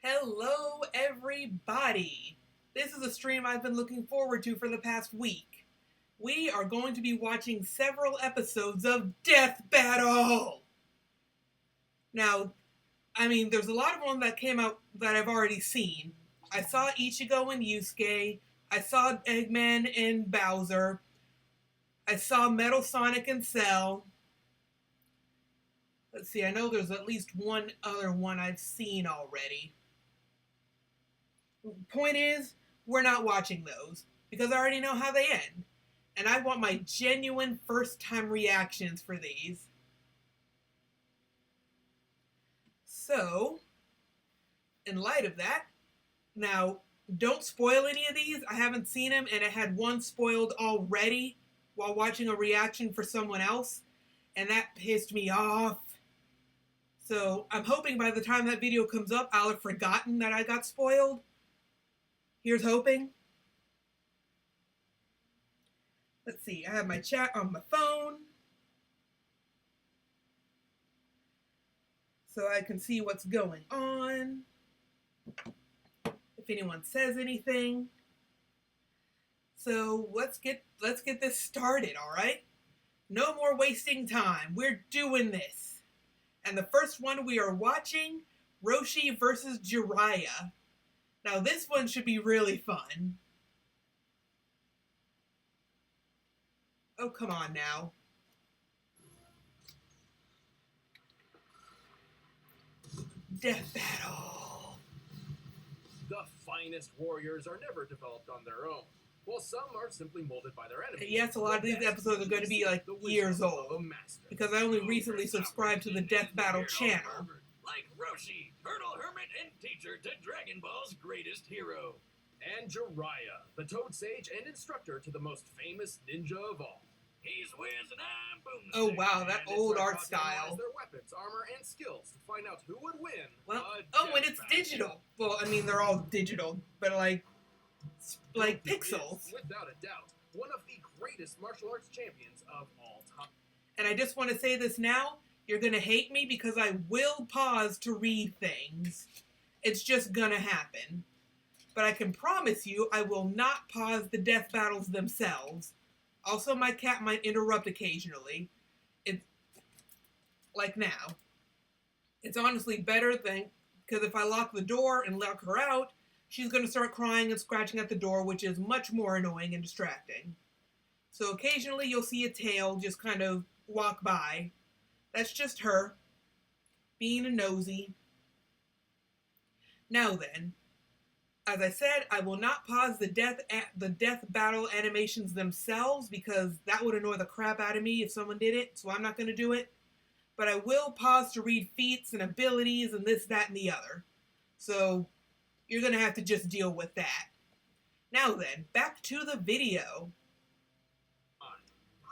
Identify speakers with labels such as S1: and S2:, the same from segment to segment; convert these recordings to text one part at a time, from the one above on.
S1: Hello, everybody. This is a stream I've been looking forward to for the past week. We are going to be watching several episodes of Death Battle. Now, there's a lot of them that came out that I've already seen. I saw Ichigo and Yusuke. I saw Eggman and Bowser. I saw Metal Sonic and Cell. Let's see, I know there's at least one other one I've seen already. Point is, we're not watching those because I already know how they end. And I want my genuine first-time reactions for these. So, in light of that, now, don't spoil any of these. I haven't seen them, and I had one spoiled already while watching a reaction for someone else, and that pissed me off. So, I'm hoping by the time that video comes up, I'll have forgotten that I got spoiled. Here's hoping. Let's see, I have my chat on my phone, so I can see what's going on. If anyone says anything. So let's get this started, all right? No more wasting time. We're doing this. And the first one we are watching, Roshi versus Jiraiya. Now this one should be really fun. Oh, come on now. Death Battle.
S2: The finest warriors are never developed on their own, while some are simply molded by their enemies.
S1: Yes, a lot of these episodes are going to be like years old, because I only recently subscribed to the Death Battle channel.
S3: Like Roshi, Turtle Hermit and teacher to Dragon Ball's greatest hero.
S2: And Jiraiya, the Toad Sage and instructor to the most famous ninja of all.
S3: He's Wiz and I'm Boomstick.
S1: Oh wow, that
S2: And
S1: old
S2: it's our
S1: art
S2: job to analyze
S1: style.
S2: their weapons, armor, and skills to find out who would win.
S1: Well,
S2: a
S1: and
S2: death
S1: it's
S2: battle.
S1: digital. Well, they're all digital, but like pixels.
S2: Is, without a doubt, one of the greatest martial arts champions of all time.
S1: And I just want to say this now. You're going to hate me because I will pause to read things. It's just going to happen. But I can promise you I will not pause the death battles themselves. Also, my cat might interrupt occasionally. It's like now. It's honestly better than, because if I lock the door and lock her out, she's going to start crying and scratching at the door, which is much more annoying and distracting. So occasionally you'll see a tail just kind of walk by. That's just her being a nosy. Now then, as I said, I will not pause the death battle animations themselves because that would annoy the crap out of me if someone did it, so I'm not going to do it. But I will pause to read feats and abilities and this, that, and the other. So you're going to have to just deal with that. Now then, back to the video.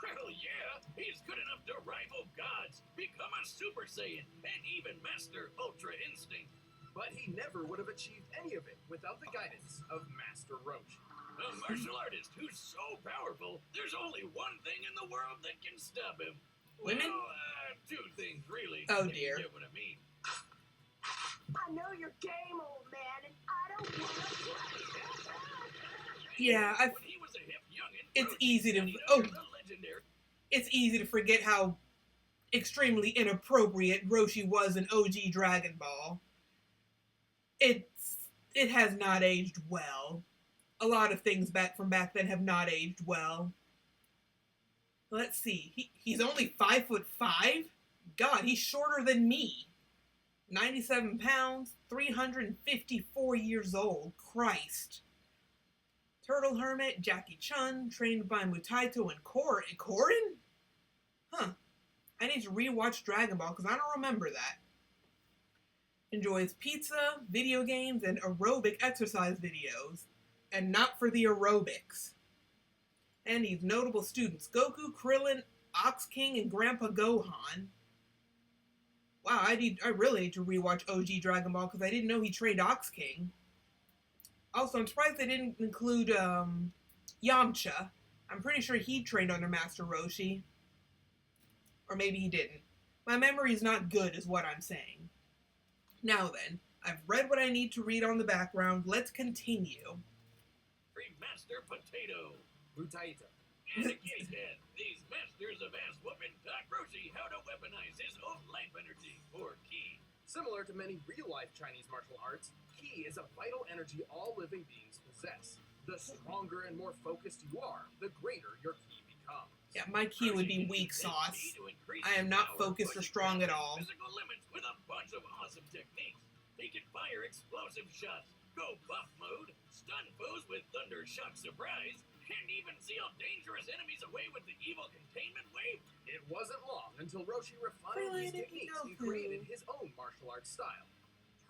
S3: Hell yeah, he's good enough to rival gods, become a Super Saiyan, and even master Ultra Instinct.
S2: But he never would have achieved any of it without the guidance of Master Roshi.
S3: A martial artist who's so powerful, there's only one thing in the world that can stop him.
S1: Women?
S3: Well, two things, really.
S1: Oh,
S3: if
S1: dear.
S3: You get what I mean.
S4: I know your game, old man, and I don't want to play.
S1: Yeah,
S3: When he was a hip youngin',
S1: it's
S3: Roshi
S1: easy to-
S3: studied
S1: oh.
S3: under the legendary
S1: It's easy to forget how extremely inappropriate Roshi was in OG Dragon Ball. It has not aged well. A lot of things back then have not aged well. Let's see. He's only 5'5"? God, he's shorter than me. 97 pounds, 354 years old. Christ. Turtle Hermit, Jackie Chun, trained by Mutaito and Korin? Huh. I need to rewatch Dragon Ball because I don't remember that. Enjoys pizza, video games, and aerobic exercise videos. And not for the aerobics. And he's notable students. Goku, Krillin, Ox King, and Grandpa Gohan. Wow, I really need to rewatch OG Dragon Ball because I didn't know he trained Ox King. Also, I'm surprised they didn't include Yamcha. I'm pretty sure he trained under Master Roshi. Or maybe he didn't. My memory is not good, is what I'm saying. Now then, I've read what I need to read on the background. Let's continue.
S3: Master Potato.
S2: Butaita.
S3: And a K-10. These masters of ass-whooping taught Roshi how to weaponize his own life energy, or ki.
S2: Similar to many real-life Chinese martial arts, ki is a vital energy all living beings possess. The stronger and more focused you are, the greater your ki becomes.
S1: Yeah, my ki would be weak sauce. I am not focused or strong at all.
S3: Physical limits with a bunch of awesome techniques. He can fire explosive shots, go buff mode, stun foes with thunder shock surprise, and even seal dangerous enemies away with the evil containment wave.
S2: It wasn't long until Roshi refined his techniques and created his own martial arts style.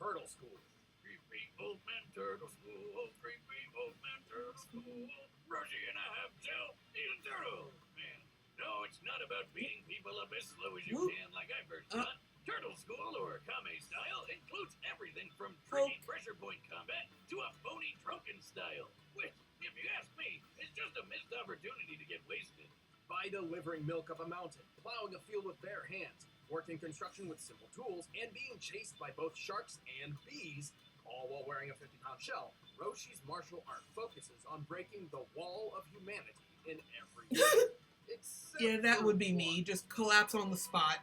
S2: Turtle School.
S3: Creepy old man turtle school, oh creepy old man turtle school. Roshi and a half shell, he's a turtle. Man, no, it's not about beating people up as slow as you can like I first thought. Turtle School, or Kame style, includes everything from tricky pressure point combat to a phony drunken style, which, if you ask me, is just a missed opportunity to get wasted.
S2: By delivering milk up a mountain, plowing a field with bare hands, working construction with simple tools, and being chased by both sharks and bees, all while wearing a 50-pound shell, Roshi's martial art focuses on breaking the wall of humanity in every way.
S1: Yeah, that would be me. Just collapse on the spot.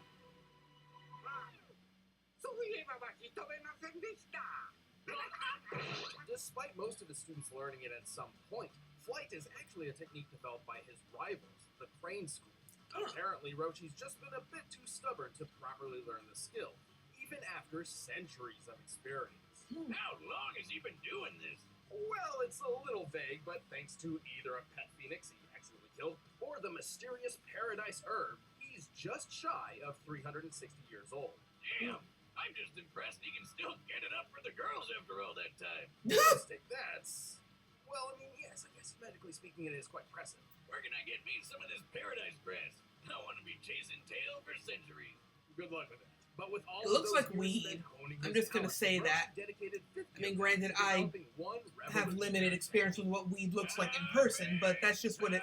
S2: Despite most of his students learning it at some point, flight is actually a technique developed by his rivals, the Crane School. Apparently, Roshi's just been a bit too stubborn to properly learn the skill, even after centuries of experience.
S3: How long has he been doing this?
S2: Well, it's a little vague, but thanks to either a pet phoenix he accidentally killed, or the mysterious paradise herb, he's just shy of 360 years old.
S3: Damn, I'm just impressed he can still get it up for the girls after all that time.
S2: Mistake, that's... Well, I mean, yes, I guess medically speaking it is quite impressive.
S3: Where can I get me some of this paradise grass? I want to be chasing tail for centuries.
S2: Good luck with that. But with all
S1: It looks
S2: of those
S1: like
S2: years
S1: weed.
S2: spent honing
S1: I'm
S2: his
S1: just gonna
S2: talent,
S1: say
S2: Roshi
S1: that.
S2: dedicated 50
S1: I mean,
S2: years
S1: granted,
S2: to
S1: I
S2: developing one
S1: have limited
S2: revolutionary
S1: experience with what weed looks like in person, but that's just what it...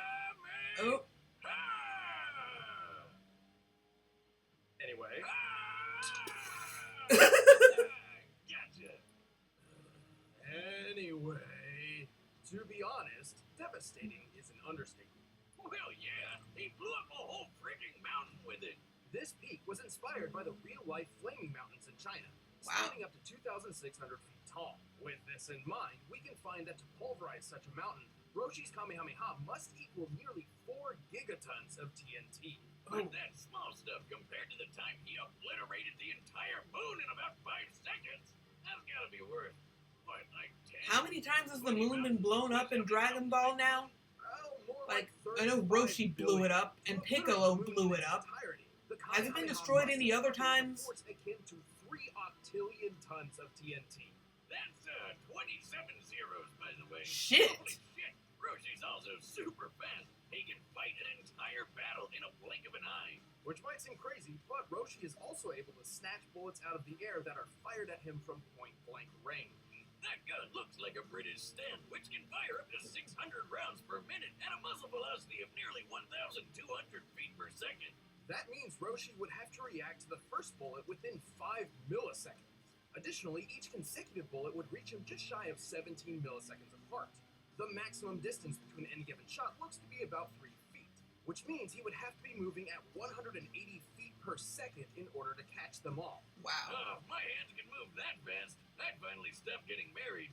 S1: Oh,
S2: Anyway,
S3: Gotcha.
S2: Anyway, to be honest, devastating is an understatement.
S3: Well, yeah, he blew up a whole freaking mountain with it.
S2: This peak was inspired by the real-life flaming mountains in China,
S1: Wow.
S2: standing up to 2,600 feet tall. With this in mind, we can find that to pulverize such a mountain, Roshi's Kamehameha must equal nearly 4 gigatons of TNT.
S3: But that's small stuff compared to the time he obliterated the entire moon in about 5 seconds. That's gotta be worth, what, like 10?
S1: how many times has the moon been blown up in Dragon Ball now?
S2: Well, more
S1: Like,
S2: 35
S1: I know Roshi blew it up, and
S2: Well,
S1: Piccolo
S2: the moon
S1: blew
S2: in
S1: it
S2: its
S1: up.
S2: entirety. The
S1: Has it been
S2: Kamehameha
S1: destroyed
S2: must
S1: any
S2: have
S1: other
S2: been a
S1: times?
S2: force akin to 3 octillion tons of TNT.
S3: That's 27 zeros, by the way.
S1: Shit.
S3: Holy shit! Roshi's also super fast. He can fight an entire battle in a blink of an eye.
S2: Which might seem crazy, but Roshi is also able to snatch bullets out of the air that are fired at him from point-blank range.
S3: That gun looks like a British Stem, which can fire up to 600 rounds per minute at a muzzle velocity of nearly 1,200 feet per second.
S2: That means Roshi would have to react to the first bullet within 5 milliseconds. Additionally, each consecutive bullet would reach him just shy of 17 milliseconds apart. The maximum distance between any given shot looks to be about 3 feet, which means he would have to be moving at 180 feet per second in order to catch them all.
S1: Wow.
S3: Oh, if my hands can move that fast, I'd finally stop getting married.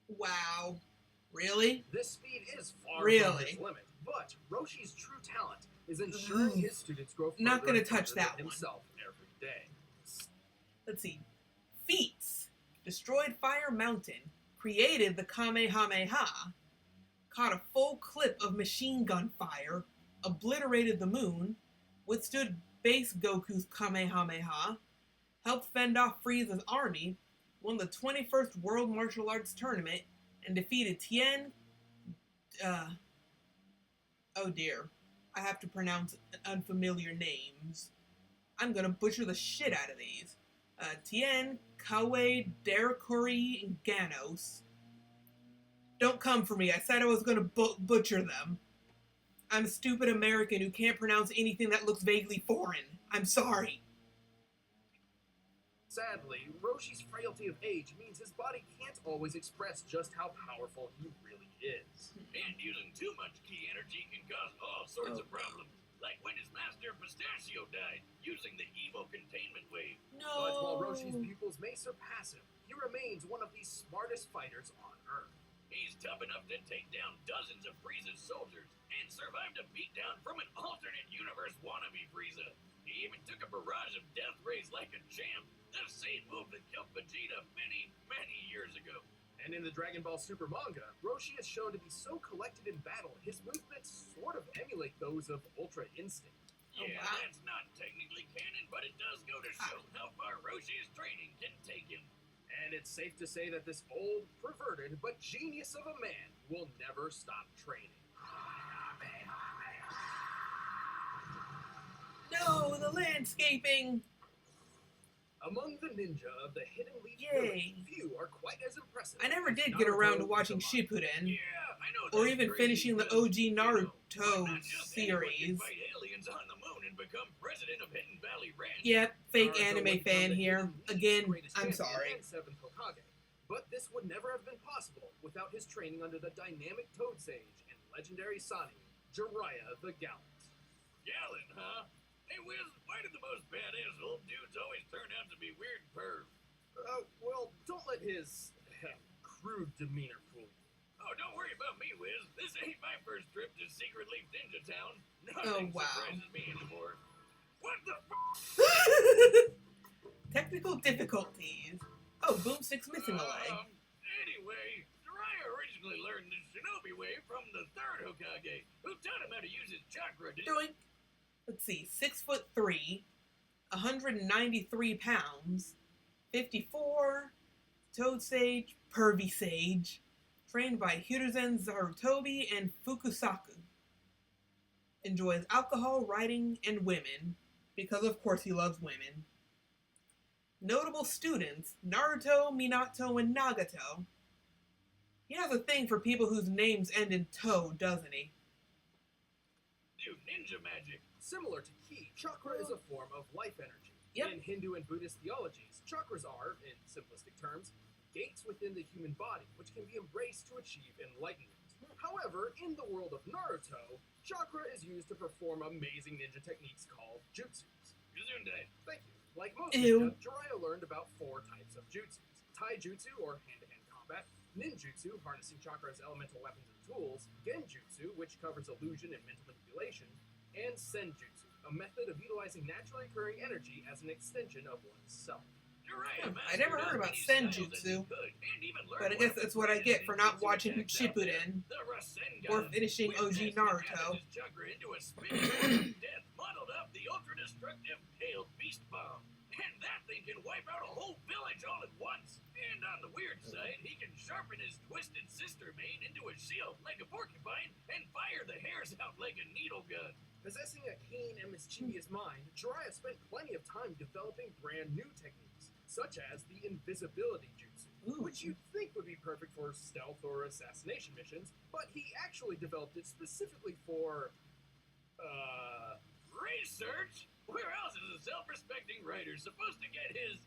S1: Wow. Really?
S2: This speed is far
S1: Really?
S2: from his limit, but Roshi's true talent is ensuring his students grow further
S1: Not gonna
S2: and
S1: touch
S2: further
S1: that
S2: than
S1: one.
S2: himself every day.
S1: Let's see. Feats. Destroyed Fire Mountain. Created the Kamehameha. Caught a full clip of machine gun fire. Obliterated the moon. Withstood base Goku's Kamehameha. Helped fend off Frieza's army. Won the 21st World Martial Arts Tournament. And defeated Tien... oh dear. I have to pronounce unfamiliar names. I'm gonna butcher the shit out of these. Tien, Kawe, Derakuri, and Ganos. Don't come for me. I said I was gonna butcher them. I'm a stupid American who can't pronounce anything that looks vaguely foreign. I'm sorry.
S2: Sadly, Roshi's frailty of age means his body can't always express just how powerful he really is.
S3: And using too much ki energy can cause all sorts of problems. Like when his master Pistachio died, using the evil containment wave.
S2: But while Roshi's
S1: No.
S2: pupils may surpass him, he remains one of the smartest fighters on Earth.
S3: He's tough enough to take down dozens of Frieza's soldiers and survived a beatdown from an alternate universe wannabe Frieza. He even took a barrage of death rays like a champ, the same move that killed Vegeta many, many years ago.
S2: And in the Dragon Ball Super manga, Roshi is shown to be so collected in battle, his movements sort of emulate those of Ultra Instinct.
S3: Yeah,
S1: wow.
S3: that's not technically canon, but it does go to show how far Roshi's training can take him.
S2: And it's safe to say that this old, perverted, but genius of a man will never stop training.
S1: No, the landscaping.
S2: Among the ninja of the Hidden Leaf
S1: Yay.
S2: Village, few are quite as impressive.
S1: I never
S2: as
S1: did get around to
S2: Naruto,
S1: watching
S2: Uzumaki.
S1: Shippuden,
S3: Yeah, I know.
S1: or
S3: that's
S1: even
S3: crazy,
S1: finishing the
S3: but,
S1: OG
S3: you know,
S1: Naruto
S3: not just anyone can
S1: series.
S3: fight aliens on the moon and become president of Hidden Valley Ranch.
S1: Yep, fake
S2: Naruto
S1: anime
S2: would become
S1: fan
S2: the
S1: here.
S2: Hidden Leaf's
S1: Again,
S2: greatest
S1: I'm
S2: champion
S1: sorry.
S2: and seventh Hokage. But this would never have been possible without his training under the dynamic Toad Sage and legendary Sani, Jiraiya the Gallant.
S3: Gallon, huh? Hey, Wiz, why do the most badass old dudes always turn out to be weird pervs?
S2: Well, don't let his crude demeanor fool you.
S3: Oh, don't worry about me, Wiz. This ain't my first trip to Secret Leaf Ninja Town.
S1: Oh,
S3: Nothing
S1: wow.
S3: surprises me anymore. What the f***?
S1: Technical difficulties. Oh, Boomstick's missing a leg.
S3: Anyway, Jiraiya originally learned the shinobi way from the third Hokage, who taught him how to use his chakra to...
S1: Doing, let's see, 6'3", 193 pounds, 54, Toad Sage, Pervy Sage, trained by Hiruzen Zarutobi and Fukusaku. Enjoys alcohol, writing, and women, because of course he loves women. Notable students, Naruto, Minato, and Nagato. He has a thing for people whose names end in toe, doesn't he?
S3: Dude, ninja magic.
S2: Similar to ki, chakra is a form of life energy.
S1: Yep.
S2: In Hindu and Buddhist theologies, chakras are, in simplistic terms, gates within the human body, which can be embraced to achieve enlightenment. However, in the world of Naruto, chakra is used to perform amazing ninja techniques called jutsus.
S3: Gesundheit.
S2: Thank you. Like most
S1: Ew.
S2: ninja, Jiraiya learned about 4 types of jutsus. Taijutsu, or hand-to-hand combat, ninjutsu, harnessing chakra as elemental weapons and tools, genjutsu, which covers illusion and mental manipulation, and senjutsu, a method of utilizing naturally occurring energy as an extension of oneself.
S3: Jiraiya
S1: I never heard about senjutsu, but I guess that's what I get for not watching Shippuden or finishing OG Naruto.
S3: His chakra into a spinning death modeled up the ultra-destructive Hailed Beast Bomb. And that thing can wipe out a whole village all at once. And on the weird side, he can sharpen his twisted sister mane into a shield like a porcupine and fire the hairs out like a needle gun.
S2: Possessing a keen and mischievous mind, Jiraiya spent plenty of time developing brand new techniques, such as the invisibility jutsu,
S1: Ooh.
S2: which you'd think would be perfect for stealth or assassination missions, but he actually developed it specifically for,
S3: Research? Where else is a self-respecting writer supposed to get his,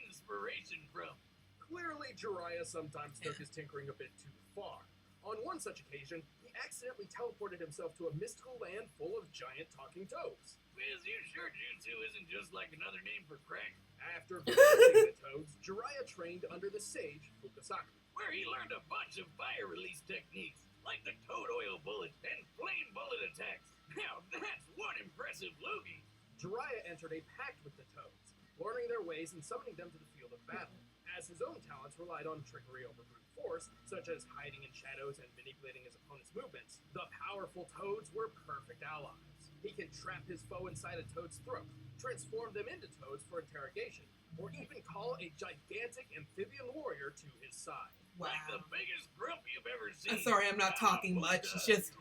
S3: inspiration from?
S2: Clearly, Jiraiya sometimes took his tinkering a bit too far. On one such occasion, he accidentally teleported himself to a mystical land full of giant talking toads.
S3: Is you sure jutsu isn't just like another name for crack?
S2: After befriending the toads, Jiraiya trained under the sage Fukusaku.
S3: Where he learned a bunch of fire release techniques, like the toad oil bullet and flame bullet attacks. Now that's one impressive loogie.
S2: Jiraiya entered a pact with the toads, learning their ways and summoning them to the field of battle. As his own talents relied on trickery over brute force, such as hiding in shadows and manipulating his opponent's movements, the powerful toads were perfect allies. He can trap his foe inside a toad's throat, transform them into toads for interrogation, or even call a gigantic amphibian warrior to his side.
S1: Wow.
S3: Like the biggest grump you've ever seen.
S1: I'm sorry, I'm not talking much. It's just,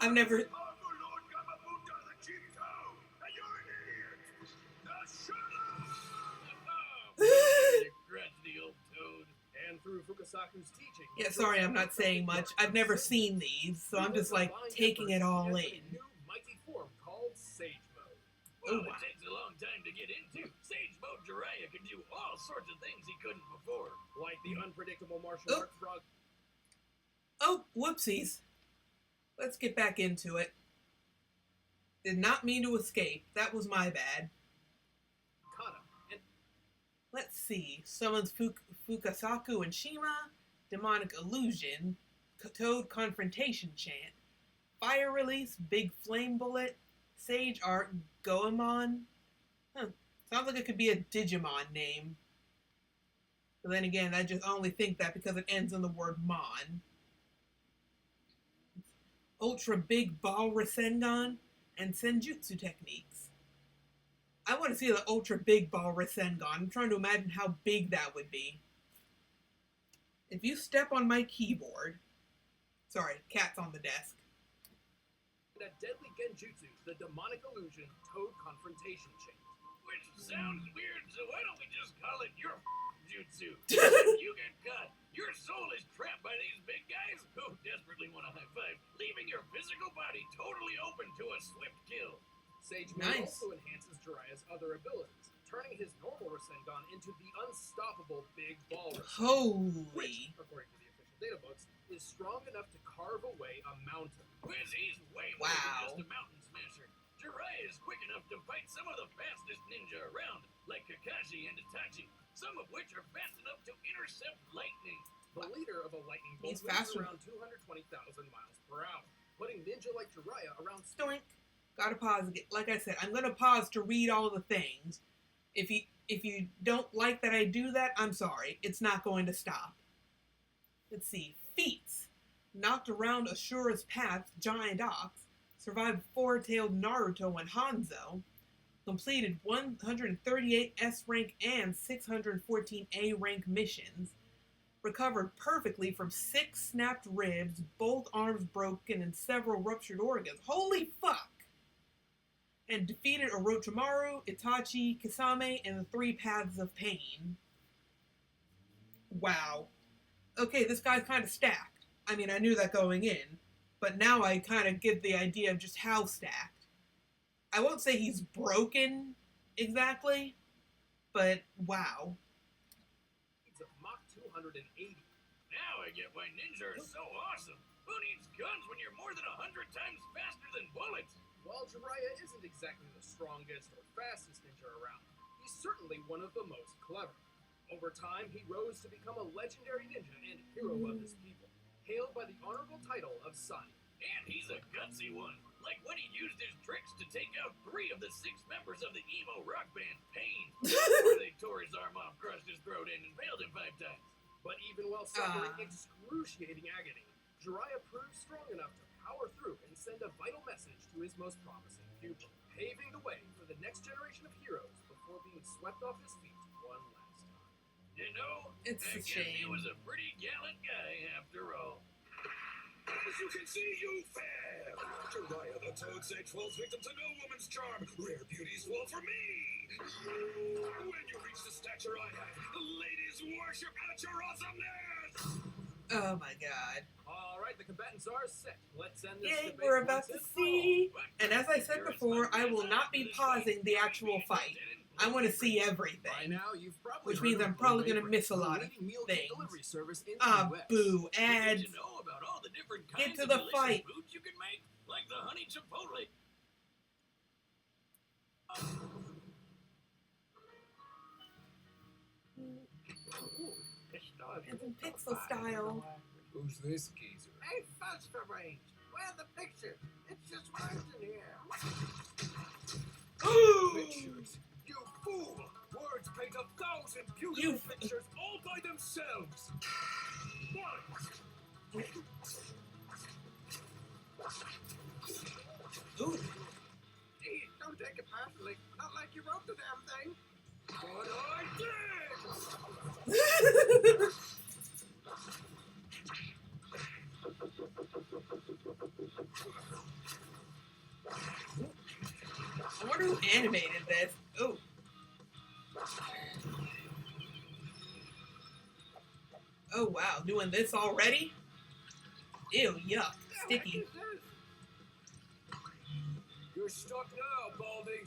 S1: I've never...
S3: You crusty old toad.
S2: And through Fukusaku's teaching...
S1: Yeah, sorry, I'm not saying much. I've never seen these, so I'm just like taking it all in.
S2: A new mighty form called Sage Mode.
S3: Well,
S1: Oh, wow.
S3: it takes a long time to get into. Sage Mode Jiraiya can do all sorts of things he couldn't before.
S2: Like the unpredictable martial
S1: Oh.
S2: arts frog.
S1: Oh, whoopsies. Let's get back into it. Did not mean to escape. That was my bad.
S2: Kata. And
S1: Let's see. Summons Fukasaku and Shima. Demonic Illusion. Toad Confrontation Chant. Fire Release. Big Flame Bullet. Sage Art. Goemon. Sounds like it could be a Digimon name. But then again, I just only think that because it ends in the word Mon. Ultra Big Ball Rasengan and Senjutsu techniques. I want to see the Ultra Big Ball Rasengan. I'm trying to imagine how big that would be. If you step on my keyboard... Sorry, cat's on the desk.
S2: a deadly genjutsu, the demonic illusion Toad Confrontation Chain.
S3: Which sounds weird, so why don't we just call it your jutsu? You get caught. Your soul is trapped by these big guys who desperately want a high five, leaving your physical body totally open to a swift kill.
S2: Sage
S1: Nice.
S2: Mode also enhances Jiraiya's other abilities, turning his normal Rasengan into the unstoppable Big Ball Rasengan, which,
S1: Holy.
S2: according to the official data books, is strong enough to carve away a mountain.
S3: Whiz, he's way more
S1: Wow.
S3: than just a mountain smasher. Jiraiya is quick enough to fight some of the fastest ninja around, like Kakashi and Itachi, some of which are fast enough to intercept lightning.
S2: The leader of a lightning bolt
S1: He's
S2: moves
S1: faster.
S2: around 220,000 miles per hour, putting ninja like Jiraiya around
S1: Stoink. Gotta pause again. Like I said, I'm gonna pause to read all the things. If you don't like that I do that, I'm sorry. It's not going to stop. Let's see. Feats. Knocked around Ashura's path, giant ox. Survived four-tailed Naruto and Hanzo. Completed 138 S-rank and 614 A-rank missions. Recovered perfectly from 6 snapped ribs, both arms broken, and several ruptured organs. Holy fuck! And defeated Orochimaru, Itachi, Kisame, and the 3 Paths of Pain. Wow. Okay, this guy's kind of stacked. I mean, I knew that going in, but now I kind of get the idea of just how stacked. I won't say he's broken exactly, but wow.
S2: speeds of Mach 280.
S3: Now I get why ninja are so awesome. Who needs guns when you're more than 100 times faster than bullets?
S2: While Jiraiya isn't exactly the strongest or fastest ninja around, he's certainly one of the most clever. Over time, he rose to become a legendary ninja and hero of his people, hailed by the honorable title of Sun.
S3: And he's a gutsy one. Like when he used his tricks to take out 3 of the 6 members of the emo rock band Pain. Before they tore his arm off, crushed his throat in, and failed him 5 times.
S2: But even while suffering excruciating agony, Jiraiya proved strong enough to power through and send a vital message to his most promising pupil, paving the way for the next generation of heroes before being swept off his feet one last time.
S3: You know,
S1: It's
S3: I
S1: a
S3: guess he
S1: shame.
S3: was a pretty gallant guy after all.
S5: As you can see, you fail! Jiraiya the Toad Sage falls victim to no woman's charm. Rare beauties fall for me! When you reach the stature I have, the ladies worship at your awesomeness!
S1: Oh my god.
S2: Alright, the combatants are set. Let's end this
S1: Yay,
S2: debate
S1: we're about
S2: once
S1: to
S2: and for all.
S1: see.
S3: But
S1: And as I said before, I will not be pausing the actual fight. I want to see
S2: By
S1: everything.
S2: now, you've probably
S1: Which
S2: heard
S1: means
S2: of
S1: I'm probably
S2: Blue
S1: gonna
S2: Apron,
S1: miss a
S2: the
S1: lot of
S2: leading meal kit
S1: things.
S2: delivery service in
S1: Ah,
S2: the US.
S1: boo.
S3: But did
S1: Ads.
S3: you know about all the different
S1: Get
S3: kinds
S1: to
S3: of
S1: the
S3: delicious
S1: fight.
S3: foods you can make? Like the honey chipotle.
S1: It's in pixel style.
S5: Who's this geezer?
S6: Hey, Phosphor Range, where are the pictures? It's just words in here.
S5: Pictures? You fool! Words paint 1,000 beautiful
S1: You-
S5: pictures all by themselves! What?
S1: Ooh.
S6: Gee, don't take it personally. Not like you wrote the damn thing.
S5: But I did!
S1: I wonder who animated this. Oh. Oh wow, doing this already? Ew, yuck. Sticky.
S6: What is this?
S5: You're stuck now, Baldy.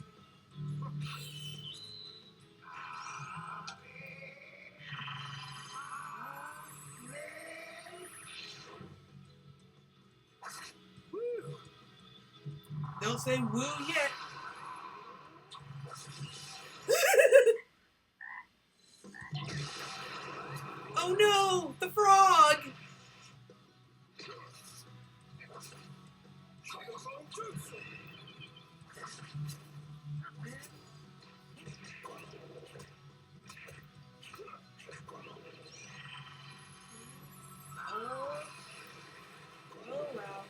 S1: Don't say woo yet. Oh no, the frog! Oh wow.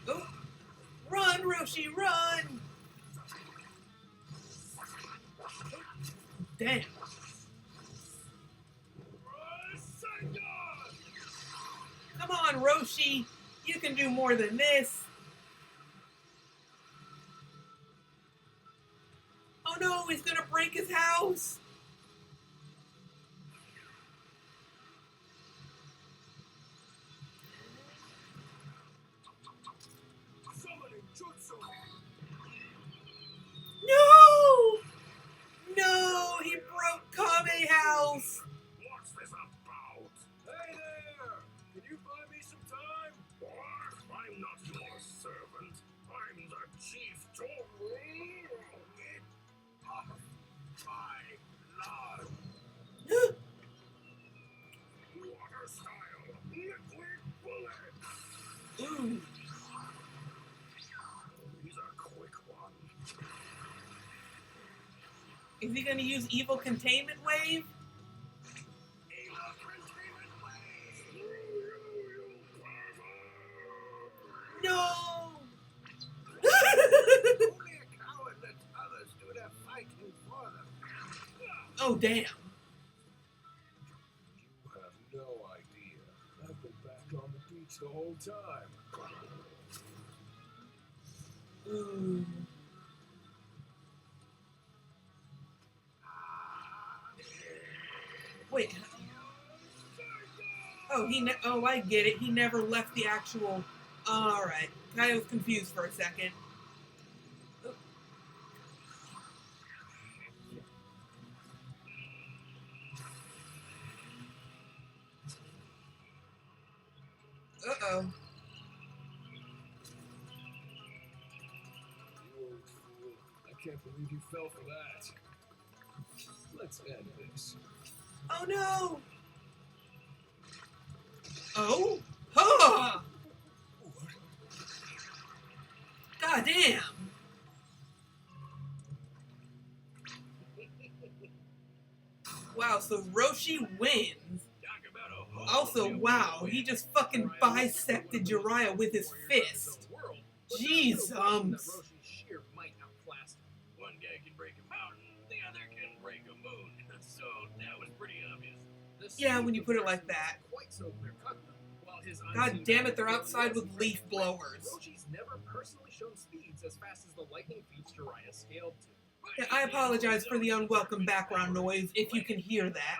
S1: Oh, run, Roshi, run! Damn. Come on, Roshi. You can do more than this. Oh no, he's gonna break his house. No! No, he broke Kame house.
S5: What's this about?
S2: Hey there! Can you buy me some time?
S5: What? I'm not your servant. I'm the chief Water style. Liquid bullet.
S1: Ooh.
S5: He's a quick one.
S1: Is he gonna use evil containment wave? No!
S6: Only a coward lets others do their fighting for them.
S1: Oh damn.
S2: You have no idea. I've been back on the beach the whole time.
S1: Ooh. Wait. Oh, oh, I get it. He never left the actual. All right. I was confused for a second. Uh-oh.
S2: You old fool. I can't believe you fell for that. Let's end this.
S1: Oh no! Oh? Huh! God damn! Wow, so Roshi wins. Also, wow, he just fucking bisected Jiraiya with his fist. Jeez,
S2: Roshi's sheer might outclassed him.
S3: One guy can break a mountain, the other can break a moon. So that was pretty obvious.
S1: Yeah, when you put it like that.
S2: Quite so clear-cut, though. While his
S1: God
S2: unseen
S1: damn it, they're
S2: battle
S1: outside
S2: was
S1: with leaf blowers.
S2: Roshi's never personally shown speeds as fast as the lightning feats Jiraiya scaled to.
S1: Yeah, I apologize for the unwelcome background noise, if you can hear that.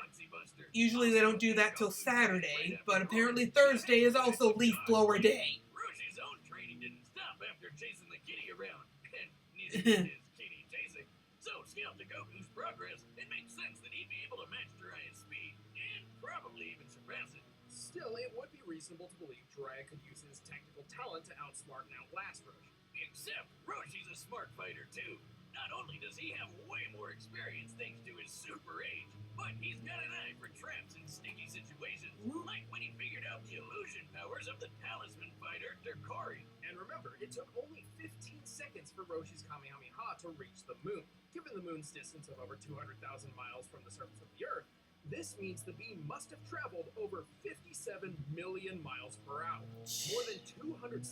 S1: Usually they don't do that till Saturday, but apparently Thursday is also leaf blower day.
S3: Roshi's own training didn't stop after chasing the kitty around, and neither did his kitty chasing. So, scaled to Goku's progress, it makes sense that he'd be able to match Jiraiya's speed, and probably even surpass it.
S2: Still, it would be reasonable to believe Jiraiya could use his technical talent to outsmart and outlast Roshi.
S3: Except, Roshi's a smart fighter too. Not only does he have way more experience thanks to his super age, but he's got an eye for traps and sticky situations, like when he figured out the illusion powers of the talisman fighter, Derkari.
S2: And remember, it took only 15 seconds for Roshi's Kamehameha to reach the moon. Given the moon's distance of over 200,000 miles from the surface of the Earth, this means the beam must have traveled over 57 million miles per hour, more than 260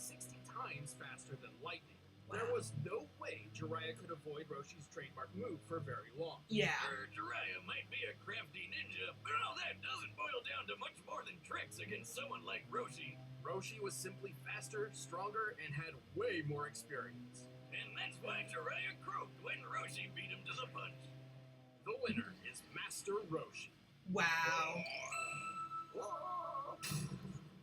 S2: times faster than lightning. There was no way Jiraiya could avoid Roshi's trademark move for very long.
S1: Yeah.
S3: Jiraiya might be a crafty ninja, but all that doesn't boil down to much more than tricks against someone like Roshi.
S2: Roshi was simply faster, stronger, and had way more experience.
S3: And that's why Jiraiya croaked when Roshi beat him to the punch.
S2: The winner is Master Roshi.
S1: Wow.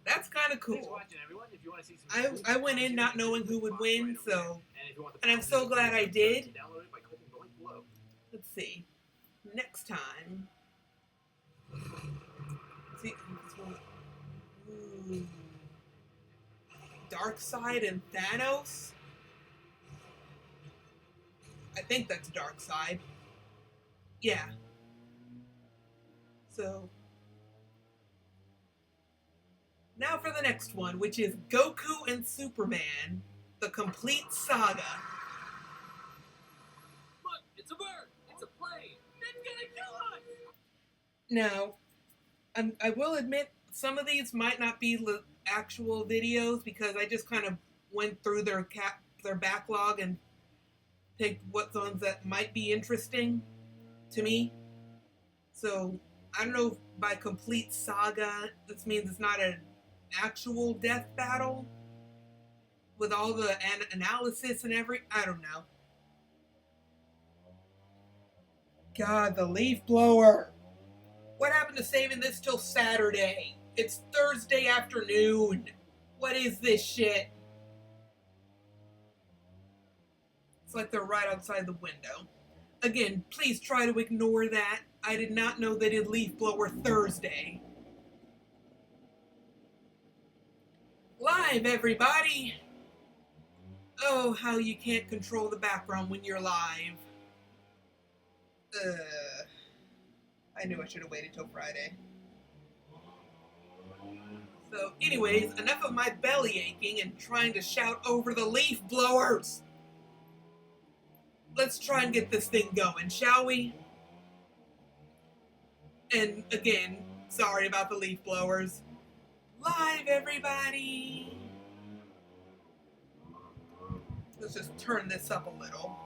S1: That's kind of
S2: Thanks for
S1: cool.
S2: watching, everyone. If you want to see some
S1: I went in not knowing who would win, so...
S2: And if you want the
S1: And I'm so glad I did.
S2: download it by clicking the link below.
S1: Let's see. Next time... See, this one. Darkseid and Thanos? I think that's Darkseid. Yeah. So, now for the next one, which is Goku and Superman, the complete saga.
S3: Look, it's a bird. It's a plane. It's gonna kill us.
S1: Now, I will admit, some of these might not be actual videos because I just kind of went through their backlog and picked what ones that might be interesting to me. So, I don't know if by complete saga, this means it's not an actual death battle with all the analysis and I don't know. God, the leaf blower. What happened to saving this till Saturday? It's Thursday afternoon. What is this shit? It's like they're right outside the window. Again, please try to ignore that. I did not know they did leaf blower Thursday. Live, everybody! Oh, how you can't control the background when you're live. I knew I should have waited till Friday. So, anyways, enough of my belly aching and trying to shout over the leaf blowers. Let's try and get this thing going, shall we? And again, sorry about the leaf blowers. Live, everybody! Let's just turn this up a little.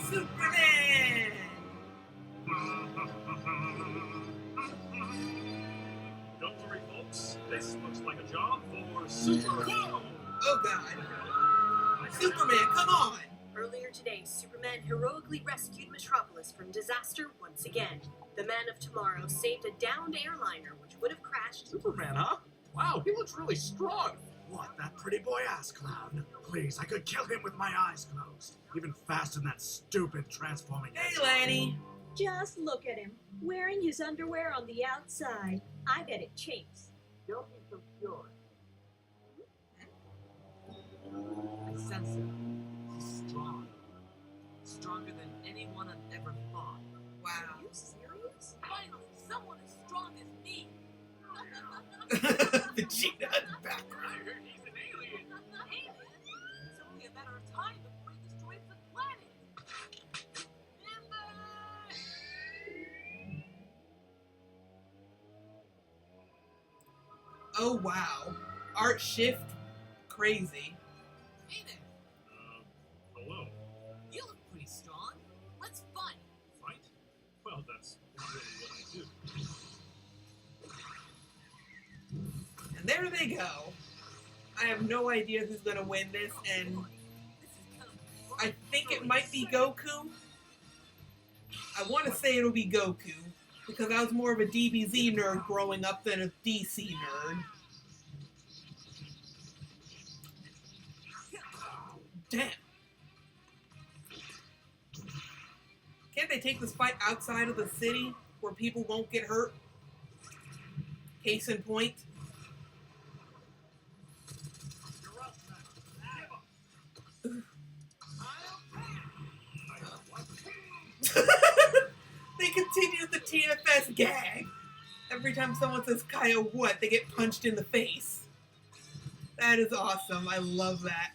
S1: Superman!
S5: Don't worry, folks. This looks like a job for Super. Whoa!
S1: Oh God. Superman, come on!
S7: Earlier today, Superman heroically rescued Metropolis from disaster once again. The Man of Tomorrow saved a downed airliner which would have crashed.
S2: Superman, huh? Wow, he looks really strong.
S6: What, that pretty boy ass clown? Please, I could kill him with my eyes closed. Even faster than that stupid transforming.
S1: Hey, Lanny!
S8: Just look at him, wearing his underwear on the outside. I bet it chinks.
S6: Don't be so sure.
S9: I sense it. He's strong. Stronger than anyone I've ever fought.
S1: Wow.
S7: Are you serious?
S9: Finally, someone as strong as me.
S1: Vegeta in the background.
S3: I heard he's an alien.
S9: Hey, man. It's only a matter of time before he destroys the planet.
S1: Oh, wow. Art shift? Crazy.
S9: Hey there.
S5: Hello.
S9: You look pretty strong. Let's fight.
S5: Fight? Well, that's really what I do.
S1: And there they go. I have no idea who's gonna win this, and
S9: This is kind of
S1: I think it might be Goku. I want to say it'll be Goku, because I was more of a DBZ nerd growing up than a DC nerd. Damn. Can't they take this fight outside of the city where people won't get hurt? Case in point.
S5: You're up, man.
S1: They continue the TFS gag. Every time someone says Kyle what, they get punched in the face. That is awesome. I love that.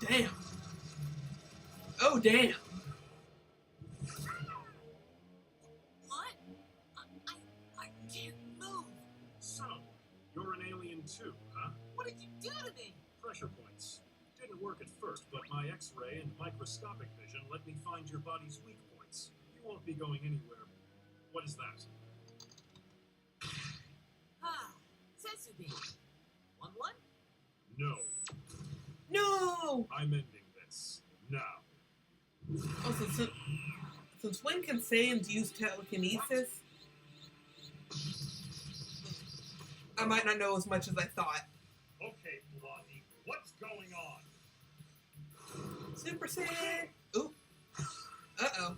S1: Damn. Oh, damn.
S9: what? I can't move.
S5: So, you're an alien too, huh?
S9: What did you do to me?
S5: Pressure points. Didn't work at first, but my X-ray and microscopic vision let me find your body's weak points. You won't be going anywhere. What is that?
S9: Ah, Setsubi. 1-1?
S5: No.
S1: No!
S5: I'm ending this. Now.
S1: Also, since when can Saiyans use telekinesis? I might not know as much as I thought.
S5: Okay, Blondie, what's going on?
S1: Super Saiyan. Ooh. Uh-oh.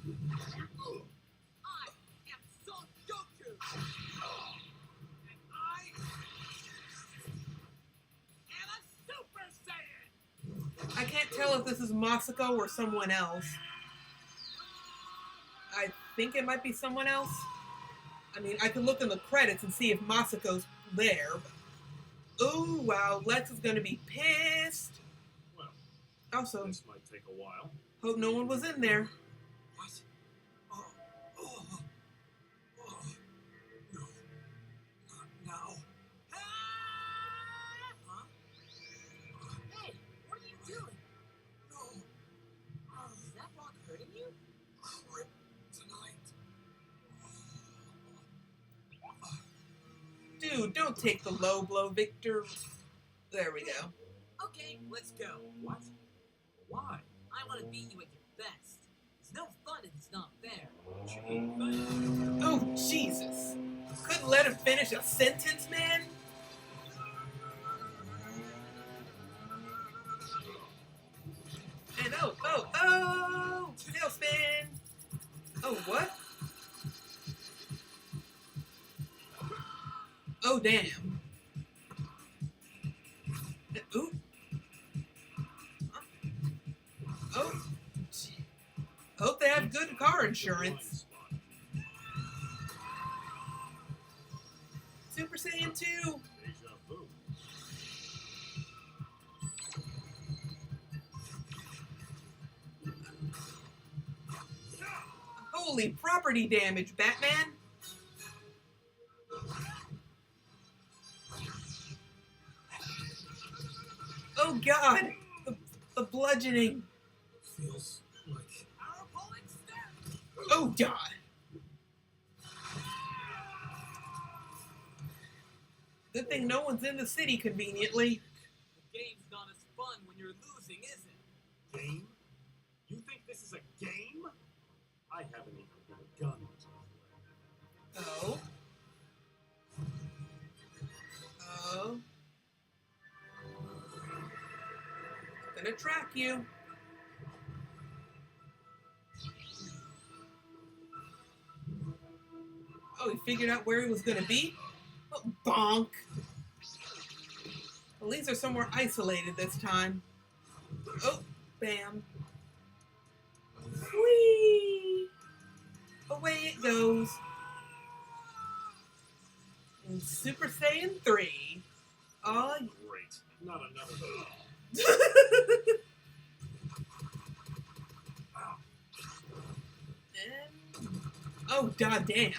S9: I am Son Goku! And I am a Super Saiyan!
S1: I can't tell if this is Masako or someone else. I think it might be someone else. I mean, I could look in the credits and see if Masako's there. Ooh, wow, Lex is gonna be pissed.
S5: Well,
S1: Also,
S5: this might take a while.
S1: hope no one was in there.
S6: What? Oh, oh, oh. No. Not now.
S9: Huh? Hey, what are you doing?
S6: No.
S9: Is that rock hurting you?
S6: Kryptonite.
S1: Dude, don't take the low blow, Victor. There we go.
S9: Okay, let's go.
S5: What? Why?
S9: I want to beat you at your best. It's no fun if it's not fair.
S1: Oh, Jesus. Couldn't let him finish a sentence, man? And oh! Tailspin! Oh, what? Oh, damn. Ooh. Oh. Hope they have good car insurance. Super Saiyan 2!
S5: Deja vu.
S1: Holy property damage, Batman! Oh god! The bludgeoning!
S6: Feels like
S9: Our opponent's dead!
S1: Oh god! Good thing no one's in the city conveniently.
S9: The game's not as fun when you're losing, is it?
S5: Game? You think this is a game? I haven't even begun to play.
S1: Oh. Oh. Gonna track you. Oh, he figured out where he was gonna be? Oh, bonk. At least they're somewhere isolated this time. Oh, bam. Whee! Away it goes. And Super Saiyan 3. Oh,
S5: Great. Not another.
S1: oh, goddamn.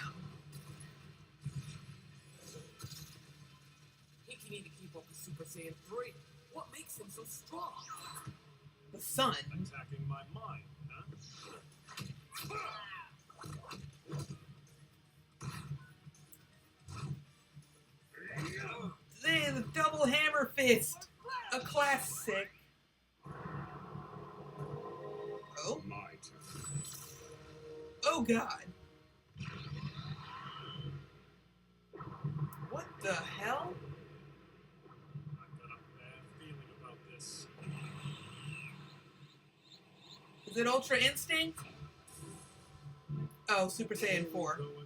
S9: He can even keep up with Super Saiyan 3. What makes him so strong?
S1: The sun.
S5: Attacking my mind, huh?
S1: The double hammer fist. A classic. Oh.
S5: My turn.
S1: Oh, God. What the hell?
S5: I've got a bad feeling about this.
S1: Is it Ultra Instinct? Oh, Super Saiyan 4.
S5: Go again.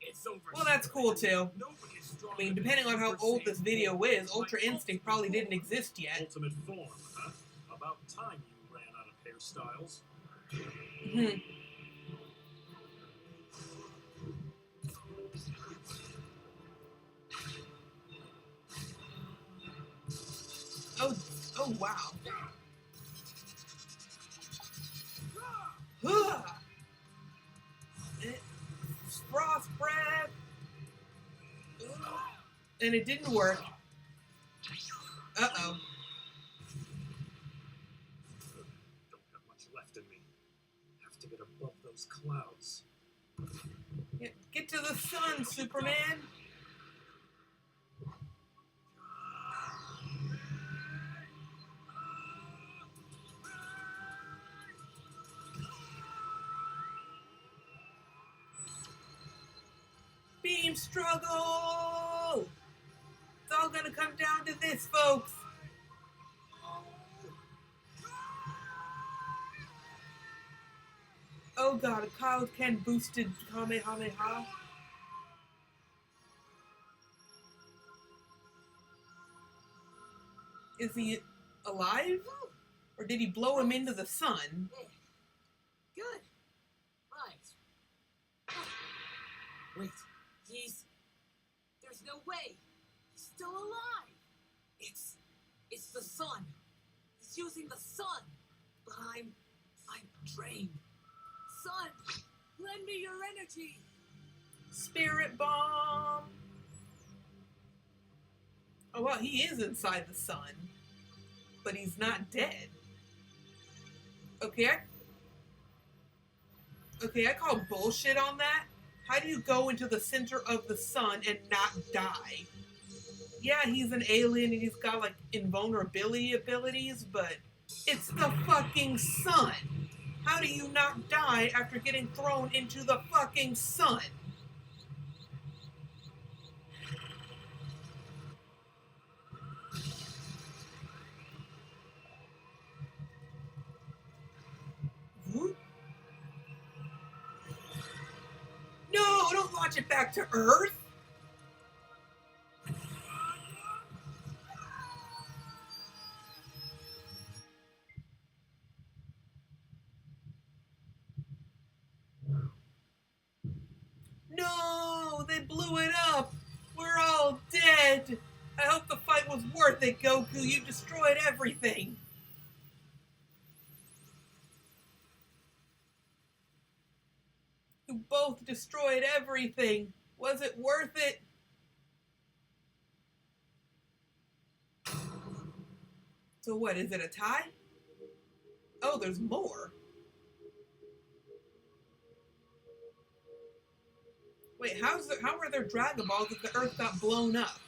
S9: It's over.
S1: Well, that's cool, too.
S9: Nobody is stronger
S1: I mean,
S9: than
S1: depending on how
S9: Super
S1: old
S9: Saiyan
S1: this video
S9: 4.
S1: is, Ultra Instinct probably didn't exist yet.
S5: Ultimate form, huh? About time you ran out of hairstyles.
S1: Hmm. Oh, wow. Huh. Frost breath. And it didn't work. Uh-oh.
S5: Don't have much left in me. Have to get above those clouds.
S1: Get to the sun, Superman. Beam struggle! It's all gonna come down to this, folks. Oh god, a Kaioken boosted Kamehameha. Is he alive? Or did he blow him into the sun?
S9: Good. Right. Wait, there's no way. He's still alive. It's the sun. He's using the sun. But I'm drained. Sun, lend me your energy.
S1: Spirit bomb. Oh well, he is inside the sun. But he's not dead. Okay, I call bullshit on that. How do you go into the center of the sun and not die? Yeah, he's an alien and he's got like invulnerability abilities, but it's the fucking sun. How do you not die after getting thrown into the fucking sun? No, don't launch it back to Earth. No, they blew it up. We're all dead. I hope the fight was worth it, Goku. You destroyed everything. You both destroyed everything. Was it worth it? So what, is it a tie? Oh, there's more. Wait, how are there Dragon Balls if the Earth got blown up?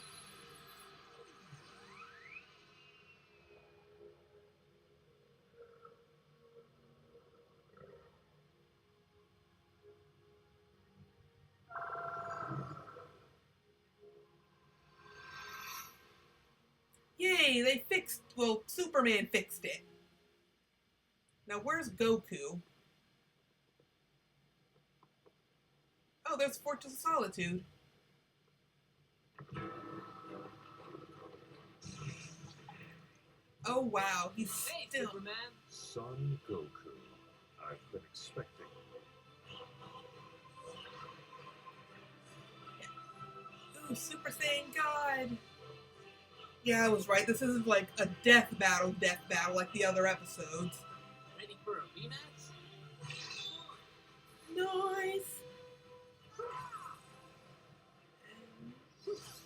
S1: Yay, they fixed, well, Superman fixed it. Now where's Goku? Oh, there's Fortress of Solitude. Oh wow, he's still...
S9: Superman.
S5: Son Goku, I've been expecting.
S1: Ooh, Super Saiyan God. Yeah, I was right. This isn't like a death battle like the other episodes.
S9: Ready for a rematch?
S1: Nice.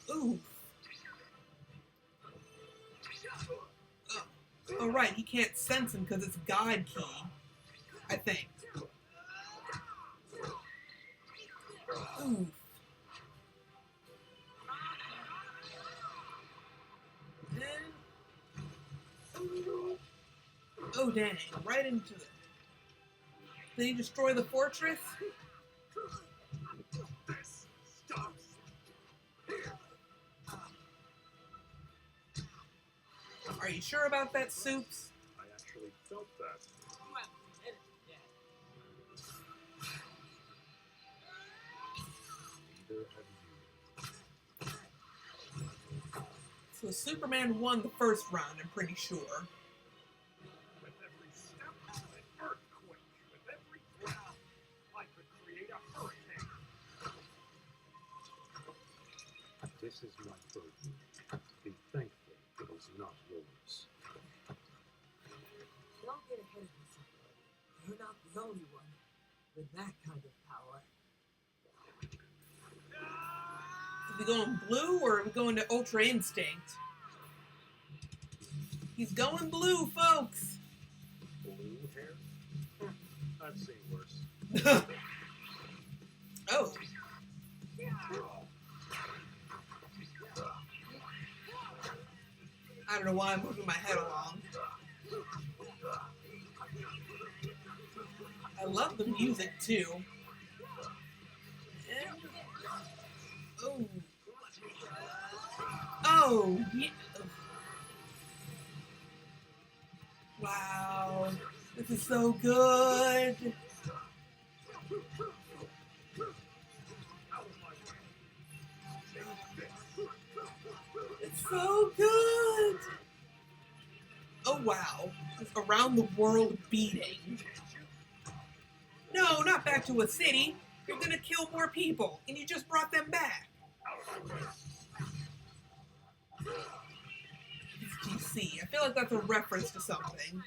S1: Ooh. Oh, right, he can't sense him because it's God Key, I think. Ooh. Oh, dang, right into it. Did he destroy the fortress?
S5: This stops here.
S1: Are you sure about that, Soups?
S5: I actually felt that.
S9: You haven't hit it yet.
S5: Neither have you.
S1: So Superman won the first round, I'm pretty sure.
S2: With every step, an earthquake. With every breath, I could create a hurricane.
S5: This is my burden. Be thankful it is not yours.
S9: Don't get ahead of yourself. You're not the only one with that kind of power.
S1: Is he going blue or are we going to Ultra Instinct? He's going blue, folks!
S5: Blue hair? I've seen worse.
S1: Oh. I don't know why I'm moving my head along. I love the music too. And... oh. Oh, yeah. Wow. This is so good. It's so good. Oh wow. It's around the world beating. No, not back to a city. You're gonna kill more people, and you just brought them back. It's GC. I feel like that's a reference to something.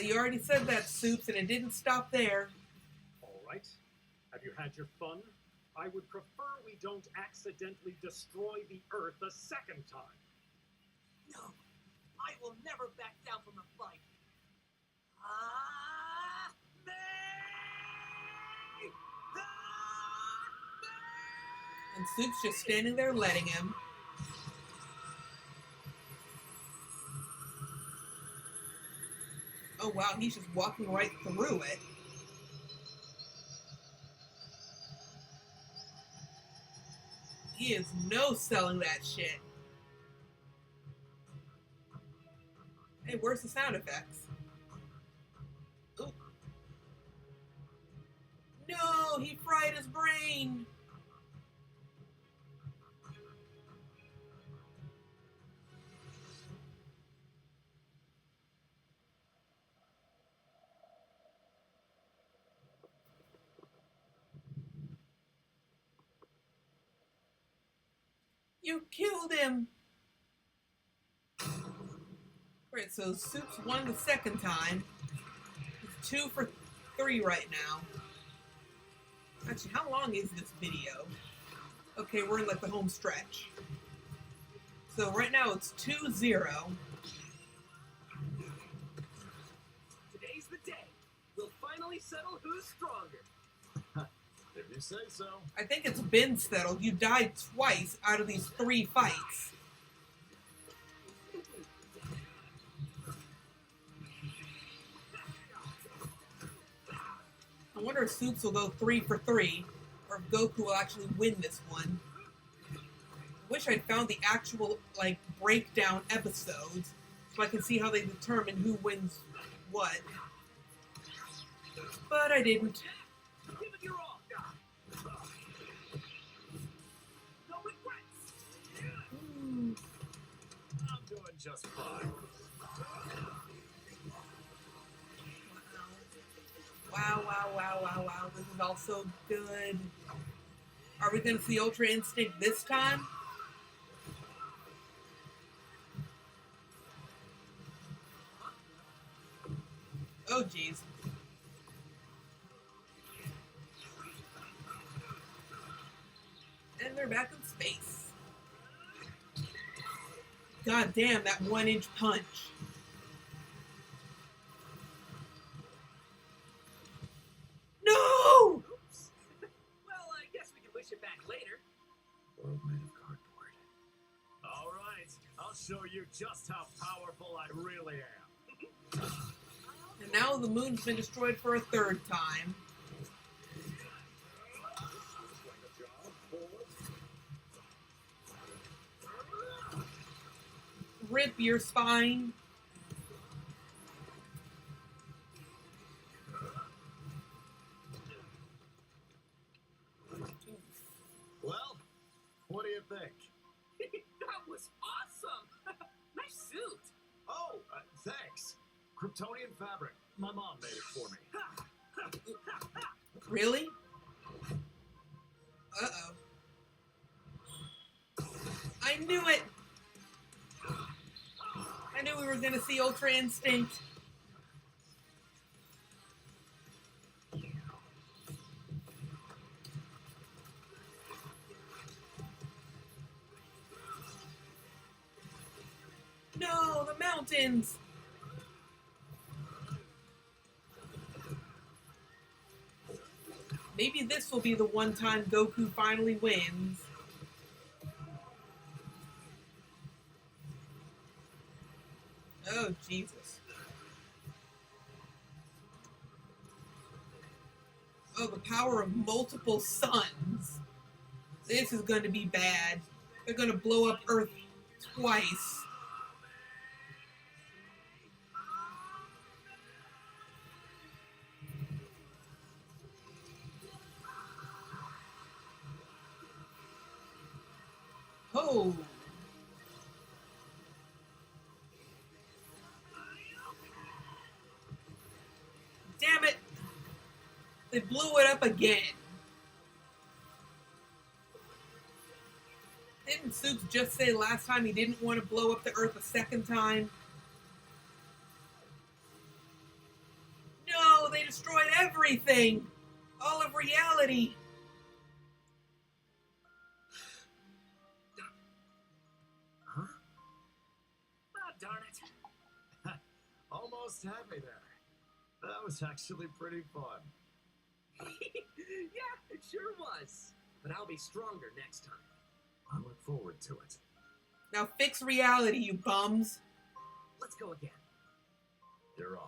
S1: You already said that, Soups, and it didn't stop there.
S10: All right. Have you had your fun? I would prefer we don't accidentally destroy the Earth a second time.
S9: No, I will never back down from a fight. Ah, me!
S1: And Soups just standing there letting him. Oh wow, he's just walking right through it. He is no selling that shit. Hey, where's the sound effects? Ooh. No, he fried his brain. You killed him. Alright, so Soups won the second time. He's 2 for 3 right now. Actually, how long is this video? Okay, we're in like the home stretch. So right now it's 2-0.
S2: Today's the day. We'll finally settle who's stronger.
S5: If you say so.
S1: I think it's been settled. You died twice out of these 3 fights. I wonder if Soups will go 3 for 3, or if Goku will actually win this one. I wish I'd found the actual, like, breakdown episodes, so I can see how they determine who wins what. But I didn't.
S2: Give it your all. No regrets.
S5: I'm doing just fine.
S1: Wow, wow, wow, wow, wow. This is all so good. Are we going to see Ultra Instinct this time? Oh, jeez. And they're back in space. God damn, that 1-inch punch. No!
S2: Oops. Well, I guess we can wish it back later.
S5: World made of cardboard. All right, I'll show you just how powerful I really am.
S1: And now the moon's been destroyed for a 3rd time. Rip your spine.
S5: Well, what do you think?
S2: That was awesome. Nice suit.
S5: Oh, thanks. Kryptonian fabric. My mom made it for me.
S1: Really? Uh-oh. I knew it! I knew we were gonna see Ultra Instinct. No, the mountains! Maybe this will be the one time Goku finally wins. Oh, Jesus. Oh, the power of multiple suns. This is going to be bad. They're going to blow up Earth twice. Oh! Damn it! They blew it up again. Didn't Soups just say last time he didn't want to blow up the Earth a second time? No, they destroyed everything! All of reality!
S6: Huh?
S3: Ah, darn it.
S6: Almost happy there. That was actually pretty fun.
S9: Yeah, it sure was. But I'll be stronger next time.
S6: I look forward to it.
S1: Now fix reality, you bums.
S9: Let's go again.
S6: You're on.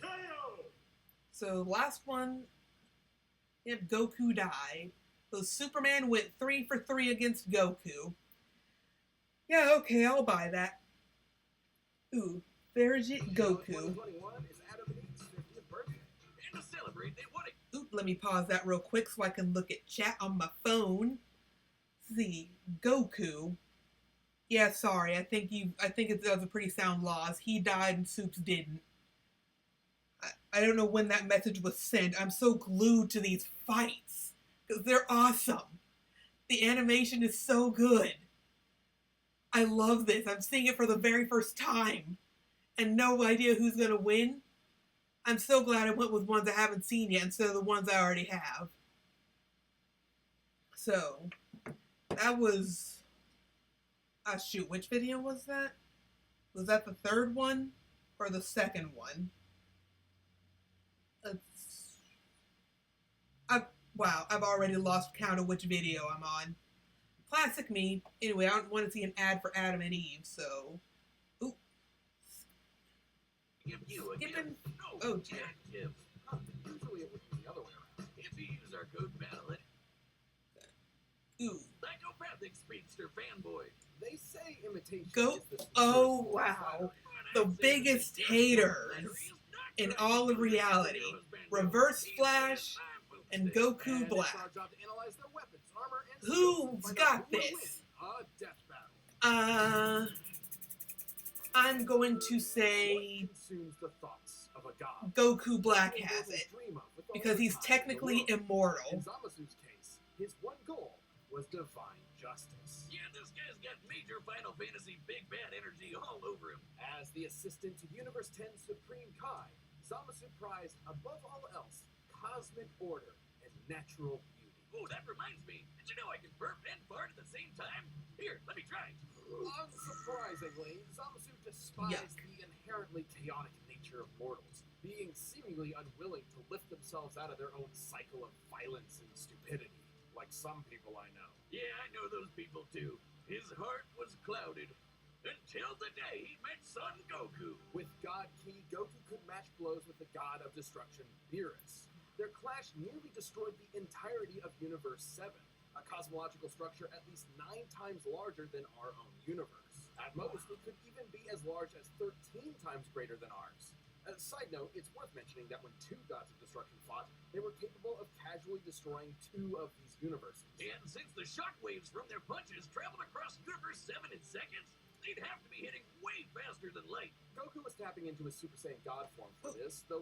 S5: KO!
S1: So last one, if Goku died. So Superman went 3 for 3 against Goku. Yeah, okay, I'll buy that. Ooh, there's it, Goku.
S2: 2021 is Adam and Eve's 50th birthday.
S3: And to celebrate, they won it.
S1: Oop, let me pause that real quick so I can look at chat on my phone. See, Goku. Yeah, sorry, I think it was a pretty sound loss. He died and Soups didn't. I don't know when that message was sent. I'm so glued to these fights. Because they're awesome. The animation is so good. I love this. I'm seeing it for the very first time. And no idea who's going to win. I'm so glad I went with ones I haven't seen yet instead of the ones I already have. So, that was... shoot, which video was that? Was that the third one? Or the second one? I've already lost count of which video I'm on. Classic me. Anyway, I don't want to see an ad for Adam and Eve, so... Ooh.
S3: Give you a
S1: Skipping.
S3: gift. No,
S1: Oh,
S3: Jack gives.
S2: Usually it would be the other way around.
S3: If you use our code BATTLEIT,
S1: Ooh.
S3: psychopathic speedster fanboy.
S2: They say imitation
S1: Go.
S2: is the
S1: Oh,
S2: secret
S1: wow.
S2: to
S1: The biggest haters in all of reality. Reverse Flash and Goku
S2: And
S1: Black.
S2: it's our job to analyze their weapons, armor, and
S1: Who's
S2: skills to find
S1: got
S2: out who will
S1: this?
S2: win a death battle.
S1: I'm going to
S2: What
S1: say
S2: consumes the thoughts of a god?
S1: Goku Black
S2: What
S1: has
S2: mortals
S1: it.
S2: dream of with all
S1: Because
S2: the
S1: he's
S2: time in the
S1: technically
S2: world. In
S1: immortal.
S2: Zamasu's case, his one goal was divine justice.
S3: Yeah, this guy's got major Final Fantasy big bad energy all over him.
S2: As the assistant to Universe 10's Supreme Kai, Zamasu prized, above all else, cosmic order and natural beauty.
S3: Oh, that reminds me. Did you know I can burp and fart at the same time? Here, let me try.
S2: Unsurprisingly, Zamasu despised the inherently chaotic nature of mortals, being seemingly unwilling to lift themselves out of their own cycle of violence and stupidity, like some people I know.
S3: Yeah, I know those people too. His heart was clouded. Until the day he met Son Goku.
S2: With God Ki, Goku could match blows with the god of destruction, Beerus. Their clash nearly destroyed the entirety of Universe 7, a cosmological structure at least 9 times larger than our own universe. At most, it could even be as large as 13 times greater than ours. As a side note, it's worth mentioning that when 2 gods of destruction fought, they were capable of casually destroying 2 of these universes.
S3: And since the shockwaves from their punches traveled across Universe 7 in seconds, they'd have to be hitting way faster than light.
S2: Goku was tapping into his Super Saiyan God form for this, though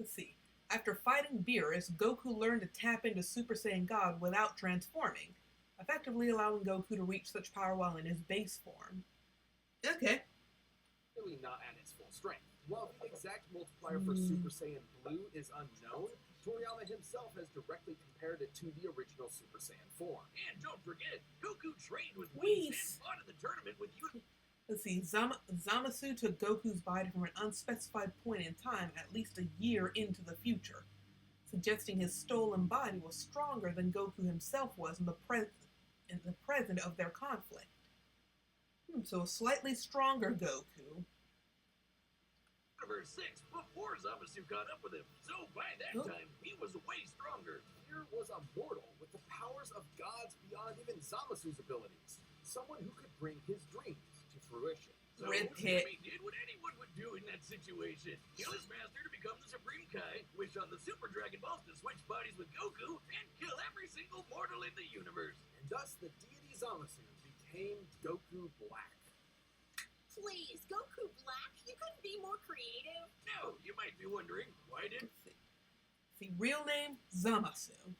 S1: Let's see. After fighting Beerus, Goku learned to tap into Super Saiyan God without transforming, effectively allowing Goku to reach such power while in his base form. Okay.
S2: clearly not at its full strength. While the exact multiplier for Super Saiyan Blue is unknown, Toriyama himself has directly compared it to the original Super Saiyan form.
S3: And don't forget, Goku trained with
S1: Whis.
S3: Whis and fought in the tournament with you.
S1: Let's see, Zamasu took Goku's body from an unspecified point in time at least a year into the future, suggesting his stolen body was stronger than Goku himself was in the present of their conflict. So a slightly stronger Goku.
S3: Universe 6 before Zamasu caught up with him, so by that time, he was way stronger.
S2: Here was a mortal with the powers of gods beyond even Zamasu's abilities. Someone who could bring his dreams to fruition.
S3: So
S1: Red
S3: Jimmy
S1: Pit.
S3: did what anyone would do in that situation? Kill his master to become the Supreme Kai, wish on the Super Dragon Balls to switch bodies with Goku, and kill every single mortal in the universe.
S2: And thus the deity Zamasu became Goku Black.
S7: Please, Goku Black? You couldn't be more creative.
S3: Now, you might be wondering, why did...
S1: See, real name, Zamasu.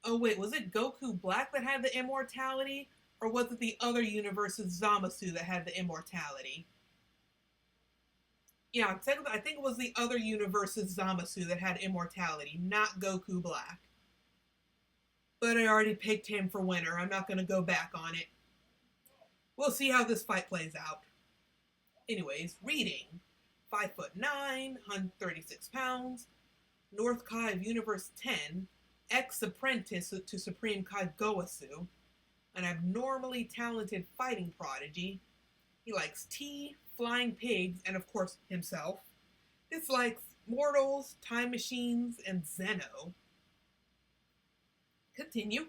S1: Oh wait, was it Goku Black that had the immortality? Or was it the other universe's Zamasu that had the immortality? Yeah, technically, I think it was the other universe's Zamasu that had immortality, not Goku Black. But I already picked him for winner. I'm not going to go back on it. We'll see how this fight plays out. Anyways, reading. 5'9", 136 pounds. North Kai of Universe 10. Ex-apprentice to Supreme Kai Gowasu. An abnormally talented fighting prodigy. He likes tea, flying pigs, and of course himself. Dislikes mortals, time machines, and Zeno. Continue.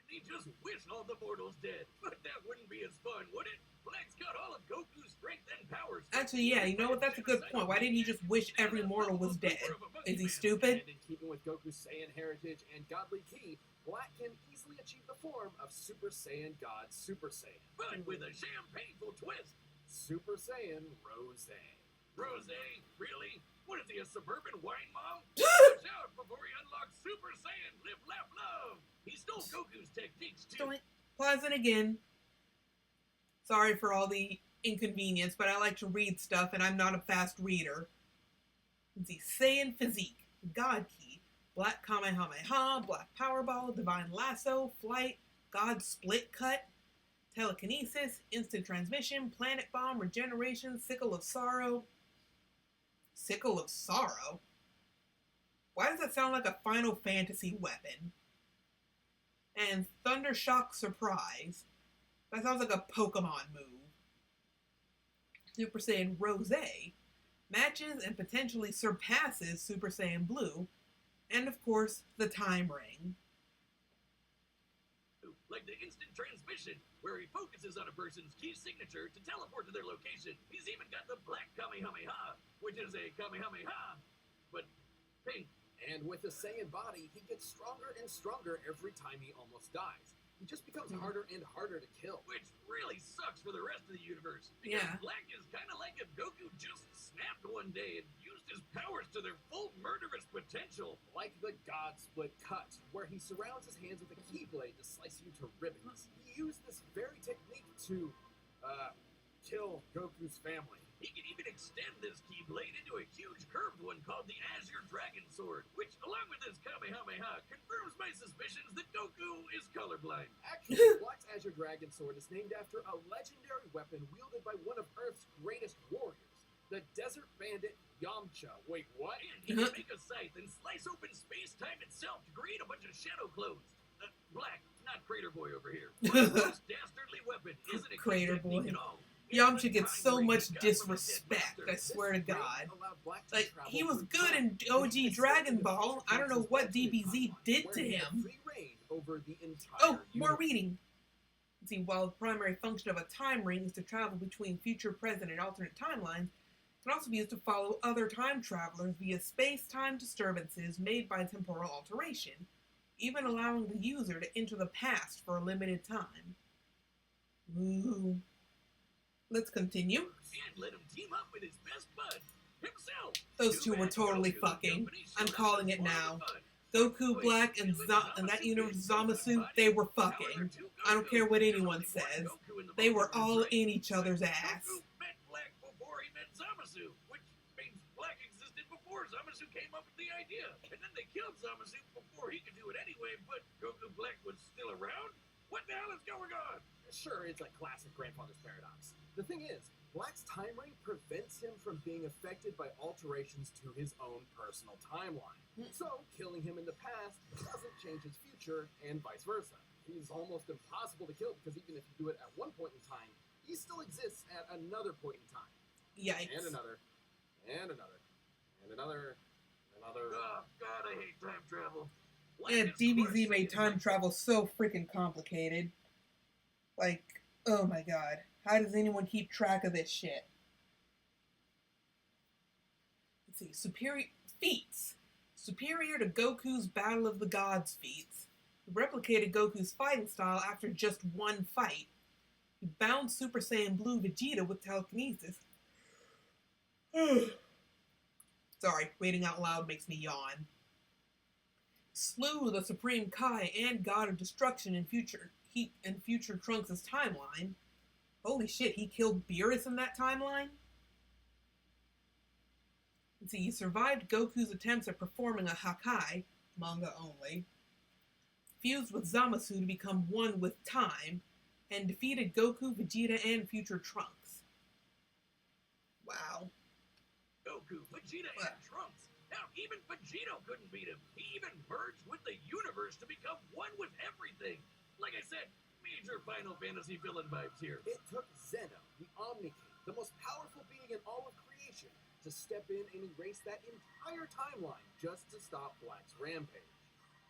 S3: They just wish all the mortals dead, but that wouldn't be as fun, would it? Black's got all of Goku's strength and powers.
S1: Actually, yeah, you know what? That's a good point. Why didn't he just wish every mortal was dead? Is he stupid?
S2: And in keeping with Goku's Saiyan heritage and godly ki, Black can easily achieve the form of Super Saiyan God Super Saiyan.
S3: But with a champagneful twist.
S2: Super Saiyan Rose.
S3: Rose? Really? What is he, a suburban wine mom? Watch out before he unlocks Super Saiyan Live, Laugh, Love! He stole Goku's techniques too.
S1: Pause it again. Sorry for all the inconvenience, but I like to read stuff and I'm not a fast reader. Let's see, Saiyan Physique, God Ki, Black Kamehameha, Black Powerball, Divine Lasso, Flight, God Split Cut, Telekinesis, Instant Transmission, Planet Bomb, Regeneration, Sickle of Sorrow. Sickle of Sorrow? Why does that sound like a Final Fantasy weapon? And Thundershock Surprise. That sounds like a Pokemon move. Super Saiyan Rose matches and potentially surpasses Super Saiyan Blue. And of course, the Time Ring.
S3: Like the instant transmission, where he focuses on a person's key signature to teleport to their location. He's even got the Black Kamehameha, which is a Kamehameha, but pink.
S2: And with the Saiyan body, he gets stronger and stronger every time he almost dies. He just becomes harder and harder to kill.
S3: Which really sucks for the rest of the universe. Because
S1: Yeah.
S3: Black is kind of like if Goku just snapped one day and used his powers to their full murderous potential.
S2: Like the God Split Cut, where he surrounds his hands with a keyblade to slice you to ribbons. He used this very technique to, kill Goku's family.
S3: He can even extend this keyblade into a huge curved one called the Azure Dragon Sword, which, along with his Kamehameha, confirms my suspicions that Goku is colorblind.
S2: Actually, Black's Azure Dragon Sword is named after a legendary weapon wielded by one of Earth's greatest warriors, the Desert Bandit Yamcha. Wait, what?
S3: And he can make a scythe and slice open space-time itself to create a bunch of shadow clones. Black, not Crater Boy over here. What a most dastardly weapon, isn't it?
S1: Crater Boy.
S3: At all?
S1: Yamcha gets so much disrespect, I swear to God. Like, he was good in OG Dragon Ball. I don't know what DBZ did to him. Oh, more reading. Let's see, while the primary function of a time ring is to travel between future, present, and alternate timelines, it can also be used to follow other time travelers via space-time disturbances made by temporal alteration, even allowing the user to enter the past for a limited time. Ooh. Let's continue.
S3: And let him team up with his best bud, himself.
S1: Those two were totally fucking. I'm calling it now. Goku Black and that universe Zamasu, they were fucking. I don't care what anyone says. They were all in each other's ass.
S3: Goku met Black before he met Zamasu, which means Black existed before Zamasu came up with the idea. And then they killed Zamasu before he could do it anyway, but Goku Black was still around? What the hell is going on?
S2: Sure, it's a classic grandfather's paradox. The thing is, Black's time ring prevents him from being affected by alterations to his own personal timeline. So, killing him in the past doesn't change his future, and vice versa. He's almost impossible to kill because even if you do it at one point in time, he still exists at another point in time.
S1: Yikes.
S2: And another, and another, and another.
S3: Oh, God, I hate time travel.
S1: Yeah, DBZ made time travel so freaking complicated. Like, oh my god. How does anyone keep track of this shit? let's see, superior feats. Superior to Goku's Battle of the Gods feats. He replicated Goku's fighting style after just one fight. He bound Super Saiyan Blue Vegeta with telekinesis. Sorry, reading out loud makes me yawn. Slew the Supreme Kai and God of Destruction in future Trunks' timeline. Holy shit, he killed Beerus in that timeline? Let's see, he survived Goku's attempts at performing a Hakai, manga only, fused with Zamasu to become one with time, and defeated Goku, Vegeta, and future Trunks. Wow.
S3: Goku, Vegeta, and Trunks. Now, even Vegito couldn't beat him. He even merged with the universe to become one with everything. Like I said, major Final Fantasy villain vibes here.
S2: It took Zeno, the Omni King, the most powerful being in all of creation, to step in and erase that entire timeline just to stop Black's rampage.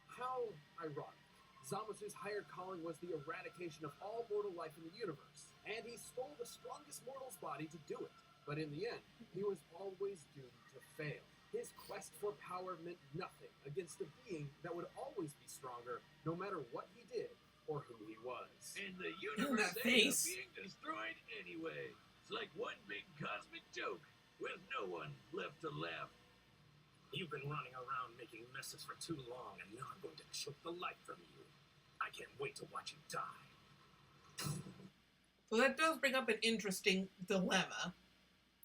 S2: How ironic. Zamasu's higher calling was the eradication of all mortal life in the universe, and he stole the strongest mortal's body to do it. But in the end, he was always doomed to fail. His quest for power meant nothing against a being that would always be stronger, no matter what he did or who he was.
S3: And the universe ended up being destroyed anyway. It's like one big cosmic joke, with no one left to laugh.
S5: You've been running around making messes for too long, and now I'm going to choke the life from you. I can't wait to watch you die.
S1: So that does bring up an interesting dilemma.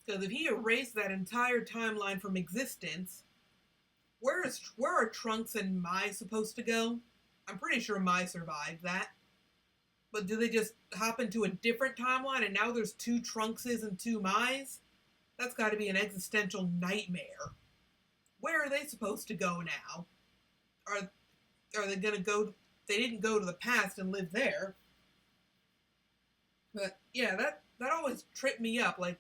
S1: Because if he erased that entire timeline from existence, where are Trunks and Mai supposed to go? I'm pretty sure Mai survived that. But do they just hop into a different timeline and now there's two Trunkses and two Mais? That's got to be an existential nightmare. Where are they supposed to go now? Are they going to go... They didn't go to the past and live there. But yeah, that always tripped me up. Like,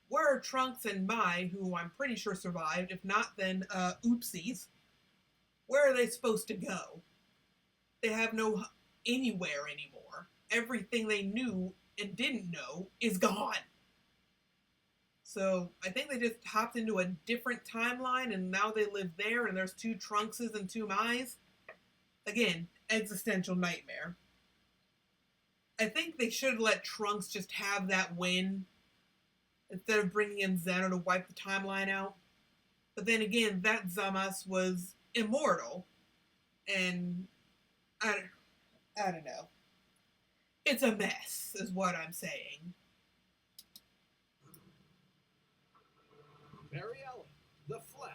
S1: where are Trunks and Mai, who I'm pretty sure survived? If not, then oopsies. Where are they supposed to go? They have no anywhere anymore. Everything they knew and didn't know is gone. So I think they just hopped into a different timeline and now they live there and there's two Trunkses and two Mais. Again, existential nightmare. I think they should have let Trunks just have that win instead of bringing in Zeno to wipe the timeline out. But then again, that Zamasu was immortal. And I don't know. It's a mess, is what I'm saying.
S2: Barry Allen, the Flash,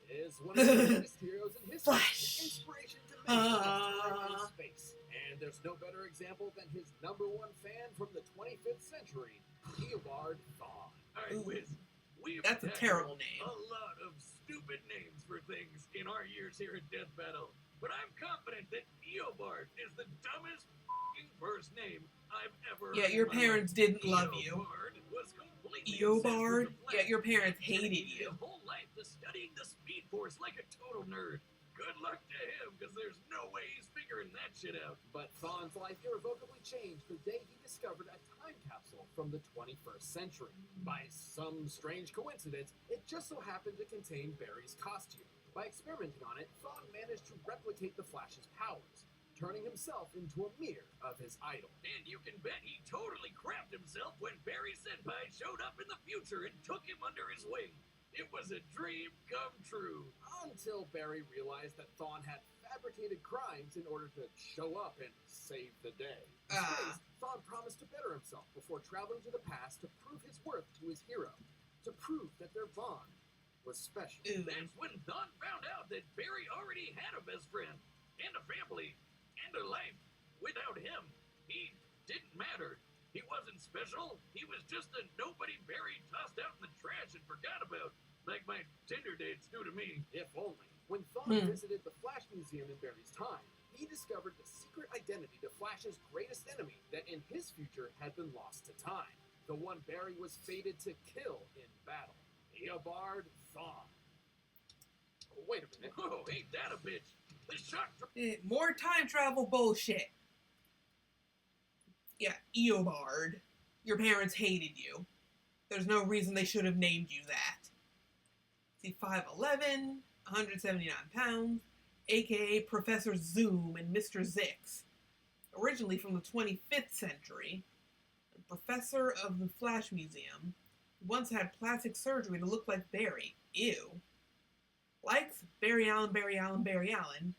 S2: is one of the greatest heroes in history.
S1: Flash.
S2: The inspiration to many of time and space. And there's no better example than his #1 fan from the 25th century, Eobard Thawne.
S3: Alright, Wiz, we've
S1: That's a
S3: tackled
S1: terrible name.
S3: a lot of stupid names for things in our years here at Death Battle, but I'm confident that Eobard is the dumbest f***ing first name I've ever heard.
S1: Yeah, your
S3: in my
S1: parents
S3: life.
S1: didn't love you.
S3: Eobard was completely
S1: Eobard?
S3: obsessed with the Flash
S1: Yeah, your parents
S3: and
S1: hated
S3: dedicated
S1: you.
S3: his whole life to studying the Speed Force like a total nerd. Good luck to him, because there's no way he's figuring that shit out.
S2: But Thawne's life irrevocably changed the day he discovered a time capsule from the 21st century. By some strange coincidence, it just so happened to contain Barry's costume. By experimenting on it, Thawne managed to replicate the Flash's powers, turning himself into a mirror of his idol.
S3: And you can bet he totally crapped himself when Barry Senpai showed up in the future and took him under his wing. It was a dream come true.
S2: Until Barry realized that Thawne had fabricated crimes in order to show up and save the day. Disgraced, Thawne promised to better himself before traveling to the past to prove his worth to his hero, to prove that their bond was special.
S3: That's when Thawne found out that Barry already had a best friend, and a family, and a life. Without him, he didn't matter. He wasn't special. He was just a nobody Barry tossed out in the trash and forgot about. Like my Tinder dates do to me.
S2: If only. When Thawne visited the Flash Museum in Barry's time, he discovered the secret identity to Flash's greatest enemy that in his future had been lost to time. The one Barry was fated to kill in battle. Eobard Thawne. Wait a minute.
S3: Oh, ain't that a bitch? The shock
S1: More time travel bullshit. Yeah, Eobard. Your parents hated you. There's no reason they should have named you that. See, 5'11", 179 pounds, aka Professor Zoom and Mr. Zix. Originally from the 25th century, a professor of the Flash Museum, who once had plastic surgery to look like Barry. Ew. Likes Barry Allen, Barry Allen, Barry Allen.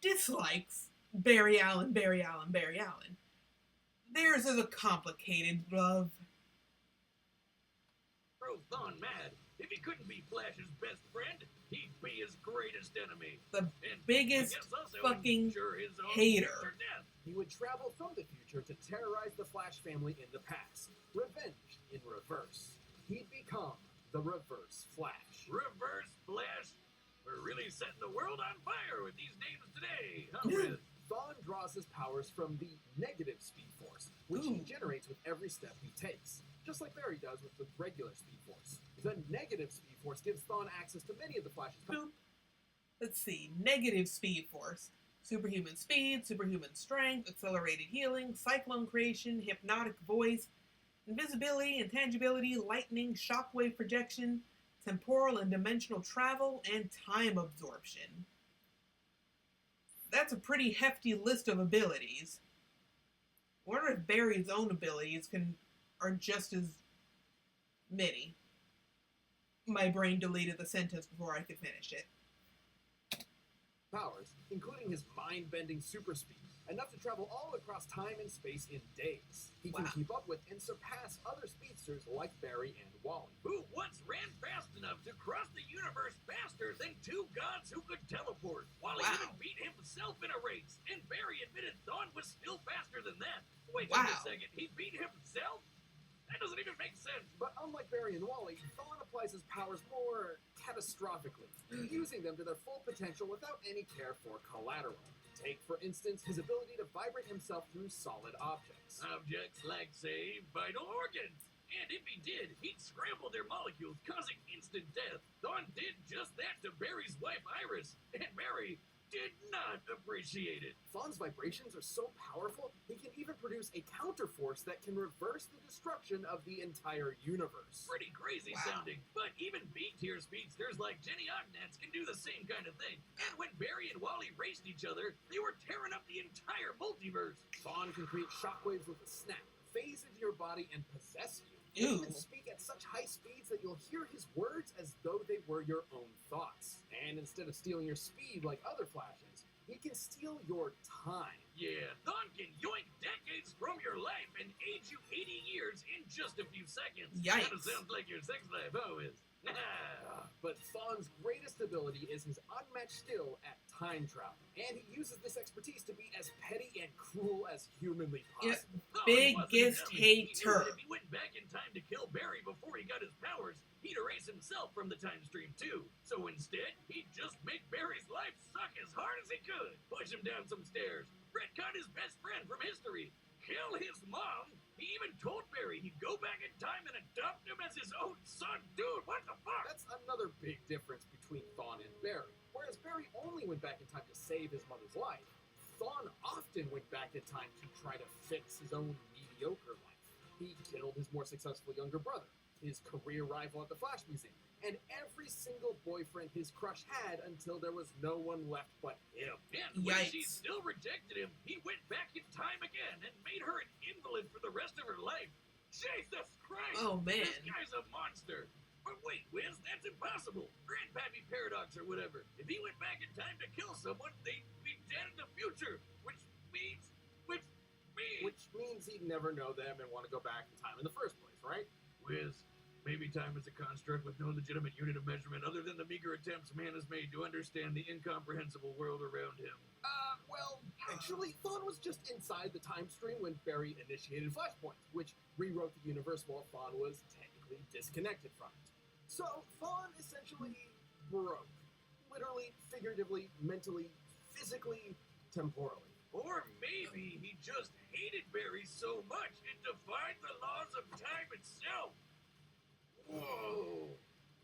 S1: Dislikes Barry Allen, Barry Allen, Barry Allen. Theirs is a complicated love.
S3: Drove Thawne mad. If he couldn't be Flash's best friend, he'd be his greatest enemy.
S1: The
S3: And
S1: biggest
S3: I guess also
S1: fucking
S3: ensure his own
S1: hater.
S3: future death.
S2: He would travel from the future to terrorize the Flash family in the past. Revenge in reverse. He'd become the Reverse Flash.
S3: Reverse Flash. We're really setting the world on fire with these names today, huh, Riz?
S2: Thawne draws his powers from the negative Speed Force, which he
S1: Ooh.
S2: generates with every step he takes, just like Barry does with the regular Speed Force. The negative Speed Force gives Thawne access to many of the Flash's
S1: Boop. Let's see. Negative Speed Force. Superhuman speed, superhuman strength, accelerated healing, cyclone creation, hypnotic voice, invisibility, intangibility, lightning, shockwave projection, temporal and dimensional travel, and time absorption. That's a pretty hefty list of abilities. I wonder if Barry's own abilities are just as many. My brain deleted the sentence before I could finish it.
S2: powers, including his mind-bending super speed, enough to travel all across time and space in days. He can
S1: Wow.
S2: keep up with and surpass other speedsters like Barry and Wally.
S3: Who once ran fast enough to cross the universe faster than two gods who could teleport. Wally
S1: Wow.
S3: even beat himself in a race, and Barry admitted Thawne was still faster than that. Wait
S1: Wow.
S3: just a second, he beat himself? That doesn't even make sense.
S2: But unlike Barry and Wally, Thawne applies his powers more catastrophically, using them to their full potential without any care for collateral. Take, for instance, his ability to vibrate himself through solid objects.
S3: Objects like, say, vital organs. And if he did, he'd scramble their molecules, causing instant death. Thawne did just that to Barry's wife, Iris, and Barry did not appreciate it.
S2: Thawne's vibrations are so powerful, he can even produce a counterforce that can reverse the destruction of the entire universe.
S3: Pretty crazy
S1: Wow.
S3: sounding, but even B-tier speedsters like Jenny Ognats can do the same kind of thing. And when Barry and Wally raced each other, they were tearing up the entire multiverse.
S2: Thawne can create shockwaves with a snap, phase into your body, and possess you.
S1: Ew.
S2: He can speak at such high speeds that you'll hear his words as though they were your own thoughts. And instead of stealing your speed like other Flashes, he can steal your time.
S3: Yeah, Thawne can yoink decades from your life and age you 80 years in just a few seconds.
S1: Yikes.
S3: Kinda sounds like your sex life, always.
S2: But Thawne's greatest ability is his unmatched skill at time travel. And he uses this expertise to be as petty and cruel as humanly
S1: Yeah.
S2: possible.
S3: Thawne wasn't
S1: Biggest
S3: a dummy. He knew
S1: hater.
S3: that if he went back in time to kill Barry before he got his powers, he'd erase himself from the time stream too. So instead, he'd just make Barry's life suck as hard as he could. Push him down some stairs, retcon his best friend from history, kill his mom. He even told Barry he'd go back in time and adopt him as his own son. Dude, what the fuck?
S2: That's another big difference between Thawne and Barry. Whereas Barry only went back in time to save his mother's life, Thawne often went back in time to try to fix his own mediocre life. He killed his more successful younger brother, his career rival at the Flash Museum, and every single boyfriend his crush had until there was no one left but him.
S3: And when she
S1: Yikes.
S3: still rejected him, he went back in time again and made her an invalid for the rest of her life. Jesus Christ!
S1: Oh, man.
S3: This guy's a monster. But wait, Wiz, that's impossible. Grandpappy Paradox or whatever. If he went back in time to kill someone, they'd be dead in the future. Which means...
S2: Which means he'd never know them and want to go back in time in the first place, right?
S3: Wiz, maybe time is a construct with no legitimate unit of measurement other than the meager attempts man has made to understand the incomprehensible world around him.
S2: Well, actually, Thawne was just inside the time stream when Barry initiated Flashpoint, which rewrote the universe while Thawne was technically disconnected from it. So, Thawne essentially broke. Literally, figuratively, mentally, physically, temporally.
S3: Or maybe he just hated Barry so much it defied the laws of time itself. Whoa.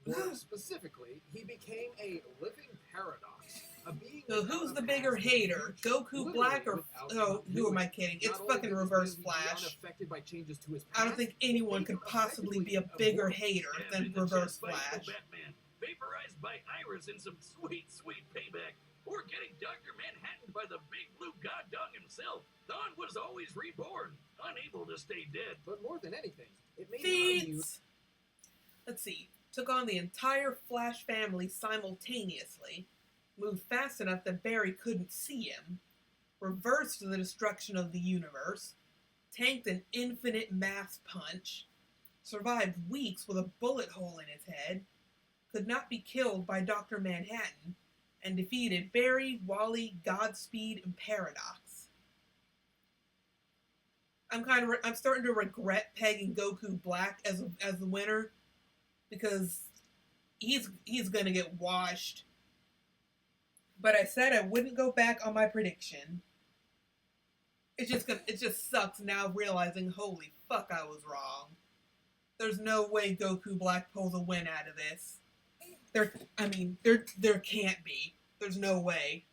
S2: More specifically, he became a living paradox. A being
S1: So
S2: without
S1: who's
S2: a
S1: the bigger
S2: past in the
S1: hater?
S2: future,
S1: Goku Black or
S2: literally without
S1: who am I
S2: knowing.
S1: kidding? It's
S2: Not only
S1: fucking
S2: did this
S1: Reverse
S2: man be
S1: Flash.
S2: unaffected by changes to his
S1: I don't
S2: past,
S1: think anyone
S2: he
S1: could
S2: became
S1: possibly be a
S2: effectively
S1: bigger
S2: immortal.
S1: hater
S3: Stabbed
S1: than
S3: in the
S1: Reverse
S3: chest by evil
S1: Flash.
S3: Batman, vaporized by Iris in some sweet, sweet payback, or getting Dr. Manhattan by the big blue god dog himself. Thawne was always reborn, unable to stay dead.
S2: But more than anything, it made him immune.
S1: Feats. Let's see. Took on the entire Flash family simultaneously. Moved fast enough that Barry couldn't see him. Reversed the destruction of the universe. Tanked an infinite mass punch. Survived weeks with a bullet hole in his head. Could not be killed by Dr. Manhattan. And defeated Barry, Wally, Godspeed, and Paradox. I'm starting to regret pegging Goku Black as the winner, because he's gonna get washed. But I said I wouldn't go back on my prediction. It just sucks now realizing, holy fuck, I was wrong. There's no way Goku Black pulls a win out of this. There can't be. There's no way.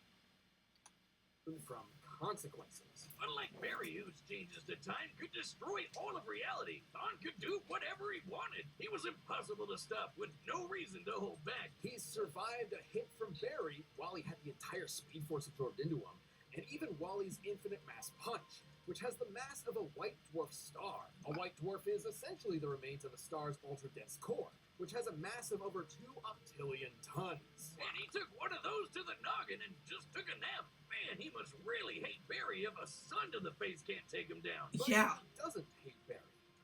S2: From consequences.
S3: Unlike Barry, whose changes to time could destroy all of reality, Thawne could do whatever he wanted. He was impossible to stop with no reason to hold back.
S2: He survived a hit from Barry while he had the entire Speed Force absorbed into him, and even Wally's infinite mass punch, which has the mass of a white dwarf star. A white dwarf is essentially the remains of a star's ultra-dense core, which has a mass of over 2 octillion tons.
S3: And he took one of those to the noggin and just took a nap. Man, he must really hate Barry if a sun to the face can't take him down.
S2: But
S1: Yeah.
S2: he doesn't hate Barry.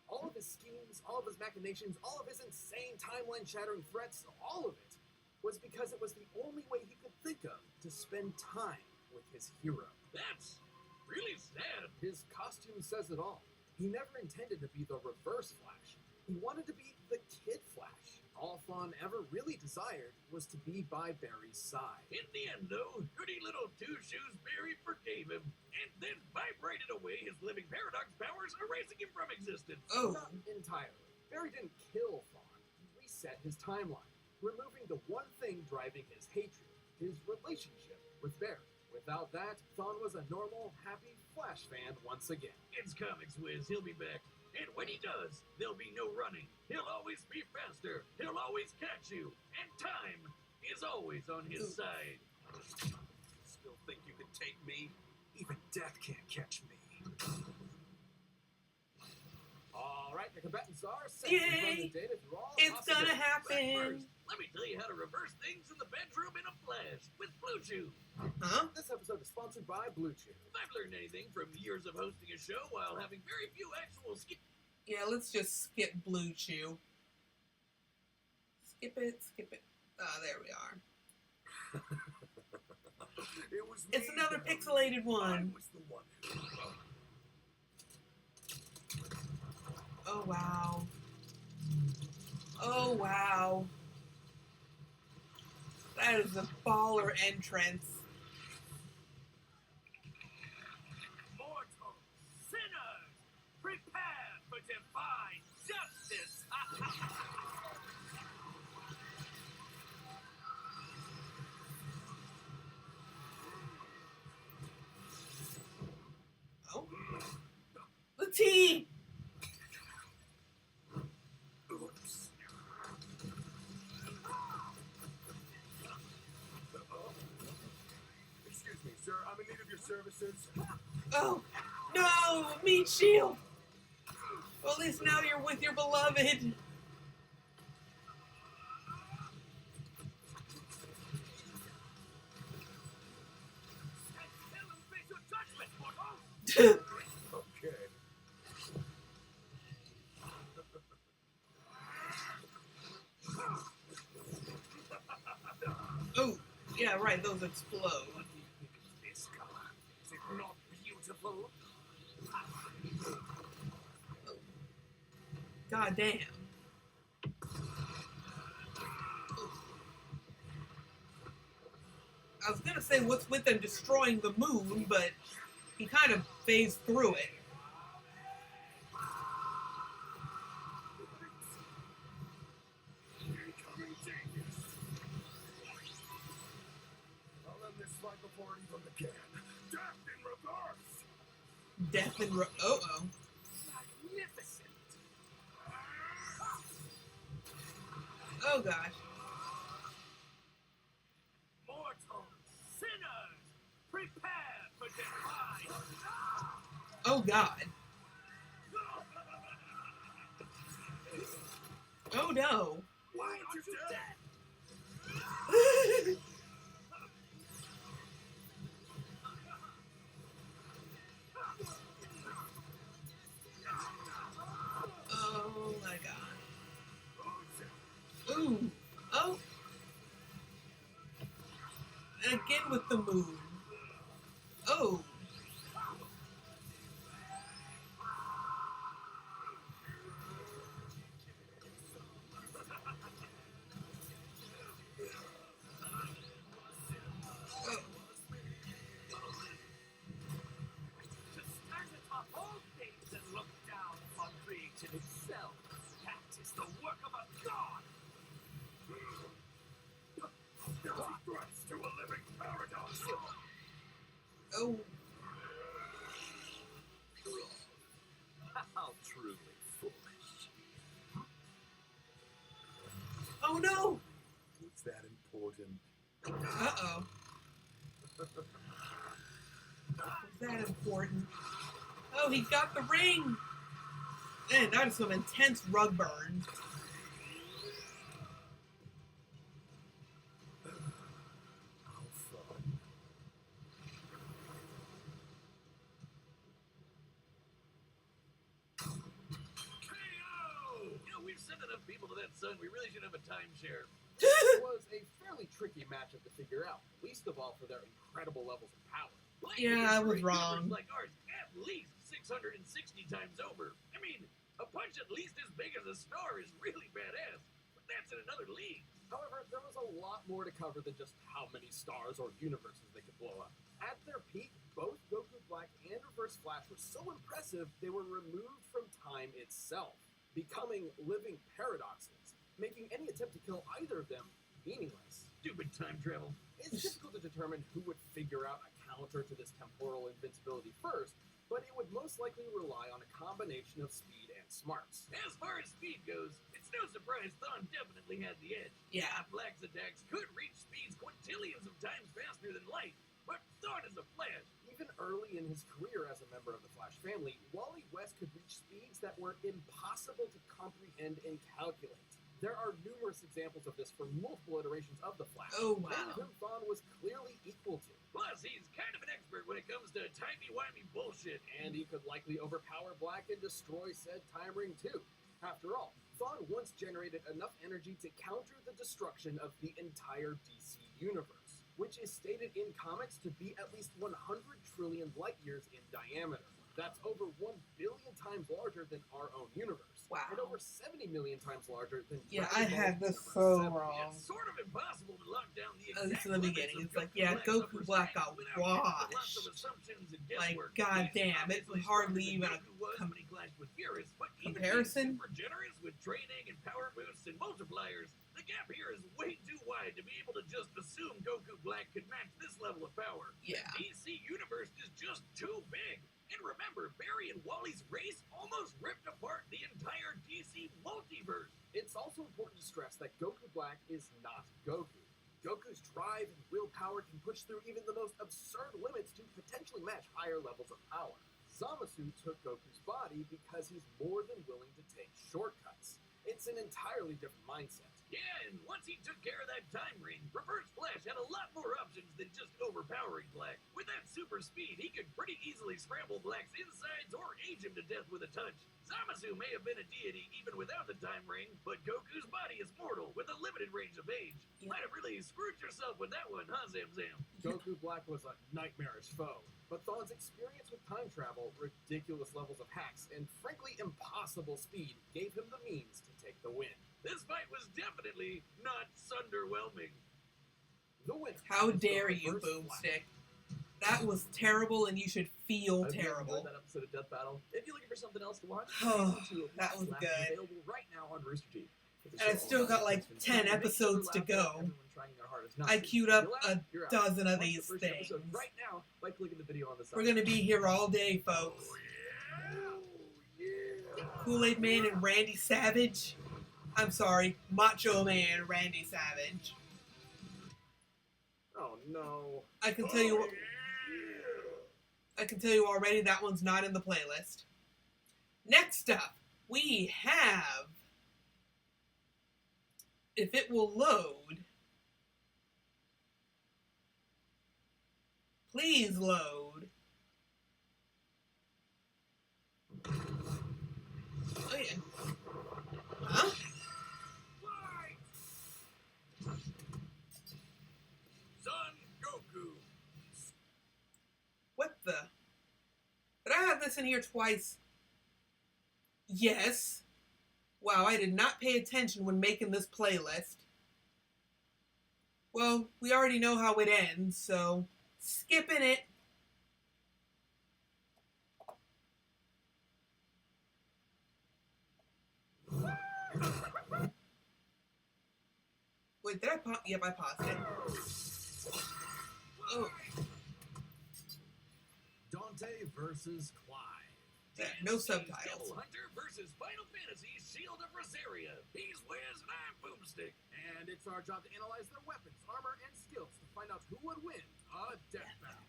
S2: All of his schemes, all of his machinations, all of his insane timeline-shattering threats, all of it was because it was the only way he could think of to spend time with his hero.
S3: That's really sad.
S2: His costume says it all. He never intended to be the Reverse Flash. He wanted to be the Kid Flash. All Thawne ever really desired was to be by Barry's side.
S3: In the end, though, goody little two-shoes Barry forgave him, and then vibrated away his living paradox powers, erasing him from existence.
S1: Oh.
S2: Not entirely. Barry didn't kill Thawne. He reset his timeline, removing the one thing driving his hatred, his relationship with Barry. Without that, Thawne was a normal, happy Flash fan once again.
S3: It's Comics Wiz, he'll be back. And when he does, there'll be no running. He'll always be faster. He'll always catch you. And time is always on his side.
S5: Still think you can take me? Even death can't catch me.
S2: All right, the combatants are set.
S1: Yay!
S2: We've run the data through all
S1: It's
S2: possible-
S1: gonna
S3: But
S1: happen.
S3: first, let me tell you how to reverse things in the bedroom in a flash with Blue Chew.
S1: Huh?
S2: This episode is sponsored by Blue Chew.
S3: If I've learned anything from years of hosting a show while having very few actual skills,
S1: Yeah, let's just skip Blue Chew. Skip it. Ah, there we are.
S5: It was
S1: It's
S5: me,
S1: another
S5: Barry.
S1: pixelated
S5: I
S1: one.
S5: was the one who...
S1: Oh, wow. Oh, wow. That is a baller entrance.
S3: mortal sinners, prepare for divine justice.
S1: Oh. The T!
S5: Oops. Excuse me, sir. I'm in need of your services.
S1: Oh, no! Meat Shield! Well, at least now you're with your beloved.
S5: Okay.
S1: Oh, yeah, right, those explode.
S5: This color, is it not beautiful?
S1: God damn. I was gonna say what's with them destroying the moon, but he kind of phased through it.
S5: Incoming genius. I'll end from the can. Death in reverse.
S1: Death and oh.
S9: Magnificent.
S1: Oh gosh.
S3: Mortal sinners, prepare for demise.
S1: Oh god. Oh no.
S5: Why aren't you dead?
S1: Oh my god. Ooh. Oh. And again with the moon. Oh.
S3: To stand atop all things and look down on creation itself. That is the work of a god.
S5: Threats to a living paradox.
S1: Oh.
S3: How truly foolish.
S1: Oh no.
S5: Is that important?
S1: Uh-oh. Is that important? Oh, he got the ring! Man, that is some intense rug burn.
S5: How fun.
S3: KO! You know, we've sent enough people to that sun, we really should have a timeshare.
S2: It was a fairly tricky matchup to figure out, least of all for their incredible levels of power.
S3: Black
S1: Yeah, I
S3: can
S1: was
S3: destroy
S1: wrong.
S3: universes like ours at least 660 times over. I mean, a punch at least as big as a star is really badass, but that's in another league.
S2: However, there was a lot more to cover than just how many stars or universes they could blow up. At their peak, both Goku Black and Reverse Flash were so impressive they were removed from time itself, becoming living paradoxes, making any attempt to kill either of them meaningless.
S3: Stupid time travel.
S2: It's difficult to determine who would figure out a counter to this temporal invincibility first, but it would most likely rely on a combination of speed and smarts.
S3: As far as speed goes, it's no surprise Thon definitely had the edge.
S1: Yeah.
S3: Black's attacks could reach speeds quintillions of times faster than light, but Thon is a Flash.
S2: Even early in his career as a member of the Flash family, Wally West could reach speeds that were impossible to comprehend and calculate. There are numerous examples of this for multiple iterations of the Flash,
S1: Oh,
S2: many
S1: wow.
S2: of whom Thon was clearly equal to.
S3: Plus, he's kind of an expert when it comes to timey-wimey bullshit.
S2: And he could likely overpower Black and destroy said time ring too. After all, Thon once generated enough energy to counter the destruction of the entire DC universe, which is stated in comics to be at least 100 trillion light years in diameter. That's over 1 billion times larger than our own universe.
S1: Wow.
S2: And over 70 million times larger than
S1: Yeah,
S2: Dragon
S1: I
S2: Ball
S1: had this
S2: Universe
S1: so
S2: 7.
S1: wrong.
S3: It's sort of impossible to lock down the
S1: At least
S3: exact
S1: in the
S3: limits
S1: beginning,
S3: of
S1: it's like, yeah, Goku
S3: upper
S1: Black
S3: strength
S1: got
S3: without getting into lots
S1: washed.
S3: of assumptions and
S1: Like,
S3: guesswork.
S1: goddamn,
S3: He's
S1: it's
S3: obviously
S1: hardly
S3: stronger
S1: even
S3: than
S1: a
S3: Goku was when he clashed with Beerus, but even
S1: comparison.
S3: being super generous with training and power boosts and multipliers, the gap here is way too wide to be able to just assume Goku Black could match this level of power.
S1: Yeah.
S3: The DC universe is just too big. And remember, Barry and Wally's race almost ripped apart the entire DC multiverse.
S2: It's also important to stress that Goku Black is not Goku. Goku's drive and willpower can push through even the most absurd limits to potentially match higher levels of power. Zamasu took Goku's body because he's more than willing to take shortcuts. It's an entirely different mindset.
S3: Yeah, and once he took care of that time ring, Reverse Flash had a lot more options than just overpowering Black. With that super speed, he could pretty easily scramble Black's insides or age him to death with a touch. Zamasu may have been a deity even without the time ring, but Goku's body is mortal with a limited range of age. You might have really screwed yourself with that one, huh, Zam Zam?
S2: Goku Black was a nightmarish foe, but Thon's experience with time travel, ridiculous levels of hacks, and frankly impossible speed gave him the means to take the win.
S3: This fight was definitely not sunderwhelming.
S2: The winner.
S1: How
S2: is the
S1: dare you,
S2: Reverse
S1: Boomstick? That was terrible, and you should feel
S2: Have you
S1: terrible.
S2: enjoyed that episode of Death Battle? If you're looking for something else to watch,
S1: Oh,
S2: season 2 of
S1: that was
S2: Laugh
S1: good.
S2: Available right now on Rooster Teeth.
S1: And it's still got like 10 episodes to go.
S2: Everyone trying their hardest is not.
S1: I queued up
S2: You're out,
S1: a
S2: you're out.
S1: dozen of
S2: Watch the
S1: these
S2: first
S1: things.
S2: episode right now by clicking the video on the side.
S1: We're gonna be here all day, folks. Kool-Aid Man and Randy Savage. I'm sorry, Macho Man Randy Savage.
S2: Oh no.
S1: I can tell you already that one's not in the playlist. Next up, we have, if it will load, please load. Oh yeah. Huh?
S3: Son Goku.
S1: What the? Did I have this in here twice? Yes. Wow, I did not pay attention when making this playlist. Well, we already know how it ends, so skipping it. Wait, did I pause? Yep, I paused it. Oh,
S2: Dante versus Clive.
S1: yeah, no
S3: Devil
S1: subtitles.
S3: Hunter versus Final Fantasy Shield of Rosaria. He's Wiz and I'm Boomstick.
S2: And it's our job to analyze their weapons, armor, and skills to find out who would win a death battle.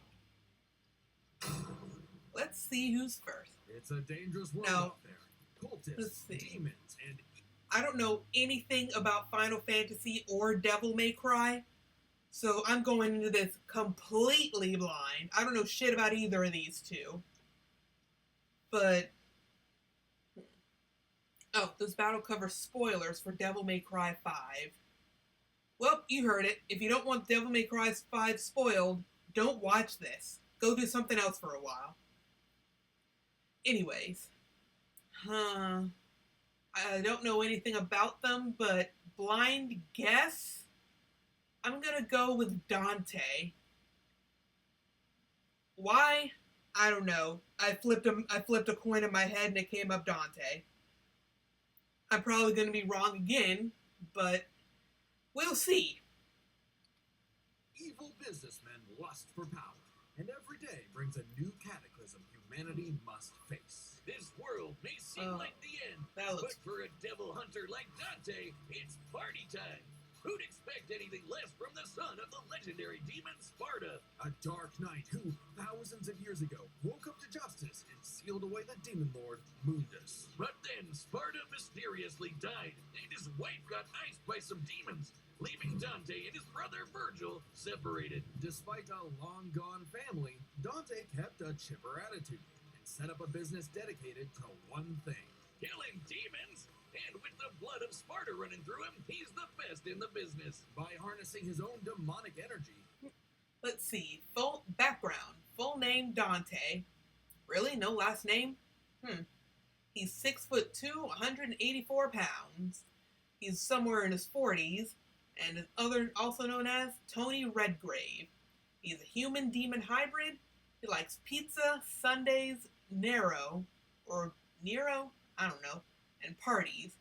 S1: Let's see who's first.
S2: It's a dangerous world
S1: No.
S2: out there. Cultists,
S1: Let's see.
S2: demons, and
S1: I don't know anything about Final Fantasy or Devil May Cry, so I'm going into this completely blind. I don't know shit about either of these two. But, oh, this battle covers spoilers for Devil May Cry 5. Well, you heard it. If you don't want Devil May Cry 5 spoiled, don't watch this. Go do something else for a while. Anyways, I don't know anything about them, but blind guess, I'm gonna go with Dante. Why? I don't know. I flipped a coin in my head and it came up Dante. I'm probably gonna be wrong again, but we'll see.
S2: evil businessmen lust for power. And every day brings a new cataclysm humanity must face.
S3: This world may seem like the end,
S1: That
S3: but
S1: looks
S3: for a devil hunter like Dante, it's party time. Who'd expect anything less from the son of the legendary demon Sparta?
S2: A dark knight who, thousands of years ago, woke up to justice and sealed away the demon lord, Mundus.
S3: But then Sparta mysteriously died, and his wife got iced by some demons, leaving Dante and his brother Virgil separated.
S2: Despite a long-gone family, Dante kept a chipper attitude and set up a business dedicated to one thing.
S3: Killing demons? And with the blood of Sparta running through him, he's the best in the business.
S2: By harnessing his own demonic energy,
S1: Let's see. Full background. Full name Dante. Really? No last name? He's 6'2", 184 pounds. He's somewhere in his 40s, and is also known as Tony Redgrave. He's a human-demon hybrid. He likes pizza, Sundays, Nero, I don't know, and parties.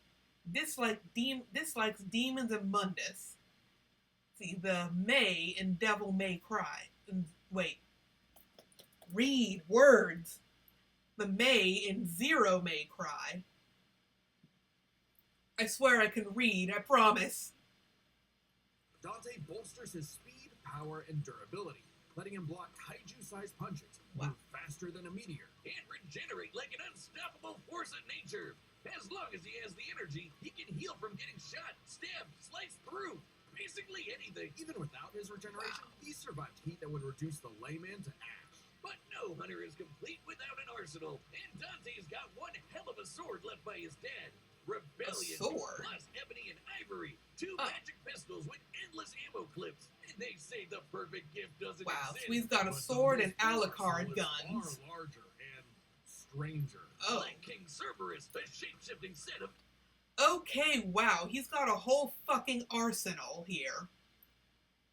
S1: Dislikes demons and Mundus. See, the May in Devil May Cry. Wait. Read words. The May in Zero May Cry. I swear I can read, I promise.
S2: Dante bolsters his speed, power, and durability, letting him block kaiju-sized punches,
S1: Wow.
S2: move faster than a meteor.
S3: And regenerate like an unstoppable force of nature. As long as he has the energy, he can heal from getting shot, stabbed, sliced through. Basically anything.
S2: Even without his regeneration, he survived heat that would reduce the layman to ash.
S3: But no hunter is complete without an arsenal. And Dante's got one hell of a sword left by his dad. Rebellion.
S1: sword?
S3: Plus ebony and ivory. Two magic pistols with endless ammo clips. And they say the perfect gift doesn't
S1: Wow,
S3: exist.
S1: so he's got a
S2: But the
S1: sword and
S2: most
S1: Alucard
S2: powerful is
S1: guns.
S2: far larger and stranger.
S1: Oh.
S3: Like King Cerberus, a shape-shifting set of...
S1: Okay, wow, he's got a whole fucking arsenal here.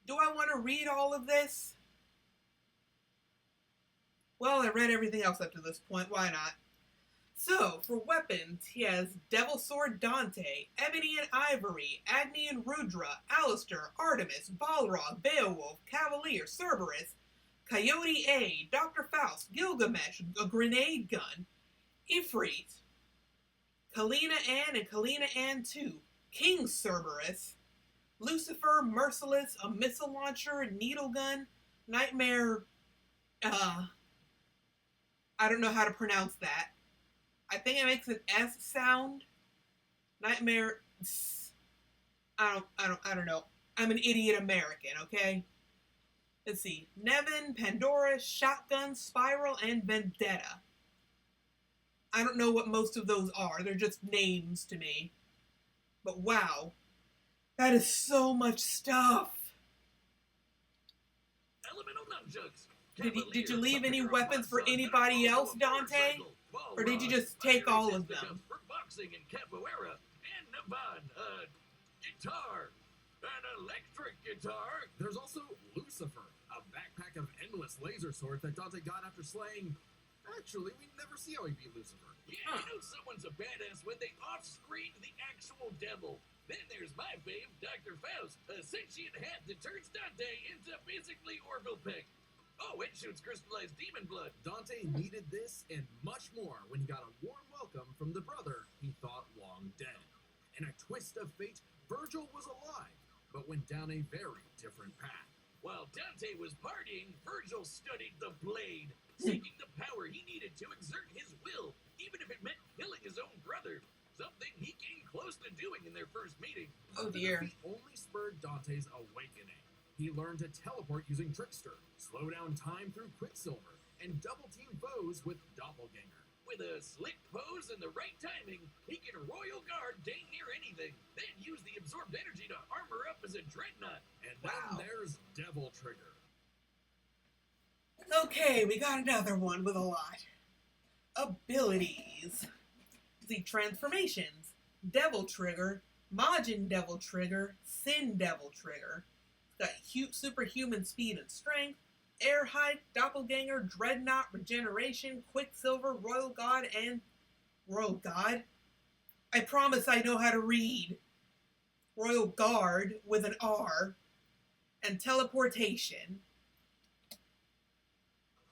S1: Do I want to read all of this? Well, I read everything else up to this point, why not? So, for weapons, he has Devil Sword Dante, Ebony and Ivory, Agni and Rudra, Alistair, Artemis, Balrog, Beowulf, Cavalier, Cerberus, Coyote A, Dr. Faust, Gilgamesh, a grenade gun, Ifrit, Kalina Ann and Kalina Ann 2, King Cerberus, Lucifer, Merciless, a missile launcher, needle gun, Nightmare, I don't know how to pronounce that. I think it makes an S sound. Nightmare. I don't know. I'm an idiot American, okay? Let's see. Nevin, Pandora, Shotgun, Spiral, and Vendetta. I don't know what most of those are. They're just names to me. But wow. That is so much stuff.
S3: Elemental nunchucks.
S1: Did you leave any weapons for anybody else, Dante? Or did you just take all of them?
S3: For boxing and capoeira, and Naban, guitar, an electric guitar.
S2: There's also Lucifer, a backpack of endless laser swords that Dante got after slaying. Actually, we never see how he beat Lucifer.
S3: Yeah, you know someone's a badass when they off-screen the actual devil. Then there's my fave, Dr. Faust, a sentient hat that turns Dante into basically Orville-Peck. Oh, it shoots crystallized demon blood.
S2: Dante needed this and much more when he got a warm welcome from the brother he thought long dead. In a twist of fate, Virgil was alive, but went down a very different path.
S3: While Dante was partying, Virgil studied the blade, seeking the power he needed to exert his will, even if it meant killing his own brother. Something he came close to doing in their first meeting.
S1: Oh dear.
S2: The defeat only spurred Dante's awakening. He learned to teleport using Trickster, slow down time through Quicksilver, and double-team foes with Doppelganger.
S3: With a slick pose and the right timing, he can Royal Guard dang near anything, then use the absorbed energy to armor up as a dreadnought.
S2: And then there's Devil Trigger.
S1: Okay, we got another one with a lot. Abilities. The transformations. Devil Trigger, Majin Devil Trigger, Sin Devil Trigger. Got superhuman speed and strength, air hike, doppelganger, dreadnought, regeneration, quicksilver, royal god, and royal god. I promise I know how to read. Royal guard with an R, and teleportation.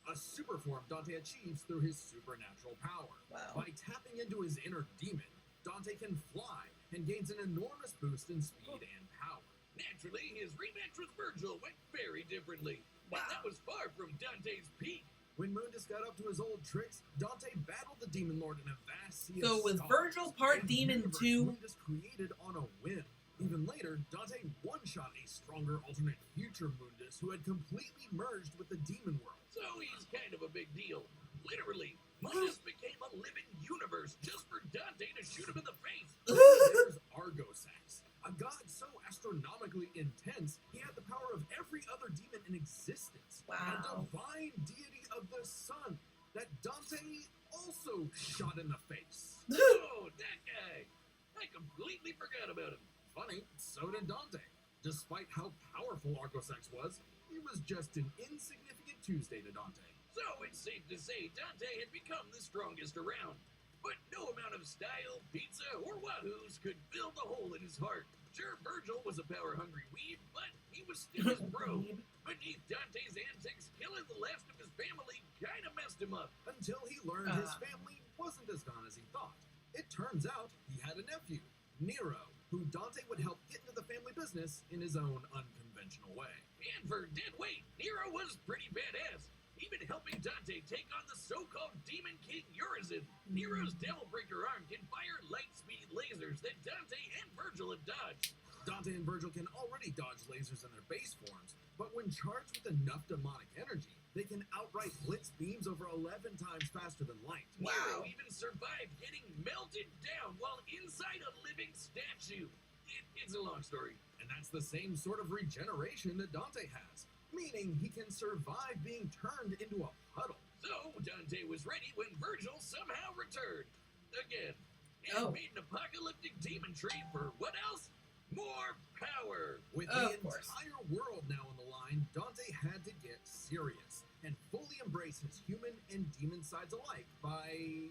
S2: A super form Dante achieves through his supernatural power.
S1: Wow.
S2: By tapping into his inner demon, Dante can fly and gains an enormous boost in speed and power.
S3: Naturally, his rematch with Virgil went very differently.
S1: Wow.
S3: And that was far from Dante's peak.
S2: When Mundus got up to his old tricks, Dante battled the Demon Lord in a vast sea of
S1: So was
S2: stars,
S1: Virgil part
S2: and
S1: demon
S2: universe
S1: too?
S2: Mundus created on a whim. Even later, Dante one-shot a stronger alternate future Mundus who had completely merged with the Demon World.
S3: So he's kind of a big deal. Literally, Mundus became a living universe just for Dante to shoot him in the face.
S2: There's Argosax, a god so astronomically intense, he had the power of every other demon in existence.
S1: Wow.
S2: A divine deity of the sun that Dante also shot in the face.
S3: Oh, that guy. I completely forgot about him.
S2: Funny, so did Dante. Despite how powerful Argosax was, he was just an insignificant Tuesday to Dante.
S3: So it's safe to say Dante had become the strongest around. But no amount of style, pizza, or wahoos could fill the hole in his heart. Sure, Virgil was a power-hungry weeb, but he was still his bro. Beneath Dante's antics, killing the last of his family kind of messed him up.
S2: Until he learned his family wasn't as gone as he thought. It turns out he had a nephew, Nero, who Dante would help get into the family business in his own unconventional way.
S3: And for dead weight, Nero was pretty badass. Even helping Dante take on the so-called Demon King Urizen. Nero's Devil Breaker arm can fire light-speed lasers that Dante and Virgil have dodged.
S2: Dante and Virgil can already dodge lasers in their base forms, but when charged with enough demonic energy, they can outright blitz beams over 11 times faster than light.
S3: Nero even survived getting melted down while inside a living statue. It's a long story.
S2: And that's the same sort of regeneration that Dante has, meaning he can survive being turned into a puddle.
S3: So Dante was ready when Virgil somehow returned. Again. And made an apocalyptic demon tree for what else? More power!
S2: With the entire world now on the line, Dante had to get serious and fully embrace his human and demon sides alike by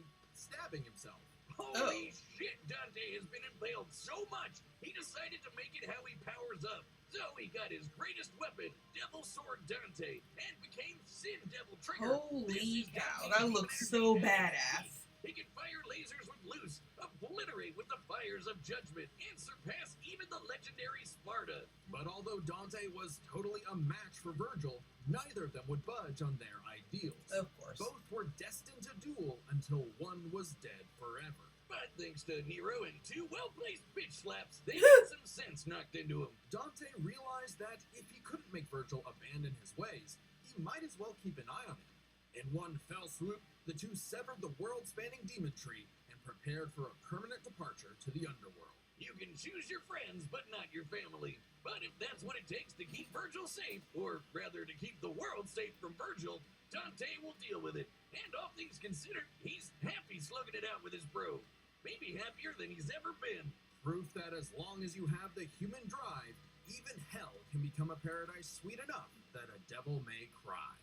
S2: stabbing himself.
S3: Holy shit, Dante has been impaled so much, he decided to make it how he powers up. So he got his greatest weapon, Devil Sword Dante, and became Sin Devil Trigger.
S1: Holy cow, that looks so badass.
S3: He can fire lasers with Loose, obliterate with the fires of Judgment, and surpass even the legendary Sparta.
S2: But although Dante was totally a match for Virgil, neither of them would budge on their ideals.
S1: Of course.
S2: Both were destined to duel until one was dead forever.
S3: But thanks to Nero and two well-placed bitch slaps, they got some sense knocked into him.
S2: Dante realized that if he couldn't make Virgil abandon his ways, he might as well keep an eye on him. In one fell swoop, the two severed the world-spanning demon tree and prepared for a permanent departure to the underworld.
S3: You can choose your friends, but not your family. But if that's what it takes to keep Virgil safe, or rather to keep the world safe from Virgil, Dante will deal with it. And all things considered, he's happy slugging it out with his bro. Maybe happier than he's ever been.
S2: Proof that as long as you have the human drive, even hell can become a paradise sweet enough that a devil may cry.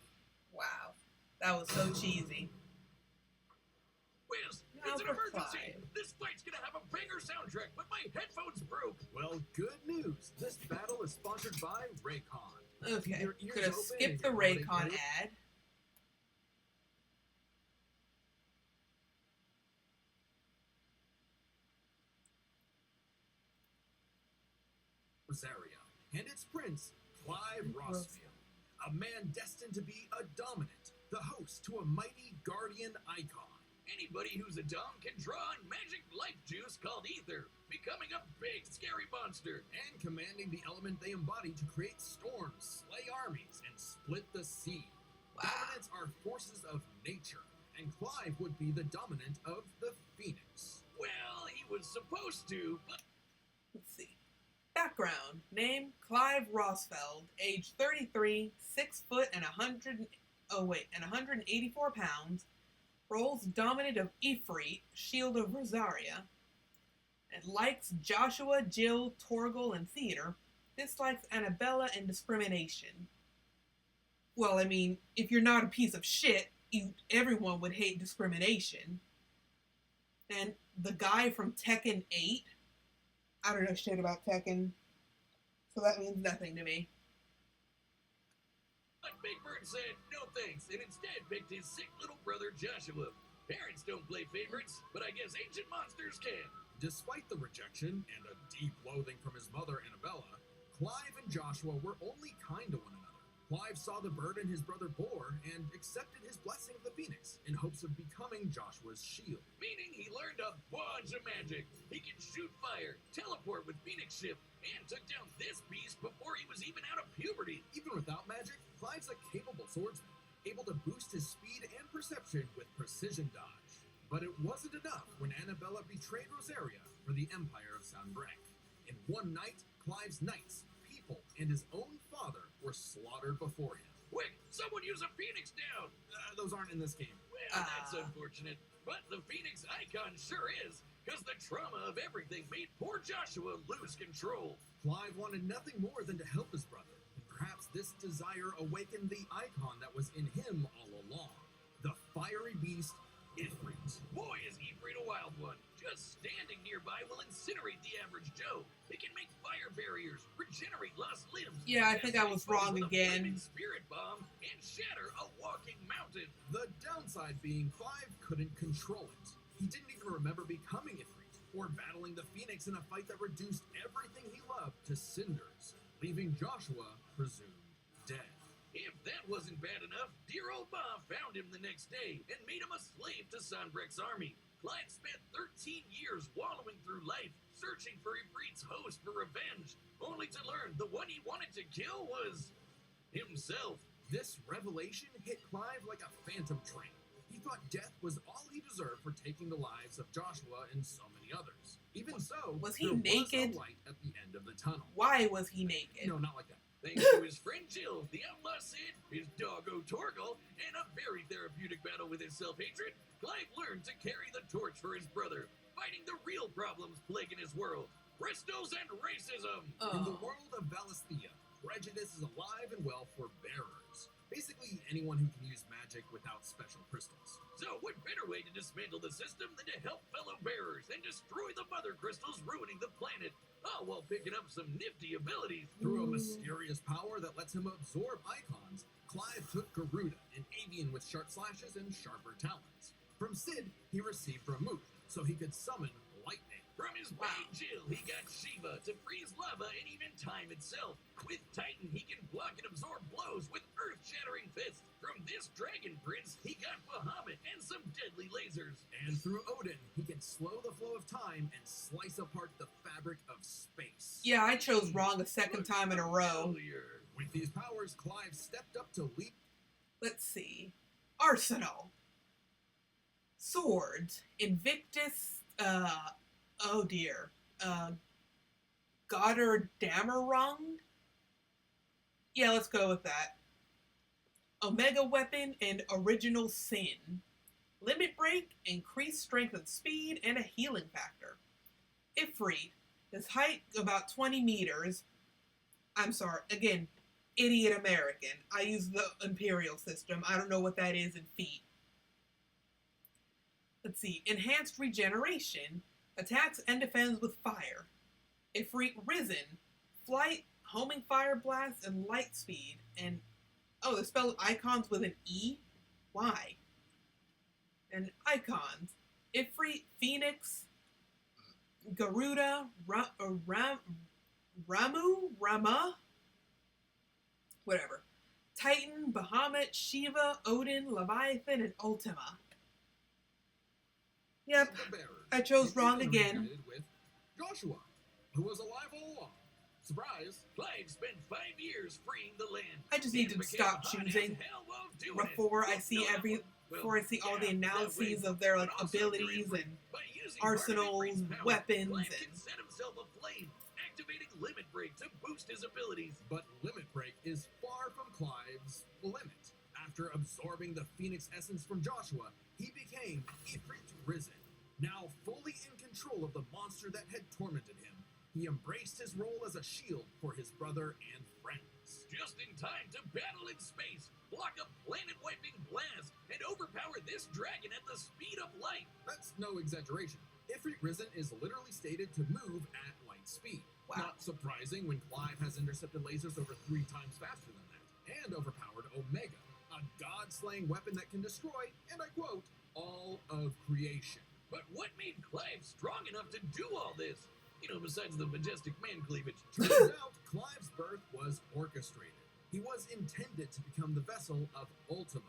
S1: Wow. That was so cheesy.
S3: Wiz,
S1: Now
S3: it's an
S1: for
S3: emergency.
S1: Clive.
S3: This fight's gonna have a banger soundtrack, but my headphones broke.
S2: Well, good news. This battle is sponsored by Raycon.
S1: Okay.
S2: Your ears
S1: Could have
S2: open
S1: skipped
S2: and
S1: the
S2: your holiday
S1: Raycon
S2: mood.
S1: ad.
S2: Rosaria and its prince, Clive Rossfield, a man destined to be a dominant, the host to a mighty guardian icon.
S3: Anybody who's a dom can draw on magic life juice called ether, becoming a big scary monster.
S2: And commanding the element they embody to create storms, slay armies, and split the sea.
S1: Wow.
S2: Dominants are forces of nature, and Clive would be the dominant of the Phoenix.
S3: Well, he was supposed to, but
S1: Let's see. Background. Name, Clive Rossfeld. Age 33, 6 foot and 184 pounds. Roles dominant of Ifrit, Shield of Rosaria. And likes Joshua, Jill, Torgal, and theater. Dislikes Annabella and discrimination. Well, I mean, if you're not a piece of shit, everyone would hate discrimination. And the guy from Tekken 8, I don't know shit about Tekken, so that means nothing to me.
S3: Big Bird said no thanks, and instead picked his sick little brother Joshua. Parents don't play favorites, but I guess ancient monsters can.
S2: Despite the rejection and a deep loathing from his mother, Annabella, Clive and Joshua were only kind to one another. Clive saw the burden his brother bore and accepted his blessing of the Phoenix in hopes of becoming Joshua's shield.
S3: Meaning he learned a bunch of magic. He can shoot fire, teleport with Phoenix Ship, and took down this beast before he was even out of puberty.
S2: Even without magic, Clive's a capable swordsman, able to boost his speed and perception with precision dodge. But it wasn't enough when Annabella betrayed Rosaria for the Empire of Sanbreque. In one night, Clive's knights, people, and his own father were slaughtered before him.
S3: Quick, someone use a Phoenix down!
S2: Those aren't in this game.
S3: Well, that's unfortunate. But the Phoenix icon sure is, because the trauma of everything made poor Joshua lose control.
S2: Clive wanted nothing more than to help his brother, and perhaps this desire awakened the icon that was in him all along. The fiery beast, Ifrit.
S3: Boy, is Ifrit a wild one. Just standing nearby will incinerate the average Joe. It can make fire barriers, regenerate lost limbs.
S1: Yeah, I think I was wrong
S3: with a
S1: again.
S3: flaming spirit bomb, and shatter a walking mountain.
S2: The downside being Clive couldn't control it. He didn't even remember becoming Ifrit, or battling the Phoenix in a fight that reduced everything he loved to cinders, leaving Joshua presumed dead.
S3: If that wasn't bad enough, dear old Ma found him the next day and made him a slave to Sanbreque's army. Clive spent 13 years wallowing through life, searching for Ifrit's host for revenge, only to learn the one he wanted to kill was himself.
S2: This revelation hit Clive like a phantom train. He thought death was all he deserved for taking the lives of Joshua and so many others. Even so,
S1: Was he
S2: there
S1: naked?
S2: was a light at the end of the tunnel.
S1: Why was he naked?
S2: No, not like that.
S3: Thanks to his friend Jill, the outlaw Sid, his doggo Torgal, and a very therapeutic battle with his self-hatred, Clive learned to carry the torch for his brother, fighting the real problems plaguing his world. Bristos and racism!
S2: In the world of Valisthea, prejudice is alive and well for bearers. Basically, anyone who can use magic without special crystals.
S3: So what better way to dismantle the system than to help fellow bearers and destroy the mother crystals ruining the planet, all while picking up some nifty abilities.
S2: Through a mysterious power that lets him absorb icons, Clive took Garuda, an avian with sharp slashes and sharper talons. From Sid, he received Ramuth, so he could summon lightning.
S3: From his main Jill, he got Shiva to freeze lava and even time itself. With Titan, he can block and absorb blows with earth-shattering fists. From this Dragon Prince, he got Bahamut and some deadly lasers.
S2: And through Odin, he can slow the flow of time and slice apart the fabric of space.
S1: Yeah, I chose wrong a second time in a row.
S2: With these powers, Clive stepped up to leap.
S1: Let's see. Arsenal. Swords. Invictus, oh dear. Goddard Damarung? Yeah, let's go with that. Omega Weapon and Original Sin. Limit Break, increased strength and speed, and a healing factor. Ifrit. His height about 20 meters. I'm sorry, again, idiot American. I use the Imperial system. I don't know what that is in feet. Let's see. Enhanced Regeneration. Attacks and defends with fire. Ifrit Risen. Flight, homing fire blast, and light speed. And, oh, they spell icons with an E? Why? And icons. Ifrit, Phoenix, Garuda, Rama? Whatever. Titan, Bahamut, Shiva, Odin, Leviathan, and Ultima. Yep,
S2: The bearers.
S1: I chose wrong
S2: He
S1: again.
S2: reunited with Joshua, who was alive all along. Surprise!
S3: Clive spent 5 years freeing the land.
S1: I just need to
S3: and became
S1: stop
S3: hot as
S1: choosing
S3: hell while doing
S1: before
S3: it.
S1: I see before I see all the
S3: Yeah,
S1: analyses
S3: that way.
S1: of their like
S3: But also
S1: abilities
S3: during-
S1: and
S3: by using
S1: arsenals,
S3: part of Ifrit's power,
S1: weapons,
S3: Clive
S1: and
S3: can set himself aflame, activating Limit Break to boost his abilities.
S2: But Limit Break is far from Clive's limit. After absorbing the Phoenix essence from Joshua, he became Ifrit Risen. Now fully in control of the monster that had tormented him, he embraced his role as a shield for his brother and friends.
S3: Just in time to battle in space, block a planet-wiping blast, and overpower this dragon at the speed of light.
S2: That's no exaggeration. Ifrit Risen is literally stated to move at light speed.
S1: Wow.
S2: Not surprising when Clive has intercepted lasers over 3 times faster than that, and overpowered Omega, a god-slaying weapon that can destroy, and I quote, all of creation.
S3: But what made Clive strong enough to do all this? You know, besides the majestic man cleavage.
S2: Turns out, Clive's birth was orchestrated. He was intended to become the vessel of Ultima,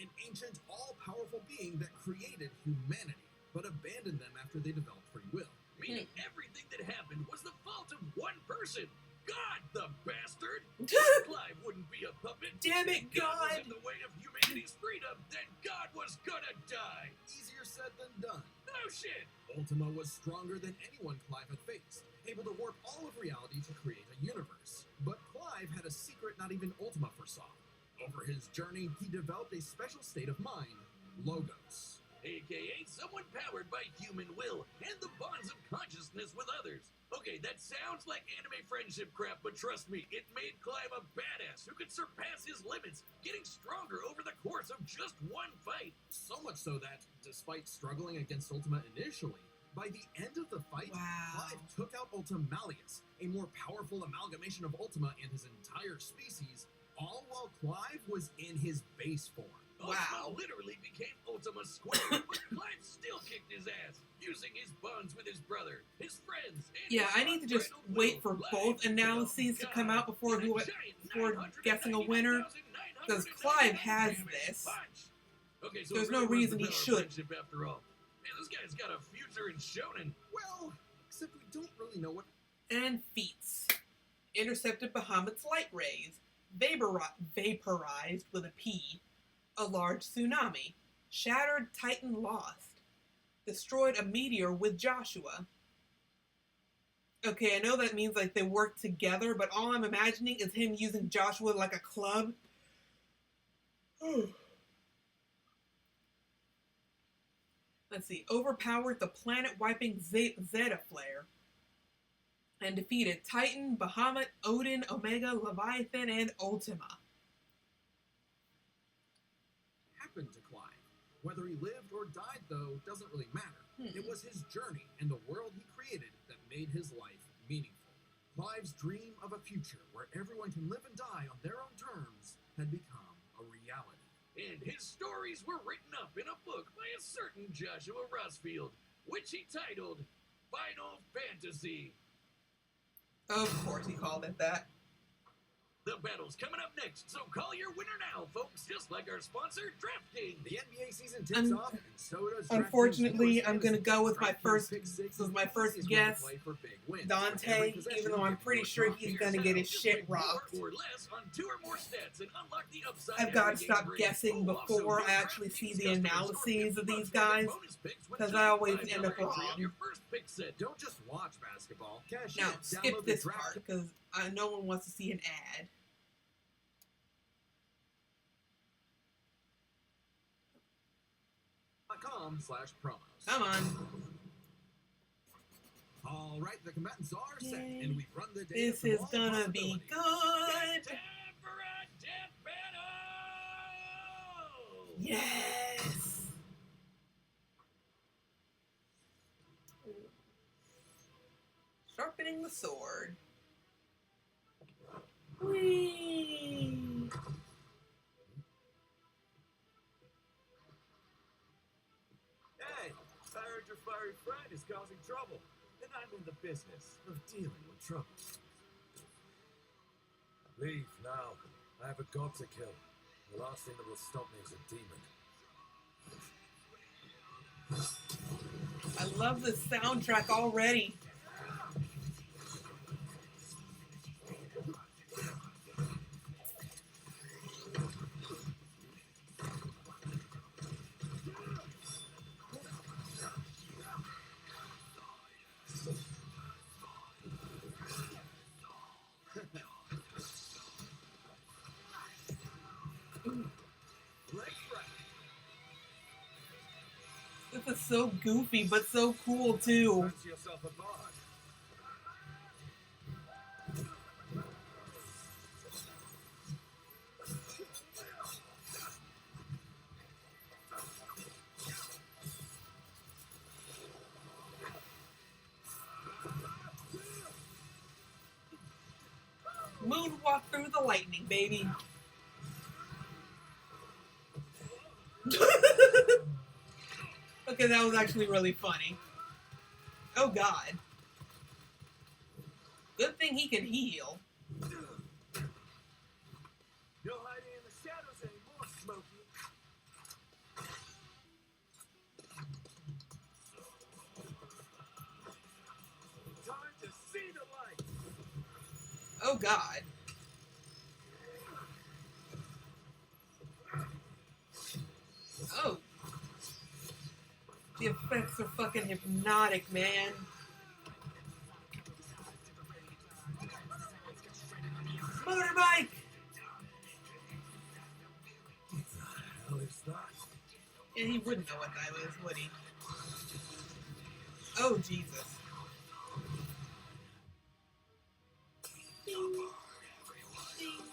S2: an ancient, all-powerful being that created humanity, but abandoned them after they developed free will.
S3: Meaning everything that happened was the fault of one person. God, the bastard! Clive wouldn't be a puppet.
S1: Damn it,
S3: If God was
S1: God!
S3: in the way of humanity's freedom, then God was gonna die.
S2: Easier said than done.
S3: No shit!
S2: Ultima was stronger than anyone Clive had faced, able to warp all of reality to create a universe. But Clive had a secret not even Ultima foresaw. Over his journey, he developed a special state of mind, Logos.
S3: AKA someone powered by human will and the bonds of consciousness with others. Okay, that sounds like anime friendship crap, but trust me, it made Clive a badass who could surpass his limits, getting stronger over the course of just one fight.
S2: So much so that, despite struggling against Ultima initially, by the end of the fight,
S1: Wow.
S2: Clive took out Ultimalius, a more powerful amalgamation of Ultima and his entire species, all while Clive was in his base form.
S1: Wow.
S3: Ultima literally became Ultima Squared, but Clive still kicked his ass, using his bonds with his brother, his friends, and
S1: Yeah,
S3: his
S1: I need to just
S3: unbridled
S1: wait for
S3: will.
S1: both analyses to come out before guessing a winner, because Clive has this.
S3: Okay, so
S1: There's
S3: it
S1: no
S3: really was
S1: reason
S3: the
S1: he
S3: power of
S1: should.
S3: friendship after all. Man, this guy's got a future in shonen.
S2: Well, except we don't really know what.
S1: And feats. Intercepted Bahamut's light rays. Vaporized with a P. A large tsunami. Shattered Titan Lost. Destroyed a meteor with Joshua. Okay, I know that means like they work together, but all I'm imagining is him using Joshua like a club. Let's see. Overpowered the planet-wiping Zeta Flare. And defeated Titan, Bahamut, Odin, Omega, Leviathan, and Ultima.
S2: Happened to Clive. Whether he lived or died, though, doesn't really matter. It was his journey and the world he created that made his life meaningful. Clive's dream of a future where everyone can live and die on their own terms had become a reality.
S3: And his stories were written up in a book by a certain Joshua Rossfield, which he titled Final Fantasy.
S1: Of course he called it that.
S3: The battle's coming up next, so call your winner now, folks, just like our sponsor, DraftKings.
S2: The NBA season tips off, and so does
S1: Unfortunately,
S2: DraftKings.
S1: I'm going to go with my
S2: DraftKings
S1: first,
S2: Pick Six
S1: this is my first
S2: is where you
S1: guess,
S2: play for big wins.
S1: Dante,
S2: For every possession,
S1: even though I'm
S2: get
S1: pretty
S2: more
S1: sure
S2: top
S1: he's
S2: tier
S1: going to get his
S3: Just
S1: shit
S3: make more
S1: rocked.
S3: or less on 2 or more stats and unlock the upside.
S1: I've got to
S3: every
S1: stop
S3: game brings.
S1: guessing
S3: Oh, also,
S1: before
S3: new
S1: I actually see
S3: DraftKings
S1: the
S3: customers
S1: analyses of
S3: are
S1: these
S3: getting
S1: guys,
S3: bonus picks with
S1: because
S3: just
S1: I always
S3: $5
S1: end up
S3: entry
S1: wrong.
S3: on your first pick set.
S2: Don't just watch basketball. Cash
S1: Now,
S2: in.
S1: skip
S2: Download the
S1: this part, because no one wants to see an ad.
S2: DraftKings.com/promos.
S1: Come on.
S2: All right, the combatants are set,
S1: Yay.
S2: and we've run the data.
S1: This
S2: from
S1: is
S2: all
S1: gonna be
S2: possibilities.
S1: good.
S3: Time for a death battle!
S1: Yes. Sharpening the sword. Whee!
S5: Hey, I heard your fiery friend is causing trouble, and I'm in the business of dealing with trouble. Leave now. I have a god to kill. The last thing that will stop me is a demon.
S1: I love the soundtrack already. This is so goofy, but so cool too.
S5: Fancy yourself a bard.
S1: Moonwalk through the lightning, baby. Okay, that was actually really funny. Oh god. Good thing he can heal.
S5: No hiding in the shadows anymore, Smokey. Time to see the light.
S1: Oh god. Oh. The effects are fucking hypnotic, man. Motorbike!
S5: Hell is that?
S1: Yeah, he wouldn't know what that was, would he? Oh, Jesus. Ding. Ding.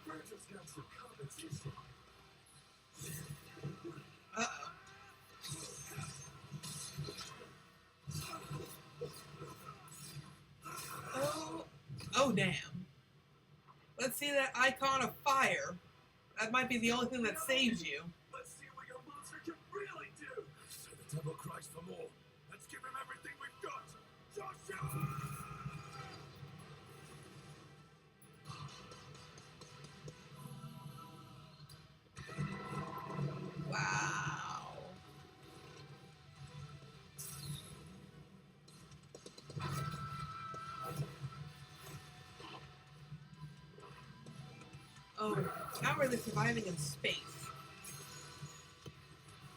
S5: We're just got some competition.
S1: Uh-oh. Oh. Oh, damn. Let's see that icon of fire. That might be the only thing that saves you.
S5: Let's see what your monster can really do. So the devil cries for more. Let's give him everything we've got. Joshua!
S1: Wow. Oh, how are they surviving in space?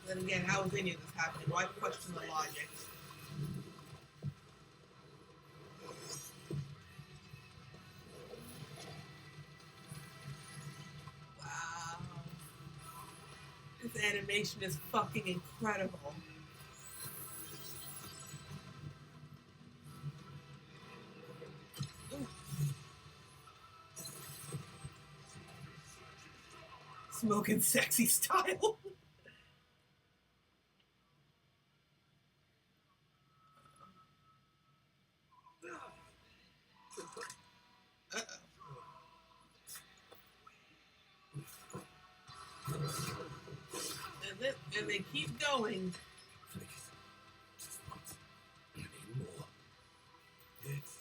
S1: Then again, how is any of this happening? Why question the logic? Wow. This animation is fucking incredible. Smoking sexy style. And they keep going.
S5: Please, just once. I need more. It's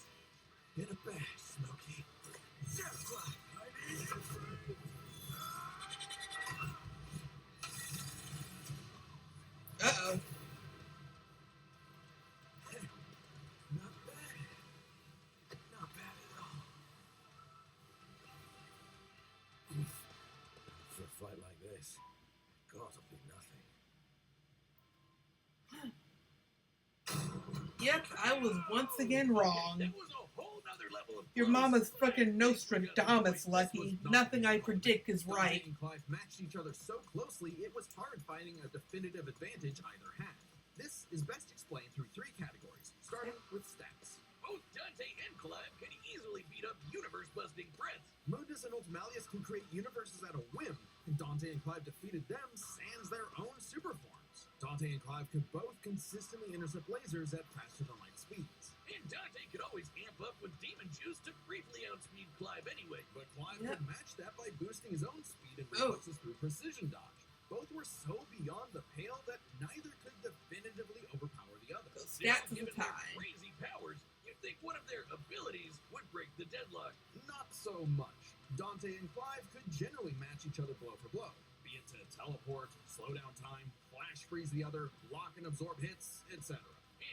S5: in a bag, Smokey. Just like I need.
S1: Uh-oh.
S5: Not bad. Not bad at all. For a fight like this, God will be nothing.
S1: Yep, I was once again wrong.
S3: That was a whole nother level of
S1: Your
S3: close.
S1: mama's fucking Nostradamus, Lucky. Nothing I predict is
S2: Dante
S1: right.
S2: and Clive matched each other so closely, it was hard finding a definitive advantage either had. This is best explained through three categories, starting with stats.
S3: Both Dante and Clive can easily beat up universe-busting threats.
S2: Mundus and Ultimalius can create universes at a whim, and Dante and Clive defeated them sans their own superforms. Dante and Clive could both consistently intercept lasers at faster-than-light speeds.
S3: And Dante could always amp up with demon juice to briefly outspeed Clive anyway.
S2: But Clive
S1: Yep.
S2: could match that by boosting his own speed and reflexes through precision dodge. Both were so beyond the pale that neither could definitively overpower the other.
S1: So
S3: Now,
S1: stats is a
S3: given their
S1: tie.
S3: crazy powers, you'd think one of their abilities would break the deadlock.
S2: Not so much. Dante and Clive could generally match each other blow for blow, be it to teleport, slow down time, flash freeze the other, block and absorb hits, etc.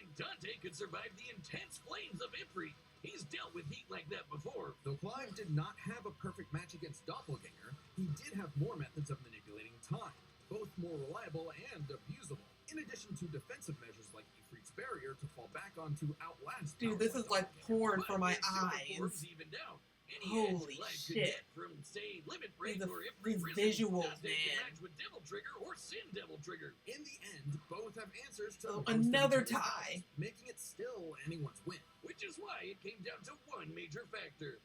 S3: And Dante could survive the intense flames of Ifrit. He's dealt with heat like that before.
S2: Though Clive did not have a perfect match against Doppelganger, he did have more methods of manipulating time, both more reliable and abusable, in addition to defensive measures like Ifrit's barrier to fall back on to outlast.
S1: Dude, this is like porn for my
S3: Clive
S1: eyes.
S3: forms evened out. Any
S1: Holy
S3: edge Clive could
S1: shit.
S3: get from, say, Limit Break
S1: These-
S3: or Ifrit
S1: these
S3: Risen,
S1: visuals,
S3: Dante can
S1: man.
S3: match with Devil Trigger or Sin Devil Trigger.
S2: In the end, both have answers to
S1: Oh,
S2: most of
S1: another
S2: each other's
S1: tie.
S2: styles, making it still anyone's win.
S3: Which is why it came down to one major factor: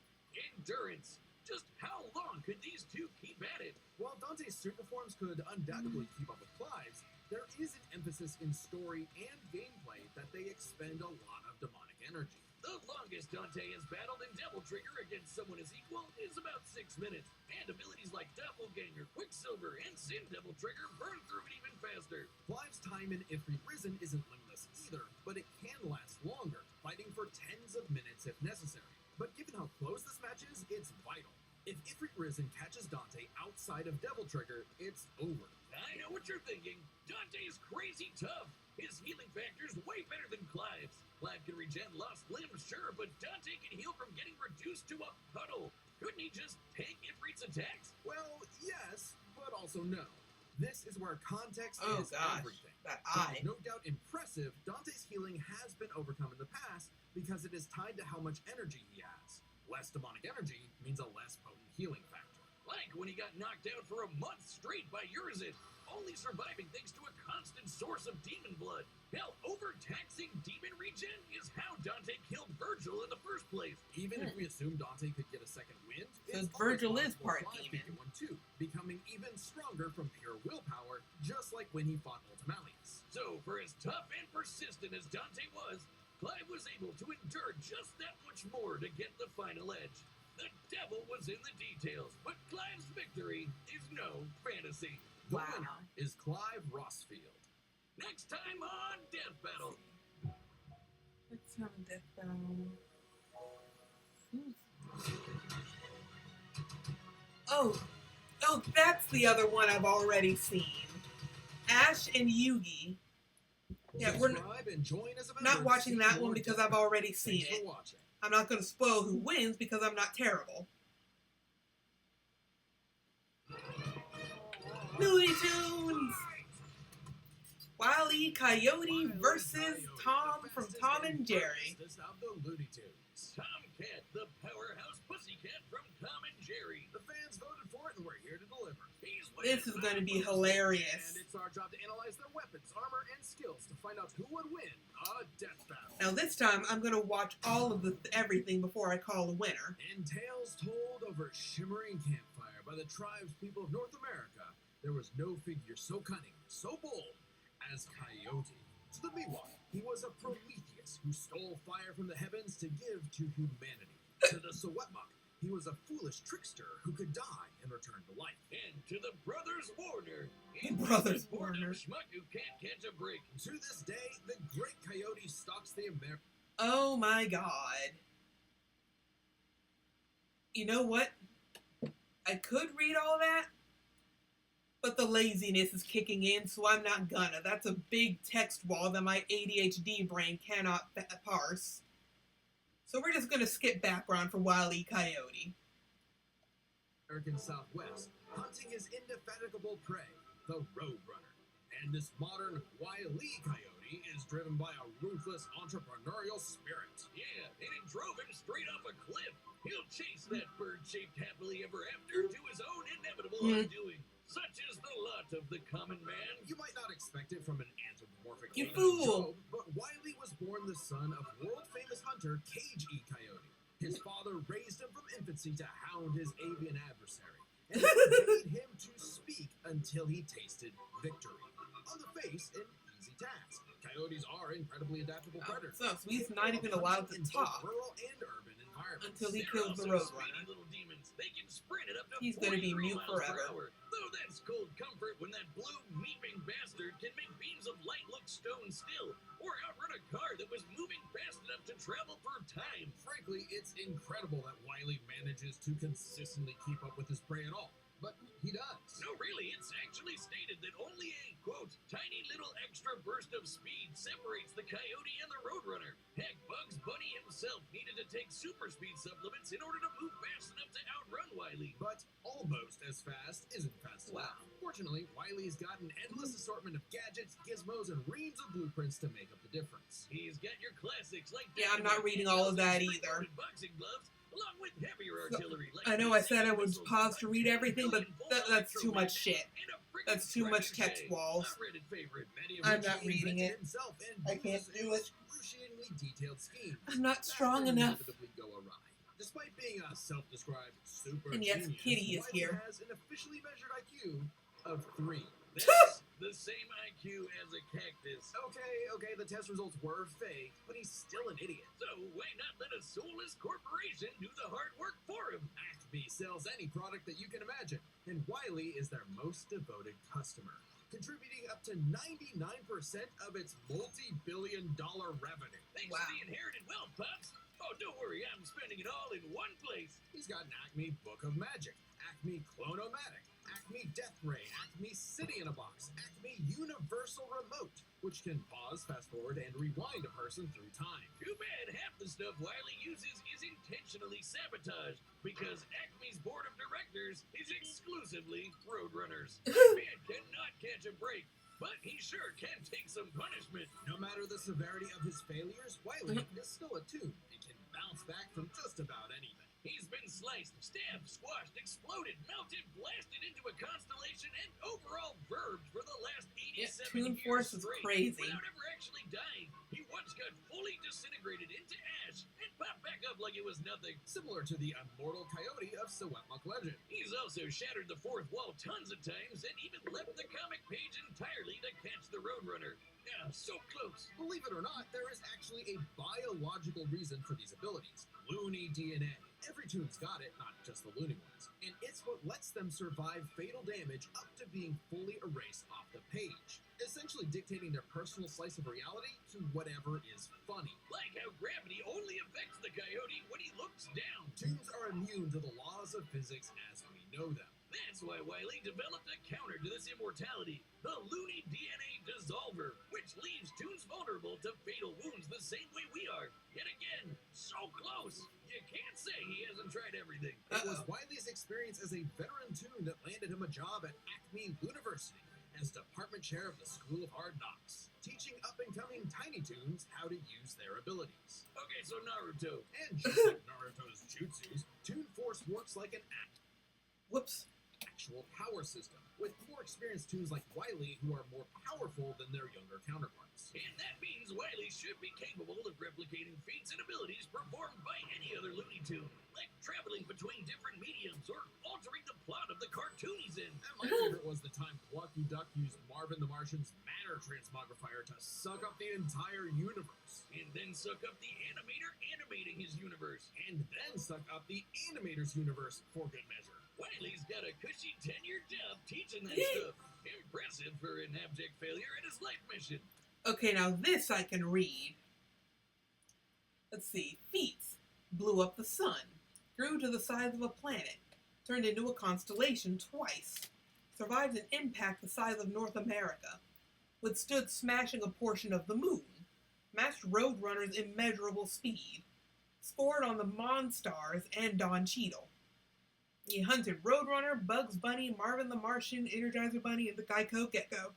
S3: endurance. Just how long could these two keep at it?
S2: While Dante's superforms could undoubtedly keep up with Clive's, there is an emphasis in story and gameplay that they expend a lot of demonic energy.
S3: The longest Dante has battled in Devil Trigger against someone his equal is about 6 minutes, and abilities like Doppelganger, Quicksilver, and Sin Devil Trigger burn through it even faster.
S2: Clive's time in Ifrit Risen isn't limitless either, but it can last longer, fighting for tens of minutes if necessary. But given how close this match is, it's vital. If Ifrit Risen catches Dante outside of Devil Trigger, it's over.
S3: I know what you're thinking. Dante's crazy tough. His healing factor's way better than Clive's. Clive can regen lost limbs, sure, but Dante can heal from getting reduced to a puddle. Couldn't he just tank Ifrit's attacks?
S2: Well, yes, but also no. This is where context
S1: Oh,
S2: is
S1: gosh.
S2: everything.
S1: That
S2: While
S1: eye.
S2: no doubt impressive, Dante's healing has been overcome in the past because it is tied to how much energy he has. Less demonic energy means a less potent healing factor.
S3: Like when he got knocked out for a month straight by Urizen, only surviving thanks to a constant source of demon blood. Hell, overtaxing demon regen is how Dante killed Virgil in the first place.
S2: Even if we assume Dante could get a second wind,
S1: So
S2: it's
S1: Virgil
S2: almost
S1: is
S2: possible
S1: part
S2: Clive
S1: demon.
S2: could get one too, becoming even stronger from pure willpower, just like when he fought Ultimalius.
S3: So, for as tough and persistent as Dante was, Clive was able to endure just that much more to get the final edge. The devil was in the details, but Clive's victory is no fantasy.
S2: The
S1: Wow.
S2: winner is Clive Rossfield.
S3: Next time on Death Battle.
S1: Let's have a death battle. Oh, that's the other one I've already seen. Ash and Yugi. Yeah, we're
S2: Subscribe and join us
S1: not watching that one because I've already seen
S2: Thanks
S1: it.
S2: for watching.
S1: I'm not going to spoil who wins because I'm not terrible. Looney Tunes! Wile E. Coyote versus Tom from Tom and Jerry.
S2: Fastest of the Looney Tunes.
S3: Tomcat, the powerhouse pussycat from Tom and Jerry.
S2: The fans voted for it, and we're here to deliver.
S3: He's
S1: This is going to be hilarious.
S2: And it's our job to analyze their weapons, armor, and skills to find out who would win a death battle.
S1: Now this time I'm going to watch all of everything before I call a winner.
S2: In tales told over shimmering campfire by the tribes people of North America, there was no figure so cunning, so bold as Coyote. To the Miwok, he was a Prometheus who stole fire from the heavens to give to humanity. To the Sewetmuk, he was a foolish trickster who could die and return to life.
S3: And to the Brothers Warner,
S1: The Brothers Warner.
S3: schmuck who can't catch a break.
S2: To this day, the Great Coyote stalks the American.
S1: Oh my god. You know what? I could read all that, but the laziness is kicking in, so I'm not gonna. That's a big text wall that my ADHD brain cannot parse. So we're just gonna skip background for Wile E. Coyote.
S2: American Southwest, hunting his indefatigable prey, the Roadrunner. And this modern Wile E. Coyote is driven by a ruthless entrepreneurial spirit.
S3: Yeah, and it drove him straight off a cliff. He'll chase that bird-shaped happily ever after to his own inevitable undoing. Such is the lot of the common man.
S2: You might not expect it from an anthropomorphic
S1: You
S2: king
S1: fool!
S2: Job, but Wiley was born the son of world-famous hunter Cage E. Coyote. His father raised him from infancy to hound his avian adversary, and made him to speak until he tasted victory. On the face, an easy task. Coyotes are incredibly adaptable predators.
S1: So he's not even allowed to
S2: In both
S1: talk
S2: rural and urban environments.
S1: until he
S3: They're
S1: kills the
S3: also
S1: Roadrunner.
S3: speedy little demons. They can sprint it up to
S1: He's gonna be
S3: 43
S1: mute
S3: miles per
S1: forever.
S3: hour. Though that's cold comfort when that blue meeping bastard can make beams of light look stone still, or outrun a car that was moving fast enough to travel through time.
S2: Frankly, it's incredible that Wiley manages to consistently keep up with his prey at all. But he does.
S3: No, really, it's actually stated that only a, quote, tiny little extra burst of speed separates the coyote and the Roadrunner. Heck, Bugs Bunny himself needed to take super speed supplements in order to move fast enough to outrun Wiley.
S2: But almost as fast isn't fast enough. Fortunately, Wiley's got an endless assortment of gadgets, gizmos, and reams of blueprints to make up the difference.
S3: He's got your classics like
S1: Yeah, I'm not reading all of that either.
S3: boxing gloves, along with heavier artillery. Like
S1: I know I said I would
S3: missiles,
S1: pause to read everything, but that's too much shit.
S3: and a friggin'
S1: That's too much text
S3: trebuchet,
S1: walls.
S3: a Reddit favorite.
S2: Many of
S1: I'm
S2: which
S1: not
S2: he
S1: reading
S2: invented
S1: it.
S2: Himself and
S1: I can't
S2: uses
S1: do it.
S2: excruciatingly detailed schemes.
S1: I'm not
S2: that
S1: strong
S2: can
S1: enough.
S2: inevitably go awry. Despite being a self-described super
S1: And yes,
S2: genius,
S1: Kitty is
S2: Wiley
S1: here.
S2: has an officially measured IQ of 3.
S3: That's the same IQ as a cactus.
S2: Okay, the test results were fake, but he's still an idiot.
S3: So why not let a soulless corporation do the hard work for him?
S2: Acme sells any product that you can imagine, and Wiley is their most devoted customer, contributing up to 99% of its multi-billion-dollar revenue.
S3: Thanks
S1: Wow.
S3: to the inherited wealth, Pops. Oh, don't worry, I'm spending it all in one place.
S2: He's got an Acme Book of Magic, Acme Clone-O-Matic, Acme Death Ray, Acme City in a Box, Acme Universal Remote, which can pause, fast forward, and rewind a person through time.
S3: Too bad half the stuff Wiley uses is intentionally sabotaged because Acme's board of directors is exclusively Roadrunners. That man cannot catch a break, but he sure can take some punishment.
S2: No matter the severity of his failures, Wiley is still attuned and can bounce back from just about anything.
S3: He's been sliced, stabbed, squashed, exploded, melted, blasted into a constellation, and overall verbed for the last 87
S1: Toon
S3: years
S1: Force is
S3: straight,
S1: crazy.
S3: without ever actually dying. He once got fully disintegrated into ash and popped back up like it was nothing.
S2: Similar to the immortal coyote of Sewetmuk legend.
S3: He's also shattered the fourth wall tons of times and even left the comic page entirely to catch the Roadrunner. Yeah, so close.
S2: Believe it or not, there is actually a biological reason for these abilities. Loony DNA. Every toon's got it, not just the loony ones. And it's what lets them survive fatal damage up to being fully erased off the page, essentially dictating their personal slice of reality to whatever is funny.
S3: Like how gravity only affects the coyote when he looks down.
S2: Toons are immune to the laws of physics as we know them.
S3: That's why Wiley developed a counter to this immortality, the Loony DNA Dissolver, which leaves toons vulnerable to fatal wounds the same way we are. Yet again, so close. You can't say he hasn't tried everything.
S2: It was Wiley's experience as a veteran toon that landed him a job at Acme University as department chair of the School of Hard Knocks, teaching up-and-coming tiny toons how to use their abilities.
S3: Okay, so Naruto.
S2: And just like Naruto's jutsus, Toon Force works like an act.
S1: Whoops.
S2: actual power system, with more experienced toons like Wily who are more powerful than their younger counterparts.
S3: And that means Wily should be capable of replicating feats and abilities performed by any other Looney Tune, like traveling between different mediums or altering the plot of the cartoon he's in.
S2: And my favorite was the time Plucky Duck used Marvin the Martian's matter transmogrifier to suck up the entire universe.
S3: And then suck up the animator animating his universe.
S2: And then suck up the animator's universe for good measure.
S3: Wily's got a cushy 10-year job teaching that stuff. Impressive for an abject failure at his life mission.
S1: Okay, now this I can read. Let's see. Feats blew up the sun, grew to the size of a planet, turned into a constellation twice, survived an impact the size of North America, withstood smashing a portion of the moon, matched Roadrunner's immeasurable speed, scored on the Monstars and Don Cheadle. He hunted Roadrunner, Bugs Bunny, Marvin the Martian, Energizer Bunny, and the Geico Gecko.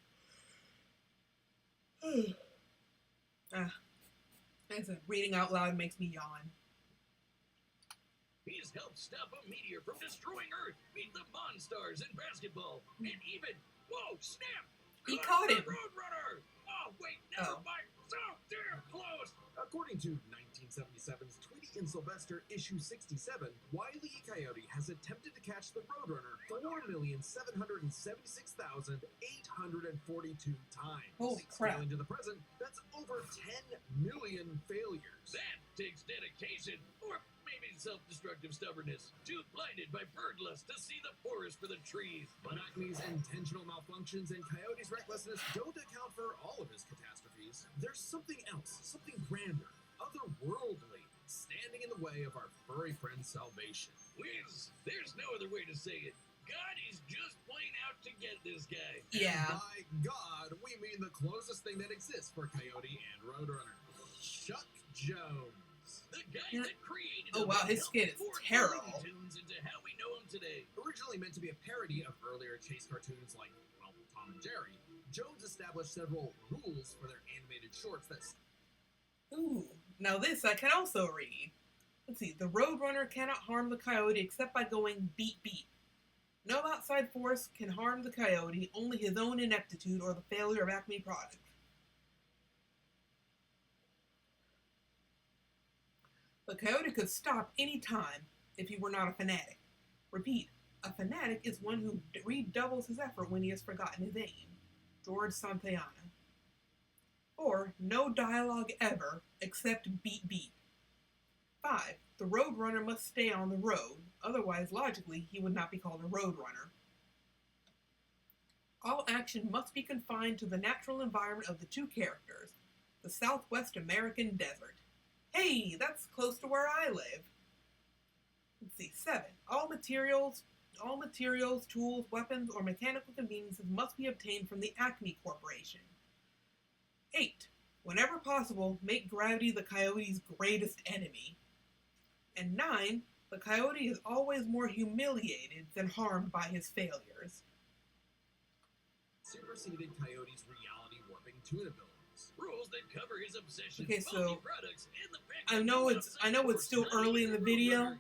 S1: As reading out loud makes me yawn.
S3: He's helped stop a meteor from destroying Earth, beat the Monstars in basketball, and even, whoa, snap!
S1: He caught him.
S3: Roadrunner! Oh, wait, never mind. So damn close!
S2: According to 1977's Tweety and Sylvester issue 67, Wile E. Coyote has attempted to catch the Roadrunner 4,766,842 times.
S1: Holy crap.
S2: Scaling to the present, that's over 10 million failures.
S3: That takes dedication, or maybe self-destructive stubbornness. Too blinded by bird lust to see the forest for the trees.
S2: But Acme's intentional malfunctions and Coyote's recklessness don't account for all of his catastrophes. There's something else, something grander, otherworldly, standing in the way of our furry friend's salvation.
S3: Wiz, there's no other way to say it. God is just plain out to get this guy.
S1: Yeah.
S2: And by God, we mean the closest thing that exists for Coyote and Roadrunner. Chuck Jones.
S3: The guy that created
S1: Oh, wow, his skin is terrible.
S3: Tunes into how we know him today.
S2: Originally meant to be a parody of earlier chase cartoons like, well, Tom and Jerry, Jones established several rules for their animated shorts that...
S1: Ooh, now this I can also read. Let's see. The Roadrunner cannot harm the Coyote except by going beat beat. No outside force can harm the Coyote, only his own ineptitude or the failure of Acme products. The Coyote could stop any time if he were not a fanatic. Repeat, a fanatic is one who redoubles his effort when he has forgotten his aim. George Santayana. Or, no dialogue ever except beat beat. 5. The Roadrunner must stay on the road, otherwise, logically, he would not be called a Roadrunner. All action must be confined to the natural environment of the two characters, the Southwest American desert. Hey, that's close to where I live. Let's see. 7. All materials, tools, weapons, or mechanical conveniences must be obtained from the Acme Corporation. 8. Whenever possible, make gravity the Coyote's greatest enemy. And 9. The Coyote is always more humiliated than harmed by his failures.
S2: Superseded Coyote's reality warping tune abilities.
S3: Rules that cover his obsession.
S1: Okay, so
S3: Products, and the fact
S1: I know it's still early in the video,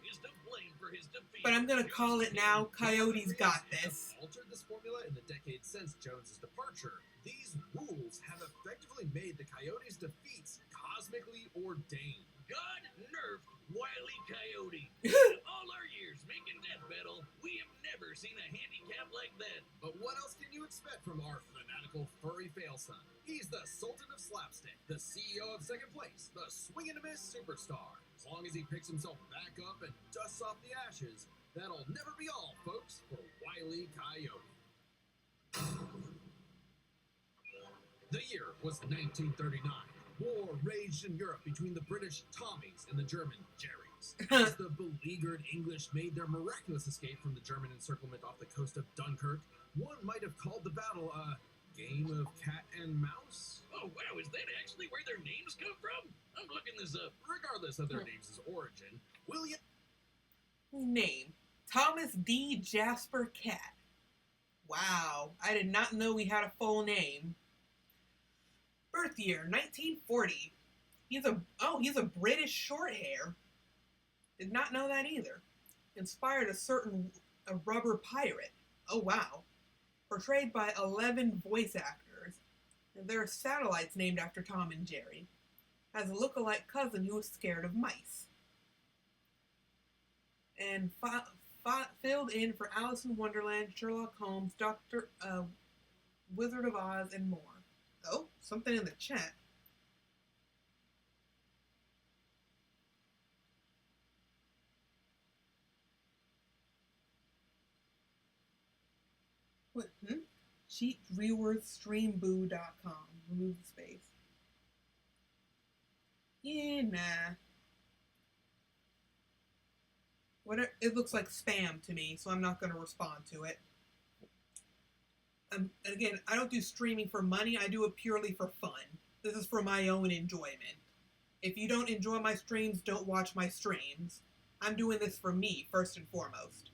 S1: but I'm gonna call it now. Coyote's got this.
S2: Altered this formula in the decades since Jones's departure. These rules have effectively made the Coyote's defeats cosmically ordained.
S3: God nerfed Wile E. Coyote. In all our years making that battle, we have never seen a handicap like that.
S2: But what else can you expect from our fanatical furry fail son? He's the Sultan of Slapstick, the CEO of Second Place, the swing and a miss superstar. As long as he picks himself back up and dusts off the ashes, that'll never be all, folks, for Wile E. Coyote. The year was 1939. War raged in Europe between the British Tommies and the German Jerrys. As the beleaguered English made their miraculous escape from the German encirclement off the coast of Dunkirk, one might have called the battle a game of cat and mouse.
S3: Oh wow, is that actually where their names come from? I'm looking this up.
S2: Regardless of their names' origin, William...
S1: Name: Thomas D. Jasper Cat. Wow, I did not know he had a full name. Birth year, 1940. He's a British shorthair. Did not know that either. Inspired a rubber pirate. Oh wow. Portrayed by 11 voice actors. And there are satellites named after Tom and Jerry. Has a look-alike cousin who is scared of mice. And filled in for Alice in Wonderland, Sherlock Holmes, Dr. Wizard of Oz, and more. Oh, something in the chat. What? CheapReworthStreamBoo.com. Remove the space. Yeah, nah. It looks like spam to me, so I'm not going to respond to it. And again, I don't do streaming for money. I do it purely for fun. This is for my own enjoyment. If you don't enjoy my streams, don't watch my streams. I'm doing this for me, first and foremost.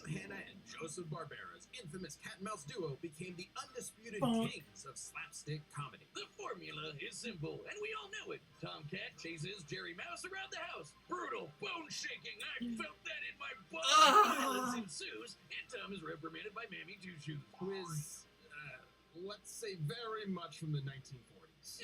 S2: Hannah and Joseph Barbera's infamous cat and mouse duo became the undisputed
S1: Bonk.
S2: kings of slapstick comedy.
S3: The formula is simple, and we all know it. Tomcat chases Jerry Mouse around the house. Brutal, bone-shaking, I felt that in my bones. Violence ensues, and Tom is reprimanded by Mammy Two-Shoes.
S2: Who is, let's say, very much from the 1940s.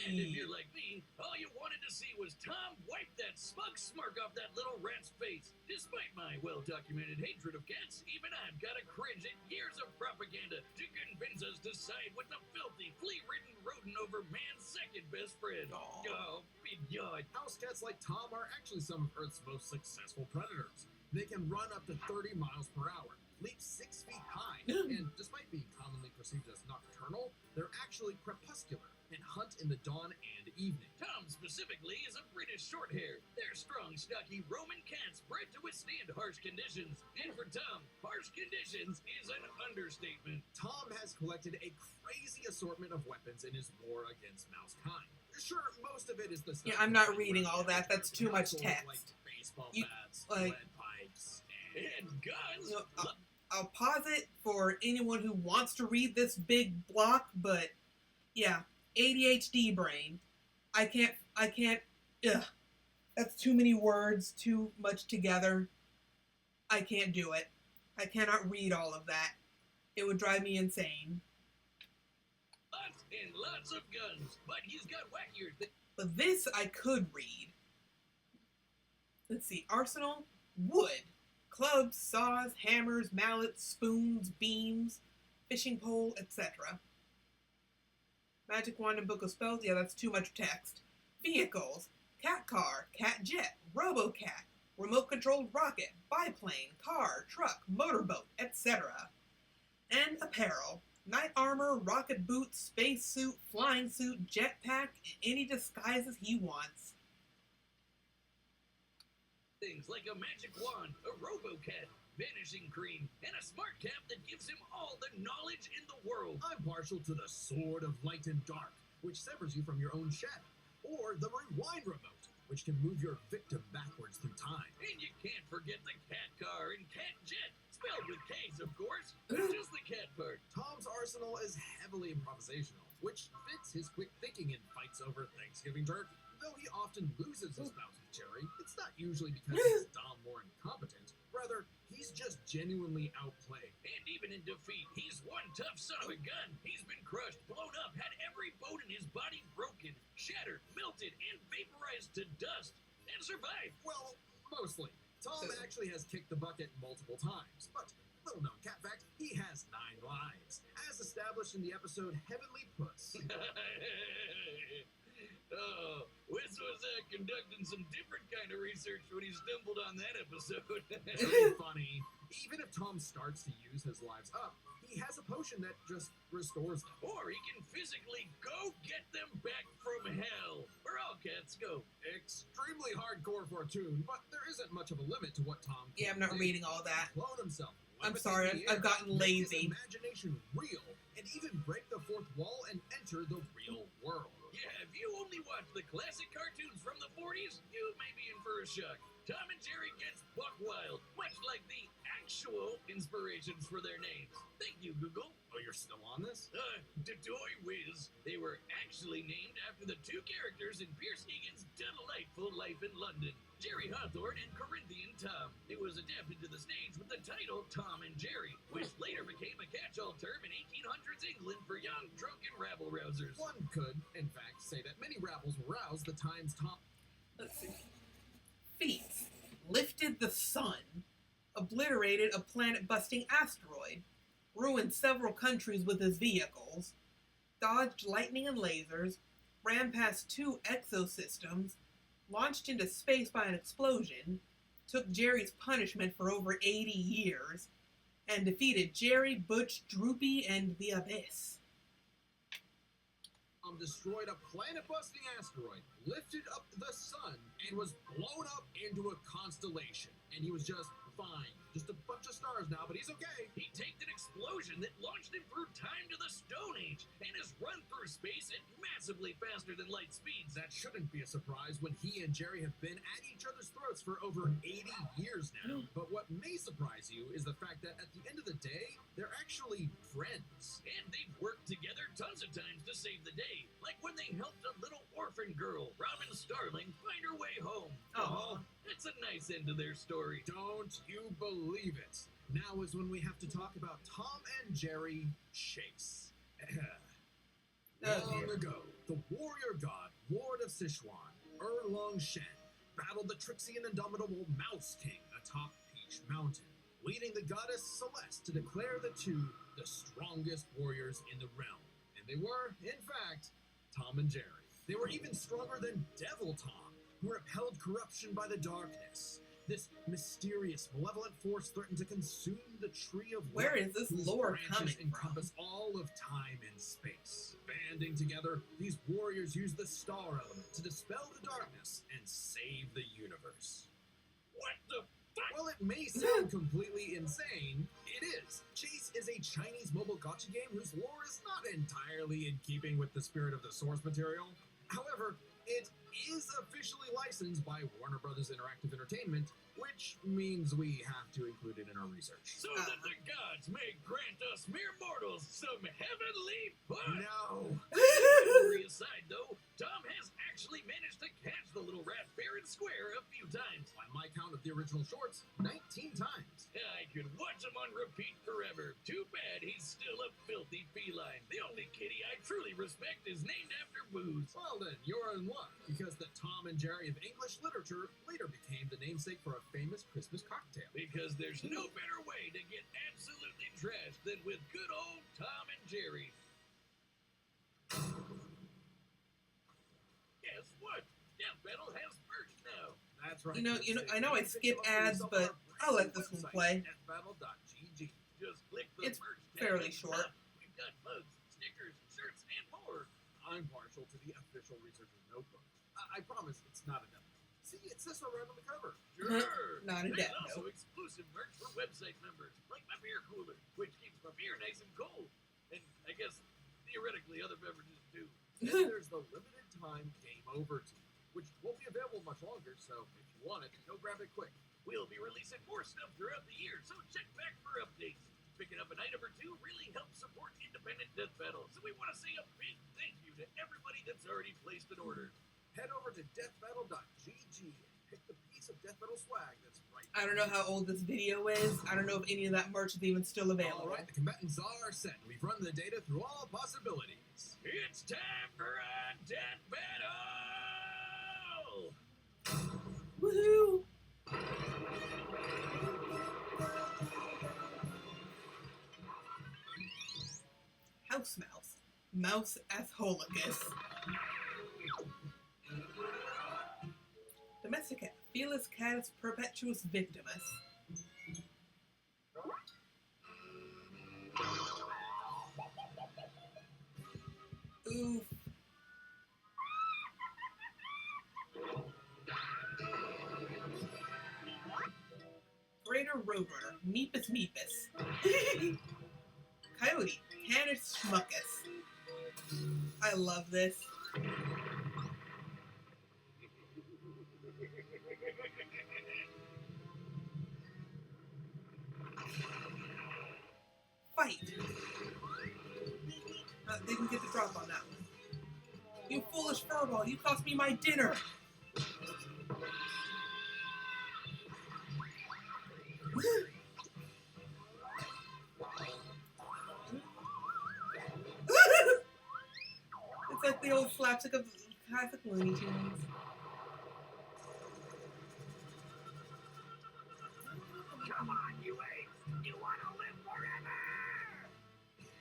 S3: And if you're like me, all you wanted to see was Tom wipe that smug smirk off that little rat's face. Despite my well-documented hatred of cats, even I've got to cringe at years of propaganda to convince us to side with the filthy, flea-ridden rodent over man's second best friend. Oh, big God.
S2: House cats like Tom are actually some of Earth's most successful predators. They can run up to 30 miles per hour, leap 6 feet high, and despite being commonly perceived as nocturnal, they're actually crepuscular and hunt in the dawn and evening.
S3: Tom specifically is a British shorthair. They're strong, stocky Roman cats bred to withstand harsh conditions. And for Tom, harsh conditions is an understatement.
S2: Tom has collected a crazy assortment of weapons in his war against mousekind. Sure, most of it is the stuff.
S1: Yeah, I'm not reading all that. That's too much text.
S2: Like baseball
S1: You-
S2: bats,
S1: like-
S2: lead pipes,
S3: And guns.
S1: You know, I'll pause it for anyone who wants to read this big block, but yeah, ADHD brain. I can't, ugh. That's too many words, too much together. I can't do it. I cannot read all of that. It would drive me insane.
S3: Lots and lots of guns. But he's got wackier things.
S1: But this I could read. Let's see. Arsenal, wood, clubs, saws, hammers, mallets, spoons, beams, fishing pole, etc. Magic wand and book of spells. Yeah, that's too much text. Vehicles, cat car, cat jet, robo-cat, remote-controlled rocket, biplane, car, truck, motorboat, etc. And apparel. Knight armor, rocket boots, space suit, flying suit, jetpack, and any disguises he wants.
S3: Things like a magic wand, a robo-cat, vanishing cream, and a smart cap that gives him all the knowledge in the world.
S2: I'm partial to the Sword of Light and Dark, which severs you from your own shadow, or the Rewind Remote, which can move your victim backwards through time.
S3: And you can't forget the cat car and cat jet, spelled with K's, of course. Just the cat part.
S2: Tom's arsenal is heavily improvisational, which fits his quick thinking in fights over Thanksgiving turkey. Though he often loses his bouts with Jerry, it's not usually because he's dumb or incompetent. Rather, he's just genuinely outplayed.
S3: And even in defeat, he's one tough son of a gun. He's been crushed, blown up, had every bone in his body broken, shattered, melted, and vaporized to dust, and survived.
S2: Well, mostly. Tom actually has kicked the bucket multiple times, but little known cat fact, he has 9 lives, as established in the episode Heavenly Puss.
S3: Oh, Wes was conducting some different kind of research when he stumbled on that episode.
S2: Very funny. Even if Tom starts to use his lives up, he has a potion that just restores them.
S3: Or he can physically go get them back from hell, where all cats go.
S2: Extremely hardcore for a tune, but there isn't much of a limit to what Tom can
S1: Yeah, I'm not
S2: do.
S1: reading all that.
S2: Clone himself.
S1: I'm
S2: levitate
S1: sorry,
S2: the
S1: I've
S2: air,
S1: gotten
S2: make his
S1: lazy.
S2: imagination real, and even break the fourth wall and enter the real world.
S3: Yeah, if you only watch the classic cartoons from the 40s, you may be in for a shock. Tom and Jerry gets buck wild, much like the actual inspirations for their names. Thank you, Google.
S2: Oh, you're still on this?
S3: Dodoy Whiz. They were actually named after the two characters in Pierce Egan's Delightful Life in London, Jerry Hawthorne and Corinthian Tom. It was adapted to the stage with the title Tom and Jerry, which later became a catch-all term in 1800s England for young, drunken rabble-rousers.
S2: One could, in fact, say that many rabbles were roused the times Tom...
S1: Let's see. Feats. Lifted the sun. Obliterated a planet-busting asteroid. Ruined several countries with his vehicles. Dodged lightning and lasers. Ran past 2 exosystems. Launched into space by an explosion. Took Jerry's punishment for over 80 years. And defeated Jerry, Butch, Droopy, and the Abyss.
S2: Destroyed a planet-busting asteroid, lifted up the sun, and was blown up into a constellation. And he was just fine. Just a bunch of stars now, but he's okay.
S3: He tanked an explosion that launched him through time to the Stone Age and has run through space at massively faster than light speeds.
S2: That shouldn't be a surprise when he and Jerry have been at each other's throats for over 80 years now. But what may surprise you is the fact that at the end of the day, they're actually friends.
S3: And they've worked together tons of times to save the day, like when they helped a little orphan girl, Robin Starling, find her way home.
S1: Aww.
S3: It's a nice end to their story.
S2: Don't you believe it? Now is when we have to talk about Tom and Jerry Chase. Long ago, the warrior god, Lord of Sichuan, Erlong Shen, battled the tricksy and indomitable Mouse King atop Peach Mountain, leading the goddess Celeste to declare the two the strongest warriors in the realm. And they were, in fact, Tom and Jerry. They were even stronger than Devil Tom, who repelled corruption by the darkness. This mysterious, malevolent force threatened to consume the tree of life.
S1: Where is this
S2: whose
S1: lore
S2: branches
S1: coming
S2: encompass all of time and space. Banding together, these warriors used the star element to dispel the darkness and save the universe.
S3: What the fuck?
S2: While it may sound completely insane, it is. Chase is a Chinese mobile gacha game whose lore is not entirely in keeping with the spirit of the source material. However, it is officially licensed by Warner Brothers Interactive Entertainment, which means we have to include it in our research.
S3: So that the gods may grant us mere mortals some heavenly fun.
S2: No!
S3: Story aside, though, Tom has actually managed to catch the little rat fair and square a few times.
S2: By my count of the original shorts, 19 times.
S3: I could watch him on repeat forever. Too bad he's still a filthy feline. The only kitty I truly respect is named after booze.
S2: Well then, you're in luck, because the Tom and Jerry of English literature later became the namesake for a famous Christmas cocktail.
S3: Because there's no better way to get absolutely trashed than with good old Tom and Jerry. Guess what? Death Battle has merch now.
S2: That's right.
S1: You know, I know I skip ads, but I'll let this one play.
S2: Deathbattle.gg.
S3: Just click the
S1: It's
S3: merch tab
S1: fairly
S3: at the
S1: short.
S3: top. We've got mugs, stickers, shirts, and more.
S2: I'm partial to the official researcher's notebook. I promise it's not a demo. See, it says so right on the cover.
S3: Sure.
S1: Not a
S3: There's
S1: death
S3: also
S1: note.
S3: exclusive merch for website members, like my beer cooler, which keeps my beer nice and cold. And I guess, theoretically, other beverages do.
S2: And there's the limited time Game Over tee, which won't be available much longer, so if you want it, go grab it quick.
S3: We'll be releasing more stuff throughout the year, so check back for updates. Picking up an item or two really helps support independent Death Battle, so we want to say a big thank you to everybody that's already placed an order.
S2: Head over to deathbattle.gg and pick the piece of Death Battle swag that's right.
S1: I don't know how old this video is. I don't know if any of that merch is even still available.
S2: All right, the combatants are set. We've run the data through all possibilities.
S3: It's time for a Death Battle!
S1: Woohoo! House Mouse. Mouse Athologus. Domesticate. Felis Catus Perpetuus Victimus. Oof. Greater Roadrunner. Meepus Meepus. Coyote. Canis Schmuckus. I love this. fight. Didn't get the drop on that one. You foolish furball, you cost me my dinner. It's like the old slapstick of classic Looney Tunes.
S5: Come on, you apes! You want to live forever!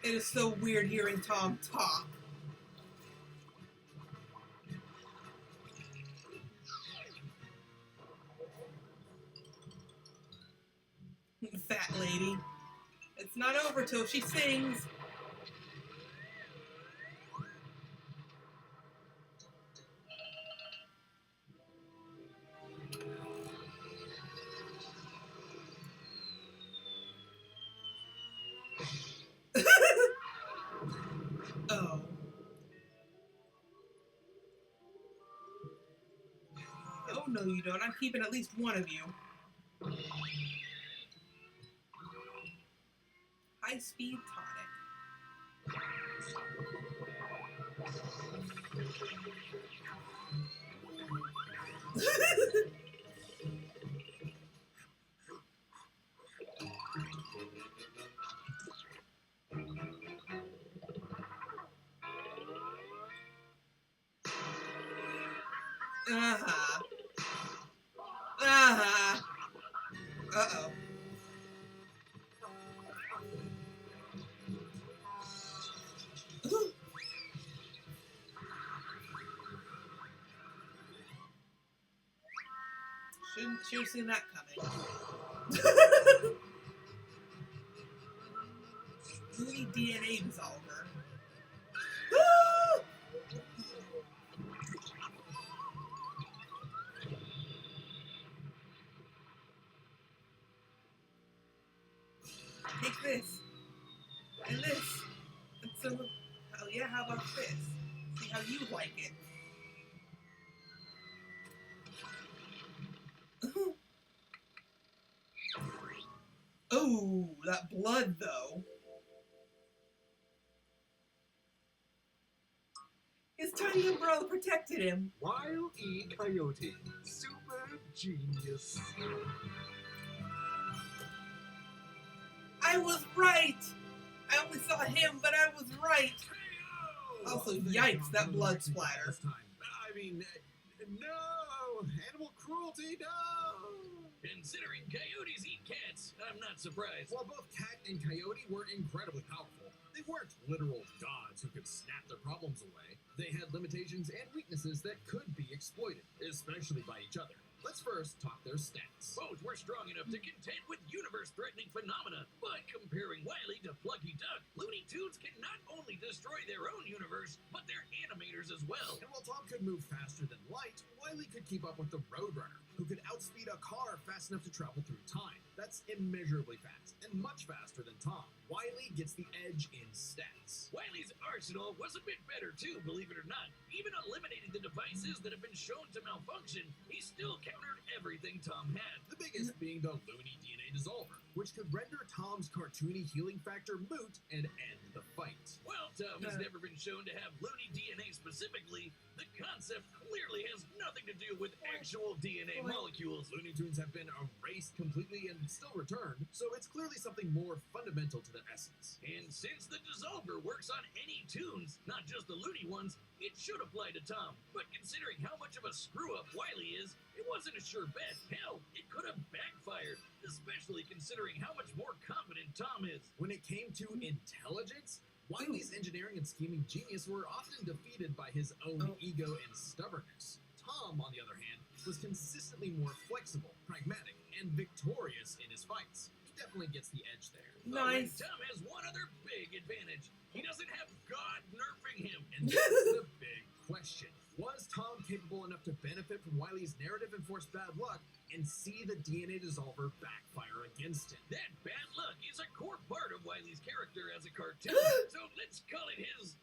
S1: It is so weird hearing Tom talk. Fat lady. It's not over till she sings. Oh. Oh, no, you don't. I'm keeping at least one of you. High-speed tonic. Uh-huh. Uh-huh. Uh-oh. Should have seen that coming. Looney DNA dissolver. Take this. And this. And so, oh yeah, how about this? See how you like it. Oh, that blood though. His tiny umbrella protected him.
S6: Wile E. Coyote. Super genius.
S1: I was right! I only saw him, but I was right. Also, yikes, that blood splatter.
S2: I mean, no! Animal cruelty, no!
S3: Considering coyotes eat cats, I'm not surprised.
S2: While both cat and coyote were incredibly powerful, they weren't literal gods who could snap their problems away. They had limitations and weaknesses that could be exploited, especially by each other. Let's first talk their stats.
S3: Both were strong enough to contend with universe-threatening phenomena, but comparing Wily to Plucky Duck, Looney Tunes can not only destroy their own universe, but their animators as well.
S2: And while Tom could move faster than light, Wily could keep up with the Roadrunner, who could outspeed a car fast enough to travel through time. That's immeasurably fast, and much faster than Tom. Wily gets the edge in stats.
S3: Wily's arsenal was a bit better too, believe it or not. Even eliminating the devices that have been shown to malfunction, he still countered everything Tom had.
S2: The biggest being the Looney DNA Dissolver, which could render Tom's cartoony healing factor moot and end the fight.
S3: While Tom has never been shown to have Looney DNA specifically, the concept clearly has nothing to do with actual DNA molecules.
S2: Looney Tunes have been erased completely and still returned, so it's clearly something more fundamental to their essence.
S3: And since the Dissolver works on any tunes, not just the Looney ones, it should apply to Tom. But considering how much of a screw-up Wily is, it wasn't a sure bet. Hell, it could have backfired, especially considering how much more competent Tom is.
S2: When it came to intelligence, Wily's engineering and scheming genius were often defeated by his own ego and stubbornness. Tom, on the other hand, was consistently more flexible, pragmatic, and victorious in his fights. He definitely gets the edge there.
S1: Nice.
S3: Tom has one other big advantage. He doesn't have God nerfing him.
S2: And that's the big question. Was Tom capable enough to benefit from Wily's narrative-enforced bad luck and see the DNA Dissolver backfire against him?
S3: That bad luck is a core part of Wily's character as a cartoon, so let's call it his,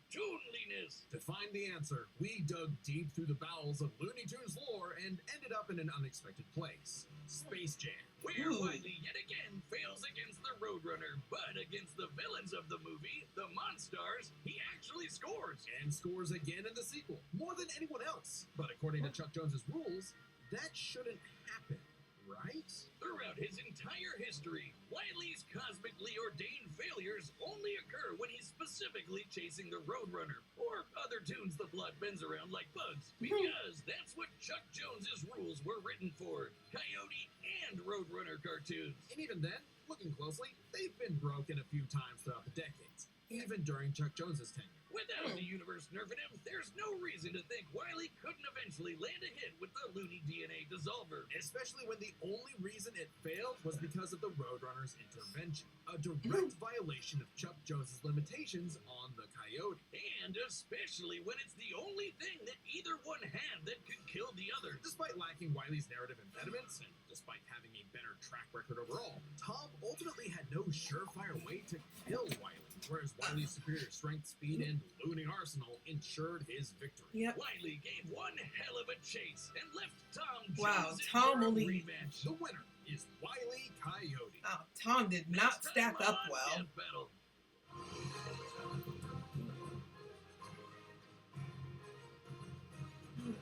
S3: toonly happiness.
S2: To find the answer, we dug deep through the bowels of Looney Tunes lore and ended up in an unexpected place. Space Jam.
S3: Where
S1: Ooh.
S3: Wily yet again fails against the Roadrunner, but against the villains of the movie, the Monstars, he actually scores.
S2: And scores again in the sequel, more than anyone else. But according to Chuck Jones's rules, that shouldn't happen, right?
S3: Throughout his entire history, Wily's cosmically ordained failures only occur when he's specifically chasing the Roadrunner, or other tunes the plot bends around like bugs, because that's what Chuck Jones's rules were written for, Coyote and Roadrunner cartoons.
S2: And even then, looking closely, they've been broken a few times throughout the decades, even during Chuck Jones's tenure.
S3: Without the universe nerfing him, there's no reason to think Wily couldn't eventually land a hit with the Looney DNA dissolver.
S2: Especially when the only reason it failed was because of the Roadrunner's intervention, a direct violation of Chuck Jones's limitations on the Coyote.
S3: And especially when it's the only thing that either one had that could kill the other.
S2: Despite lacking Wily's narrative impediments, and despite having a better track record overall, Tom ultimately had no surefire way to kill Wily, whereas Wily's superior strength, speed, and looting arsenal ensured his victory.
S1: Yep.
S3: Wily gave one hell of a chase and left Tom Jones
S1: Wow,
S3: in
S1: Tom
S3: for a
S1: only-
S3: rematch.
S2: The winner is Wily Coyote.
S1: Oh, Tom did not
S3: Next
S1: stack
S3: time
S1: up
S3: on
S1: well.
S3: Death Battle.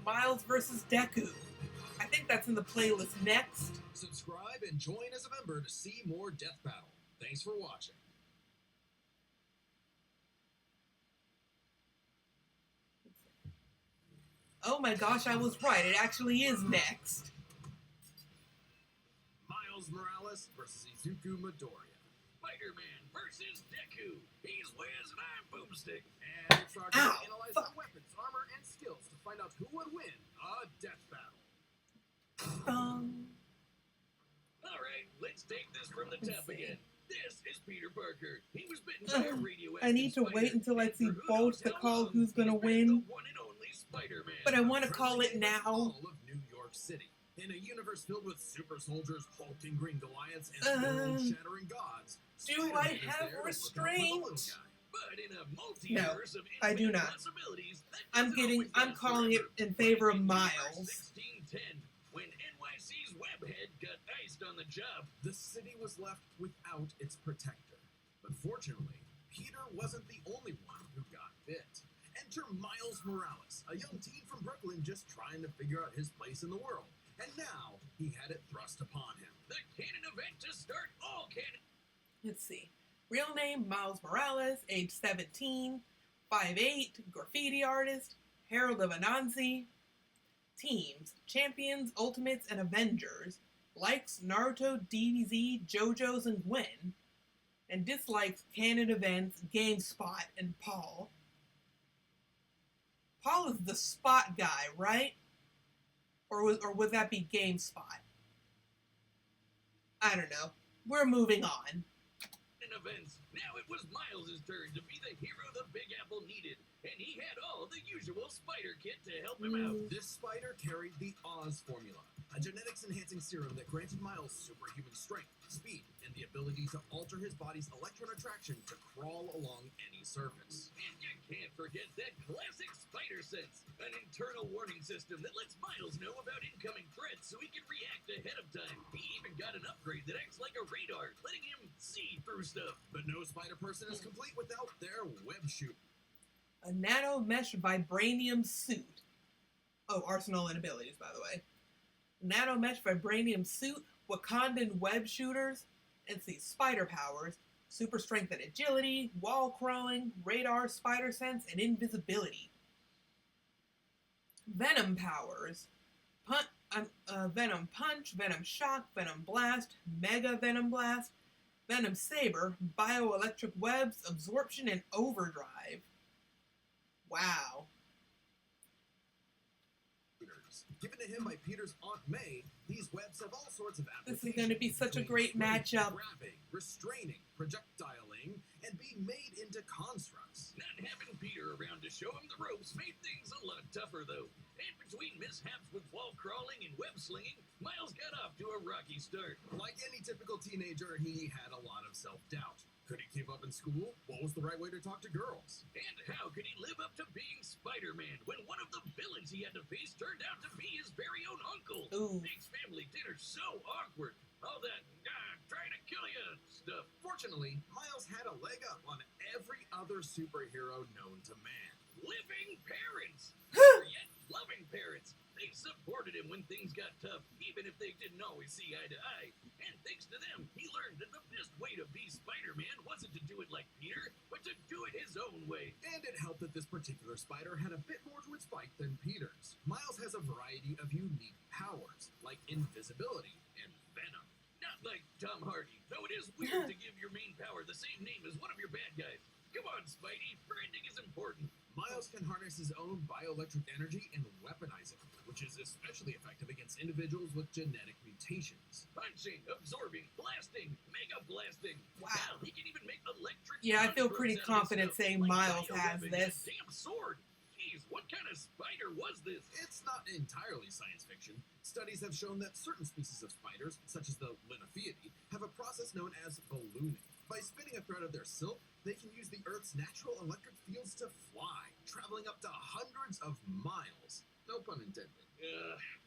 S1: Miles versus Deku. I think that's in the playlist next.
S2: Subscribe and join as a member to see more Death Battle. Thanks for watching.
S1: Oh my gosh, I was right. It actually is next.
S2: Miles Morales versus Izuku Midoriya.
S3: Spider-Man versus Deku. He's Wiz and I'm Boomstick.
S2: And it's our turn
S1: Ow,
S2: to analyze
S1: fuck.
S2: their weapons, armor, and skills to find out who would win a death battle.
S3: All right, let's take this from the top again. This is Peter Parker. He was bitten by a radioactive
S1: I need to
S3: spider,
S1: wait until I
S3: and
S1: see
S3: for who
S1: both
S3: knows
S1: to
S3: how
S1: call
S3: long,
S1: who's gonna
S3: he's been
S1: win.
S3: the one and only Spider-Man.
S1: But I want to
S2: A
S1: call it
S2: friendly
S1: now.
S2: all of New York City. In a universe filled with super soldiers, hulking green Goliaths, and world-shattering gods,
S1: Do
S2: Spider-Man
S1: I
S2: is
S1: have
S2: there to look out for the
S1: restraint?
S2: little guy.
S3: But in a multiverse of
S1: I do
S3: infinite
S1: not.
S3: possibilities, that
S1: I'm
S3: doesn't always
S1: I'm
S3: last
S1: calling it
S3: forever.
S1: in favor of
S3: In Universe
S1: Miles.
S3: 1610, when NYC's Webhead got iced on the job,
S2: The city was left without its protector. But fortunately, Peter wasn't the only one who got bit. Enter Miles Morales, a young teen from Brooklyn just trying to figure out his place in the world. And now, he had it thrust upon him.
S3: the canon event to start all canon.
S1: Let's see. Real name, Miles Morales, age 17, 5'8", graffiti artist, Herald of Anansi. Teams, Champions, Ultimates, and Avengers. Likes Naruto, DBZ, JoJo's, and Gwen. And dislikes canon events, GameSpot, and Paul. Paul is the spot guy, right? Or would that be GameSpot? I don't know. We're moving on.
S3: Events. Now it was Miles' turn to be the hero the Big Apple needed, and he had all the usual spider kit to help him out.
S2: This spider carried the Oz formula, a genetics-enhancing serum that granted Miles superhuman strength, speed, and the ability to alter his body's electron attraction to crawl along any surface.
S3: And you can't forget that classic spider sense, an internal warning system that lets Miles know about incoming threats so he can react ahead of time. He even got an upgrade that acts like a radar, letting him see through stuff.
S2: But no spider person is complete without their web shoot.
S1: A nano mesh vibranium suit. Oh, arsenal and abilities, by the way. Nano mesh vibranium suit, Wakandan web shooters, and see spider powers, super strength and agility, wall crawling, radar, spider sense, and invisibility. Venom powers, Venom punch, Venom shock, Venom blast, mega Venom blast, Venom saber, bioelectric webs, absorption, and overdrive. Wow.
S2: Given to him by Peter's Aunt May, these webs have all sorts of
S1: This
S2: applications.
S1: is going to be such a great matchup.
S2: Grabbing, restraining, projectiling, and being made into constructs.
S3: Not having Peter around to show him the ropes made things a lot tougher, though. And between mishaps with wall crawling and web slinging, Miles got off to a rocky start.
S2: Like any typical teenager, he had a lot of self-doubt. Could he keep up in school? What was the right way to talk to girls?
S3: And how could he live up to being Spider-Man when one of the villains he had to face turned out to be his very own uncle?
S1: Ooh.
S3: Makes family dinner so awkward. All that, trying to kill you stuff.
S2: Fortunately, Miles had a leg up on every other superhero known to man.
S3: Living parents! Or yet loving parents. They supported him when things got tough, even if they didn't always see eye to eye. And thanks to them, he learned that the best way to be Spider-Man wasn't to do it like Peter, but to do it his own way.
S2: And it helped that this particular spider had a bit more to its bite than Peter's. Miles has a variety of unique powers, like invisibility and venom.
S3: Not like Tom Hardy, though it is weird to give your main power the same name as one of your bad guys. Come on, Spidey, branding is important.
S2: Miles can harness his own bioelectric energy and weaponize it, which is especially effective against individuals with genetic mutations.
S3: Punching, absorbing, blasting, mega blasting.
S1: Wow.
S3: Hell, he can even make electric.
S1: Yeah, I feel pretty
S3: constructs out of his
S1: confident
S3: stuff,
S1: saying
S3: like
S1: Miles has
S3: bioweapons
S1: this.
S3: and a damn sword. Jeez, what kind of spider was this?
S2: It's not entirely science fiction. Studies have shown that certain species of spiders, such as the Linnaeus, have a process known as ballooning. By spinning a thread of their silk, they can use the Earth's natural electric fields to fly, traveling up to hundreds of miles. No pun intended.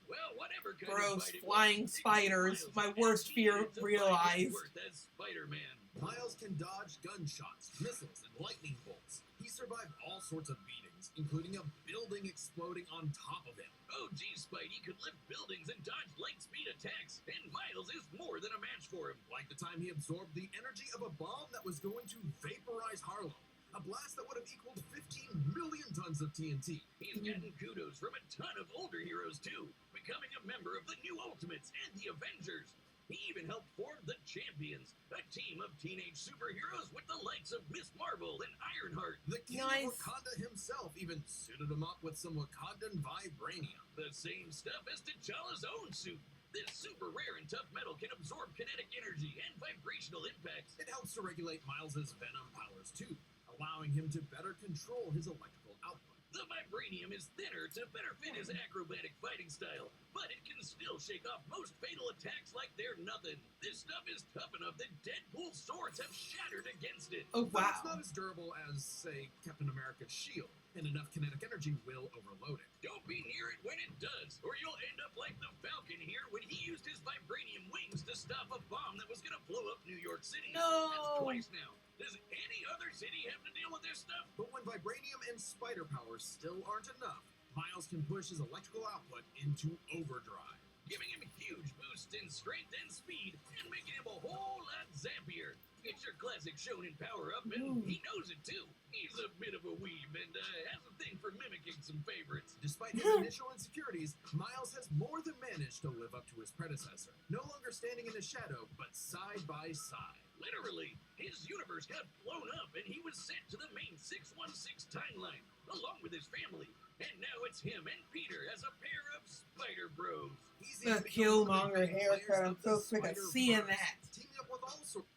S3: Well, whatever kind
S1: Gross,
S3: of fight it
S1: flying
S3: was,
S1: spiders.
S3: Miles
S1: My
S3: had
S1: worst fear
S3: needed to fight his
S1: realized.
S3: worth as Spider-Man.
S2: Miles can dodge gunshots, missiles, and lightning bolts. He survived all sorts of beatings, including a building exploding on top of him.
S3: Oh, geez, Spidey could lift buildings and dodge light-speed attacks, and Miles is more than a match for him.
S2: Like the time he absorbed the energy of a bomb that was going to vaporize Harlem. A blast that would have equaled 15 million tons of TNT.
S3: He's gotten kudos from a ton of older heroes, too, becoming a member of the New Ultimates and the Avengers. He even helped form the Champions, a team of teenage superheroes with the likes of Miss Marvel and Ironheart.
S2: The king
S1: Nice.
S2: of Wakanda himself even suited him up with some Wakandan vibranium.
S3: The same stuff as T'Challa's own suit. This super rare and tough metal can absorb kinetic energy and vibrational impacts.
S2: It helps to regulate Miles's venom powers too, allowing him to better control his electrical output.
S3: The vibranium is thinner to better fit his acrobatic fighting style, but it can still shake off most fatal attacks like they're nothing. This stuff is tough enough that Deadpool's swords have shattered against it.
S1: Oh,
S2: Though it's
S1: wow.
S2: not as durable as, say, Captain America's shield, and enough kinetic energy will overload it.
S3: Don't be near it when it does, or you'll end up like the Falcon here when he used his vibranium wings to stop a bomb that was gonna blow up New York City.
S1: No.
S3: That's twice now. Does any other city have to deal with this stuff?
S2: But when vibranium and spider powers still aren't enough, Miles can push his electrical output into overdrive.
S3: Giving him huge boosts in strength and speed, and making him a whole lot zappier. It's your classic shonen power-up, and he knows it too. He's a bit of a weeb and has a thing for mimicking some favorites.
S2: Despite his initial insecurities, Miles has more than managed to live up to his predecessor, no longer standing in his shadow, but side by side.
S3: Literally, his universe got blown up and he was sent to the main 616 timeline, along with his family. And now it's him and Peter as a pair of Spider Bros.
S2: He's
S1: The
S2: even become one of
S1: Killmonger
S2: the main players
S1: haircut. I'm
S2: of the
S1: so sick of
S2: Spider-Verse,
S1: seeing that.
S2: teaming up with all sorts.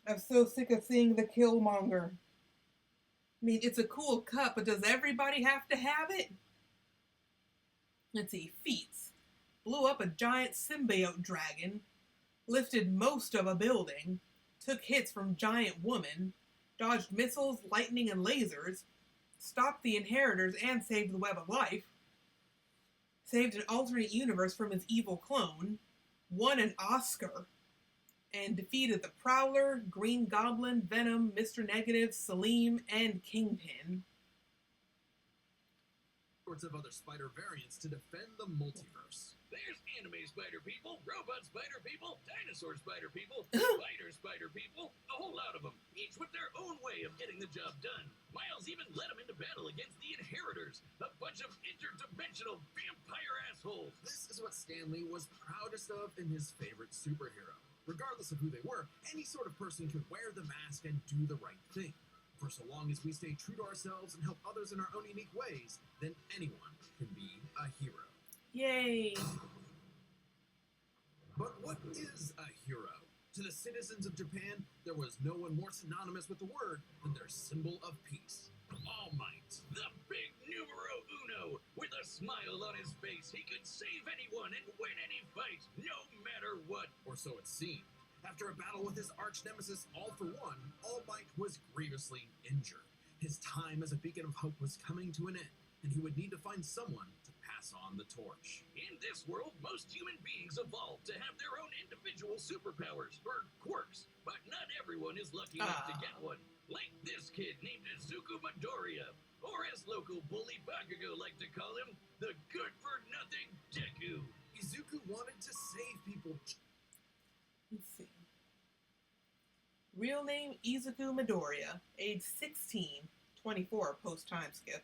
S1: I'm so sick of seeing the Killmonger. I mean, it's a cool cut, but does everybody have to have it? Let's see. Feats. Blew up a giant symbiote dragon. Lifted most of a building. Took hits from giant woman. Dodged missiles, lightning, and lasers. Stopped the inheritors and saved the Web of Life. Saved an alternate universe from his evil clone. Won an Oscar. And defeated the Prowler, Green Goblin, Venom, Mr. Negative, Salim, and Kingpin.
S2: Sorts of other spider variants to defend the multiverse.
S3: There's anime spider people, robot spider people, dinosaur spider people, spider people, a whole lot of them, each with their own way of getting the job done. Miles even led them into battle against the Inheritors, a bunch of interdimensional vampire assholes.
S2: This is what Stan Lee was proudest of in his favorite superhero. Regardless of who they were, any sort of person could wear the mask and do the right thing. For so long as we stay true to ourselves and help others in our own unique ways, then anyone can be a hero.
S1: Yay!
S2: But what is a hero? To the citizens of Japan, there was no one more synonymous with the word than their symbol of peace. All Might.
S3: The big numero uno. With a smile on his face, he could save anyone and win any fight, no matter what.
S2: Or so it seemed. After a battle with his arch-nemesis All For One, All Might was grievously injured. His time as a beacon of hope was coming to an end, and he would need to find someone to pass on the torch.
S3: In this world, most human beings evolve to have their own individual superpowers, or quirks, but not everyone is lucky enough to get one. Like this kid named Izuku Midoriya, or as local bully Bakugo like to call him, the good-for-nothing Deku.
S2: Izuku wanted to save people.
S1: Let's see. Real name Izuku Midoriya, age 16, 24 post-time skip.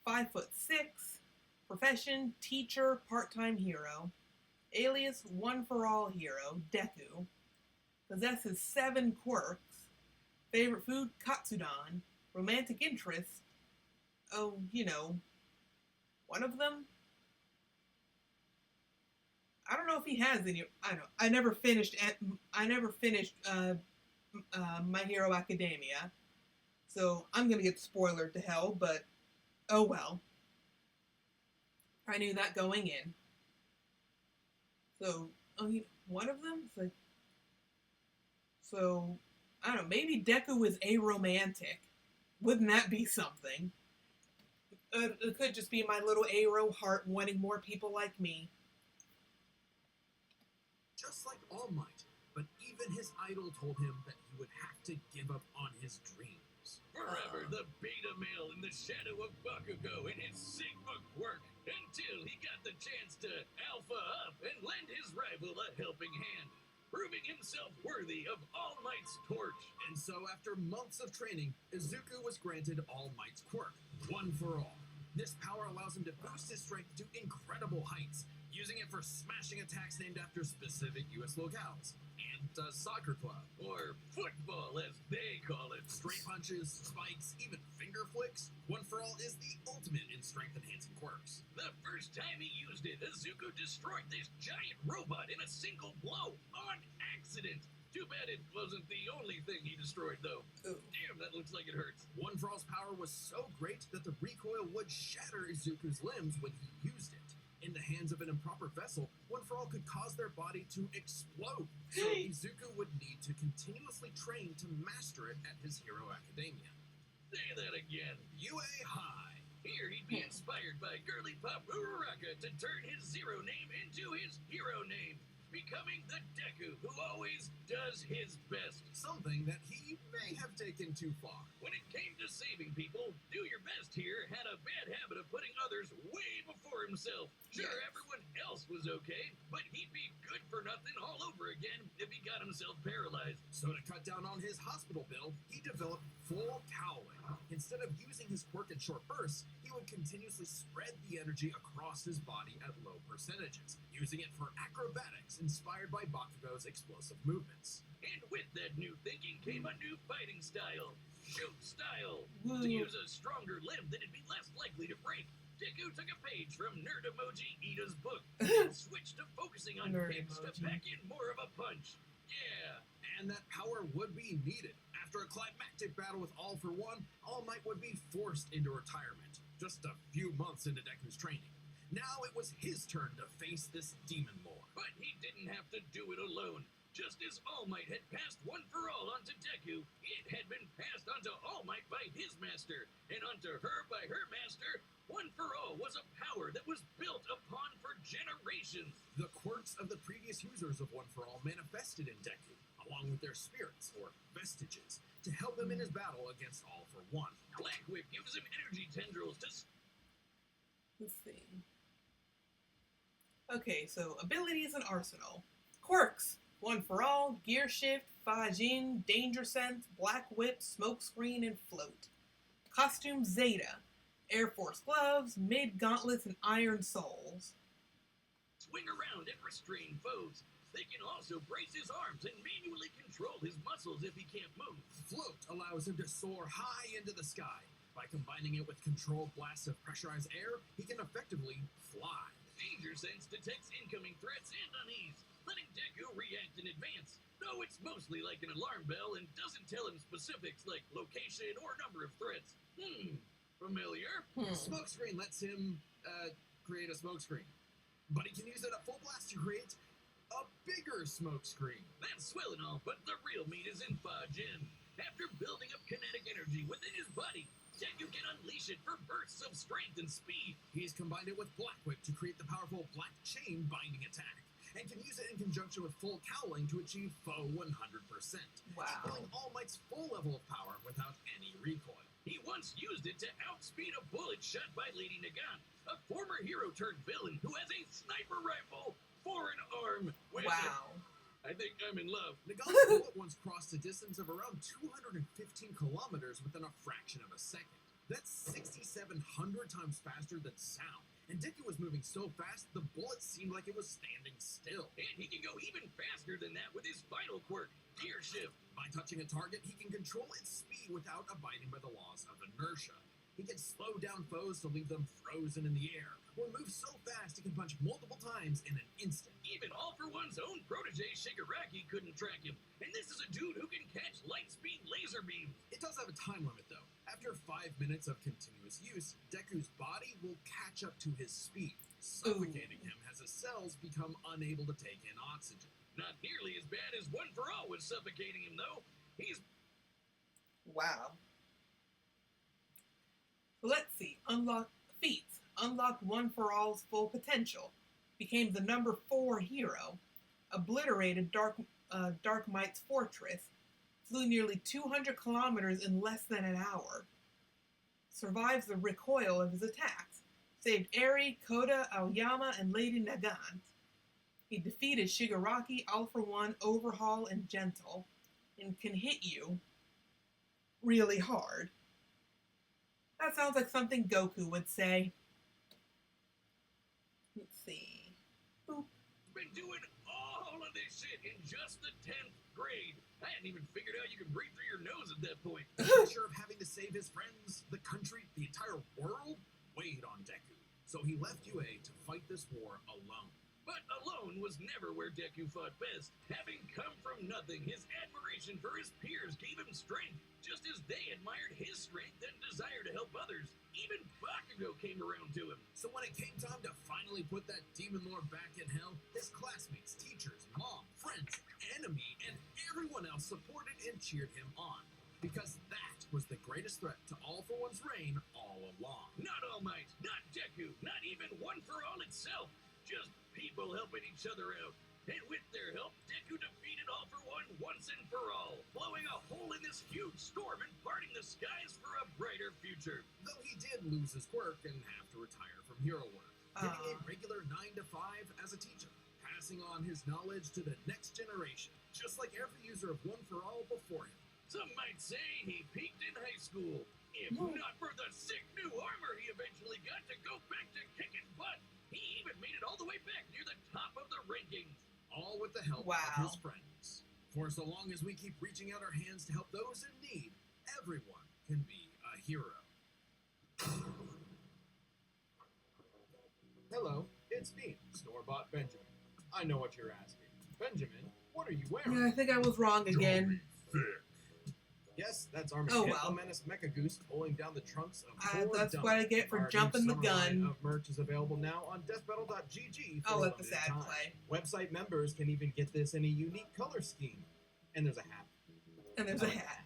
S1: 5'6", profession teacher, part-time hero. Alias One For All hero, Deku. Possesses 7 quirks. Favorite food, katsudon. Romantic interest, oh, you know, one of them? I don't know if he has any. I never finished My Hero Academia, so I'm gonna get spoilered to hell. But oh well. I knew that going in. So one of them. So I don't know. Maybe Deku is aromantic. Wouldn't that be something? It could just be my little Aro heart wanting more people like me.
S2: Just like All Might, but even his idol told him that he would have to give up on his dreams.
S3: Forever the beta male in the shadow of Bakugo and his Sigma quirk, until he got the chance to alpha up and lend his rival a helping hand, proving himself worthy of All Might's torch.
S2: And so after months of training, Izuku was granted All Might's quirk, One For All. This power allows him to boost his strength to incredible heights, using it for smashing attacks named after specific US locales, and a soccer club.
S3: Or football, as they call it.
S2: Straight punches, spikes, even finger flicks. One For All is the ultimate in strength-enhancing quirks.
S3: The first time he used it, Izuku destroyed this giant robot in a single blow, on accident. Too bad it wasn't the only thing he destroyed, though.
S1: Ooh.
S3: Damn, that looks like it hurts.
S2: One For All's power was so great that the recoil would shatter Izuku's limbs when he used it. In the hands of an improper vessel, One For All could cause their body to explode. So Izuku would need to continuously train to master it at his Hero Academia.
S3: Say that again.
S2: UA High.
S3: Here he'd be inspired by girly pop Uraraka to turn his zero name into his hero name, becoming the Deku who always does his best.
S2: Something that he may have taken too far.
S3: When it came to saving people, Do Your Best here had a bad habit of putting others way before himself. Sure,
S1: Yes.
S3: everyone else was okay, but he'd be good for nothing all over again if he got himself paralyzed.
S2: So to cut down on his hospital bill, he developed full cowling. Instead of using his quirk in short bursts, he would continuously spread the energy across his body at low percentages, using it for acrobatics inspired by Bakugo's explosive movements.
S3: And with that new thinking came a new fighting style. Shoot style.
S1: Woo.
S3: To use a stronger limb that'd be less likely to break. Deku took a page from Nerd Emoji Ida's book and switched to focusing on
S1: Nerd
S3: kicks to
S1: emoji.
S3: pack in more of a punch. Yeah.
S2: And that power would be needed. After a climactic battle with All For One, All Might would be forced into retirement, just a few months into Deku's training. Now it was his turn to face this demon lord.
S3: But he didn't have to do it alone. Just as All Might had passed One For All onto Deku, it had been passed onto All Might by his master, and onto her by her master. One For All was a power that was built upon for generations.
S2: The quirks of the previous users of One For All manifested in Deku, along with their spirits, or vestiges, to help him in his battle against All For One.
S3: Black Whip gives him energy tendrils to
S1: Let's see. Okay, so abilities and arsenal. Quirks. One For All, Gear Shift, Fajin, Danger Sense, Black Whip, Smokescreen, and Float. Costume Zeta. Air Force Gloves, Mid Gauntlets, and Iron Souls.
S3: swing around and restrain foes. They can also brace his arms and manually control his muscles if he can't move.
S2: Float allows him to soar high into the sky. By combining it with controlled blasts of pressurized air, he can effectively fly.
S3: Danger Sense detects incoming threats and unease, letting Deku react in advance. Though it's mostly like an alarm bell and doesn't tell him specifics like location or number of threats. Familiar?
S2: Smokescreen lets him create a smokescreen. But he can use it at full blast to create a bigger smokescreen.
S3: That's swell and all, but the real meat is in Fajin. After building up kinetic energy within his body, Deku can unleash it for bursts of strength and speed.
S2: He's combined it with Black Whip to create the powerful Black Chain binding attack, and can use it in conjunction with Full Cowling to achieve foe 100%,
S1: Wow.
S2: equaling All Might's full level of power without any recoil.
S3: He once used it to outspeed a bullet shot by Lady Nagant, a former hero turned villain who has a sniper rifle for an arm.
S1: Wow.
S3: I think I'm in love.
S2: Nagant's bullet once crossed a distance of around 215 kilometers within a fraction of a second. That's 6,700 times faster than sound. And Deku was moving so fast, the bullet seemed like it was standing still.
S3: And he can go even faster than that with his final quirk, Gear Shift.
S2: By touching a target, he can control its speed without abiding by the laws of inertia. He can slow down foes to leave them frozen in the air, or move so fast he can punch multiple times in an instant.
S3: Even All For One's own protege, Shigaraki, couldn't track him. And this is a dude who can catch light-speed laser beams.
S2: It does have a time limit, though. After 5 minutes of continuous use, Deku's body will catch up to his speed, suffocating him as his cells become unable to take in oxygen.
S3: Not nearly as bad as One For All was suffocating him, though. He's...
S1: Wow. Let's see. Unlock feats. Unlocked One For All's full potential. Became the number 4 hero. Obliterated Dark Might's fortress. Flew nearly 200 kilometers in less than an hour. Survives the recoil of his attacks. Saved Eri, Koda, Aoyama, and Lady Nagant. He defeated Shigaraki, All For One, Overhaul, and Gentle. And can hit you really hard. That sounds like something Goku would say. Let's see. Boop.
S3: been doing all of this shit in just the 10th grade. I hadn't even figured out you could breathe through your nose at that point.
S2: The pressure of having to save his friends, the country, the entire world weighed on Deku. So he left UA to fight this war alone.
S3: But alone was never where Deku fought best. Having come from nothing, his admiration for his peers gave him strength, just as they admired his strength and desire to help others. Even Bakugo came around to him.
S2: So when it came time to finally put that demon lord back in hell, his classmates, teachers, mom, friends, enemy, and everyone else supported and cheered him on. Because that was the greatest threat to All For One's reign all along.
S3: Not All Might, not Deku, not even One For All itself. Just people helping each other out. And with their help, Deku defeated All For One once and for all, blowing a hole in this huge storm and parting the skies for a brighter future.
S2: Though he did lose his quirk and have to retire from hero work, getting a regular 9 to 5 as a teacher, passing on his knowledge to the next generation, just like every user of One For All before him.
S3: Some might say he peaked in high school. If not for the sick new armor he eventually got to go back to kicking butt. He even made it all the way back near the top of the rankings.
S2: All with the help of his friends. For so long as we keep reaching out our hands to help those in need, everyone can be a hero. Hello, it's me, Store-Bought Benjamin. I know what you're asking. Benjamin, what are you wearing?
S1: Yeah, I think I was wrong again.
S2: Yes, that's Army Menace Mecha Goose pulling down the trunks of four
S1: that's
S2: dummies.
S1: what I get for
S2: Our
S1: jumping the
S2: new summer line
S1: gun.
S2: of merch is available now on deathbattle.gg for
S1: I'll
S2: a
S1: let the
S2: limited
S1: sad
S2: time.
S1: play.
S2: Website members can even get this in a unique color scheme. And there's a hat.
S1: And there's a hat.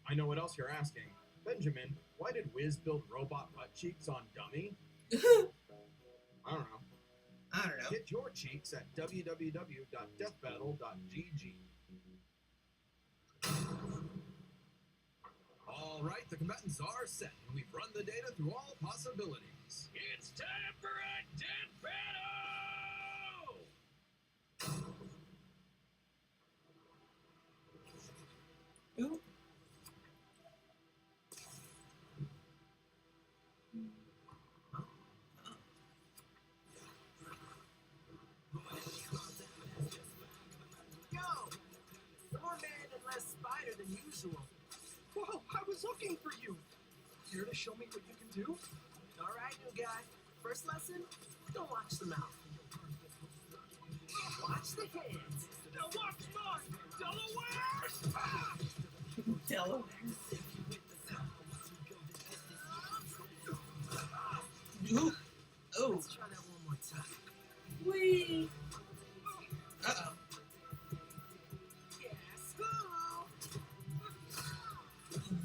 S2: I know what else you're asking. Benjamin, why did Wiz build robot butt cheeks on dummy? I don't know. Get your cheeks at www.deathbattle.gg. Alright, the combatants are set, and we've run the data through all possibilities.
S3: It's time for a death battle!
S1: Ooh.
S9: Yo! More man and less spider than usual.
S6: Whoa, I was looking for you. Here to show me what you can do?
S9: Alright, new guy. First lesson, don't watch the mouth. Watch the hands.
S3: Now watch mine, Delaware! Ah!
S1: Delaware. Ooh. Oh.
S9: Let's try that one more time.
S8: Wee.
S1: Uh-oh.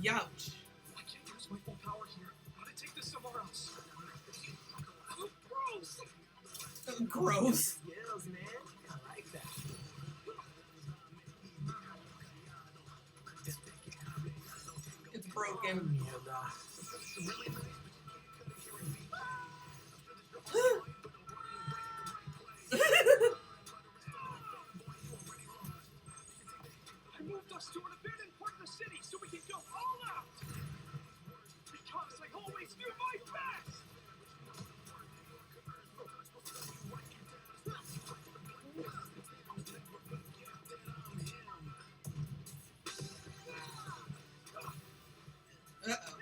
S1: Youch.
S2: I can't use my full power here. Gotta take this somewhere else. Oh, gross!
S1: Gross.
S2: Yells, man. I like that.
S1: It's broken.
S2: I moved us to an abandoned part of the city so we can go all out. Because I always do my best.
S1: Uh-oh.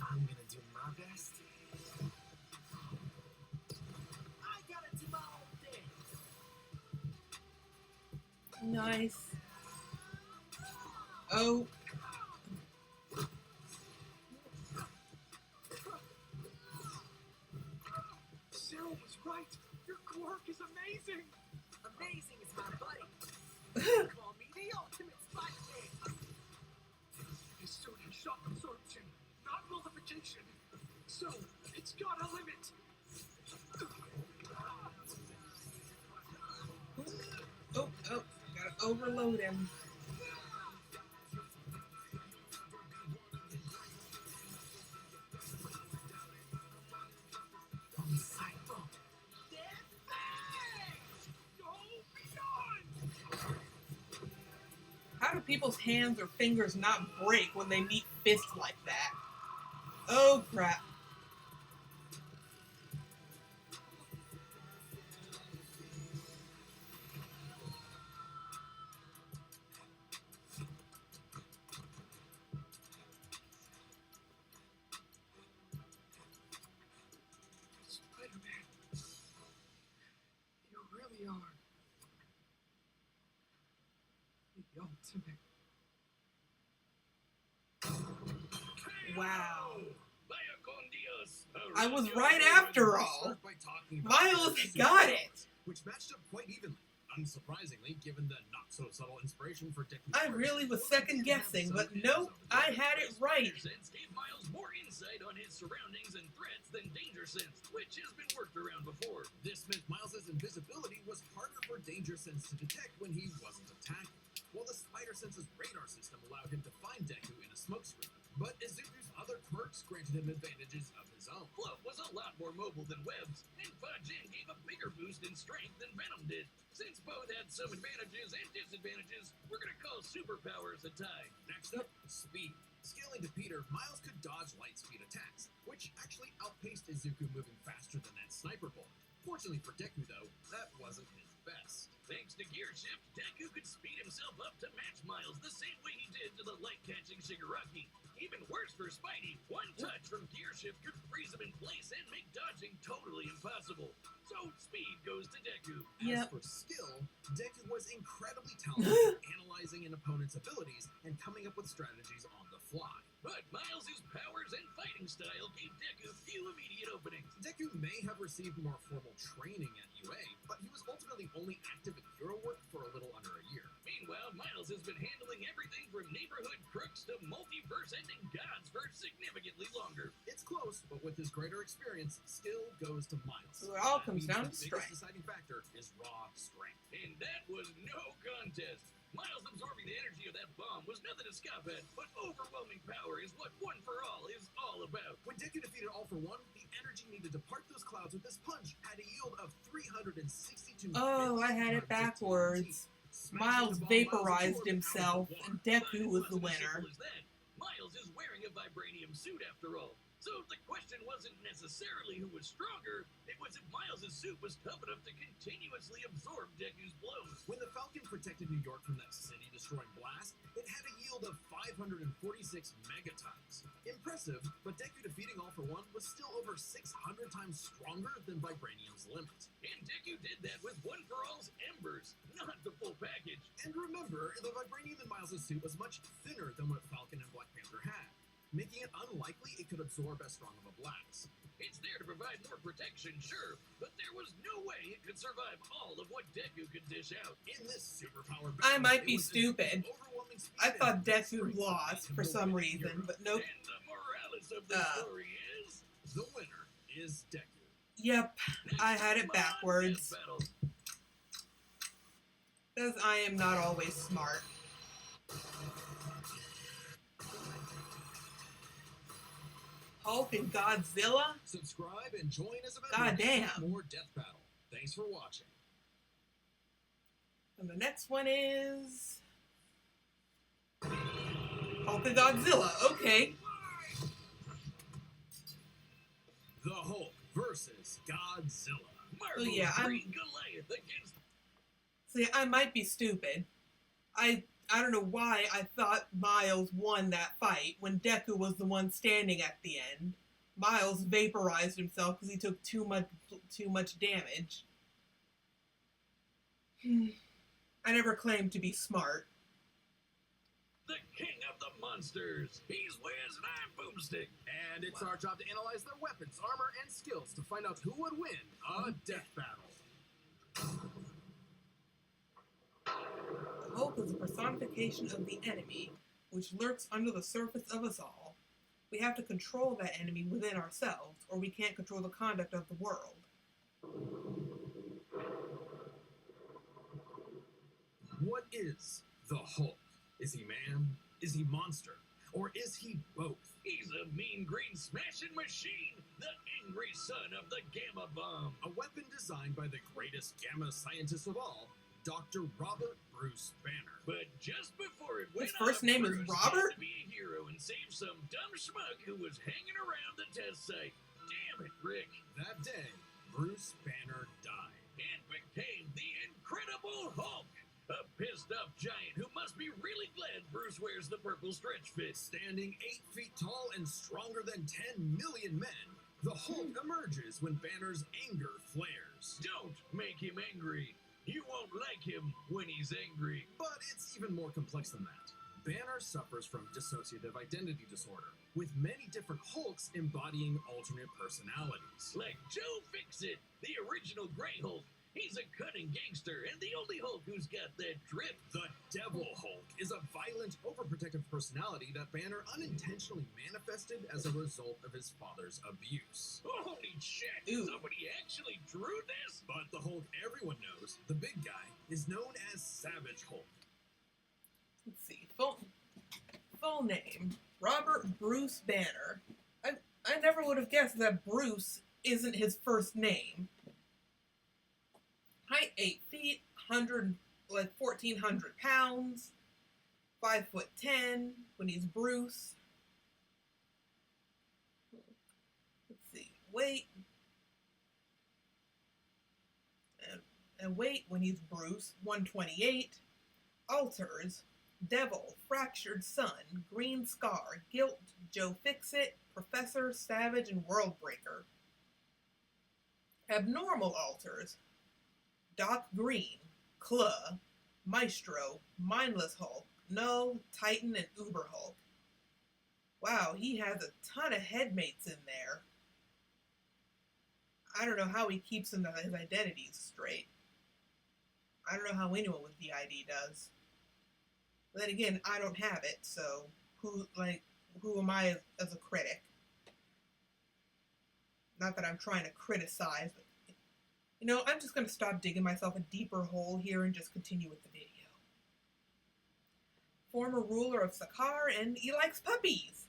S2: I'm gonna do my best. I gotta do my own thing.
S1: Nice. Oh.
S2: Sarah was right. Your quirk is amazing.
S9: Amazing is my buddy. Call me the ultimate spike man.
S2: His suit has shock absorption, not nullification. So, it's got a limit.
S1: Oh, gotta overload him. How do people's hands or fingers not break when they meet fists like that? Oh crap.
S2: Spider-Man, you really are the ultimate.
S1: Wow.
S3: Vaya con Dios.
S1: I was right after all.
S2: By talking about
S1: Miles
S2: the
S1: got it.
S2: which matched up quite evenly. Unsurprisingly, given the not-so-subtle inspiration for Dick.
S1: I really was second guessing, but nope, I had it right.
S3: Sense gave Miles more insight on his surroundings and threats than Danger Sense, which has been worked around before.
S2: This meant Miles's invisibility was harder for Danger Sense to detect when he wasn't attacking, while the Spider Sense's radar system allowed him to find Deku in a smokescreen. But Izuku's other quirks granted him advantages of his own.
S3: Fluff was a lot more mobile than Webs, and Fudgen gave a bigger boost in strength than Venom did. Since both had some advantages and disadvantages, we're gonna call superpowers a tie.
S2: Next up, speed. Scaling to Peter, Miles could dodge light speed attacks, which actually outpaced Izuku moving faster than that sniper bullet. Fortunately for Deku, though, that wasn't his best.
S3: Thanks to Gear Shift, Deku could speed himself up to match Miles the same way he did to the light-catching Shigaraki. Even worse for Spidey, one touch from Gear Shift could freeze him in place and make dodging totally impossible. So speed goes to Deku.
S2: As for skill, Deku was incredibly talented at analyzing an opponent's abilities and coming up with strategies on the fly.
S3: But Miles' powers and fighting style gave Deku few immediate openings.
S2: Deku may have received more formal training at UA, but he was ultimately only active in hero work for a little under a year.
S3: Meanwhile, Miles has been handling everything from neighborhood crooks to multiverse-ending gods for significantly longer.
S2: It's close, but with his greater experience, skill goes to Miles.
S1: So it all comes
S2: That
S1: down
S2: means
S1: to
S2: the biggest
S1: strength.
S2: deciding factor is raw strength.
S3: And that was no contest. Miles absorbing the energy of that bomb was nothing to scoff at, but overwhelming power is what One for All is all about.
S2: When Deku defeated All for One, the energy needed to part those clouds with this punch had a yield of 362.
S1: Oh, I had it backwards. Miles vaporized himself, and Deku was the winner.
S3: Miles is wearing a vibranium suit after all. So the question wasn't necessarily who was stronger, it was if Miles' suit was tough enough to continuously absorb Deku's blows.
S2: When the Falcon protected New York from that city-destroying blast, it had a yield of 546 megatons. Impressive, but Deku defeating All for One was still over 600 times stronger than Vibranium's limit.
S3: And Deku did that with One for All's embers, not the full package.
S2: And remember, the Vibranium in Miles' suit was much thinner than what Falcon and Black Panther had, making it unlikely it could absorb as strong of a blast.
S3: It's there to provide more protection, sure, but there was no way it could survive all of what Deku could dish out.
S2: In this superpower
S1: I
S2: battle,
S1: might
S2: it
S1: be
S2: was
S1: stupid.
S2: overwhelming speed
S1: I
S2: and
S1: thought Deku
S2: strength
S1: lost
S2: that
S1: for
S2: made him
S1: some
S2: the
S1: reason,
S2: hero.
S1: but nope.
S3: And the morales of the story is...
S2: The winner is Deku.
S1: Yep, I had it
S3: Come on,
S1: backwards.
S3: Death Battle.
S1: Because I am not always smart. Hulk and Godzilla?
S2: Subscribe and join us about
S1: Goddamn.
S2: more Death Battle. Thanks for watching.
S1: And the next one is... Hulk and Godzilla, okay.
S2: The Hulk versus Godzilla.
S3: Marvel's
S1: yeah,
S3: Great Goliath against...
S1: See, I might be stupid. I don't know why I thought Miles won that fight when Deku was the one standing at the end. Miles vaporized himself because he took too much damage. I never claimed to be smart.
S3: the king of the monsters. He's Wiz and I'm Boomstick.
S2: And it's our job to analyze their weapons, armor, and skills to find out who would win a death battle.
S1: Hulk is a personification of the enemy, which lurks under the surface of us all. We have to control that enemy within ourselves, or we can't control the conduct of the world.
S2: What is the Hulk? Is he man? Is he monster? Or is he both?
S3: He's a mean green smashing machine, the angry son of the Gamma Bomb.
S2: A weapon designed by the greatest gamma scientist of all, Dr. Robert Bruce Banner.
S3: But just before it went
S1: His first
S3: off,
S1: name is
S3: Bruce
S1: Robert?
S3: had to be a hero and save some dumb schmuck who was hanging around the test site. Damn it, Rick.
S2: That day, Bruce Banner died.
S3: And became the Incredible Hulk. A pissed-off giant who must be really glad Bruce wears the purple stretch fit.
S2: Standing 8 feet tall and stronger than 10 million men, the Hulk emerges when Banner's anger flares.
S3: Don't make him angry. You won't like him when he's angry.
S2: But it's even more complex than that. Banner suffers from dissociative identity disorder, with many different Hulks embodying alternate personalities.
S3: Like Joe Fixit, the original Grey Hulk. He's a cunning gangster and the only Hulk who's got that drip.
S2: The Devil Hulk is a violent, overprotective personality that Banner unintentionally manifested as a result of his father's abuse.
S3: Holy shit!
S1: Ew.
S3: Somebody actually drew this?
S2: But the Hulk everyone knows, the big guy, is known as Savage Hulk.
S1: Let's see. Full name. Robert Bruce Banner. I never would have guessed that Bruce isn't his first name. Height 8 feet, 1,400 pounds, 5'10" when he's Bruce. Let's see, weight. And weight when he's Bruce, 128. Alters, Devil, Fractured Sun, Green Scar, Guilt, Joe Fixit, Professor, Savage, and Worldbreaker. Abnormal alters, Doc Green, Claw, Maestro, Mindless Hulk, Null, Titan, and Uber Hulk. Wow, he has a ton of headmates in there. I don't know how he keeps his identities straight. I don't know how anyone with DID does. But then again, I don't have it, so who am I as a critic? Not that I'm trying to criticize, but you know, I'm just going to stop digging myself a deeper hole here and just continue with the video. Former ruler of Sakaar, and he likes puppies.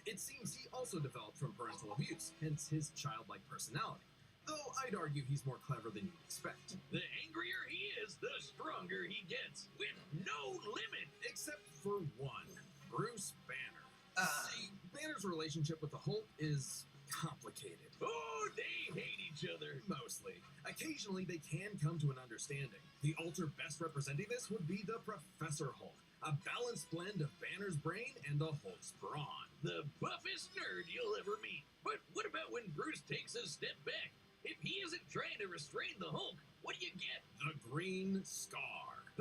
S2: It seems he also developed from parental abuse, hence his childlike personality. Though I'd argue he's more clever than you'd expect.
S3: The angrier he is, the stronger he gets, with no limit.
S2: Except for one, Bruce Banner. See, Banner's relationship with the Hulk is complicated.
S3: Oh, they hate each other.
S2: Mostly. Occasionally, they can come to an understanding. The alter best representing this would be the Professor Hulk, a balanced blend of Banner's brain and the Hulk's brawn.
S3: The buffest nerd you'll ever meet. But what about when Bruce takes a step back? If he isn't trying to restrain the Hulk, what do you get?
S2: The Green Scar.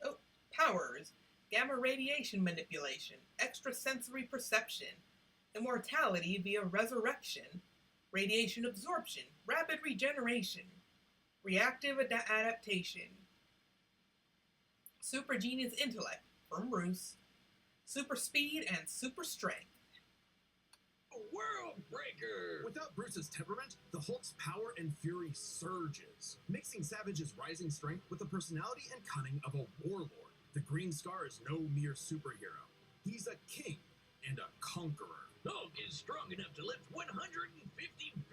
S3: Oh,
S1: Powers, gamma radiation manipulation, extrasensory perception, immortality via resurrection, radiation absorption, rapid regeneration, reactive adaptation, super genius intellect from Bruce, super speed, and super strength.
S3: World Breaker!
S2: Without Bruce's temperament, the Hulk's power and fury surges, mixing Savage's rising strength with the personality and cunning of a warlord. The Green Scar is no mere superhero. He's a king and a conqueror.
S3: Hulk is strong enough to lift 150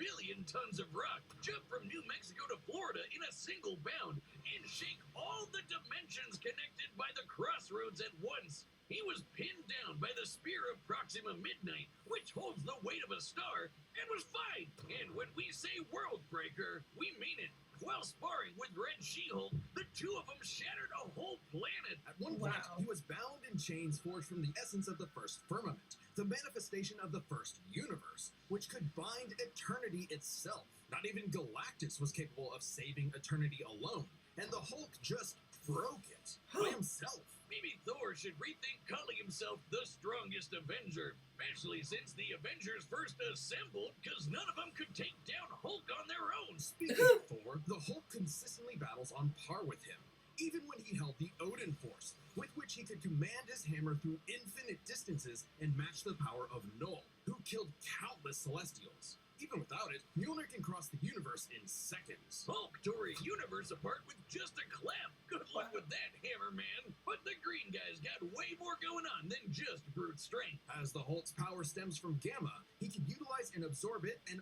S3: billion tons of rock, jump from New Mexico to Florida in a single bound, and shake all the dimensions connected by the crossroads at once. He was pinned down by the spear of Proxima Midnight, which holds the weight of a star, and was fine. And when we say World Breaker, we mean it. While sparring with Red She-Hulk, the two of them shattered a whole planet.
S2: At one point, he was bound in chains forged from the essence of the first firmament, the manifestation of the first universe, which could bind eternity itself. Not even Galactus was capable of saving eternity alone, and the Hulk just broke it by himself.
S3: Maybe Thor should rethink calling himself the strongest Avenger, especially since the Avengers first assembled, because none of them could take down Hulk on their own.
S2: Speaking of Thor, the Hulk consistently battles on par with him, even when he held the Odin Force, with which he could command his hammer through infinite distances and match the power of Null, who killed countless Celestials. Even without it, Mjolnir can cross the universe in seconds.
S3: Hulk tore a universe apart with just a clap. Good luck with that, Hammer Man. But the green guy's got way more going on than just brute strength.
S2: As the Hulk's power stems from Gamma, he can utilize and absorb it and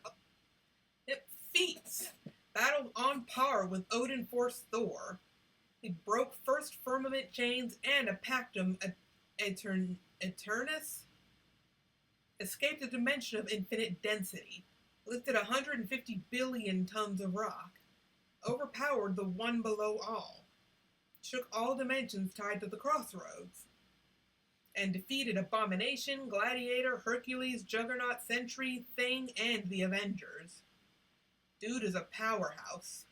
S1: It feats battled on par with Odin Force Thor. He broke first firmament chains and a pactum Eternus. Escaped a dimension of infinite density. Lifted 150 billion tons of rock. Overpowered the one below all. Shook all dimensions tied to the crossroads. And defeated Abomination, Gladiator, Hercules, Juggernaut, Sentry, Thing, and the Avengers. Dude is a powerhouse.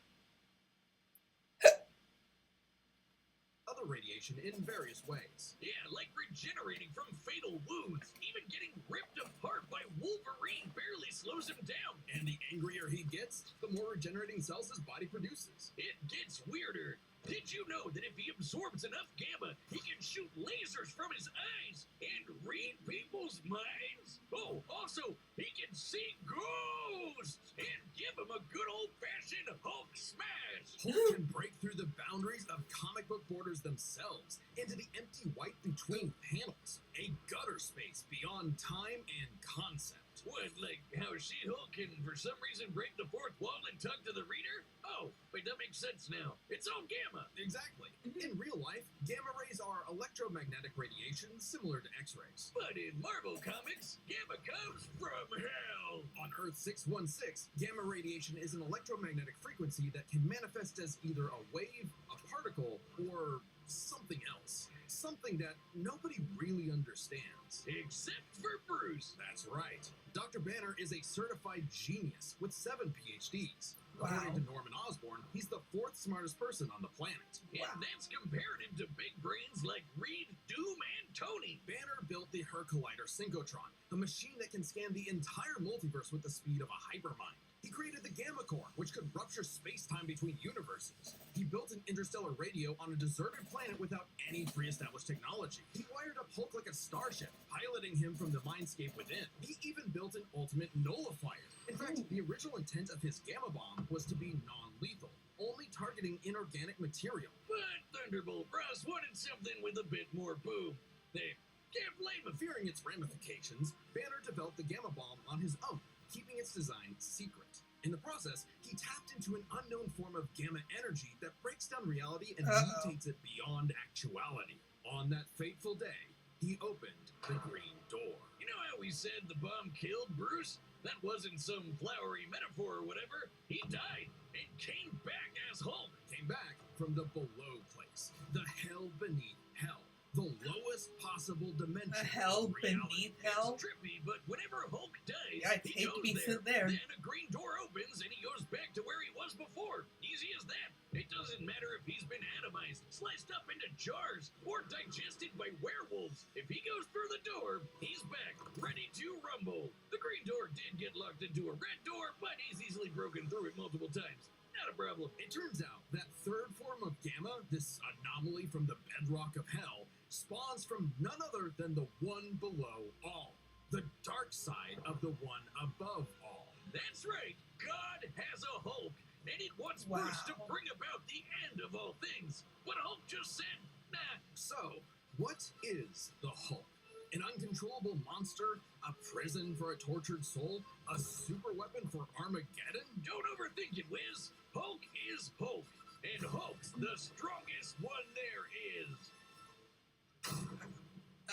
S2: other radiation in various ways.
S3: Yeah, like regenerating from fatal wounds. Even getting ripped apart by Wolverine barely slows him down.
S2: And the angrier he gets, the more regenerating cells his body produces.
S3: It gets weirder. Did you know that if he absorbs enough gamma, he can shoot lasers from his eyes and read people's minds? Oh, also, he can see ghosts and give him a good old-fashioned Hulk smash.
S2: Hulk can break through the boundaries of comic book borders themselves into the empty white between panels, a gutter space beyond time and concept.
S3: What, like how She-Hulk can for some reason break the fourth wall and talk to the reader? Oh, wait, that makes sense now. It's all gamma.
S2: Exactly. In real life, gamma rays are electromagnetic radiation similar to X-rays.
S3: But in Marvel Comics, gamma comes from hell.
S2: On Earth 616, gamma radiation is an electromagnetic frequency that can manifest as either a wave, a particle, or something else. Something that nobody really understands.
S3: Except for Bruce.
S2: That's right. Dr. Banner is a certified genius with 7 PhDs.
S1: Wow.
S2: According to Norman Osborn, he's the 4th smartest person on the planet.
S3: And that's comparative to big brains like Reed, Doom, and Tony.
S2: Banner built the Her Collider Synchrotron, a machine that can scan the entire multiverse with the speed of a hypermind. He created the Gamma Core, which could rupture space-time between universes. He built an interstellar radio on a deserted planet without any pre-established technology. He wired up Hulk like a starship, piloting him from the mindscape within. He even built an ultimate nullifier. In fact, the original intent of his Gamma Bomb was to be non-lethal, only targeting inorganic material.
S3: But Thunderbolt Ross wanted something with a bit more boom. They can't blame him.
S2: Fearing its ramifications, Banner developed the Gamma Bomb on his own, keeping its design secret. In the process, he tapped into an unknown form of gamma energy that breaks down reality and mutates it beyond actuality. On that fateful day, he opened the Green Door.
S3: You know how we said the bomb killed Bruce? That wasn't some flowery metaphor or whatever. He died and came back as Hulk.
S2: Came back from the below place, the hell beneath hell. The lowest possible dimension.
S1: The hell
S2: of reality.
S1: beneath hell?
S3: It's trippy, but whenever Hulk dies,
S1: Yeah, I'd
S3: he
S1: hate to
S3: goes
S1: be
S3: there.
S1: sent there.
S3: Then a green door opens and he goes back to where he was before. Easy as that. It doesn't matter if he's been atomized, sliced up into jars, or digested by werewolves. If he goes through the door, he's back, ready to rumble. The green door did get locked into a red door, but he's easily broken through it multiple times. Not a problem.
S2: It turns out that third form of Gamma, this anomaly from the bedrock of hell, spawns from none other than the one below all. The dark side of the one above all.
S3: That's right. God has a Hulk, and it wants
S1: Wow.
S3: Bruce to bring about the end of all things. But Hulk just said, nah.
S2: So, what is the Hulk? An uncontrollable monster? A prison for a tortured soul? A super weapon for Armageddon?
S3: Don't overthink it, Wiz. Hulk is Hulk, and Hulk's the strongest one there is.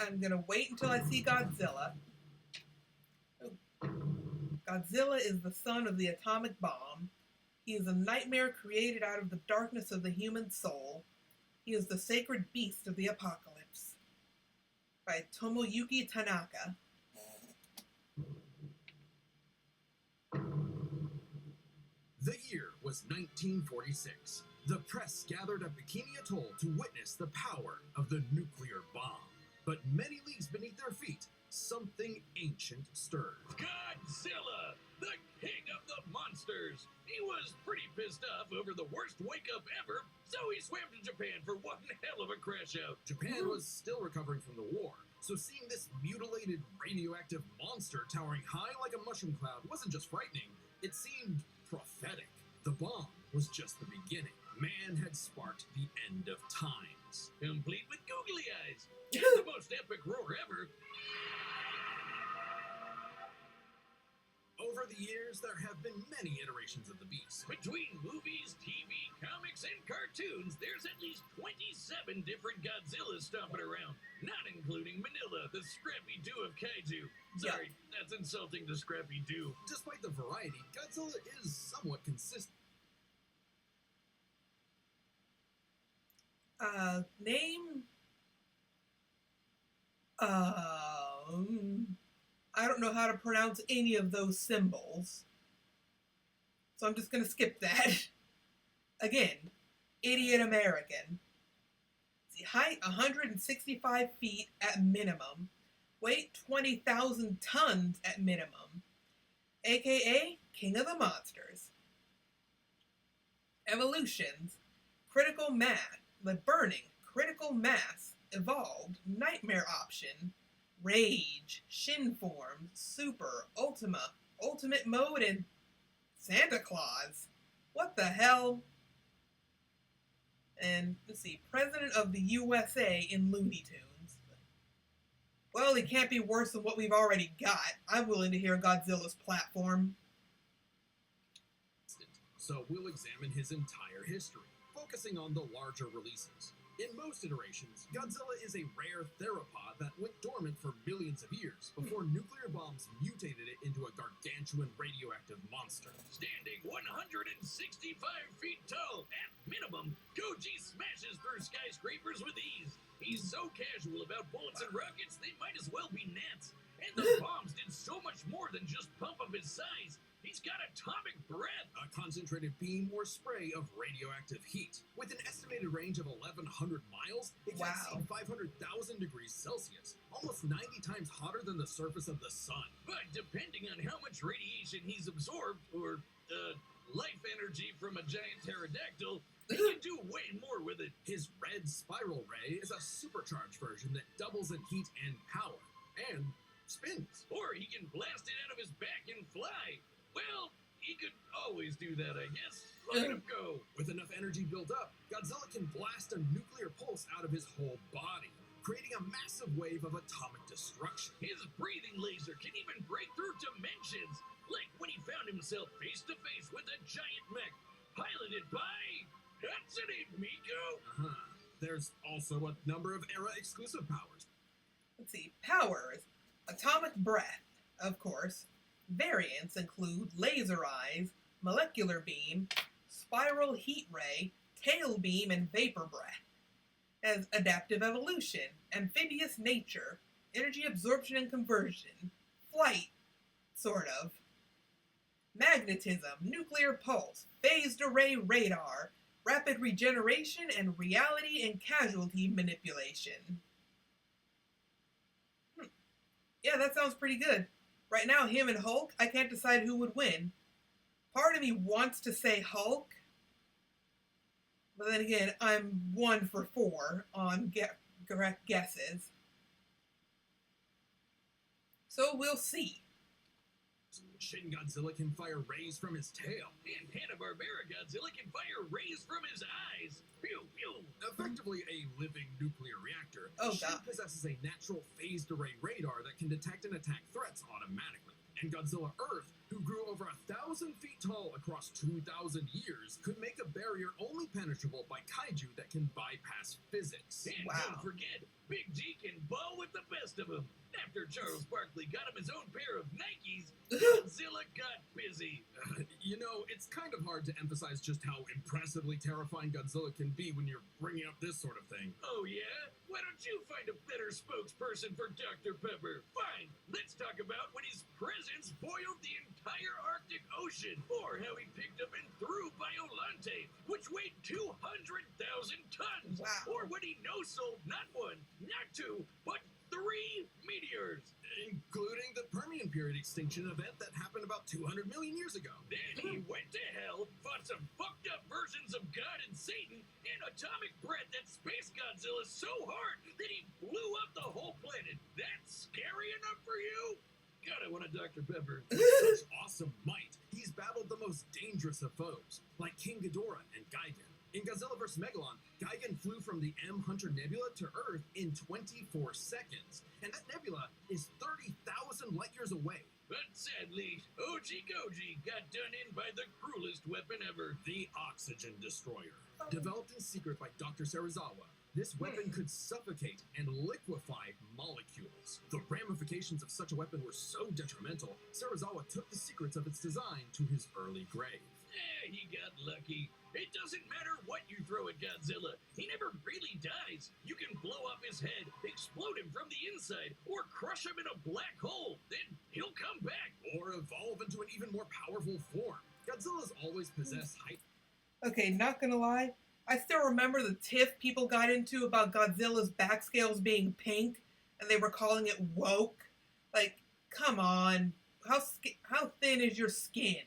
S1: I'm gonna wait until I see Godzilla. Godzilla is the son of the atomic bomb. He is a nightmare created out of the darkness of the human soul. He is the sacred beast of the apocalypse. By Tomoyuki Tanaka.
S2: The year was 1946. The press gathered at Bikini Atoll to witness the power of the nuclear bomb. But many leagues beneath their feet, something ancient stirred.
S3: Godzilla, the king of the monsters. He was pretty pissed off over the worst wake-up ever, so he swam to Japan for one hell of a crash out.
S2: Japan was still recovering from the war, so seeing this mutilated radioactive monster towering high like a mushroom cloud wasn't just frightening, it seemed prophetic. The bomb was just the beginning. Man had sparked the end of times.
S3: Complete with googly eyes. And the most epic roar ever.
S2: Over the years, there have been many iterations of the beast.
S3: Between movies, TV, comics, and cartoons, there's at least 27 different Godzillas stomping around, not including Manila, the Scrappy-Doo of kaiju. Sorry, that's insulting to Scrappy-Doo.
S2: Despite the variety, Godzilla is somewhat consistent.
S1: Name? I don't know how to pronounce any of those symbols. So I'm just gonna skip that. Again, idiot American. See, height 165 feet at minimum. Weight 20,000 tons at minimum. AKA King of the Monsters. Evolutions. Critical mass. The burning. Critical mass. Evolved. Nightmare option. Rage. Shin form. Super. Ultima. Ultimate mode and Santa Claus. What the hell? And let's see. President of the USA in Looney Tunes. Well, he can't be worse than what we've already got. I'm willing to hear Godzilla's platform.
S2: So we'll examine his entire history, focusing on the larger releases. In most iterations, Godzilla is a rare theropod that went dormant for millions of years before nuclear bombs mutated it into a gargantuan radioactive monster.
S3: Standing 165 feet tall at minimum, Koji smashes through skyscrapers with ease. He's so casual about bullets and rockets, they might as well be gnats. And the bombs did so much more than just pump up his size. He's got atomic breath.
S2: A concentrated beam or spray of radioactive heat. With an estimated range of 1,100 miles, it can exceed 500,000 degrees Celsius, almost 90 times hotter than the surface of the sun.
S3: But depending on how much radiation he's absorbed, or life energy from a giant pterodactyl, he can do way more with it.
S2: His red spiral ray is a supercharged version that doubles in heat and power, and spins.
S3: Or he can blast it out of his back and fly. Well, he could always do that, I guess. Look at him go.
S2: With enough energy built up, Godzilla can blast a nuclear pulse out of his whole body, creating a massive wave of atomic destruction.
S3: His breathing laser can even break through dimensions, like when he found himself face to face with a giant mech, piloted by Hatsune Miku.
S2: There's also a number of era-exclusive powers.
S1: Let's see. Powers. Atomic breath, of course. Variants include laser eyes, molecular beam, spiral heat ray, tail beam, and vapor breath. As adaptive evolution, amphibious nature, energy absorption and conversion, flight, sort of, magnetism, nuclear pulse, phased array radar, rapid regeneration, and reality and casualty manipulation. Yeah, that sounds pretty good. Right now, him and Hulk, I can't decide who would win. Part of me wants to say Hulk, but then again, I'm 1 for 4 on correct guesses. So we'll see.
S2: Shin Godzilla can fire rays from his tail.
S3: And Hanna-Barbera Godzilla can fire rays from his eyes. Pew, pew.
S2: Effectively a living nuclear reactor,
S1: Oh,
S2: Shin
S1: God.
S2: possesses a natural phased array radar that can detect and attack threats automatically. And Godzilla Earth, who grew over 1,000 feet tall across 2,000 years, could make a barrier only penetrable by kaiju that can bypass physics.
S3: And
S1: Wow.
S3: don't forget, Big G can ball with the best of them. After Charles Barkley got him his own pair of Nikes, Godzilla got busy.
S2: You know, it's kind of hard to emphasize just how impressively terrifying Godzilla can be when you're bringing up this sort of thing.
S3: Oh yeah? Why don't you find a better spokesperson for Dr. Pepper? Fine, let's talk about when his presence boiled the entire Arctic Ocean, or how he picked up and threw Biolante, which weighed 200,000 tons,
S1: Wow.
S3: or when he no-sold not 1, not 2, but 3 meteors.
S2: Including the Permian period extinction event that happened about 200 million years ago.
S3: Then he went to hell, fought some fucked up versions of God and Satan, and atomic breath that Space Godzilla so hard that he blew up the whole planet. That's scary enough for you? God, I want a Dr. Pepper.
S2: With such awesome might, he's battled the most dangerous of foes, like King Ghidorah and Gigan. In Godzilla vs. Megalon, Gigan flew from the M Hunter Nebula to Earth in 24 seconds, and that nebula is 30,000 light years away.
S3: But sadly, Oji Goji got done in by the cruelest weapon ever.
S2: The Oxygen Destroyer. Developed in secret by Dr. Serizawa, this weapon could suffocate and liquefy molecules. The ramifications of such a weapon were so detrimental, Serizawa took the secrets of its design to his early grave.
S3: He got lucky. It doesn't matter what you throw at Godzilla. He never really dies. You can blow up his head, explode him from the inside, or crush him in a black hole. Then he'll come back.
S2: Or evolve into an even more powerful form. Godzilla's always possessed height.
S1: Okay, not gonna lie, I still remember the tiff people got into about Godzilla's back scales being pink, and they were calling it woke. Like, come on, how thin is your skin?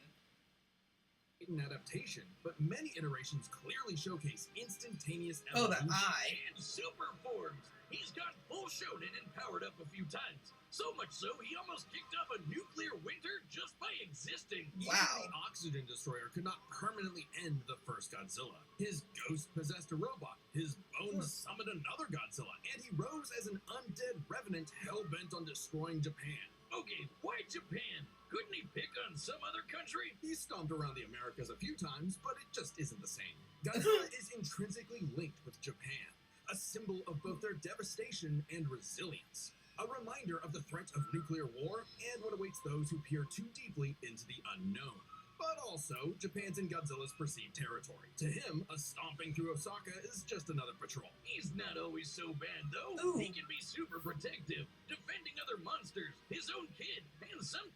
S2: An adaptation, but many iterations clearly showcase instantaneous
S1: Oh,
S2: evolution.
S1: the eye.
S3: And super forms. He's got full shonen and powered up a few times. So much so, he almost kicked off a nuclear winter just by existing.
S1: Wow.
S2: Even the Oxygen Destroyer could not permanently end the first Godzilla. His ghost possessed a robot, his bones summoned another Godzilla, and he rose as an undead revenant hell-bent on destroying Japan.
S3: Okay, why Japan? Couldn't he pick on some other country?
S2: He stomped around the Americas a few times, but it just isn't the same. Godzilla is intrinsically linked with Japan, a symbol of both their devastation and resilience. A reminder of the threat of nuclear war and what awaits those who peer too deeply into the unknown. But also, Japan's in Godzilla's perceived territory. To him, a stomping through Osaka is just another patrol.
S3: He's not always so bad, though.
S1: Ooh.
S3: He can be super protective, defending other monsters, his own kid, and some...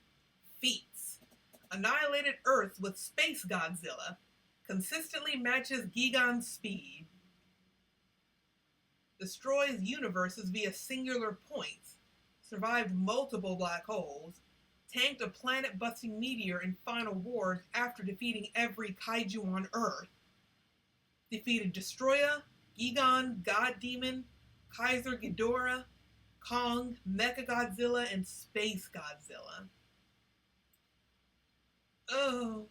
S1: Feats. Annihilated Earth with Space Godzilla. Consistently matches Gigan's speed. Destroys universes via singular points. Survived multiple black holes. Tanked a planet-busting meteor in Final Wars after defeating every kaiju on Earth. Defeated Destroyer, Gigan, God Demon, Kaiser Ghidorah, Kong, Mechagodzilla, and Space Godzilla. Oh,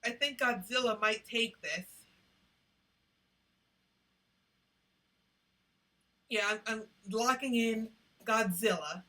S1: I think Godzilla might take this. Yeah, I'm locking in Godzilla.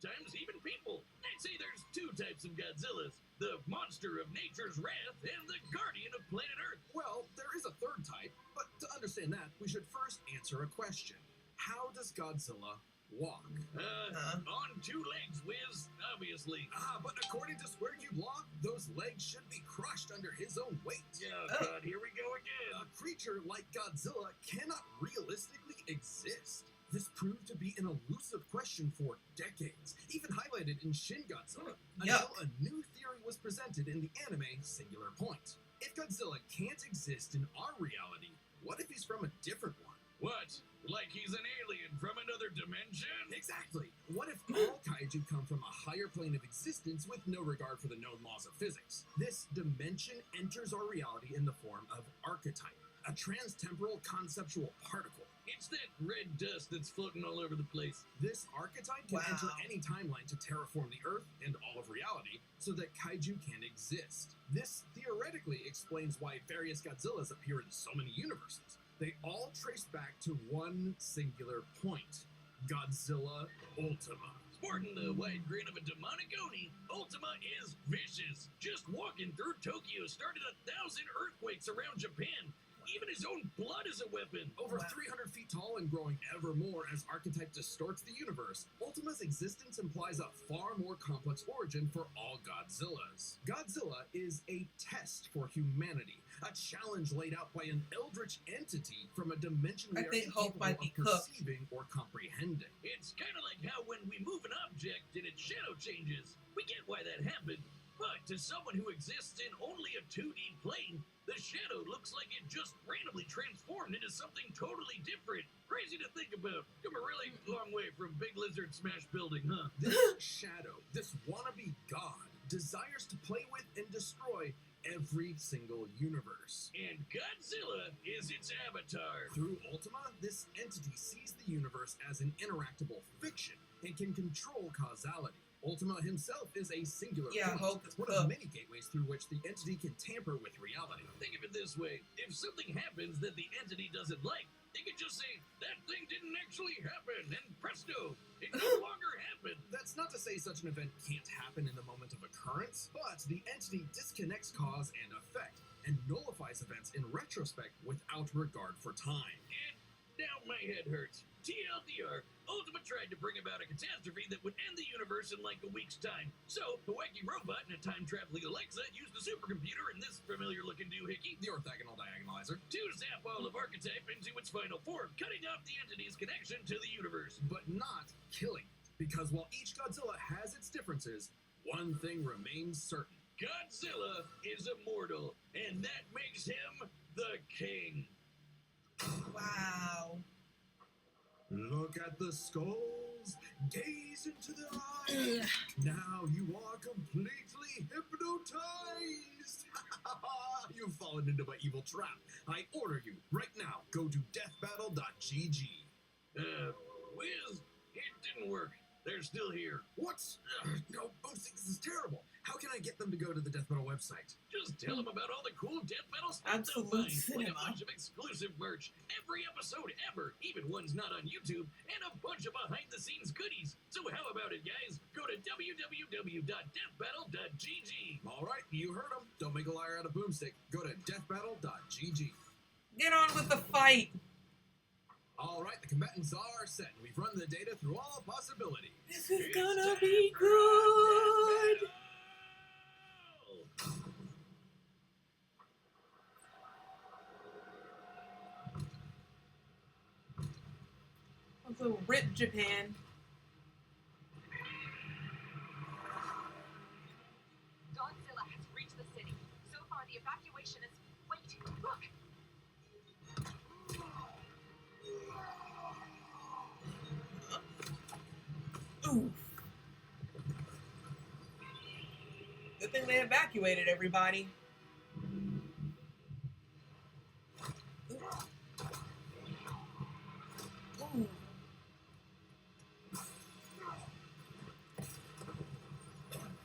S3: Times even people. I'd say there's 2 types of Godzillas. The monster of nature's wrath and the guardian of planet Earth.
S2: Well, there is a third type, but to understand that, we should first answer a question. How does Godzilla walk?
S3: On 2 legs, Wiz, obviously.
S2: But according to Square Cube Law, those legs should be crushed under his own weight.
S3: Oh, God, here we go again.
S2: A creature like Godzilla cannot realistically exist. This proved to be an elusive question for decades, even highlighted in Shin Godzilla, until a new theory was presented in the anime Singular Point. If Godzilla can't exist in our reality, what if he's from a different one?
S3: What? Like he's an alien from another dimension?
S2: Exactly. What if all kaiju come from a higher plane of existence with no regard for the known laws of physics? This dimension enters our reality in the form of archetype, a transtemporal conceptual particle.
S3: It's that red dust that's floating all over the place.
S2: This archetype can
S1: Wow.
S2: enter any timeline to terraform the Earth and all of reality so that kaiju can exist. This theoretically explains why various Godzillas appear in so many universes. They all trace back to one singular point: Godzilla Ultima.
S3: Sporting the wide grin of a demonic Oni, Ultima is vicious. Just walking through Tokyo started 1,000 earthquakes around Japan. Even his own blood is a weapon.
S2: Over 300 feet tall and growing ever more as archetype distorts the universe, Ultima's existence implies a far more complex origin for all Godzillas. Godzilla is a test for humanity, a challenge laid out by an eldritch entity from a dimension we
S1: I
S2: are
S1: think Hulk
S2: incapable
S1: might
S2: of
S1: be cooked.
S2: perceiving or comprehending.
S3: It's kind of like how when we move an object and its shadow changes. We get why that happened. But to someone who exists in only a 2D plane, the shadow looks like it just randomly transformed into something totally different. Crazy to think about. Come a really long way from Big Lizard Smash Building, huh?
S2: This shadow, this wannabe god, desires to play with and destroy every single universe.
S3: And Godzilla is its avatar.
S2: Through Ultima, this entity sees the universe as an interactable fiction and can control causality. Ultima himself is a singular
S1: Yeah,
S2: point,
S1: Hulk is
S2: one
S1: cooked.
S2: of many gateways through which the entity can tamper with reality.
S3: Think of it this way. If something happens that the entity doesn't like, they could just say, that thing didn't actually happen, and presto, it no longer happened.
S2: That's not to say such an event can't happen in the moment of occurrence, but the entity disconnects cause and effect and nullifies events in retrospect without regard for time.
S3: And now my head hurts. TLDR, Ultima tried to bring about a catastrophe that would end the universe in like a week's time. So, the wacky robot and a time-traveling Alexa used a supercomputer and this familiar-looking doohickey
S2: The orthogonal diagonalizer.
S3: to zap all of Archetype into its final form, cutting off the entity's connection to the universe.
S2: But not killing it. Because while each Godzilla has its differences, one thing remains certain.
S3: Godzilla is immortal, and that makes him the king.
S1: Wow.
S2: Look at the skulls, gaze into the eyes. Now you are completely hypnotized. You've fallen into my evil trap. I order you, right now, go to deathbattle.gg.
S3: Wiz, it didn't work. They're still here.
S2: What? No, this is terrible. How can I get them to go to the Death Battle website?
S3: Just tell them about all the cool Death Battle stuff
S1: Absolute
S3: they'll find. Like a
S1: cinema.
S3: bunch of exclusive merch, every episode ever, even ones not on YouTube, and a bunch of behind-the-scenes goodies. So how about it, guys? Go to www.deathbattle.gg.
S2: All right, you heard them. Don't make a liar out of Boomstick. Go to deathbattle.gg.
S1: Get on with the fight.
S2: All right, the combatants are set. We've run the data through all possibilities.
S1: This is
S3: It's
S1: gonna
S3: time
S1: be
S3: for
S1: good.
S3: Death Battle!
S1: Also, rip Japan.
S4: Godzilla has reached the city. So far, the evacuation is... Wait, look!
S1: Ooh. Good thing they evacuated everybody. Ooh.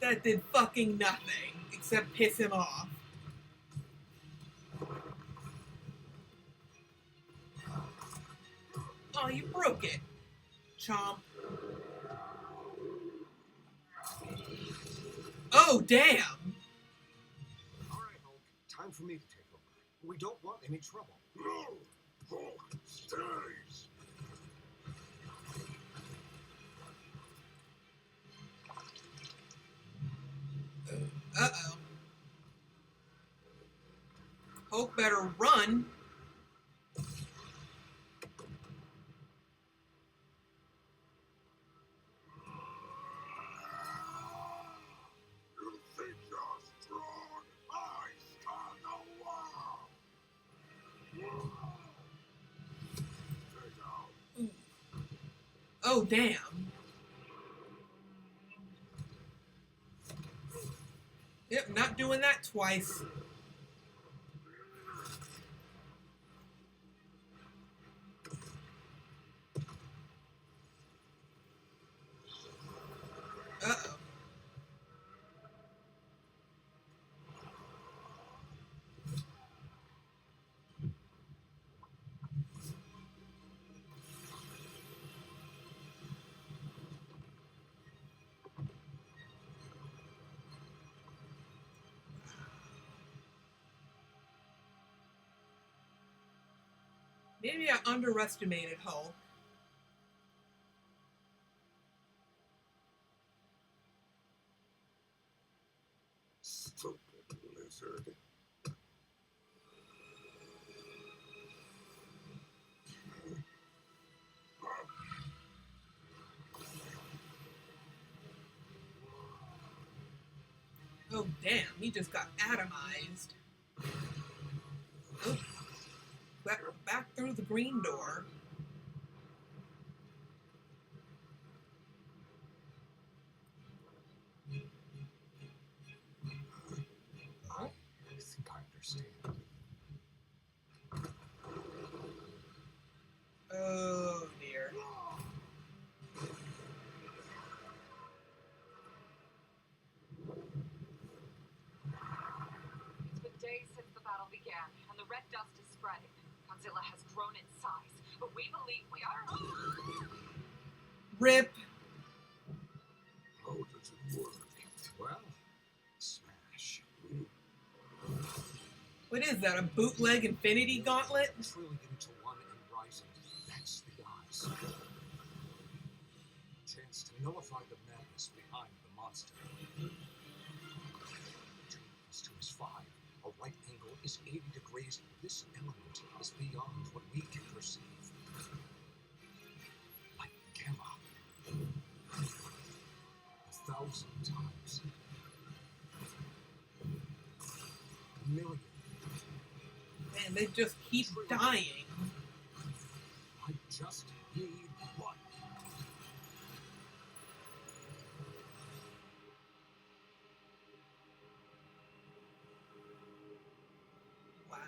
S1: That did fucking nothing except piss him off. Oh, you broke it. Chomp. Oh, damn.
S6: All right, Hulk. Time for me to take over. We don't want any trouble.
S5: No! Hulk stays!
S1: Uh-oh. Hulk better run.
S5: You think you're strong? I stand
S1: Oh, damn. Yep, not doing that twice. Uh-oh. Maybe I underestimated Hulk.
S5: Stupid lizard.
S1: Oh, damn. He just got atomized. Oh. Back through the green door.
S5: I think I understand.
S1: Oh, dear.
S11: It's been days since the battle began, and the red dust is spreading. Godzilla has grown in size, but we believe we are...
S1: RIP.
S5: How does it work? Well, smash.
S1: What is that, a bootleg Infinity Gauntlet?
S5: Trillion to one and rising. That's the odds. Chance to nullify the madness behind the monster. 2 + 2 is 5. A right angle is 80 degrees. This element is beyond what we can perceive. Like gamma. 1,000 times. Million.
S1: Man, they just keep dying.
S5: I just need one.
S1: Wow.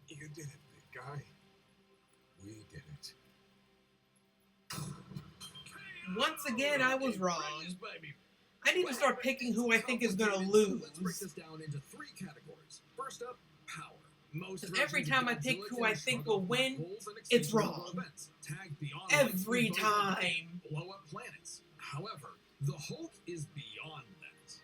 S5: You did it, big guy. We did it.
S1: Once again, I was wrong.
S3: Baby.
S1: I need to start picking who I think is gonna
S2: Let's break
S1: lose.
S2: this down into 3 categories. First up, power. Most
S1: Because every
S2: versions of
S1: time I pick
S2: Godzilla
S1: who
S2: can
S1: I think
S2: shrug
S1: will
S2: off black
S1: win,
S2: holes and
S1: it's
S2: extinguish
S1: wrong.
S2: events, tag beyond
S1: Every
S2: light speed versions
S1: time.
S2: that blow up planets. However, the Hulk is beyond that.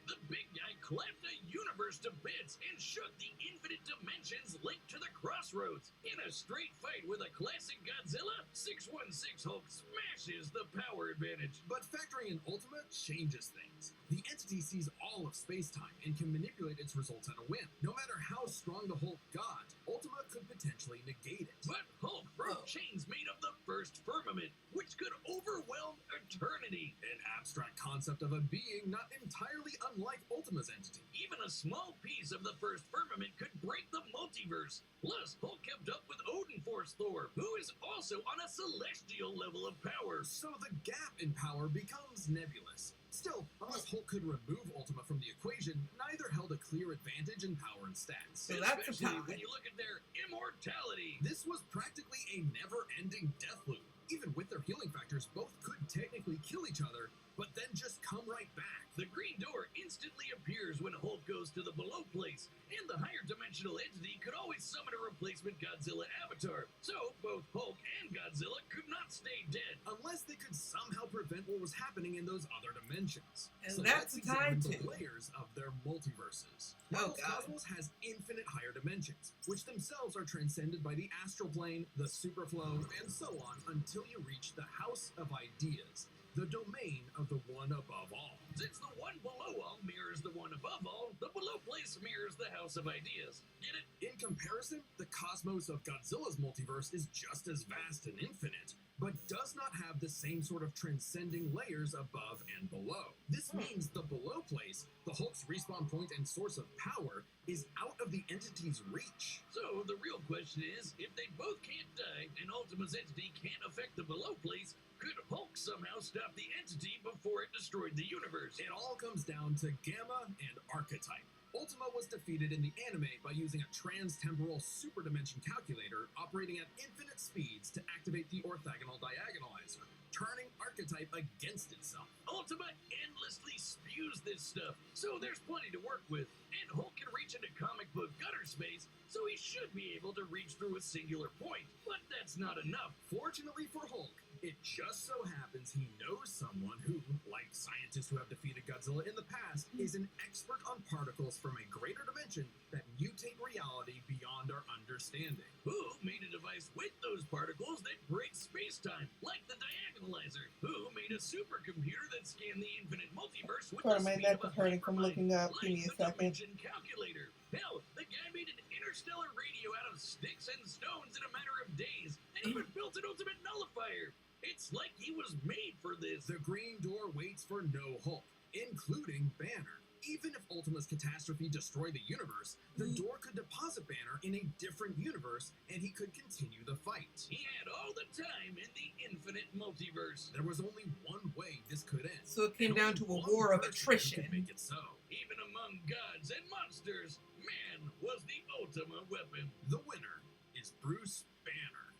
S3: The big guy clapped the universe to bits and shook the infinite dimensions linked to the crossroads. In a straight fight with a classic Godzilla, 616 Hulk smashes the power advantage.
S2: But factoring in Ultima changes things. The entity sees all of space-time and can manipulate its results at a whim. No matter how strong the Hulk got, Ultima could potentially negate it.
S3: But Hulk broke
S1: Oh.
S3: chains made of the first firmament, which could overwhelm eternity.
S2: An abstract concept of a being not entirely unlike Ultima's entity.
S3: Even a small piece of the first firmament could break the multiverse. Plus, Hulk kept up with Odin Force Thor, who is also on a celestial level of power.
S2: So the gap in power becomes nebulous. Still, unless Hulk could remove Ultima from the equation, neither held a clear advantage in power and stats.
S1: So that's a
S3: Especially
S1: tie.
S3: when you look at their immortality.
S2: This was practically a never-ending death loop. Even with their healing factors, both could technically kill each other, but then just come right back.
S3: The green door instantly appears when Hulk goes to the below place, and the higher dimensional entity could always summon a replacement Godzilla avatar. So both Hulk and Godzilla could not stay dead.
S2: Unless they could somehow prevent what was happening in those other dimensions.
S1: And
S2: so
S1: that's
S2: let's
S1: tied
S2: examine the
S1: to-
S2: layers of their multiverses.
S1: Oh,
S2: Marvel's
S1: God.
S2: Cosmos has infinite higher dimensions, which themselves are transcended by the astral plane, the superflow, and so on until you reach the House of Ideas. the domain of the one above all.
S3: Since the one below all mirrors the one above all, the below place mirrors the House of Ideas. Get it?
S2: In comparison, the cosmos of Godzilla's multiverse is just as vast and infinite, but does not have the same sort of transcending layers above and below. This means the below place, the Hulk's respawn point and source of power, is out of the entity's reach.
S3: So the real question is, if they both can't die and Ultima's entity can't affect the below place, could Hulk somehow stop the entity before it destroyed the universe?
S2: It all comes down to Gamma and Archetype. Ultima was defeated in the anime by using a trans-temporal superdimension calculator operating at infinite speeds to activate the orthogonal diagonalizer, turning Archetype against itself.
S3: Ultima endlessly spews this stuff, so there's plenty to work with. And Hulk can reach into comic book gutter space, so he should be able to reach through a singular point. But that's not enough.
S2: Fortunately for Hulk, it just so happens he knows someone who, like scientists who have defeated Godzilla in the past, is an expert on particles from a greater dimension that mutate reality beyond our understanding.
S3: Who made a device with those particles that breaks space-time, like the diagonalizer? Who made a supercomputer that scanned the infinite multiverse with
S1: Sorry,
S3: the
S1: my
S3: speed
S1: neck
S3: of
S1: is
S3: a
S1: hurting from
S3: hyperlight,
S1: looking up. Give
S3: like
S1: me a
S3: the
S1: second.
S3: dimension calculator? Hell, the guy made an interstellar radio out of sticks and stones in a matter of days, and even built an ultimate nullifier. It's like he was made for this.
S2: The Green Door waits for no Hulk, including Banner. Even if Ultima's catastrophe destroyed the universe, the door could deposit Banner in a different universe, and he could continue the fight.
S3: He had all the time in the infinite multiverse.
S2: There was only one way this could end.
S1: So it came
S2: and
S1: down
S2: only
S1: to a
S2: one
S1: war of
S2: person
S1: attrition.
S2: could make it so.
S3: Even among gods and monsters, man was the ultimate weapon.
S2: The winner is Bruce Banner.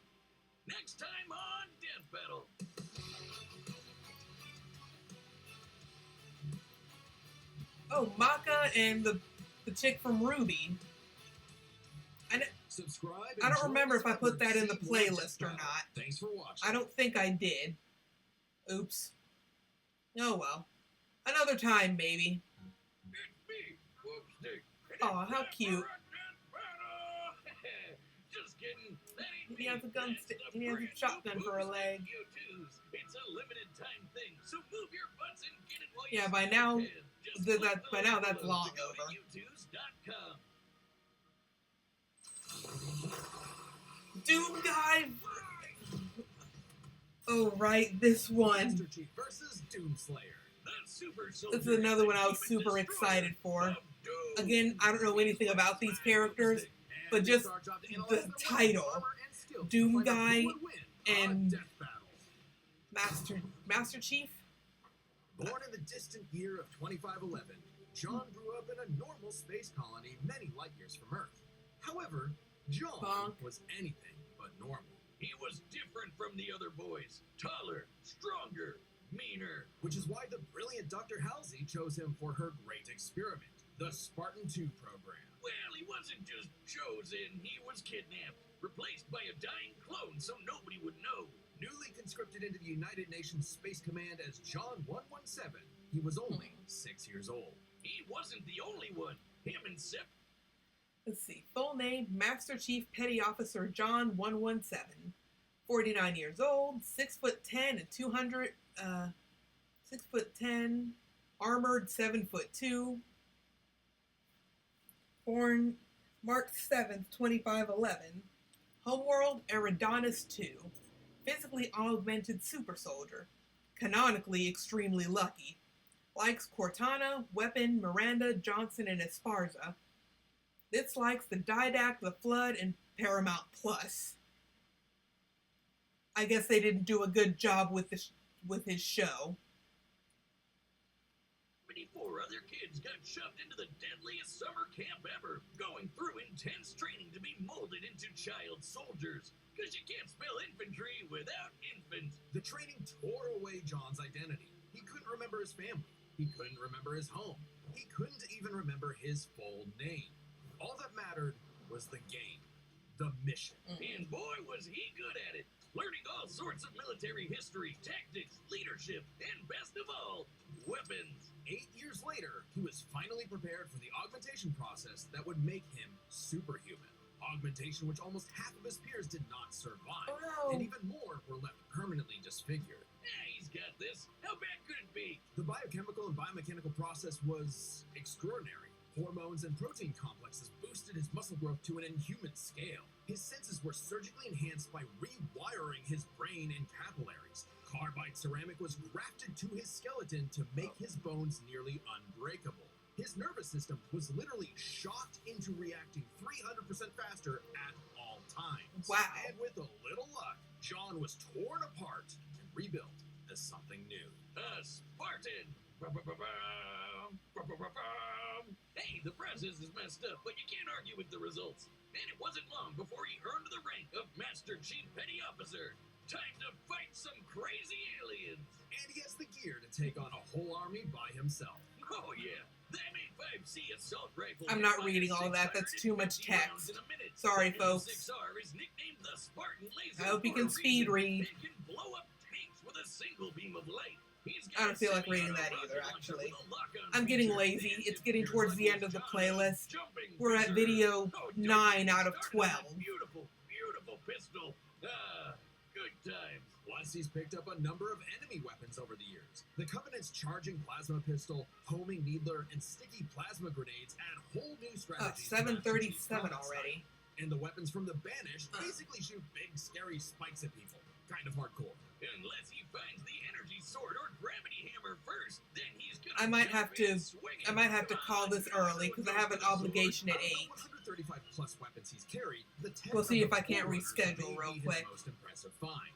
S3: Next time on Death Battle.
S1: Oh, Maka and the chick from Ruby.
S2: Subscribe.
S1: I don't
S2: and
S1: remember if
S2: join
S1: I
S2: us
S1: put
S2: for
S1: that in the
S2: Scene One Death
S1: playlist or
S2: Battle.
S1: not.
S2: Thanks for watching.
S1: I don't think I did. Oops. Oh well. Another time, maybe.
S3: It's me, Whoopstick.
S1: Aw, how cute.
S3: Just kidding. That ain't
S1: He
S3: me.
S1: has a gun
S3: That's
S1: stick.
S3: the
S1: He has a
S3: brand new
S1: shotgun for a
S3: boobs
S1: leg.
S3: like U2s. It's a limited time thing, so move your butts and get it while
S1: Yeah,
S3: you
S1: by
S3: still
S1: now,
S3: can. Just
S1: th-
S3: click
S1: that-
S3: the
S1: by now
S3: link
S1: that's
S3: below
S1: long
S3: to go to
S1: over.
S3: U2s.com.
S1: Doom Guy. Oh right, this one.
S2: Master Chief versus Doomslayer.
S3: The super
S1: This
S3: soldier
S1: is another one I was
S3: and
S1: super
S3: destroyer
S1: excited for.
S3: of doom.
S1: Again, I don't know anything about these characters, but
S2: And
S1: just
S2: it's our job to
S1: the
S2: analyze their weapons,
S1: title,
S2: armor, and skills to
S1: Doom
S2: find out who
S1: Guy
S2: would win a
S1: and
S2: death battle.
S1: Master Chief.
S2: Born in the distant year of 2511, John grew up in a normal space colony many light years from Earth. However, John
S1: Bonk.
S2: was anything but normal,
S3: He was different from the other boys. Taller, stronger, meaner.
S2: which is why the brilliant Dr. Halsey chose him for her great experiment, the Spartan 2 program.
S3: Well, he wasn't just chosen, he was kidnapped, replaced by a dying clone so nobody would know.
S2: Newly conscripted into the United Nations Space Command as John 117, he was only 6 years old.
S3: He wasn't the only one. Him and Sep.
S1: Let's see. Full name: Master Chief Petty Officer John 117. 49 years old, 6'10" and 200. 6'10", armored 7'2". Born March 7th, 2511. Homeworld Eridanus 2. Physically augmented super soldier. Canonically extremely lucky. Likes Cortana, Weapon, Miranda, Johnson, and Esparza. Dislikes the Didact, the Flood, and Paramount Plus. I guess they didn't do a good job with his show.
S3: 24 other kids got shoved into the deadliest summer camp ever, going through intense training to be molded into child soldiers. Because you can't spell infantry without infant.
S2: The training tore away John's identity. He couldn't remember his family. He couldn't remember his home. He couldn't even remember his full name. All that mattered was the game, the mission.
S3: And boy, was he good at it. Learning all sorts of military history, tactics, leadership, and best of all, weapons.
S2: 8 years later, he was finally prepared for the augmentation process that would make him superhuman. Augmentation which almost half of his peers did not survive,
S1: Oh.
S2: and even more were left permanently disfigured.
S3: Yeah, he's got this. How bad could it be?
S2: The biochemical and biomechanical process was extraordinary. Hormones and protein complexes boosted his muscle growth to an inhuman scale. His senses were surgically enhanced by rewiring his brain and capillaries. Carbide ceramic was grafted to his skeleton to make his bones nearly unbreakable. His nervous system was literally shot into reacting 300% faster at all times.
S1: Wow.
S2: And with a little luck, John was torn apart and rebuilt as something new.
S3: Spartan! Hey, the process is messed up, but you can't argue with the results. And it wasn't long before he earned the rank of Master Chief Petty Officer. Time to fight some crazy aliens!
S2: And he has the gear to take on a whole army by himself.
S3: Oh yeah, the M85C assault rifle.
S1: I'm not reading all that. That's too much text. Sorry, folks.
S3: The M6R is nicknamed the Spartan Laser.
S1: I hope you can speed read.
S3: It can blow up tanks with a single beam of light.
S1: I don't feel like reading that either, actually. I'm getting lazy. It's getting towards the end of the playlist. We're at video 9 out of 12.
S3: Beautiful, beautiful pistol. Good times.
S2: Plus, he's picked up a number of enemy weapons over the years. The Covenant's charging plasma pistol, homing needler, and sticky plasma grenades add whole new strategies.
S1: 7:37 already.
S2: And the weapons from the Banished basically shoot big, scary spikes at people. Kind of hardcore.
S3: Unless he finds the energy sword or gravity hammer first, then he's gonna.
S1: I might have to call this early because I have an obligation at 8.
S2: 135 plus weapons he's carried.
S1: We'll see if I can't reschedule real quick.
S2: Most impressive find.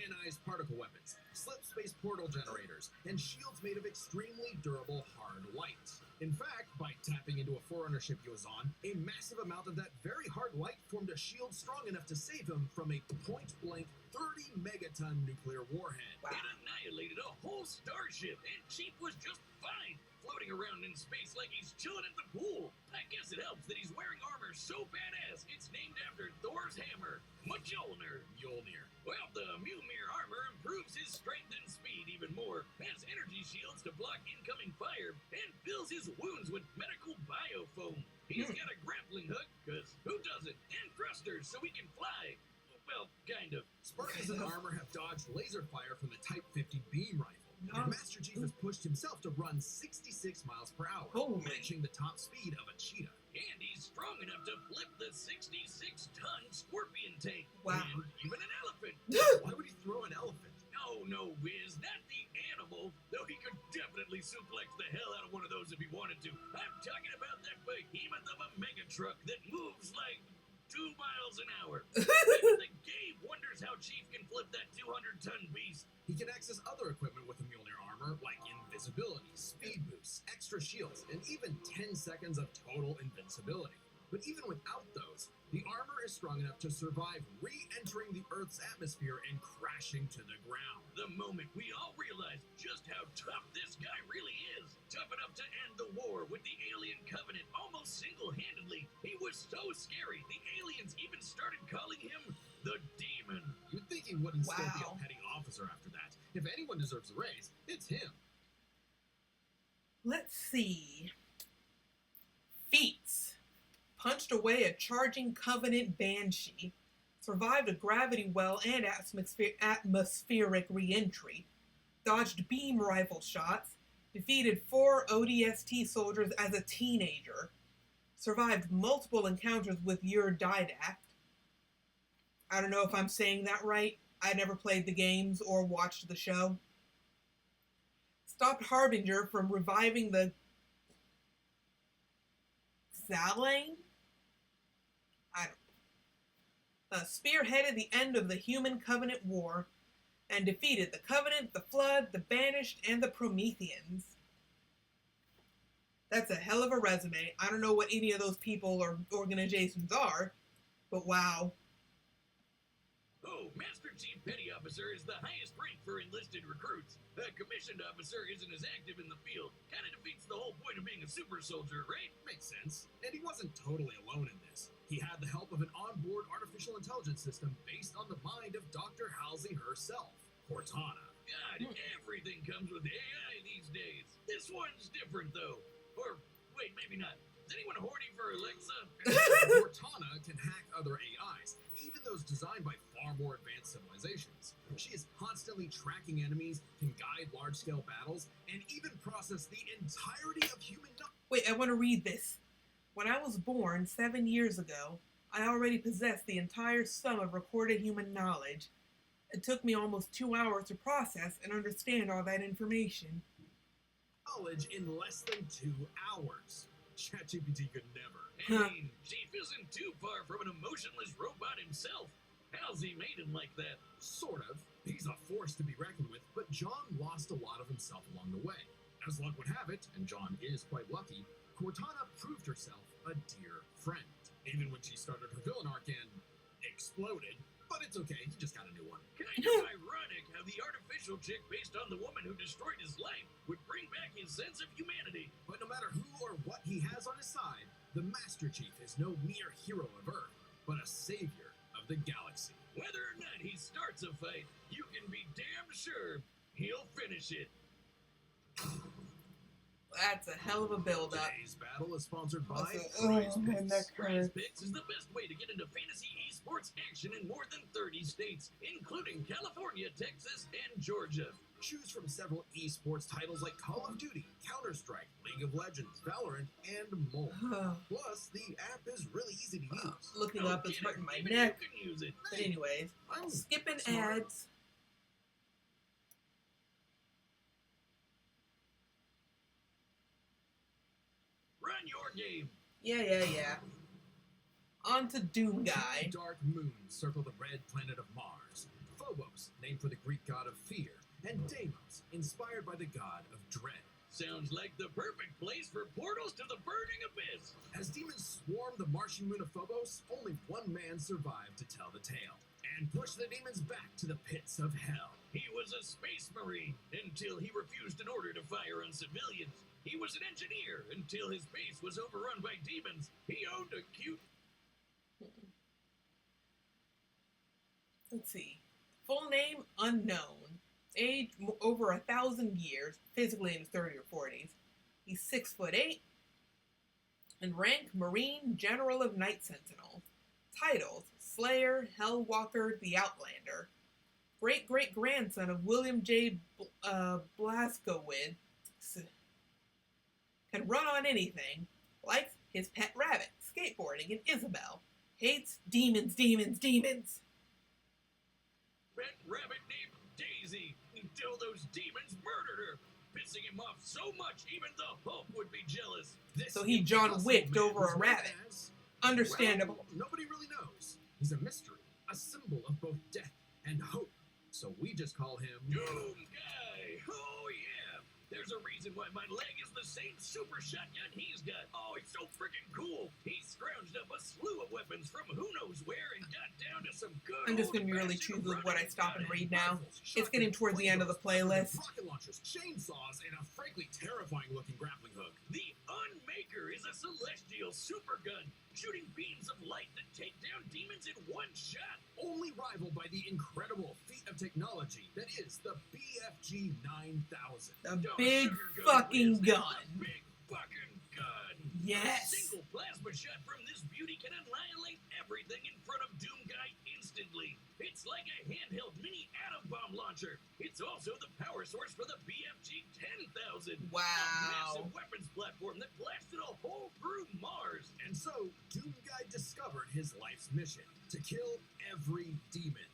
S2: Ionized particle weapons, slip space portal generators, and shields made of extremely durable hard light. In fact, by tapping into a Forerunner ship he was on, a massive amount of that very hard light formed a shield strong enough to save him from a point-blank 30-megaton nuclear warhead.
S3: Wow. It annihilated a whole starship, and Chief was just fine, floating around in space like he's chilling at the pool. I guess it helps that he's wearing armor so badass it's named after Thor's hammer, Mjolnir. Well, the Mjolnir armor improves his strength and speed even more, has energy shields to block incoming fire, and fills his wounds with medical biofoam. He's got a grappling hook, because who doesn't, and thrusters so he can fly. Well, kind of.
S2: Spartans in armor have dodged laser fire from the Type 50 beam rifle. And Master Chief has pushed himself to run 66 miles per hour, reaching the top speed of a cheetah.
S3: And he's strong enough to flip the 66-ton scorpion tank.
S1: Wow.
S3: And even an elephant.
S2: Why would he throw an elephant?
S3: No, Wiz, not the animal. Though he could definitely suplex the hell out of one of those if he wanted to. I'm talking about that behemoth of a mega truck that moves like 2 miles an hour. Even the Gabe wonders how Chief can flip that 200-ton beast.
S2: He can access other equipment with the Mjolnir armor, like invisibility, speed boosts, extra shields, and even 10 seconds of total invincibility. But even without those, the armor is strong enough to survive re-entering the Earth's atmosphere and crashing to the ground.
S3: The moment we all realized just how tough this guy really is. Tough enough to end the war with the Alien Covenant almost single-handedly. He was so scary, the aliens even started calling him the Demon.
S2: You'd think he wouldn't still be a petty officer after that. If anyone deserves a raise, it's him.
S1: Let's see. Feats. Punched away a charging Covenant Banshee. Survived a gravity well and atmospheric re-entry. Dodged beam rifle shots. Defeated 4 ODST soldiers as a teenager. Survived multiple encounters with your Didact. I don't know if I'm saying that right. I never played the games or watched the show. Stopped Harbinger from reviving the Xalane? Spearheaded the end of the Human Covenant War and defeated the Covenant, the Flood, the Banished, and the Prometheans. That's a hell of a resume. I don't know what any of those people or organizations are, but wow.
S3: Oh, Master Chief Petty Officer is the highest rank for enlisted recruits. A commissioned officer isn't as active in the field. Kind of defeats the whole point of being a super soldier, right?
S2: Makes sense. And he wasn't totally alone in this. He had the help of an onboard artificial intelligence system based on the mind of Dr. Halsey herself, Cortana.
S3: God, everything comes with AI these days. This one's different, though. Or, wait, maybe not. Is anyone horny for Alexa?
S2: Cortana can hack other AIs, even those designed by far more advanced civilizations. She is constantly accurately tracking enemies, can guide large-scale battles, and even process the entirety of human knowledge.
S1: Wait, I want to read this. When I was born 7 years ago, I already possessed the entire sum of recorded human knowledge. It took me almost 2 hours to process and understand all that information.
S2: Knowledge in less than 2 hours. ChatGPT could never.
S3: I mean, Chief isn't too far from an emotionless robot himself. How's he made him like that?
S2: Sort of. He's a force to be reckoned with, but John lost a lot of himself along the way. As luck would have it, and John is quite lucky, Cortana proved herself a dear friend. Even when she started her villain arc and exploded. But it's okay, he just got a new one.
S3: Kind of ironic how the artificial chick based on the woman who destroyed his life would bring back his sense of humanity.
S2: But no matter who or what he has on his side, the Master Chief is no mere hero of Earth, but a savior of the galaxy.
S3: Whether or not he starts a fight, you can be damn sure he'll finish it.
S1: That's a hell of a build-up.
S2: Today's battle is sponsored by
S1: My neck
S3: Prize
S1: hurts.
S3: Picks is the best way to get into fantasy esports action in more than 30 states, including California, Texas, and Georgia.
S2: Choose from several esports titles like Call of Duty, Counter-Strike, League of Legends, Valorant, and more. Plus, the app is really easy to use.
S1: Looking
S3: No
S1: up is
S3: kidding,
S1: hurting my
S3: even
S1: neck.
S3: You can use it.
S1: But anyways,
S2: I'm
S1: skipping
S2: smart.
S1: ads.
S3: Run your game.
S1: Yeah. On to Doom Guy.
S2: Dark moons circle the red planet of Mars. Phobos, named for the Greek god of fear, and Deimos, inspired by the god of dread.
S3: Sounds like the perfect place for portals to the burning abyss.
S2: As demons swarm the Martian moon of Phobos, only one man survived to tell the tale and push the demons back to the pits of hell.
S3: He was a space marine until he refused an order to fire on civilians. He was an engineer until his base was overrun by demons. He owned a cute...
S1: Let's see. Full name unknown. Age over 1,000 years. Physically in his 30s or 40s. He's 6'8". And rank Marine General of Night Sentinel. Titles: Slayer, Hellwalker, the Outlander. Great-great-grandson of William J. Blazkowicz. Can run on anything. Likes his pet rabbit, skateboarding, and Isabel. Hates demons.
S3: pet rabbit named Daisy until those demons murdered her, pissing him off so much even the Hulk would be jealous.
S1: So he John Wicked over a rabbit. Understandable.
S2: Well, nobody really knows. He's a mystery, a symbol of both death and hope. So we just call him
S3: Doom Guy. Oh yeah. There's a reason why my leg is the same super shotgun he's got. Oh, it's so freaking cool. He scrounged up a slew of weapons from who knows where and got down to some good.
S1: I'm just gonna be really choosy with what I stop and read now. It's getting towards the end of the playlist.
S2: Rocket launchers, chainsaws, and a frankly terrifying-looking grappling hook.
S3: The Unmaker is a celestial super gun, shooting beams of light that take down demons in one shot.
S2: Only rivaled by the incredible feat of technology that is the BFG 9000.
S1: The big fucking gun.
S3: A big fucking gun.
S1: Yes.
S3: A single plasma shot from this beauty can annihilate everything in front of Doom Guy instantly. It's like a handheld mini atom bomb launcher. It's also the power source for the BFG 10,000.
S1: Wow.
S3: A massive weapons platform that blasted a hole through Mars.
S2: And so, Doom Guy discovered his life's mission: to kill every demon,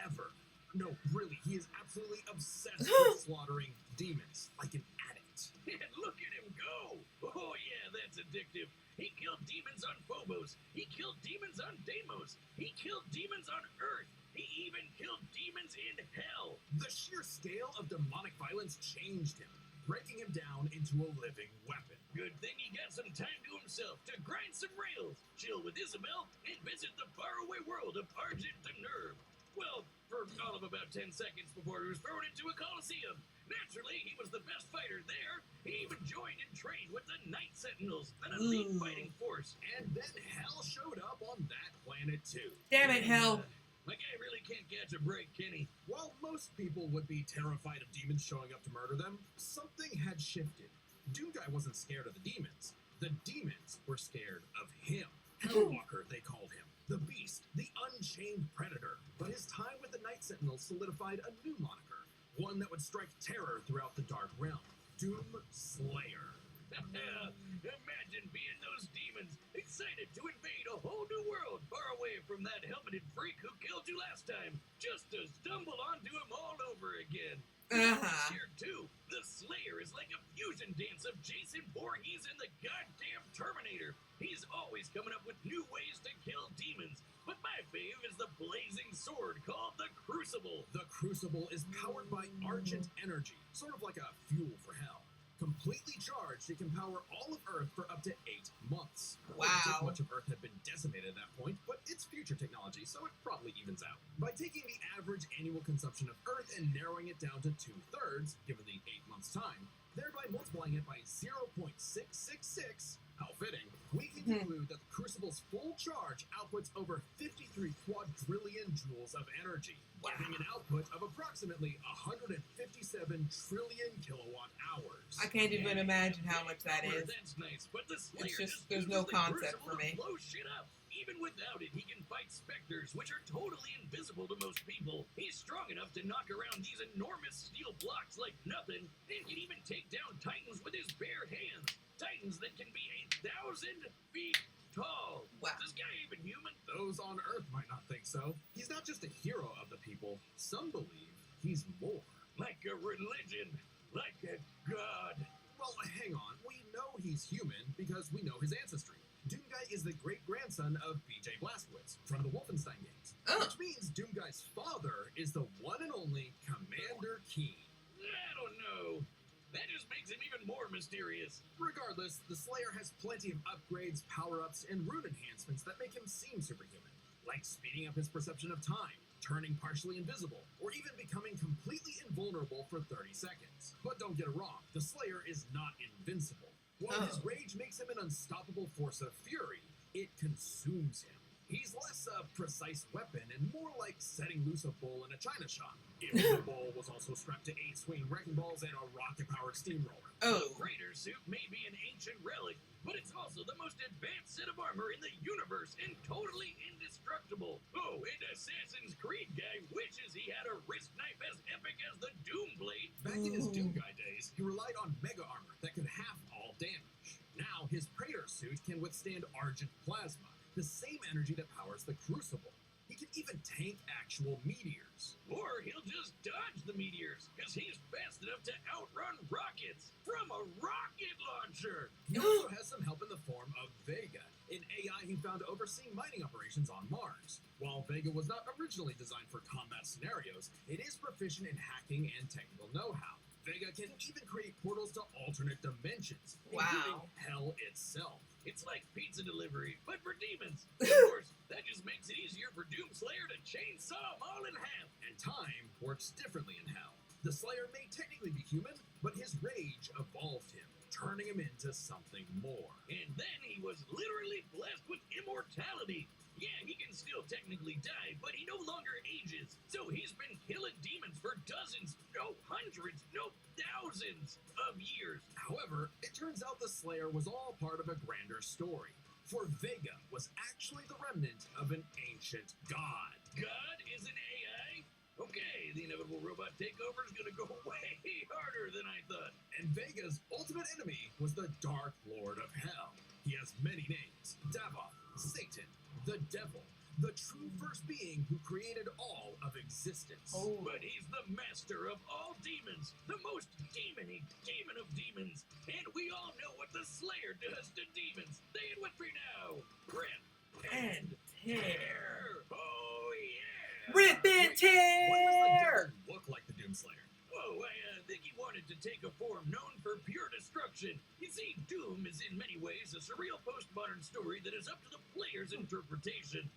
S2: ever. No, really, he is absolutely obsessed with slaughtering demons, like an addict.
S3: And look at him go! Oh yeah, that's addictive. He killed demons on Phobos. He killed demons on Deimos. He killed demons on Earth. He even killed demons in hell.
S2: The sheer scale of demonic violence changed him, breaking him down into a living weapon.
S3: Good thing he got some time to himself to grind some rails, chill with Isabel, and visit the faraway world of Argent de Nerve. Well, for all of about 10 seconds before he was thrown into a coliseum. Naturally, he was the best fighter there. He even joined and trained with the Night Sentinels, an elite fighting force.
S2: And then Hell showed up on that planet too.
S1: Damn it, Hell.
S3: My guy really can't catch a break, can he?
S2: While most people would be terrified of demons showing up to murder them, something had shifted. Doom Guy wasn't scared of the demons. The demons were scared of him. Hellwalker, they called him. The Beast, the Unchained Predator. But his time with the Night Sentinels solidified a new moniker, one that would strike terror throughout the Dark Realm. Doom Slayer.
S3: Imagine being those demons, excited to invade a whole new world far away from that helmeted freak who killed you last time, just to stumble onto him all over again. Here too, the Slayer is like a fusion dance of Jason Voorhees and the goddamn Terminator. He's always coming up with new ways to kill demons, but my fave is the blazing sword called the Crucible.
S2: The Crucible is powered by Argent energy, sort of like a fuel for hell. Completely charged, it can power all of Earth for up to 8 months.
S1: Wow.
S2: Much of Earth had been decimated at that point, but it's future technology, so it probably evens out. By taking the average annual consumption of Earth and narrowing it down to 2/3, given the 8 months time, thereby multiplying it by 0.666, how fitting, we can conclude that the Crucible's full charge outputs over 53 quadrillion joules of energy, giving an output of approximately 157 trillion kilowatt hours.
S1: I can't even imagine how much that is.
S3: That's nice, but the Slayer
S1: It's just, there's no concept for me.
S3: Blow shit up. Even without it, he can fight specters, which are totally invisible to most people. He's strong enough to knock around these enormous steel blocks like nothing, and can even take down titans with his bare hands. Titans that can be 1,000 feet tall.
S1: Wow.
S3: Is this guy even human?
S2: Those on Earth might not think so. He's not just a hero of the people. Some believe he's more.
S3: Like a religion. Like a god.
S2: Well, hang on. We know he's human because we know his ancestry. Doomguy is the great-grandson of B.J. Blazkowicz from the Wolfenstein games. Which means Doomguy's father is the one and only Commander Keen.
S3: I don't know. That just makes him even more mysterious.
S2: Regardless, the Slayer has plenty of upgrades, power-ups, and rune enhancements that make him seem superhuman, like speeding up his perception of time, turning partially invisible, or even becoming completely invulnerable for 30 seconds. But don't get it wrong, the Slayer is not invincible. While his rage makes him an unstoppable force of fury, it consumes him. He's less a precise weapon and more like setting loose a bull in a china shop. If the bull was also strapped to 8 swinging wrecking balls and a rocket-powered steamroller.
S3: The Raider suit may be an ancient relic, but it's also the most advanced set of armor in the universe and totally indestructible. Oh, and Assassin's Creed guy wishes he had a wrist knife as epic as the Doom Blade.
S2: Back in his Doomguy days, he relied on mega armor that could halve all damage. Now, his Praetor suit can withstand Argent plasma, the same energy that powers the Crucible. He can even tank actual meteors.
S3: Or he'll just dodge the meteors, because he's fast enough to outrun rockets from a rocket launcher.
S2: He also has some help in the form of Vega, an AI he found overseeing mining operations on Mars. While Vega was not originally designed for combat scenarios, it is proficient in hacking and technical know-how. Vega can even create portals to alternate dimensions, including hell itself.
S3: It's like pizza delivery, but for demons. Of course, that just makes it easier for Doomslayer to chainsaw them all in half.
S2: And time works differently in hell. The Slayer may technically be human, but his rage evolved him, turning him into something more.
S3: And then he was literally blessed with immortality. Yeah, he can still technically die, but he no longer ages. So he's been killing demons for dozens, no hundreds, no thousands of years.
S2: However, it turns out the Slayer was all part of a grander story. For Vega was actually the remnant of an ancient god.
S3: God is an AI? Okay, the inevitable robot takeover is gonna go way harder than I thought.
S2: And Vega's ultimate enemy was the Dark Lord of Hell. He has many names: Davoth, Satan, the Devil, the true first being who created all of existence.
S3: But he's the master of all demons, the most demon-y demon of demons. And we all know what the Slayer does to demons. Say it with me now. Rip and tear. Oh, yeah.
S1: Rip and tear!
S2: Why does the Devil look like the Doomslayer?
S3: Whoa, I think he wanted to take a form known for pure destruction. You see, Doom is in many ways a surreal postmodern story that is up to the player's interpretation.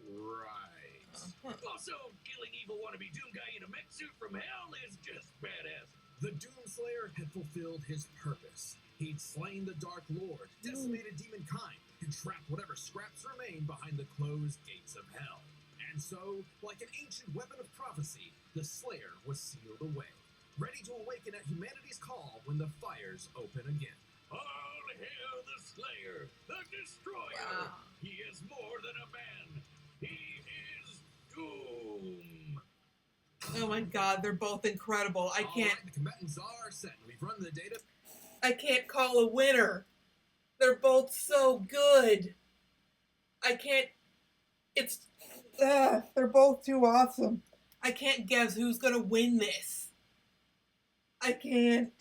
S2: Right.
S3: Also, killing evil wannabe Doom guy in a mech suit from hell is just badass.
S2: The Doomslayer had fulfilled his purpose. He'd slain the Dark Lord, decimated demon kind, and trapped whatever scraps remained behind the closed gates of hell. And so, like an ancient weapon of prophecy, the Slayer was sealed away, ready to awaken at humanity's call when the fires open again.
S3: All hail the Slayer, the Destroyer.
S1: Wow.
S3: He is more than a man. He is Doom.
S1: Oh my god, they're both incredible. I can't.
S2: Alright, the combatants are set. We've run the data.
S1: I can't call a winner. They're both so good. I can't. It's. They're both too awesome. I can't guess who's gonna win this. I can't.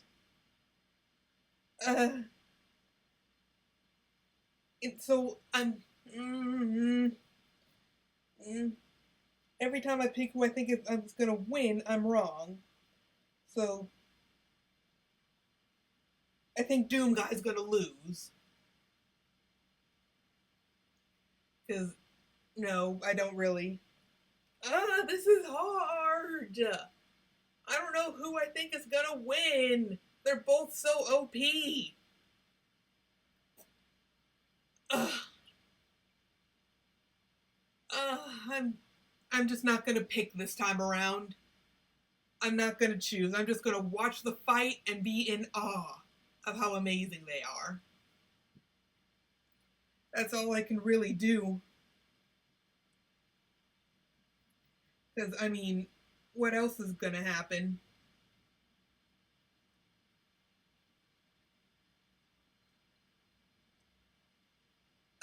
S1: It's so. Every time I pick who I think I'm gonna win, I'm wrong. So. I think Doom Guy's gonna lose. Because, no, I don't really. This is hard. I don't know who I think is gonna win. They're both so OP. I'm just not gonna pick this time around. I'm not gonna choose. I'm just gonna watch the fight and be in awe of how amazing they are. That's all I can really do. Because, I mean, what else is gonna happen?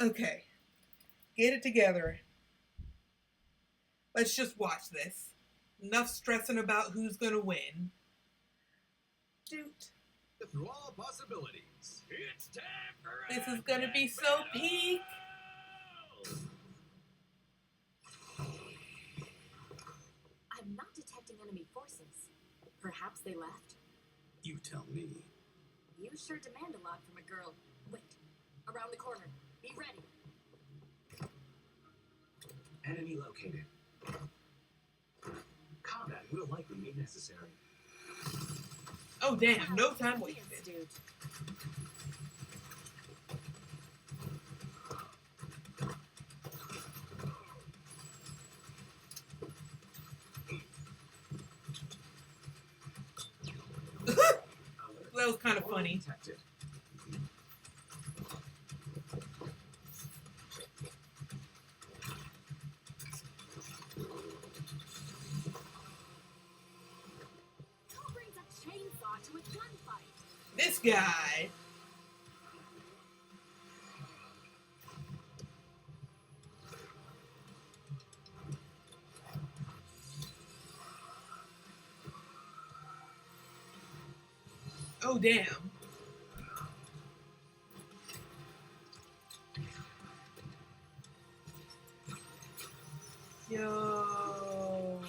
S1: Okay. Get it together. Let's just watch this. Enough stressing about who's gonna win. Doot.
S2: Through all possibilities.
S3: It's time for
S1: This is gonna be so peak.
S7: I'm not detecting enemy forces. Perhaps they left?
S5: You tell me.
S7: You sure demand a lot from a girl. Wait. Around the corner. Be ready.
S5: Enemy located. Combat will likely be necessary.
S1: Oh damn, no time wasted.
S7: Dude.
S1: That was kind of funny.
S5: Detected.
S7: Who brings a chainsaw to a gunfight?
S1: This guy. Oh damn. Yo.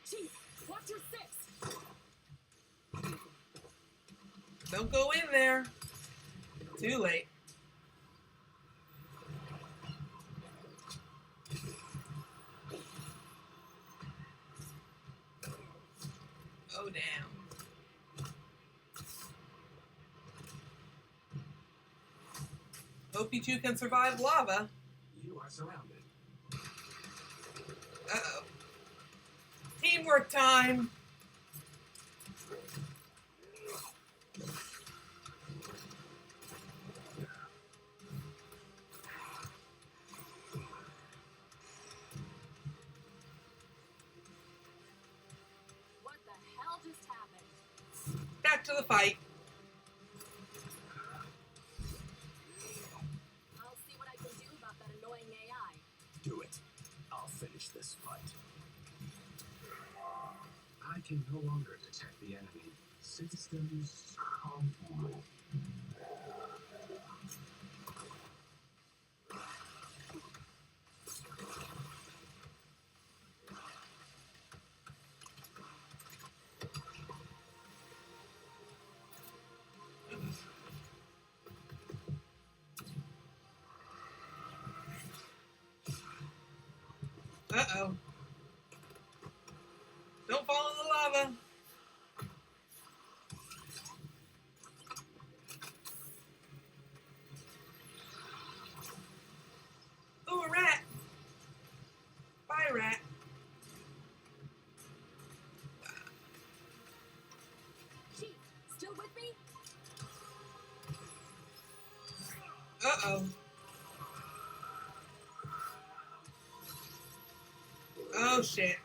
S7: Chief, watch your six.
S1: Don't go in there. Too late. Oh damn. Hope you two can survive lava.
S5: You are surrounded.
S1: Uh-oh. Teamwork time.
S7: What the hell just happened?
S1: Back to the fight.
S7: I'll see what I can do about that annoying AI.
S5: Do it. I'll finish this fight. I can no longer detect the enemy. Systems complete.
S1: Uh-oh. Don't fall in the lava. Oh, a rat. Bye, rat.
S7: Chief, still with me?
S1: Uh-oh. Oh, shit.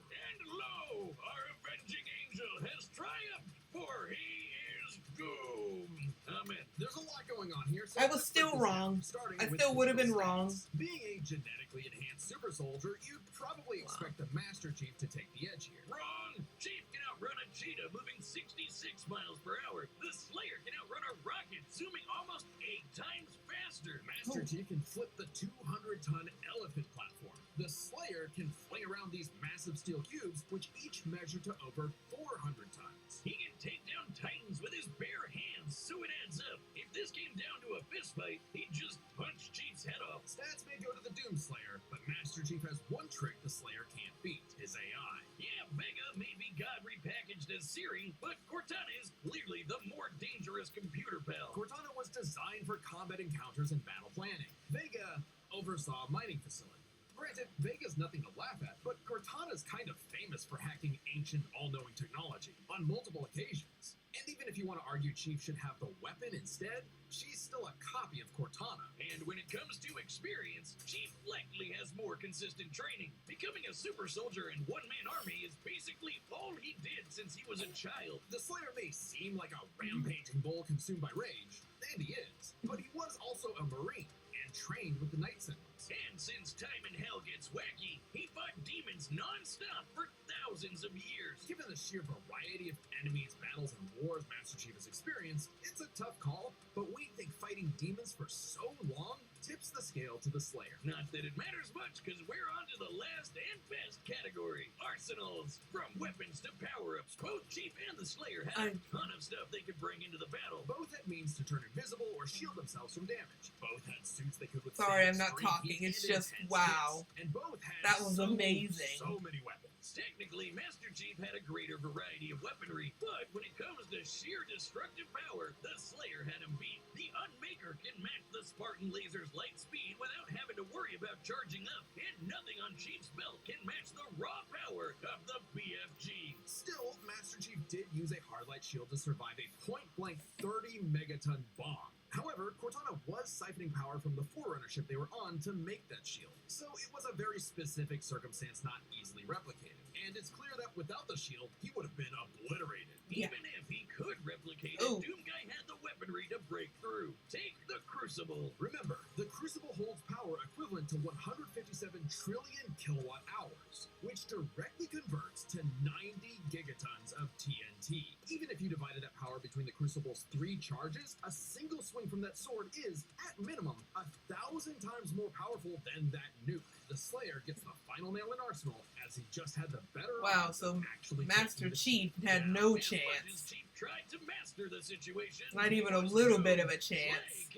S3: And lo, our avenging angel has triumphed, for he is doomed. Amen.
S2: There's a lot going on here. So
S1: I was still wrong. I still would have been wrong.
S2: Being a genetically enhanced super soldier, you'd probably expect the Master Chief to take the edge here.
S3: Wrong! Chief can outrun a cheetah moving 66 miles per hour. The Slayer can outrun a rocket zooming almost 8 times faster.
S2: Master Chief can flip the 200-ton elephant platform. The Slayer can fling around these massive steel cubes, which each measure to over 400 tons.
S3: He can take down titans with his bare hands, so it adds up. If this came down to a fistfight, he'd just punch Chief's head off.
S2: Stats may go to the Doom Slayer, but Master Chief has one trick the Slayer can't beat, his AI.
S3: Yeah, Vega may be God repackaged as Siri, but Cortana is clearly the more dangerous computer pal.
S2: Cortana was designed for combat encounters and battle planning. Vega oversaw a mining facility. Granted, Vega's nothing to laugh at, but Cortana's kind of famous for hacking ancient, all-knowing technology on multiple occasions. And even if you want to argue Chief should have the weapon instead, she's still a copy of Cortana.
S3: And when it comes to experience, Chief likely has more consistent training. Becoming a super soldier in one-man army is basically all he did since he was a child.
S2: The Slayer may seem like a rampaging bull consumed by rage, and he is, but he was also a Marine and trained with the Night Sentinels.
S3: And since time in hell gets wacky, he fought demons non-stop for thousands of years.
S2: Given the sheer variety of enemies, battles, and wars Master Chief has experienced, it's a tough call, but we think fighting demons for so long tips the scale to the Slayer.
S3: Not that it matters much, because we're on to the last and best category. Arsenals. From weapons to power-ups, both Chief and the Slayer had a ton of stuff they could bring into the battle.
S2: Both had means to turn invisible or shield themselves from damage. Both had suits they could withstand.
S1: Sorry, I'm not
S2: extreme
S1: talking.
S2: heat
S1: It's
S2: and
S1: just,
S2: intense
S1: wow.
S2: hits. And both had
S1: That was amazing.
S2: So many weapons.
S3: Technically, Master Chief had a greater variety of weaponry, but when it comes to sheer destructive power, the Slayer had him beat. The Unmaker can match the Spartan laser's light speed without having to worry about charging up, and nothing on Chief's belt can match the raw power of the BFG.
S2: Still, Master Chief did use a hardlight shield to survive a point-blank 30-megaton bomb. However, Cortana was siphoning power from the Forerunner ship they were on to make that shield, so it was a very specific circumstance not easily replicated. And it's clear that without the shield, he would have been obliterated.
S3: Even if he could replicate it, Doomguy had the weaponry to break through. Take the Crucible.
S2: Remember, the Crucible holds power equivalent to 157 trillion kilowatt hours, which directly converts to 90 gigatons of TNT. Even if you divided that power between the Crucible's 3 charges, a single swing from that sword is, at minimum, 1,000 times more powerful than that nuke. The Slayer gets the final nail in Arsenal, as he just had the better
S1: Wow, so Master Chief had no chance.
S3: Chief tried to master the situation.
S1: Not even a little bit of a chance.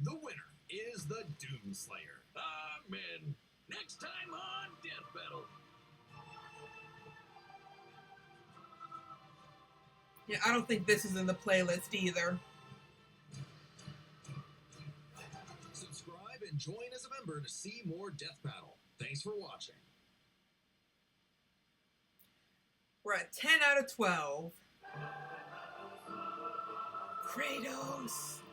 S2: The winner is the Doom Slayer.
S3: Amen. Next time on Death Battle.
S1: Yeah, I don't think this is in the playlist either.
S2: Subscribe and join as a member to see more Death Battle. Thanks for watching.
S1: We're at 10 out of 12. Kratos.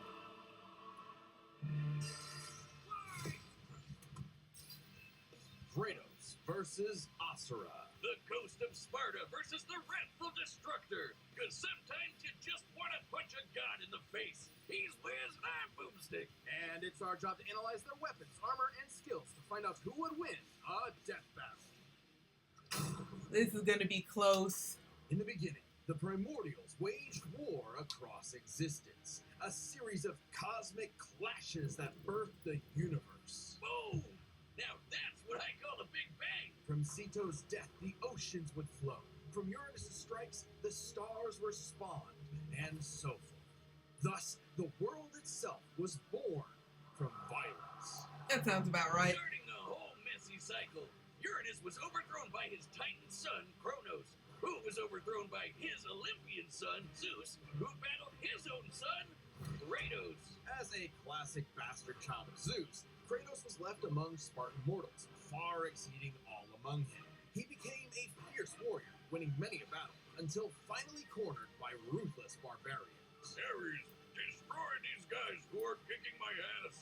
S2: Kratos versus Asura.
S3: The Ghost of Sparta versus the Wrathful Destructor. Because sometimes you just want to punch a god in the face. He's Liz and I'm Boomstick.
S2: And it's our job to analyze their weapons, armor, and skills to find out who would win a death battle.
S1: This is going to be close.
S2: In the beginning, the Primordials waged war across existence. A series of cosmic clashes that birthed the universe.
S3: Boom! Now that's what I call a Big Bang.
S2: From Ceto's death, the oceans would flow. From Uranus' strikes, the stars were spawned, and so forth. Thus, the world itself was born from violence.
S1: That sounds about right.
S3: Starting the whole messy cycle, Uranus was overthrown by his Titan son, Kronos. who was overthrown by his Olympian son, Zeus, who battled his own son, Kratos.
S2: As a classic bastard child of Zeus, Kratos was left among Spartan mortals, far exceeding all among him. He became a fierce warrior, winning many a battle, until finally cornered by ruthless barbarians.
S3: Ares, destroy these guys who are kicking my ass.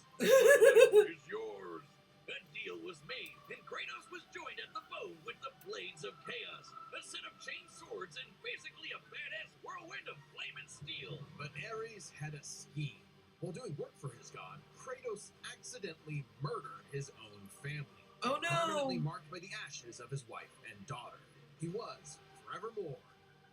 S3: What is yours? A deal was made, and Kratos was joined at the bow with the Blades of Chaos, a set of chain swords and basically a badass whirlwind of flame and steel.
S2: But Ares had a scheme. While doing work for his god, Kratos accidentally murdered his own family.
S1: Oh no!
S2: Permanently marked by the ashes of his wife and daughter. He was, forevermore,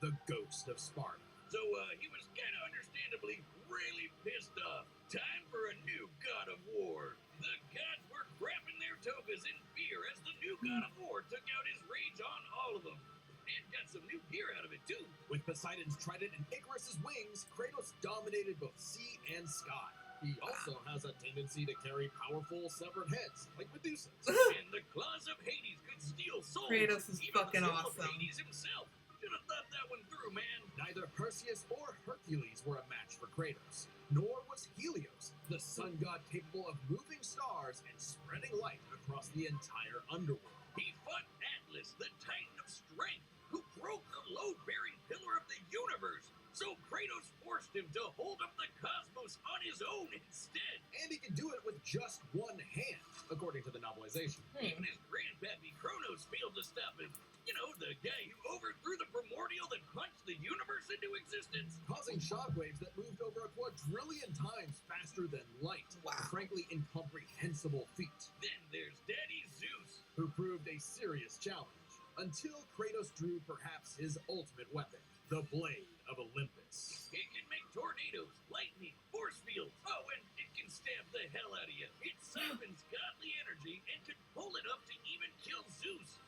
S2: the ghost of Sparta.
S3: So, he was kinda understandably really pissed off. Time for a new god of war. The gods were grabbing their togas in fear as the new god of war took out his rage on all of them. And got some new gear out of it, too.
S2: With Poseidon's trident and Icarus's wings, Kratos dominated both sea and sky. He also has a tendency to carry powerful severed heads, like Medusa's.
S3: And the claws of Hades could steal souls.
S1: Kratos is
S3: Even
S1: fucking
S3: the soul of
S1: awesome.
S3: Hades himself. Should have thought that one through, man.
S2: Neither Perseus or Hercules were a match for Kratos, nor was Helios, the sun god capable of moving stars and spreading light across the entire underworld.
S3: He fought Atlas, the Titan of Strength, who broke the load-bearing pillar of the universe. So Kratos forced him to hold up the cosmos on his own instead.
S2: And he can do it with just one hand, according to the novelization.
S3: Even his grandpappy Kronos failed to stop him. You know, the guy who overthrew the primordial that punched the universe into existence.
S2: Causing shockwaves that moved over a quadrillion times faster than light.
S1: Wow.
S2: A frankly incomprehensible feat.
S3: Then there's Daddy Zeus.
S2: Who proved a serious challenge, until Kratos drew perhaps his ultimate weapon, the Blade of Olympus.
S3: It can make tornadoes, lightning, force fields. Oh, and it can stab the hell out of you. It summons godly energy and can pull enough to even kill Zeus.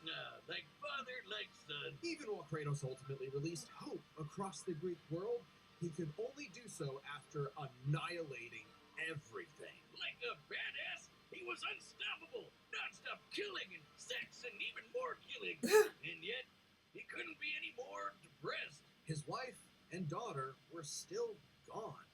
S3: Like father, like son.
S2: Even while Kratos ultimately released hope across the Greek world, he could only do so after annihilating everything.
S3: Like a badass, he was unstoppable. Non-stop killing and sex and even more killing. And yet, he couldn't be any more depressed.
S2: His wife and daughter were still gone.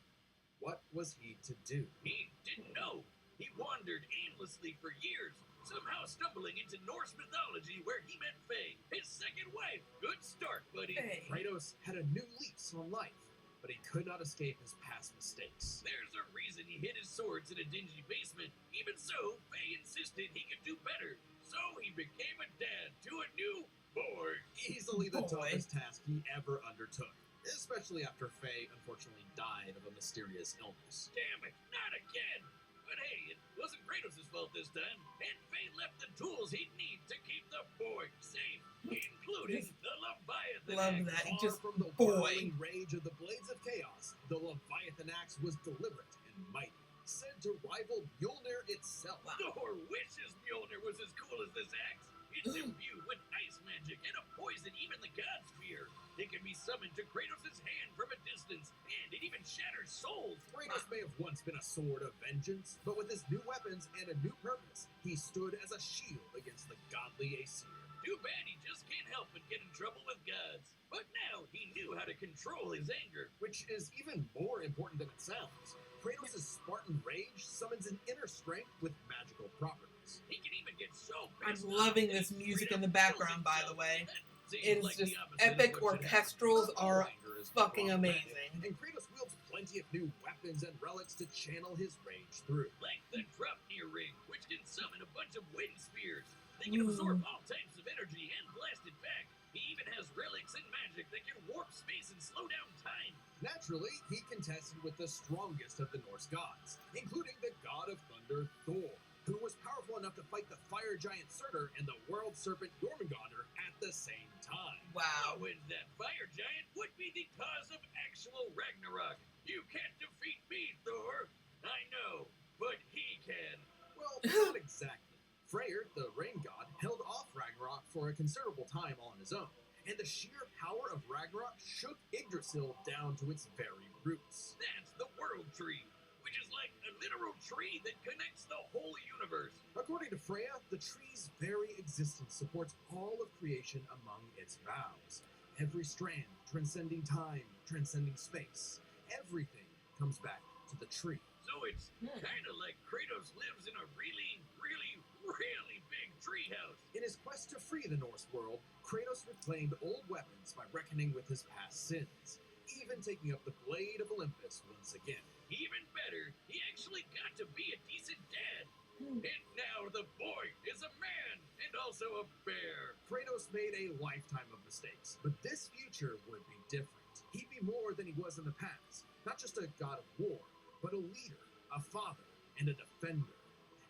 S2: What was he to do?
S3: He didn't know. He wandered aimlessly for years, somehow stumbling into Norse mythology where he met Faye, his second wife. Good start, buddy.
S1: Hey.
S2: Kratos had a new lease on life, but he could not escape his past mistakes.
S3: There's a reason he hid his swords in a dingy basement. Even so, Faye insisted he could do better. So he became a dad to a new boy.
S2: Easily the
S1: Boy.
S2: toughest task he ever undertook, especially after Faye unfortunately died of a mysterious illness.
S3: Damn it, not again! But hey, it wasn't Kratos' fault this time, and Faye left the tools he'd need to keep the boy safe, including the Leviathan
S1: Love
S3: axe.
S1: that. He
S2: Far
S1: just
S2: from the
S1: boy.
S2: whirling rage of the Blades of Chaos, the Leviathan axe was deliberate and mighty, said to rival Mjolnir itself.
S3: Thor wishes Mjolnir was as cool as this axe. It's imbued with ice magic and a poison even the gods fear. It can be summoned to Kratos' hand from a distance, and it even shatters souls.
S2: Kratos may have once been a sword of vengeance, but with his new weapons and a new purpose, he stood as a shield against the godly Aesir.
S3: Too bad he just can't help but get in trouble with gods. But now he knew how to control his anger.
S2: Which is even more important than it sounds. Kratos' Spartan rage summons an inner strength with magical properties.
S3: He can even get so
S1: I'm
S3: pissed
S1: loving
S3: off that
S1: this
S3: he
S1: music
S3: straight
S1: in the
S3: up kills
S1: background, by the
S3: himself.
S1: way.
S3: That seems
S1: It is
S3: like
S1: just
S3: the opposite of
S1: epic
S3: what should happen.
S1: orchestrals are
S2: Anger is
S1: fucking
S2: problematic,
S1: amazing.
S2: And Kratos wields plenty of new weapons and relics to channel his rage through.
S3: Like the Draupnir ring, which can summon a bunch of wind spears. They can absorb all types of energy and blast it back. He even has relics and magic that can warp space and slow down time.
S2: Naturally, he contested with the strongest of the Norse gods, including the god of thunder Thor, who was powerful enough to fight the fire giant Surtur and the world serpent Jormungandr at the same time.
S1: Wow.
S3: Oh, and that fire giant would be the cause of actual Ragnarok. You can't defeat me, Thor. I know, but he can.
S2: Well, not exactly. Freyr, the rain god, held off Ragnarok for a considerable time all on his own, and the sheer power of Ragnarok shook Yggdrasil down to its very roots.
S3: That's the world tree, which is like a literal tree that connects the whole universe.
S2: According to Freya, the tree's very existence supports all of creation among its boughs. Every strand, transcending time, transcending space, everything comes back to the tree.
S3: So it's kind of like Kratos lives in a really, really, really big treehouse.
S2: In his quest to free the Norse world, Kratos reclaimed old weapons by reckoning with his past sins, even taking up the Blade of Olympus once again.
S3: Even better, he actually got to be a decent dad. And now the boy is a man and also a bear.
S2: Kratos made a lifetime of mistakes, but this future would be different. He'd be more than he was in the past. Not just a god of war, but a leader, a father, and a defender.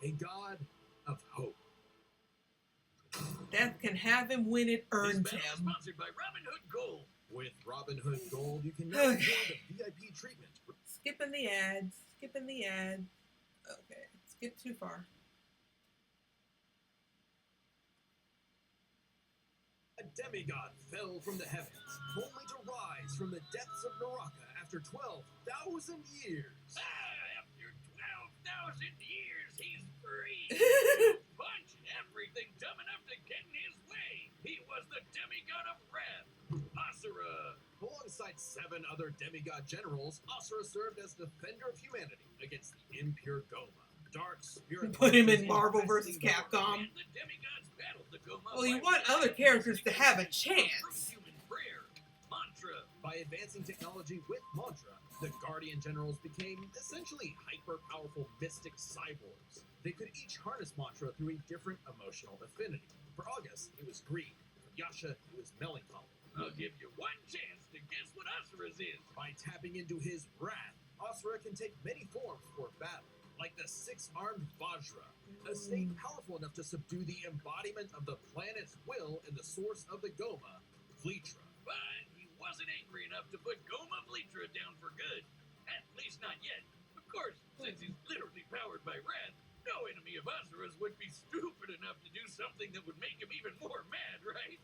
S2: A god of hope.
S1: Death can have him when it earns
S3: This battle is
S1: him.
S3: sponsored by Robin Hood Gold.
S2: With Robin Hood Gold, you can now enjoy the VIP treatment.
S1: Skipping the ads. Skipping the ads. Okay, skip too far.
S2: A demigod fell from the heavens, only to rise from the depths of Naraka after 12,000 years.
S3: After 12,000 years, he's free. Punch everything dumb enough to get in his way. He was the demigod of wrath, Asura.
S2: Alongside 7 other demigod generals, Asura served as defender of humanity against the impure Goma. Dark spirit.
S1: Put him in Marvel vs. Capcom.
S3: And the demigods battled the Goma.
S1: Well, you
S3: by
S1: want other characters to have a
S3: reciting
S1: chance.
S3: human prayer, mantra.
S2: By advancing technology with mantra, the Guardian Generals became essentially hyper-powerful mystic cyborgs. They could each harness mantra through a different emotional affinity. For August, it was greed. For Yasha, it was melancholy.
S3: I'll give you one chance to guess what Asura's is.
S2: By tapping into his wrath, Asura can take many forms for battle, like the 6-armed Vajra, a snake powerful enough to subdue the embodiment of the planet's will and the source of the Goma, Vlitra.
S3: But he wasn't angry enough to put Goma Vlitra down for good. At least not yet. Of course, since he's literally powered by wrath, no enemy of Asura's would be stupid enough to do something that would make him even more mad, right?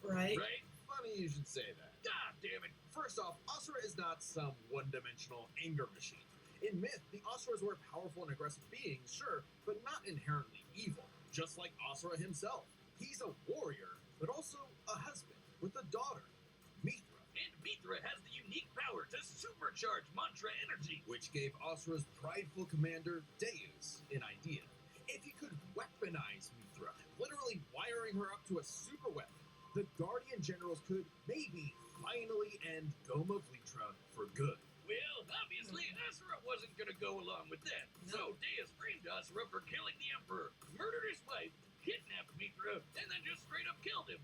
S1: Right?
S3: Right?
S2: Funny you should say that.
S3: God damn it.
S2: First off, Asura is not some one-dimensional anger machine. In myth, the Asuras were powerful and aggressive beings, sure, but not inherently evil. Just like Asura himself. He's a warrior, but also a husband with a daughter, Mithra.
S3: And Mithra has the unique power to supercharge mantra energy.
S2: Which gave Asura's prideful commander, Deus, an idea. If he could weaponize Mithra, literally wiring her up to a super weapon, the Guardian Generals could maybe finally end Goma Vlitra for good.
S3: Well, obviously, Asura wasn't going to go along with that. So Deus framed Asura for killing the Emperor, murdered his wife, kidnapped Mithra, and then just straight up killed him.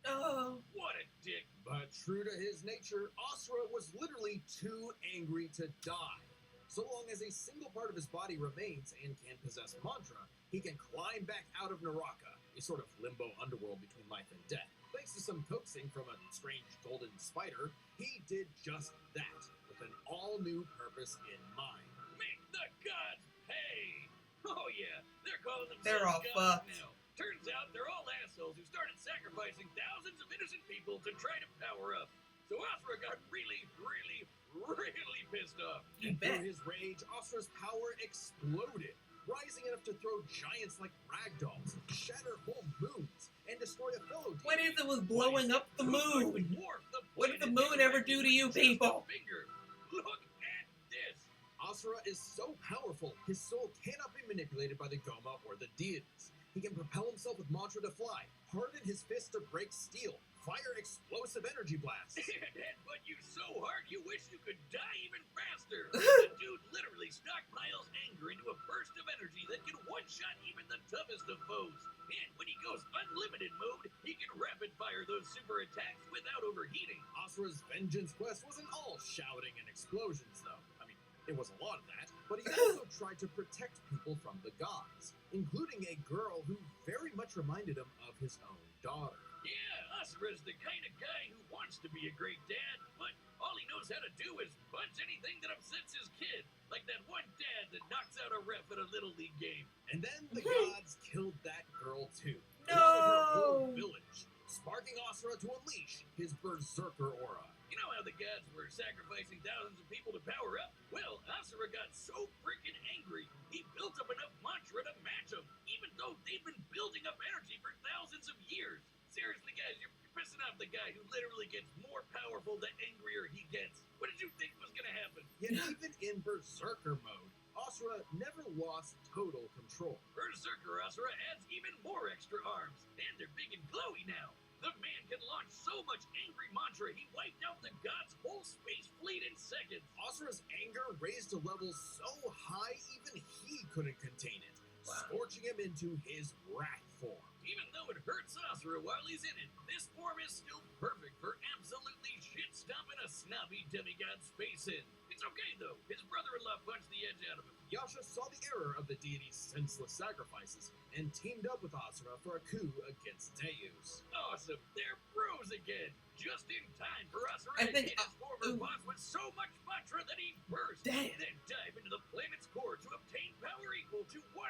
S1: Oh.
S3: What a dick.
S2: But true to his nature, Asura was literally too angry to die. So long as a single part of his body remains and can possess mantra, he can climb back out of Naraka, a sort of limbo underworld between life and death. Thanks to some coaxing from a strange golden spider, he did just that, with an all-new purpose in mind.
S3: Make the gods pay! Oh yeah, they're calling themselves
S1: They're all
S3: gods
S1: fucked.
S3: now. Turns out they're all assholes who started sacrificing thousands of innocent people to try to power up. So Asura got really, really, really pissed off.
S1: You
S2: And
S1: bet.
S2: through his rage, Asura's power exploded, rising enough to throw giants like ragdolls, shatter whole moons, and destroy a fellow demon.
S1: What is it with blowing up the moon?
S3: Dwarf the
S1: What did the
S3: planet
S1: moon ever do to you
S3: with just a
S1: people?
S3: finger. Look at this.
S2: Asura is so powerful, his soul cannot be manipulated by the Goma or the deities. He can propel himself with mantra to fly, harden his fist to break steel, fire explosive energy blasts.
S3: And headbutt you so hard you wish you could die even faster. The dude literally stockpiles anger into a burst of energy that can one-shot even the toughest of foes. And when he goes unlimited mode, he can rapid-fire those super attacks without overheating.
S2: Asura's vengeance quest wasn't all shouting and explosions, though. I mean, it was a lot of that, but he also tried to protect people from the gods, including a girl who very much reminded him of his own daughter.
S3: Yeah, Asura's the kind of guy who wants to be a great dad, but all he knows how to do is punch anything that upsets his kid, like that one dad that knocks out a ref at a Little League game.
S2: And then the gods killed that girl too, along with her whole village, sparking Asura to unleash his berserker aura.
S3: You know how the gods were sacrificing thousands of people to power up? Well, Asura got so freaking angry, he built up enough mantra to match them, even though they've been building up energy for thousands of years. Seriously, guys, you're pissing off the guy who literally gets more powerful the angrier he gets. What did you think was gonna happen?
S2: Yet even in Berserker mode, Asura never lost total control.
S3: Berserker Asura adds even more extra arms, and they're big and glowy now. The man can launch so much angry mantra he wiped out the god's whole space fleet in seconds.
S2: Asura's anger raised to levels so high even he couldn't contain it, scorching him into his wrath form.
S3: Even though it hurts Asura while he's in it, this form is still perfect for absolutely shit-stomping a snobby demigod space in. It's okay though, his brother-in-law punched the edge out of him.
S2: Yasha saw the error of the deity's senseless sacrifices and teamed up with Asura for a coup against Deus.
S3: Awesome, they're bros again, just in time for Asura
S1: I
S3: to
S1: think,
S3: hit his former boss with so much mantra that he burst,
S1: Damn.
S3: then dive into the planet's core to obtain power equal to 1,000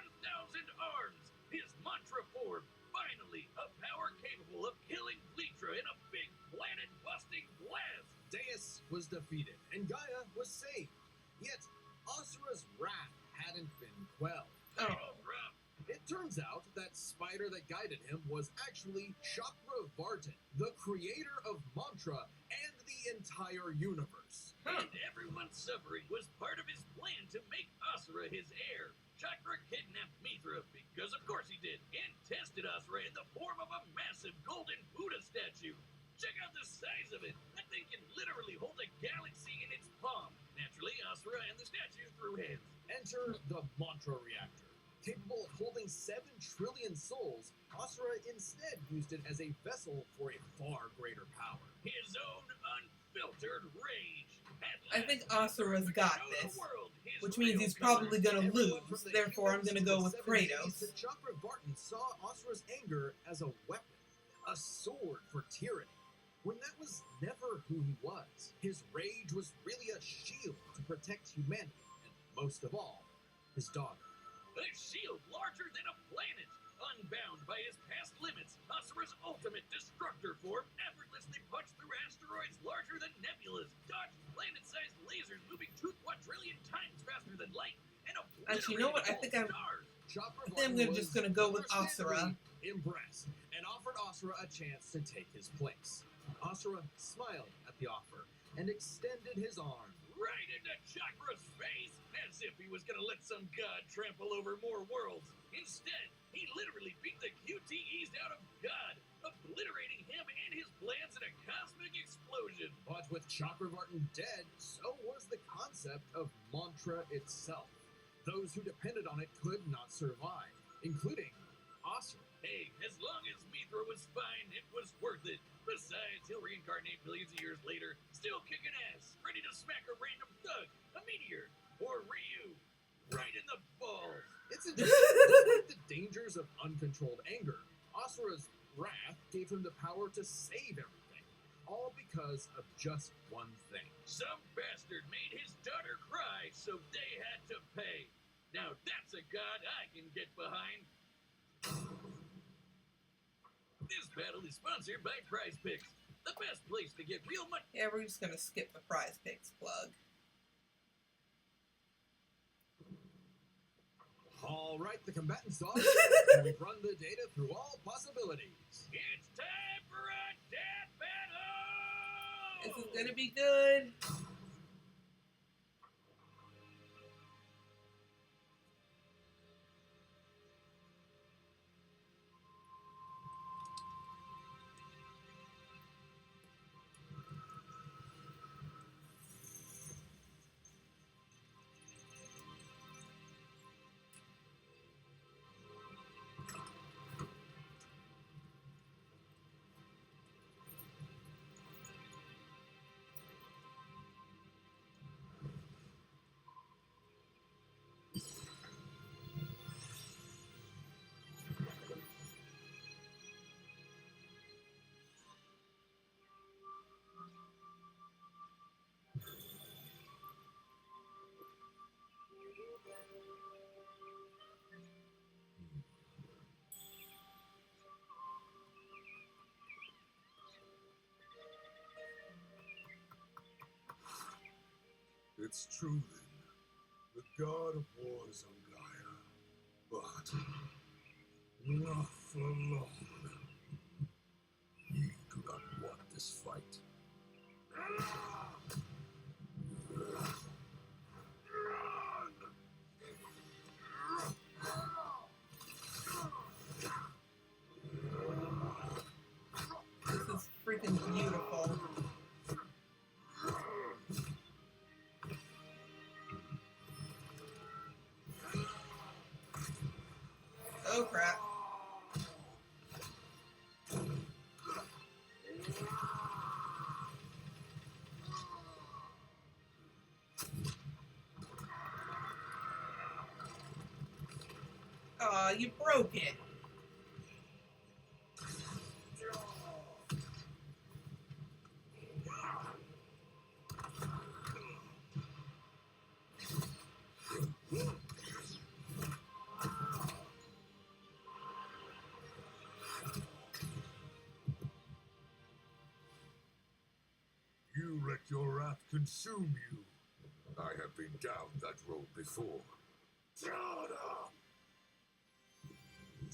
S3: arms. His mantra form, finally, a power capable of killing Bleetra in a big planet-busting blast.
S2: Deus was defeated, and Gaia was saved. Yet, Asura's wrath hadn't been quelled.
S1: Oh.
S2: It turns out that spider that guided him was actually Chakravartin, the creator of mantra and the entire universe.
S3: And everyone's suffering was part of his plan to make Asura his heir. Chakra kidnapped Mithra, because of course he did, and tested Asura in the form of a massive golden Buddha statue. Check out the size of it. That thing can literally hold a galaxy in its palm. Naturally, Asura and the statue threw hands.
S2: Enter the mantra reactor. Capable of holding 7 trillion souls, Asura instead used it as a vessel for a far greater power.
S3: His own unfiltered rage.
S1: I think Asura's got this, which means he's probably gonna lose. Therefore, I'm gonna go with Kratos.
S2: Chakravartin saw Asura's anger as a weapon, a sword for tyranny, when that was never who he was. His rage was really a shield to protect humanity, and most of all, his daughter.
S3: A shield larger than a planet. Unbound by his past limits, Asura's ultimate destructor form effortlessly punched through asteroids larger than nebulas, dodged planet-sized lasers moving 2 quadrillion times faster than light, and
S1: Actually, you know what? I think I'm just gonna go with Asura.
S2: Impressed, and offered Asura a chance to take his place. Asura smiled at the offer and extended his arm.
S3: Right into Chakra's face, as if he was gonna let some god trample over more worlds. Instead, he literally beat the QTEs out of God, obliterating him and his plans in a cosmic explosion.
S2: But with Chakravartin dead, so was the concept of mantra itself. Those who depended on it could not survive, including Asura.
S3: Hey, as long as Mithra was fine, it was worth it. Besides, he'll reincarnate millions of years later, still kicking ass, ready to smack a random thug, a meteor, or Ryu, right in the balls.
S2: It's despite the dangers of uncontrolled anger, Asura's wrath gave him the power to save everything, all because of just one thing.
S3: Some bastard made his daughter cry, so they had to pay. Now that's a god I can get behind. This battle is sponsored by Prize Picks, the best place to get real money.
S1: Yeah, we're just gonna skip the Prize Picks plug.
S2: All right, the combatants are. We've run the data through all possibilities.
S3: It's time for a death battle!
S1: This is gonna be good.
S5: It's true then. The god of war is on Gaia. But not for long. We do not want
S1: Aw, you broke it.
S5: You let your wrath consume you. I have been down that road before.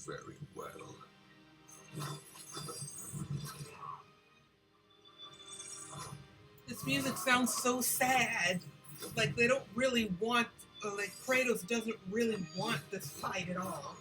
S5: Very well.
S1: This music sounds so sad. Like they don't really want, like Kratos doesn't really want this fight at all.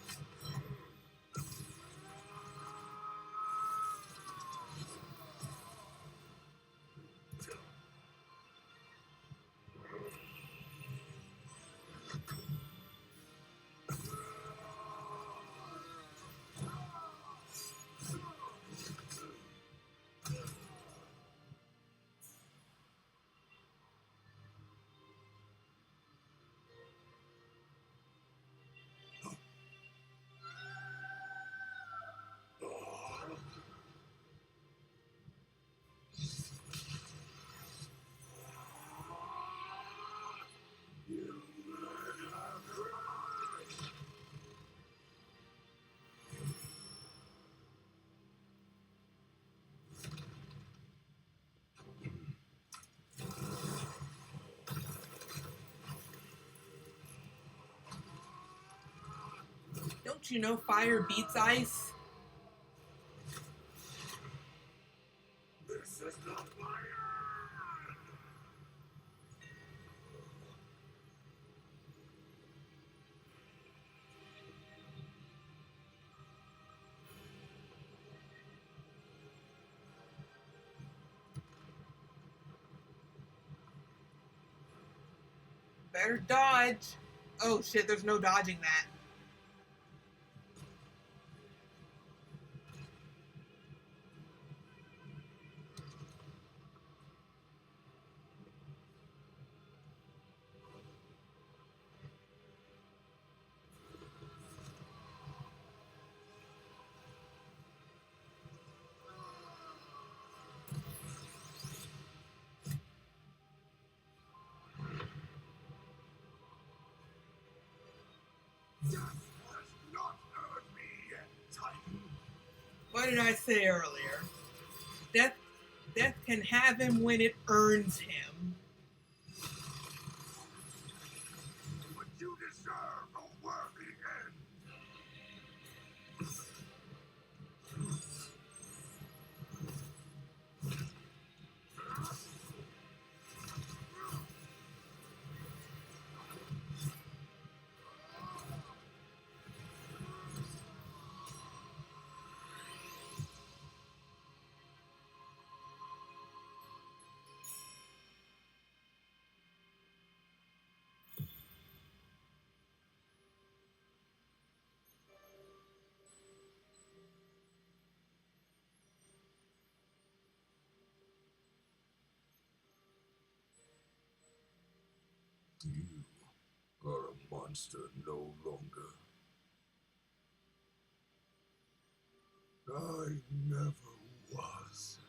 S1: Don't you know fire beats ice?
S5: This is not fire!
S1: Better dodge. Oh shit, there's no dodging that.
S5: Death has not earned me yet, Titan.
S1: What did I say earlier? Death can have him when it earns him.
S5: But you deserve a worthy end. You are a monster no longer. I never was.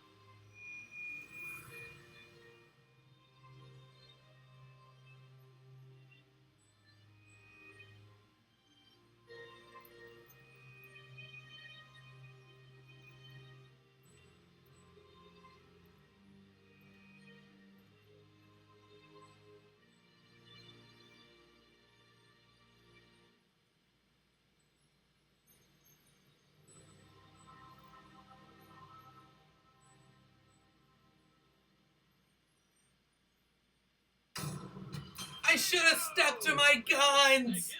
S1: I should have stuck to my guns.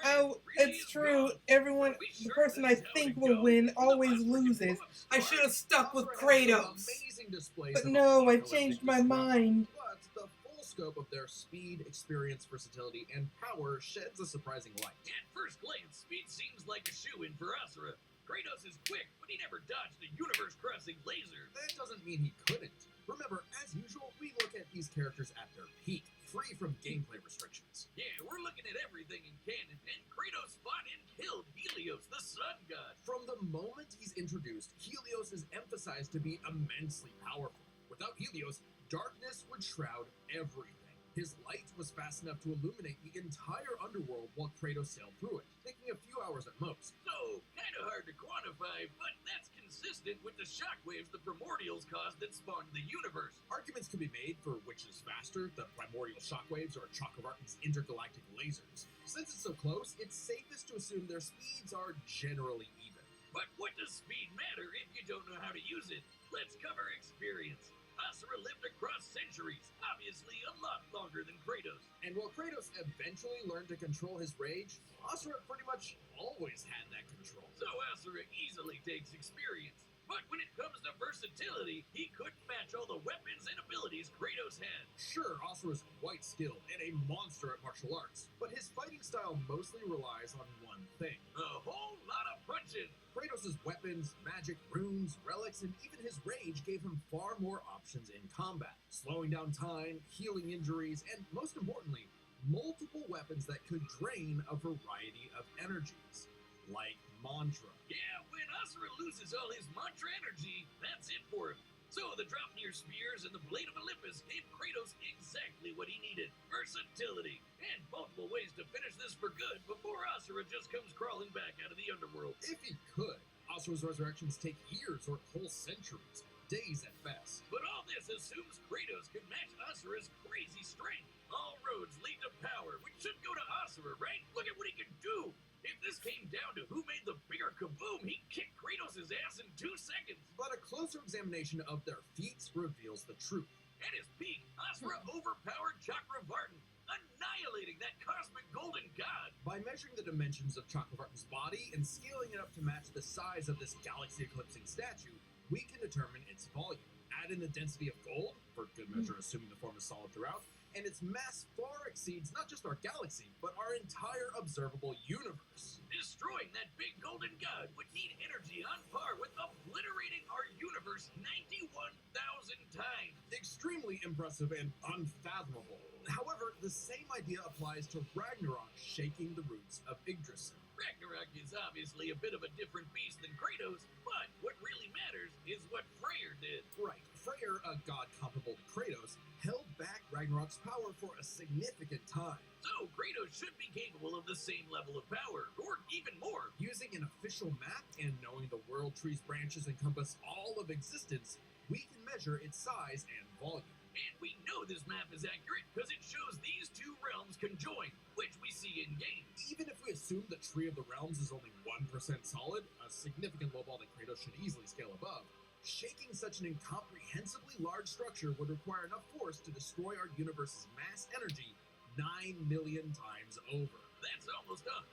S1: Oh, it's true. Everyone, the person I think will win always loses. I should have stuck with Kratos.
S2: Amazing displays
S1: But
S2: of
S1: no, I
S2: apocalyptic
S1: changed my
S2: destruction,
S1: mind.
S2: But the full scope of their speed, experience, versatility, and power sheds a surprising light.
S3: At first glance, speed seems like a shoe-in for Asura. Kratos is quick, but he never dodged a universe-crossing laser.
S2: That doesn't mean he couldn't. Remember, as usual, we look at these characters at their peak. free from gameplay restrictions.
S3: Yeah, we're looking at everything in canon, and Kratos fought and killed Helios, the sun god.
S2: From the moment he's introduced, Helios is emphasized to be immensely powerful. Without Helios, darkness would shroud everything. His light was fast enough to illuminate the entire underworld while Kratos sailed through it, taking a few hours at most.
S3: So, kinda hard to quantify, but that's consistent with the shockwaves the primordials caused that spawned the universe.
S2: Arguments can be made for which is faster, the primordial shockwaves or Chakravartin's intergalactic lasers. Since it's so close, it's safest to assume their speeds are generally even.
S3: But what does speed matter if you don't know how to use it? Let's cover experience. Asura lived across centuries, obviously a lot longer than Kratos.
S2: And while Kratos eventually learned to control his rage, Asura pretty much always had that control.
S3: So Asura easily takes experience. But when it comes to versatility, he couldn't match all the weapons and abilities Kratos had.
S2: Sure, Asura's quite skilled and a monster at martial arts, but his fighting style mostly relies on one thing.
S3: A whole lot of punching.
S2: Kratos' weapons, magic, runes, relics, and even his rage gave him far more options in combat, slowing down time, healing injuries, and most importantly, multiple weapons that could drain a variety of energies, like mantra.
S3: Yeah, when Asura loses all his mantra energy, that's it for him. So the Draupnir spears and the Blade of Olympus gave Kratos exactly what he needed. Versatility. And multiple ways to finish this for good before Asura just comes crawling back out of the underworld.
S2: If he could, Asura's resurrections take years or whole centuries, days at best.
S3: But all this assumes Kratos can match Asura's crazy strength. All roads lead to power, which should go to Asura, right? Look at what he can do. If this came down to who made the bigger kaboom, he'd kick Kratos' ass in 2 seconds.
S2: But a closer examination of their feats reveals the truth.
S3: At his peak, Asura overpowered Chakravartin, annihilating that cosmic golden god.
S2: By measuring the dimensions of Chakravartin's body and scaling it up to match the size of this galaxy-eclipsing statue, we can determine its volume. Add in the density of gold, for good measure assuming the form is solid throughout, and its mass far exceeds not just our galaxy, but our entire observable universe.
S3: Destroying that big golden god would need energy on par with obliterating our universe 91,000 times.
S2: Extremely impressive and unfathomable. However, the same idea applies to Ragnarok shaking the roots of Yggdrasil.
S3: Ragnarok is obviously a bit of a different beast than Kratos, but what really matters is what Freyr did.
S2: Right, Freyr, a god comparable to Kratos, held back Ragnarok's power for a significant time.
S3: So Kratos should be capable of the same level of power, or even more.
S2: Using an official map and knowing the world tree's branches encompass all of existence, we can measure its size and volume.
S3: And we know this map is accurate because it shows these two realms conjoined, which we see in-game.
S2: Even if we assume the Tree of the Realms is only 1% solid, a significant lowball that Kratos should easily scale above, shaking such an incomprehensibly large structure would require enough force to destroy our universe's mass energy 9 million times over.
S3: That's almost 100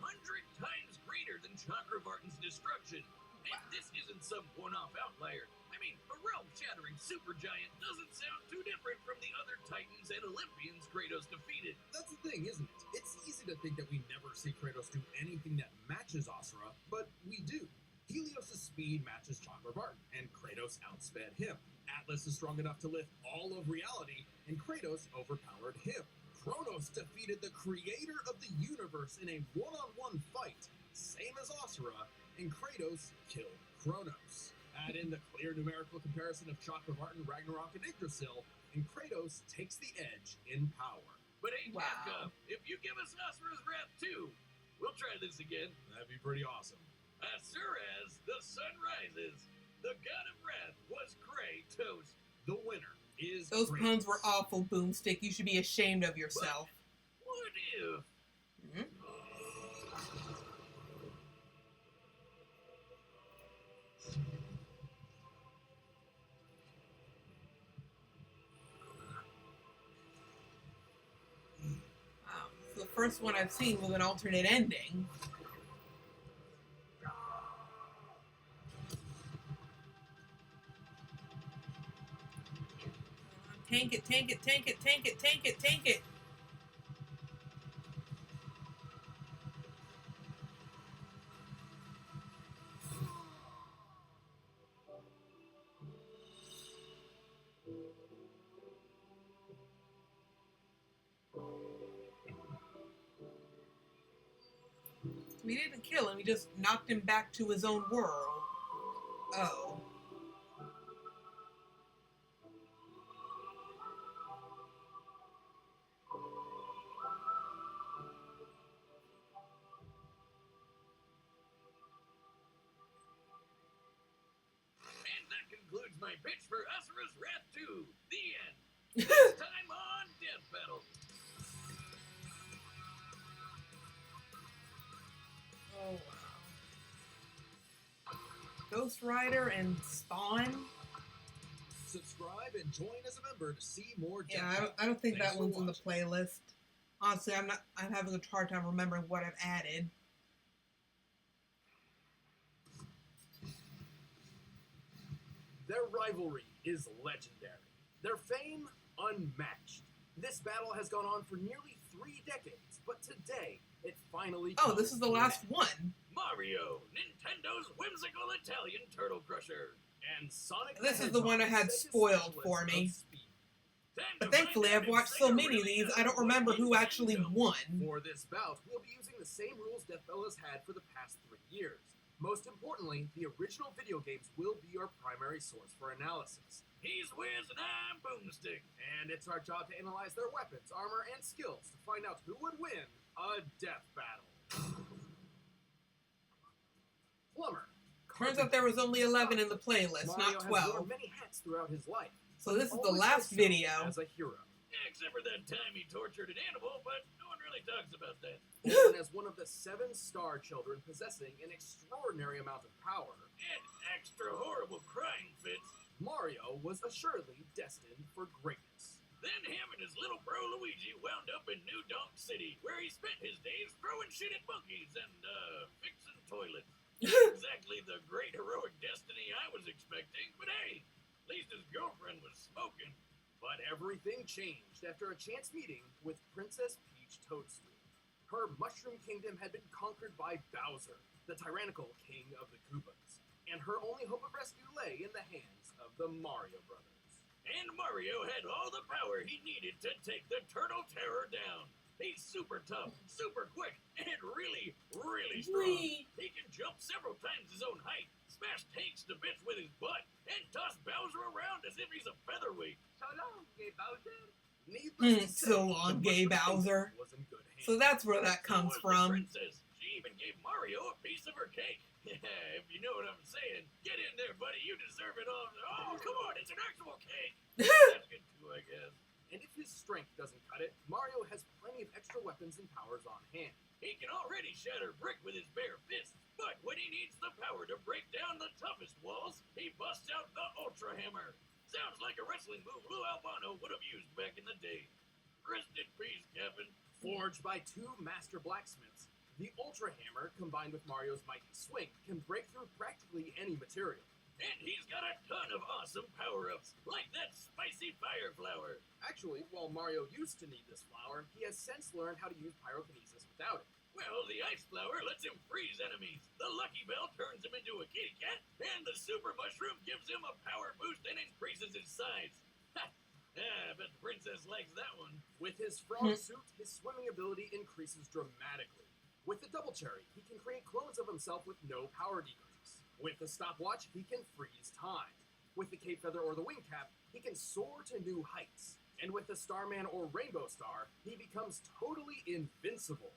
S3: times greater than Chakravartin's destruction. And this isn't some one-off outlier. I mean, a realm-shattering supergiant doesn't sound too different from the other Titans and Olympians Kratos defeated.
S2: That's the thing, isn't it? It's easy to think that we never see Kratos do anything that matches Asura, but we do. Helios' speed matches Chakravartin, and Kratos outsped him. Atlas is strong enough to lift all of reality, and Kratos overpowered him. Kronos defeated the creator of the universe in a one-on-one fight, same as Asura, and Kratos killed Kronos. Add in the clear numerical comparison of Chakravartin, Ragnarok, and Yggdrasil, and Kratos takes the edge in power.
S3: But hey, Capcom, if you give us Asura's wrath too, we'll try this again.
S2: That'd be pretty awesome.
S3: Asura's the sun rises. The god of wrath was Kratos.
S2: The winner is
S1: Those
S2: Kratos.
S1: puns were awful, Boomstick. You should be ashamed of yourself.
S3: But what if?
S1: Wow. It's the first one I've seen with an alternate ending. Tank it, tank it, tank it, tank it, tank it, tank it. He didn't kill him, he just knocked him back to his own world. Oh.
S3: And that concludes my pitch for Asura's Wrath 2. The end. Next time on Death Battle.
S1: Oh, wow. Ghost Rider and Spawn?
S2: Subscribe and join as a member to see more.
S1: Yeah, I don't think that one's in the playlist. Honestly, I'm having a hard time remembering what I've added.
S2: Their rivalry is legendary. Their fame, unmatched. This battle has gone on for nearly 3 decades, but today, it finally
S1: Oh, this is the last one.
S3: Mario, Nintendo's whimsical Italian turtle crusher.
S2: And Sonic
S1: This is the one I had spoiled for me. But thankfully, I've watched so many of these, I don't remember who actually won.
S2: For this bout, we'll be using the same rules Death Battle has had for the past 3 years. Most importantly, the original video games will be our primary source for analysis.
S3: He's Wiz and I'm Boomstick.
S2: And it's our job to analyze their weapons, armor, and skills to find out who would win a death battle. Plumber.
S1: Turns out there was only 11 in the playlist,
S2: Mario
S1: not
S2: has worn
S1: 12.
S2: many hats throughout his life.
S1: So this is the
S2: Always
S1: last
S2: himself
S1: video.
S2: As a hero.
S3: Yeah, except for that time he tortured an animal, but no one really talks about that.
S2: Born as one of the 7 star children possessing an extraordinary amount of power,
S3: And extra horrible crying fits.
S2: Mario was assuredly destined for greatness.
S3: Then him and his little bro Luigi wound up in New Donk City, where he spent his days throwing shit at monkeys and, fixing toilets. Not exactly the great heroic destiny I was expecting, but hey, at least his girlfriend was smoking.
S2: But everything changed after a chance meeting with Princess Peach Toadstool. Her Mushroom Kingdom had been conquered by Bowser, the tyrannical king of the Koopas, and her only hope of rescue lay in the hands of the Mario Brothers.
S3: And Mario had all the power he needed to take the Turtle Terror down. He's super tough, super quick, and really, really strong.
S1: Whee!
S3: He can jump several times his own height, smash tanks to bits with his butt, and toss Bowser around as if he's a featherweight.
S9: So long, gay Bowser.
S2: Needless to say,
S1: So long,
S2: the
S1: gay
S2: Mushroom
S1: Bowser.
S2: Kingdom was in good hands.
S1: So that's where that
S3: So
S1: comes
S3: was the
S1: from.
S3: princess. She even gave Mario a piece of her cake. Yeah, if you know what I'm saying. Get in there, buddy. You deserve it all. Oh, come on. It's an actual cake. That's good too, I guess.
S2: And if his strength doesn't cut it, Mario has plenty of extra weapons and powers on hand.
S3: He can already shatter brick with his bare fists, but when he needs the power to break down the toughest walls, he busts out the Ultra Hammer. Sounds like a wrestling move Lou Albano would have used back in the day. Rest in peace, Captain.
S2: Forged by 2 master blacksmiths, the Ultra Hammer, combined with Mario's mighty swing, can break through practically any material.
S3: And he's got a ton of awesome power-ups, like that spicy fire flower.
S2: Actually, while Mario used to need this flower, he has since learned how to use pyrokinesis without it.
S3: Well, the ice flower lets him freeze enemies. The Lucky Bell turns him into a kitty cat, and the Super Mushroom gives him a power boost and increases his size. Ha! I bet the princess likes that one.
S2: With his frog suit, his swimming ability increases dramatically. With the Double Cherry, he can create clones of himself with no power decrease. With the stopwatch, he can freeze time. With the Cape Feather or the Wing Cap, he can soar to new heights. And with the Starman or Rainbow Star, he becomes totally invincible.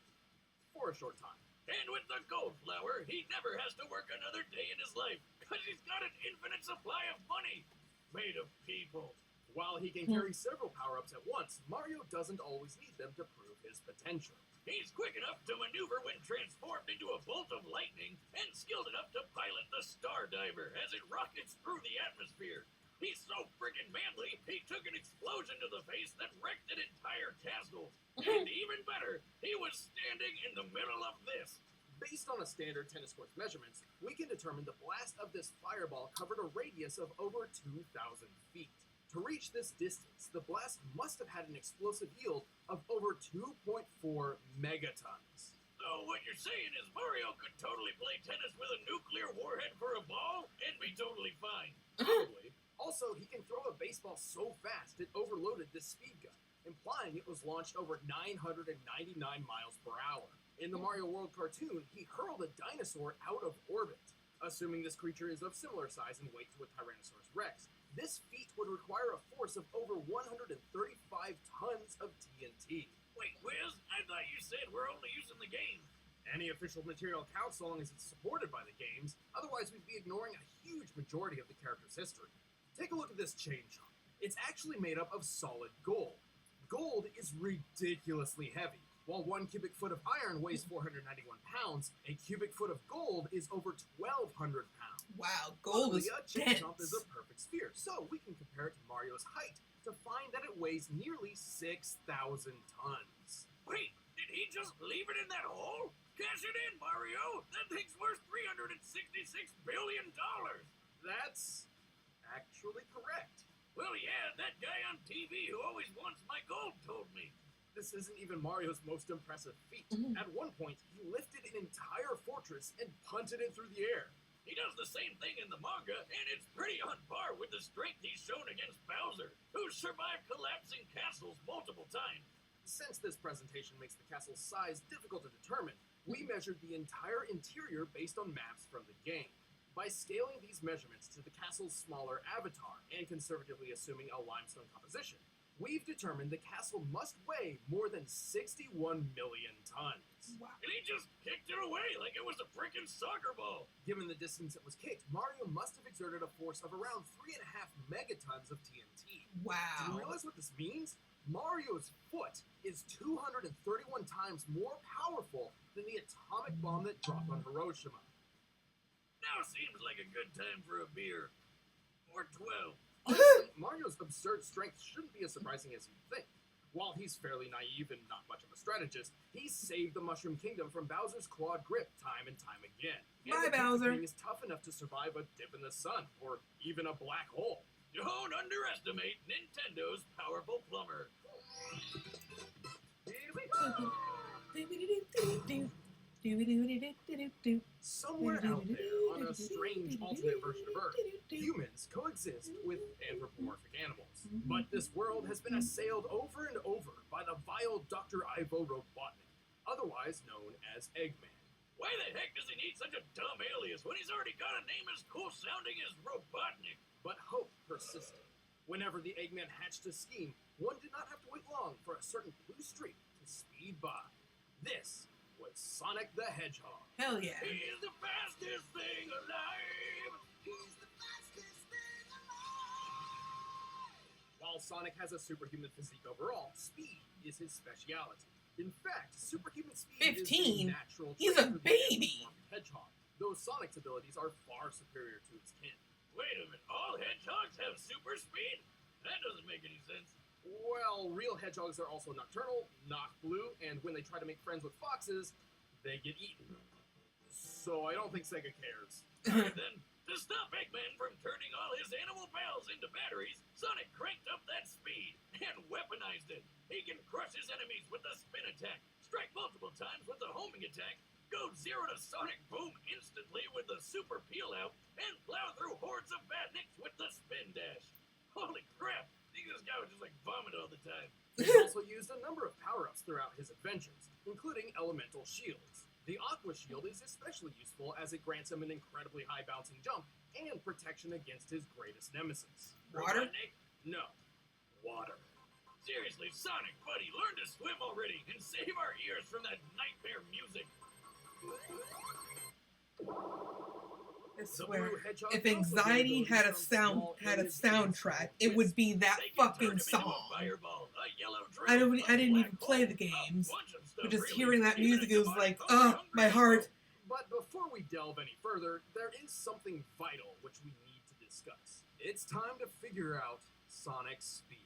S2: For a short time.
S3: And with the Gold Flower, he never has to work another day in his life, because he's got an infinite supply of money. Made of people.
S2: While he can carry several power-ups at once, Mario doesn't always need them to prove his potential.
S3: He's quick enough to maneuver when transformed into a bolt of lightning, and skilled enough to pilot the Star Diver as it rockets through the atmosphere. He's so friggin' manly, he took an explosion to the face that wrecked an entire castle. And even better, he was standing in the middle of this.
S2: Based on a standard tennis court's measurements, we can determine the blast of this fireball covered a radius of over 2,000 feet. To reach this distance, the blast must have had an explosive yield of over 2.4 megatons.
S3: So what you're saying is Mario could totally play tennis with a nuclear warhead for a ball and be totally fine.
S2: Probably. Also, he can throw a baseball so fast it overloaded this speed gun, implying it was launched over 999 miles per hour. In the Mario World cartoon, he hurled a dinosaur out of orbit. Assuming this creature is of similar size and weight to a Tyrannosaurus Rex, this feat would require a force of over 135 tons of TNT.
S3: Wait, Wiz, I thought you said we're only using the game.
S2: Any official material counts so long as it's supported by the games, otherwise we'd be ignoring a huge majority of the character's history. Take a look at this chain chomp. It's actually made up of solid gold. Gold is ridiculously heavy. While 1 cubic foot of iron weighs 491 pounds, a cubic foot of gold is over 1,200 pounds.
S1: Wow, gold is
S2: a chain
S1: dense.
S2: chomp is a perfect sphere, so we can compare it to Mario's height to find that it weighs nearly 6,000 tons.
S3: Wait, did he just leave it in that hole? Cash it in, Mario! That thing's worth $366 billion!
S2: That's actually correct.
S3: Well, yeah, that guy on TV who always wants my gold told me.
S2: This isn't even Mario's most impressive feat. At one point, he lifted an entire fortress and punted it through the air.
S3: He does the same thing in the manga, and it's pretty on par with the strength he's shown against Bowser, who's survived collapsing castles multiple times.
S2: Since this presentation makes the castle's size difficult to determine, we measured the entire interior based on maps from the game. By scaling these measurements to the castle's smaller avatar, and conservatively assuming a limestone composition, we've determined the castle must weigh more than 61 million tons.
S1: Wow.
S3: And he just kicked it away like it was a freaking soccer ball.
S2: Given the distance it was kicked, Mario must have exerted a force of around 3.5 megatons of TNT. Do you
S1: Wow.
S2: realize what this means? Mario's foot is 231 times more powerful than the atomic bomb that dropped on Hiroshima.
S3: Now seems like a good time for a beer. Or 12.
S2: Honestly, Mario's absurd strength shouldn't be as surprising as you'd think. While he's fairly naive and not much of a strategist, he's saved the Mushroom Kingdom from Bowser's clawed grip time and time again.
S1: Bye,
S2: And the
S1: Bowser.
S2: thing is tough enough to survive a dip in the sun, or even a black hole.
S3: Don't underestimate Nintendo's powerful plumber.
S2: Here we go! Somewhere out there, on a strange alternate version of Earth, humans coexist with anthropomorphic animals. But this world has been assailed over and over by the vile Dr. Ivo Robotnik, otherwise known as Eggman.
S3: Why the heck does he need such a dumb alias when he's already got a name as cool sounding as Robotnik?
S2: But hope persisted. Whenever the Eggman hatched a scheme, one did not have to wait long for a certain blue streak to speed by. This was Sonic the Hedgehog.
S1: Hell yeah.
S3: He's the fastest thing alive!
S5: He's the fastest thing alive!
S2: While Sonic has a superhuman physique overall, speed is his speciality. In fact, superhuman speed
S1: 15?
S2: is a natural
S1: He's
S2: trait
S1: a
S2: for the
S1: baby!
S2: anthropomorphic hedgehog, though Sonic's abilities are far superior to his kin.
S3: Wait a minute, all hedgehogs have super speed? That doesn't make any sense.
S2: Well, real hedgehogs are also nocturnal, not blue, and when they try to make friends with foxes, they get eaten. So I don't think Sega cares.
S3: Alright then, to stop Eggman from turning all his animal pals into batteries, Sonic cranked up that speed and weaponized it. He can crush his enemies with the spin attack, strike multiple times with the homing attack, go 0 to Sonic Boom instantly with the super peel out, and plow through hordes of badniks with the spin dash. Holy crap! I think this guy would just like vomit all the time.
S2: He's also used a number of power-ups throughout his adventures, including elemental shields. The Aqua Shield is especially useful as it grants him an incredibly high bouncing jump and protection against his greatest nemesis.
S1: Water?
S3: Robotnik?
S2: No, water.
S3: Seriously, Sonic, buddy, learn to swim already and save our ears from that nightmare music.
S1: I
S2: The
S1: swear.
S2: Blue Hedgehog
S1: If
S2: can also
S1: anxiety
S2: get
S1: had a
S2: abilities from
S1: sound
S2: small
S1: had a
S2: areas
S1: soundtrack,
S2: with
S1: it would be that
S3: They can turn
S1: fucking
S3: him into a
S1: song.
S3: fireball, a yellow drill,
S1: I didn't
S3: a
S1: even
S3: black
S1: play the
S3: ball, a
S1: games,
S3: bunch of stuff,
S1: but just
S3: really.
S1: hearing that
S3: Even
S1: music,
S3: if
S1: it was
S3: the
S1: like,
S3: body's hungry,
S1: my
S3: hungry,
S1: heart.
S2: But before we delve any further, there is something vital which we need to discuss. It's time to figure out Sonic's speed.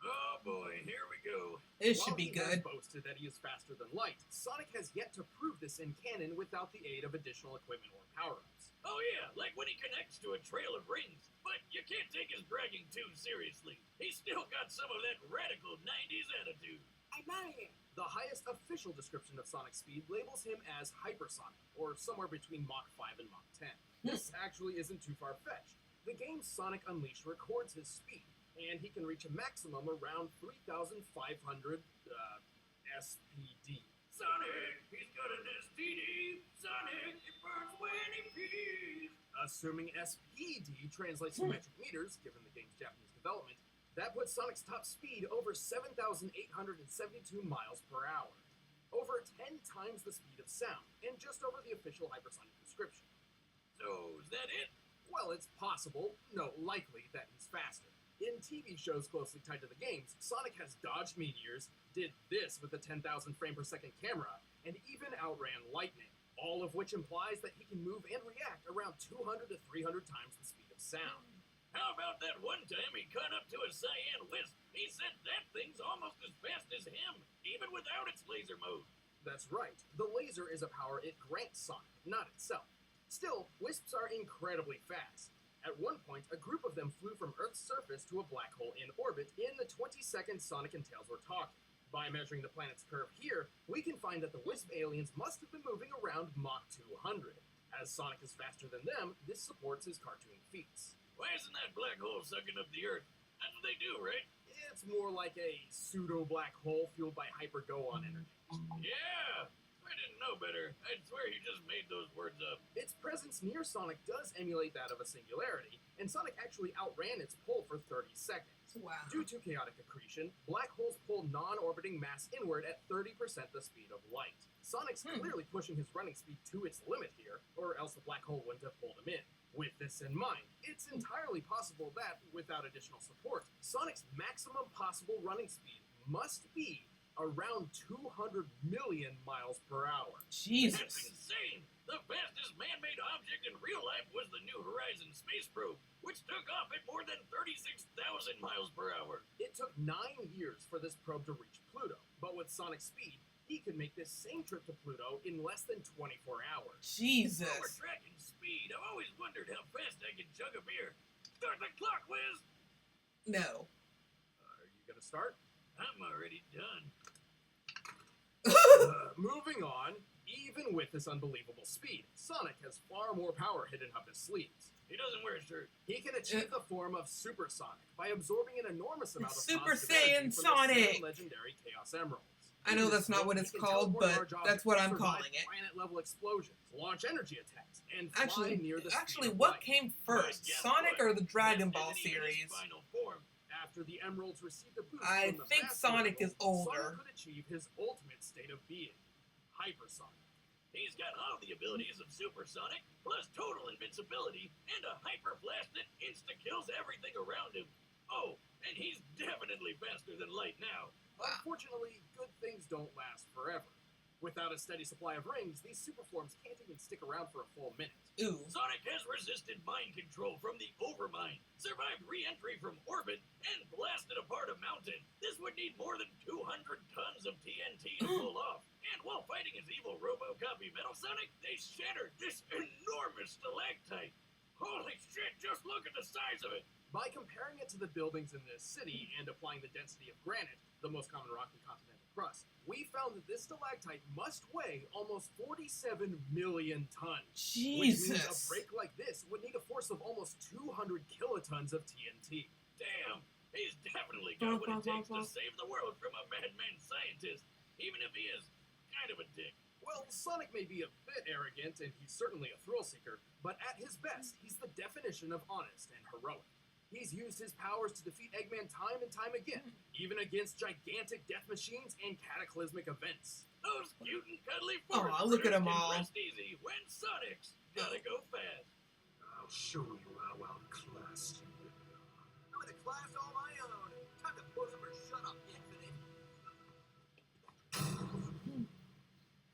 S3: Oh boy, here we go.
S1: It should be
S2: While he has
S1: good.
S2: boasted that he is faster than light, Sonic has yet to prove this in canon without the aid of additional equipment or power-ups.
S3: Oh yeah, like when he connects to a trail of rings. But you can't take his bragging too seriously. He's still got some of that radical 90s attitude.
S9: I'm out of here.
S2: The highest official description of Sonic's speed labels him as hypersonic, or somewhere between Mach 5 and Mach 10. This actually isn't too far-fetched. The game Sonic Unleashed records his speed, and he can reach a maximum around 3,500 SPD.
S3: Sonic, he's got an STD. Sonic, it burns when he pees.
S2: Assuming SPD translates to metric meters, given the game's Japanese development, that puts Sonic's top speed over 7,872 miles per hour. Over 10 times the speed of sound, and just over the official hypersonic description.
S3: So, is that it?
S2: Well, it's possible, no, likely, that he's faster. In TV shows closely tied to the games, Sonic has dodged meteors, did this with a 10,000 frame per second camera, and even outran lightning, all of which implies that he can move and react around 200 to 300 times the speed of sound.
S3: How about that one time he caught up to a cyan wisp? He said that thing's almost as fast as him, even without its laser mode.
S2: That's right, the laser is a power it grants Sonic, not itself. Still, wisps are incredibly fast. At one point, a group of them flew from Earth's surface to a black hole in orbit in the 20 seconds Sonic and Tails were talking. By measuring the planet's curve here, we can find that the wisp aliens must have been moving around Mach 200. As Sonic is faster than them, this supports his cartoon feats.
S3: Why isn't that black hole sucking up the Earth? That's what they do, right?
S2: It's more like a pseudo-black hole fueled by hyper-go-on energy.
S3: Yeah! I didn't know better. I'd swear he just made those words up.
S2: Its presence near Sonic does emulate that of a singularity, and Sonic actually outran its pull for 30 seconds.
S1: Wow.
S2: Due to chaotic accretion, black holes pull non-orbiting mass inward at 30% the speed of light. Sonic's clearly pushing his running speed to its limit here, or else the black hole wouldn't have pulled him in. With this in mind, it's entirely possible that, without additional support, Sonic's maximum possible running speed must be around 200 million miles per hour.
S1: Jesus.
S3: That's insane! The fastest man-made object in real life was the New Horizons space probe, which took off at more than 36,000 miles per hour.
S2: It took 9 years for this probe to reach Pluto, but with Sonic's speed, he could make this same trip to Pluto in less than 24 hours.
S1: Jesus.
S3: While we're tracking speed, I've always wondered how fast I can chug a beer. Start the clock, Wiz!
S1: No.
S2: Are you gonna start?
S3: I'm already done.
S2: Moving on, even with this unbelievable speed, Sonic has far more power hidden up his sleeves.
S3: He doesn't wear a shirt.
S2: He can achieve the form of Super Sonic by absorbing an enormous amount of
S1: Super
S2: positive
S1: Saiyan
S2: energy from the
S1: Sonic!
S2: 7 legendary Chaos Emeralds.
S1: I know that's not what it's called, but that's what I'm calling it.
S2: Planet-level explosions, launch energy attacks, and fly
S1: Actually,
S2: near the
S1: actually,
S2: speed of
S1: what
S2: light.
S1: came first, Sonic or the Dragon Ball series?
S3: Final form.
S2: After the Emeralds received a boost
S1: I
S2: from the
S1: think
S2: Master
S1: Sonic
S2: Emerald,
S1: is older.
S2: Sonic could achieve his ultimate state of being, Hypersonic.
S3: He's got all the abilities of Supersonic, plus total invincibility, and a hyper blast that insta-kills everything around him. Oh, and he's definitely faster than light now.
S2: Unfortunately, good things don't last forever. Without a steady supply of rings, these superforms can't even stick around for a full minute.
S1: Ooh.
S3: Sonic has resisted mind control from the Overmind, survived re-entry from orbit, and blasted apart a mountain. This would need more than 200 tons of TNT to pull off. And while fighting his evil Robo-Copy Metal Sonic, they shattered this enormous stalactite. Holy shit, just look at the size of it!
S2: By comparing it to the buildings in this city and applying the density of granite, the most common rock in continental crust, we found that this stalactite must weigh almost 47 million tons.
S1: Jesus!
S2: Which means a break like this would need a force of almost 200 kilotons of TNT.
S3: Damn! He's definitely got what it takes to save the world from a madman scientist, even if he is kind of a dick.
S2: Well, Sonic may be a bit arrogant, and he's certainly a thrill seeker, but at his best, he's the definition of honest and heroic. He's used his powers to defeat Eggman time and time again, even against gigantic death machines and cataclysmic events.
S3: Those cute and cuddly
S1: Aw, look at them all.
S3: rest easy when Sonic's gotta go fast.
S5: I'll show you how outclassed you are.
S6: I'm in a class all my own. Time to put up or shut up, Infinite.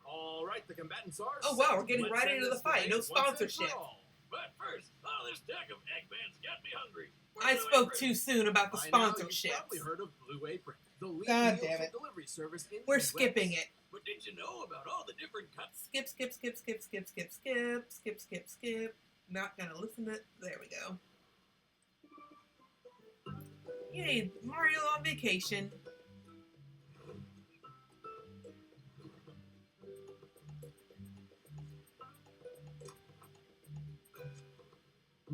S2: All right, the combatants are.
S1: Oh wow,
S2: set.
S1: we're getting
S2: Let's
S1: right
S2: end
S1: into the
S2: this
S1: fight. No
S2: debate once and for
S1: sponsorship.
S2: all.
S3: But first, all this talk of Eggman's got me hungry.
S1: I spoke too soon about the
S2: By now, you've
S1: sponsorships.
S2: probably heard of Blue Apron, the leading
S1: God
S2: meal
S1: damn
S2: kit
S1: it.
S2: delivery service in the
S1: We're
S2: US.
S1: skipping it.
S3: But did you know about all the different cuts?
S1: Skip, skip, skip, skip, skip, skip, skip, skip, skip, skip. Not gonna listen to. There we go. Yay, Mario on vacation.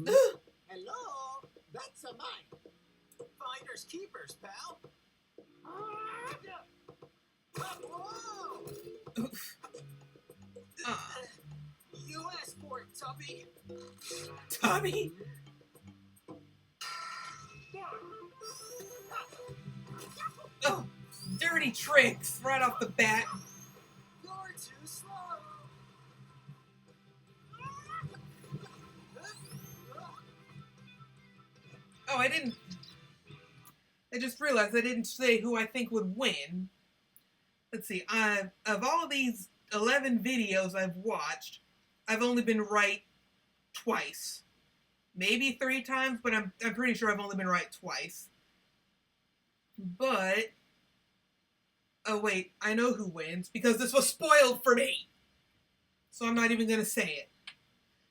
S6: Hello? That's a mine. Finders keepers, pal. Whoa!
S9: You asked for it, Tubby.
S1: Tommy? Oh, dirty tricks right off the bat.
S9: You're too slow.
S1: Oh, I just realized I didn't say who I think would win. Let's see, of all these 11 videos I've watched, I've only been right twice. Maybe 3 times, but I'm pretty sure I've only been right twice. But, oh wait, I know who wins, because this was spoiled for me! So I'm not even gonna say it.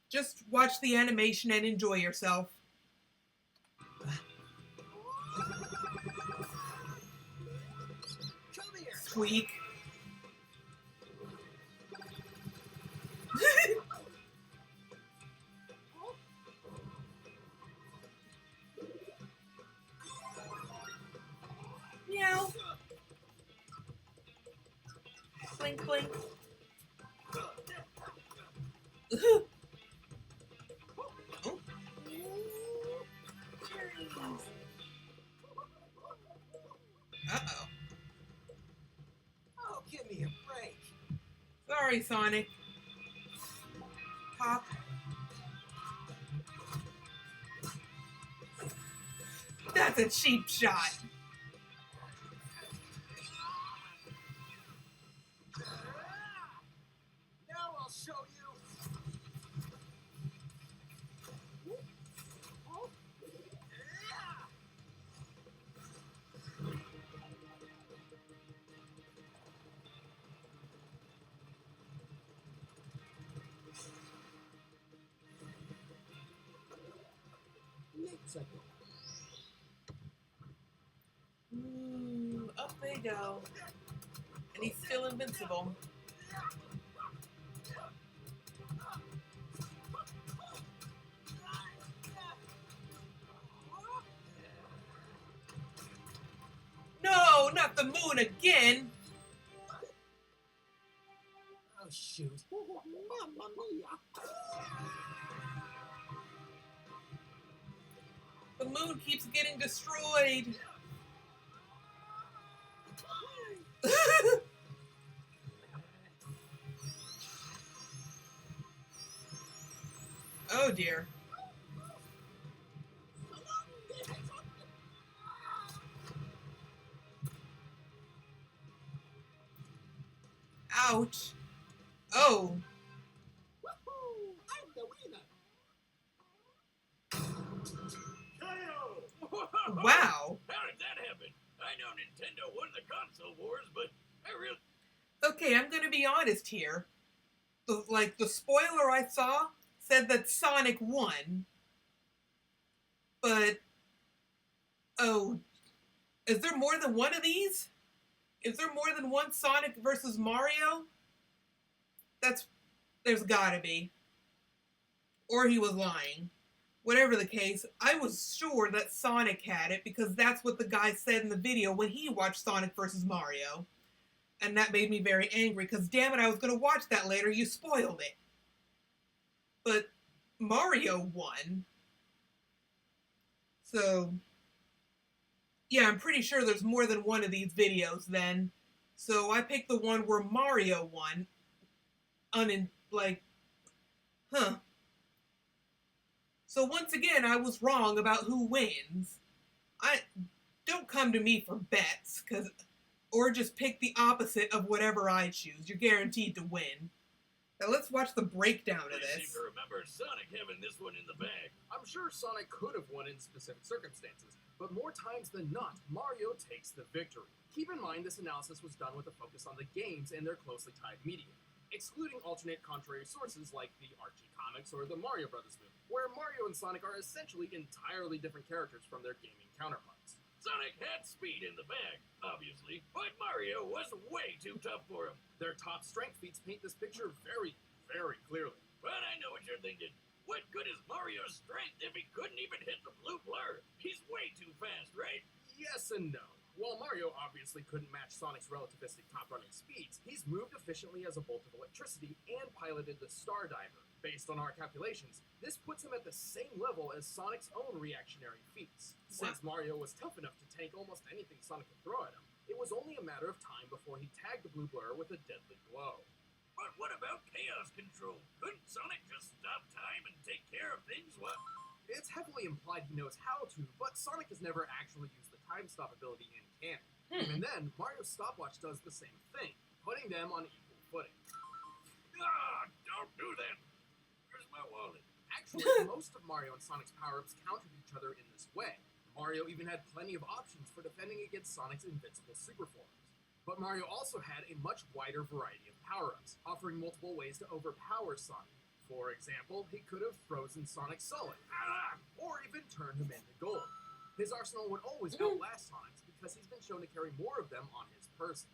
S1: Just watch the animation and enjoy yourself.
S9: Come here.
S1: Squeak. Meow. Blink, blink. Oh. Uh-oh.
S9: Oh, give me a break.
S1: Sorry, Sonic. Pop. That's a cheap shot.
S9: Now I'll show you.
S1: Ooh, up they go. And he's still invincible. No, not the moon again!
S9: Oh, shoot. Mamma mia.
S1: The moon keeps getting destroyed. Oh dear. Ouch. Oh.
S9: I'm the winner.
S1: Wow.
S3: How did that happen? I know Nintendo won the console wars, but I really...
S1: Okay, I'm gonna be honest here. The spoiler I saw said that Sonic won. But, oh, is there more than one of these? Is there more than one Sonic versus Mario? There's gotta be. Or he was lying. Whatever the case, I was sure that Sonic had it because that's what the guy said in the video when he watched Sonic vs. Mario. And that made me very angry because damn it, I was going to watch that later. You spoiled it. But Mario won. So, yeah, I'm pretty sure there's more than one of these videos then. So I picked the one where Mario won. So once again, I was wrong about who wins. Don't come to me for bets, or just pick the opposite of whatever I choose. You're guaranteed to win. Now let's watch the breakdown of
S3: I seem
S1: this.
S3: to remember Sonic having this one in the bag.
S2: I'm sure Sonic could have won in specific circumstances, but more times than not, Mario takes the victory. Keep in mind this analysis was done with a focus on the games and their closely tied media, excluding alternate contrary sources like the Archie comics or the Mario Brothers movie, where Mario and Sonic are essentially entirely different characters from their gaming counterparts.
S3: Sonic had speed in the bag, obviously, but Mario was way too tough for him.
S2: Their top strength feats paint this picture very, very clearly.
S3: But I know what you're thinking. What good is Mario's strength if he couldn't even hit the blue blur? He's way too fast, right?
S2: Yes and no. While While Mario obviously couldn't match Sonic's relativistic top-running speeds, he's moved efficiently as a bolt of electricity and piloted the Star Diver. Based on our calculations, this puts him at the same level as Sonic's own reactionary feats. Since Mario was tough enough to tank almost anything Sonic could throw at him, it was only a matter of time before he tagged the blue blur with a deadly blow.
S3: But what about chaos control? Couldn't Sonic just stop time and take care of things? What?
S2: It's heavily implied he knows how to, but Sonic has never actually used the time stop ability in canon. Even then, Mario's stopwatch does the same thing, putting them on equal footing.
S3: Ah, don't do that. Where's my wallet?
S2: Actually, most of Mario and Sonic's power-ups countered each other in this way. Mario even had plenty of options for defending against Sonic's invincible super forms. But Mario also had a much wider variety of power-ups, offering multiple ways to overpower Sonic. For example, he could have frozen Sonic solid, or even turned him into gold. His arsenal would always outlast Sonic's because he's been shown to carry more of them on his person.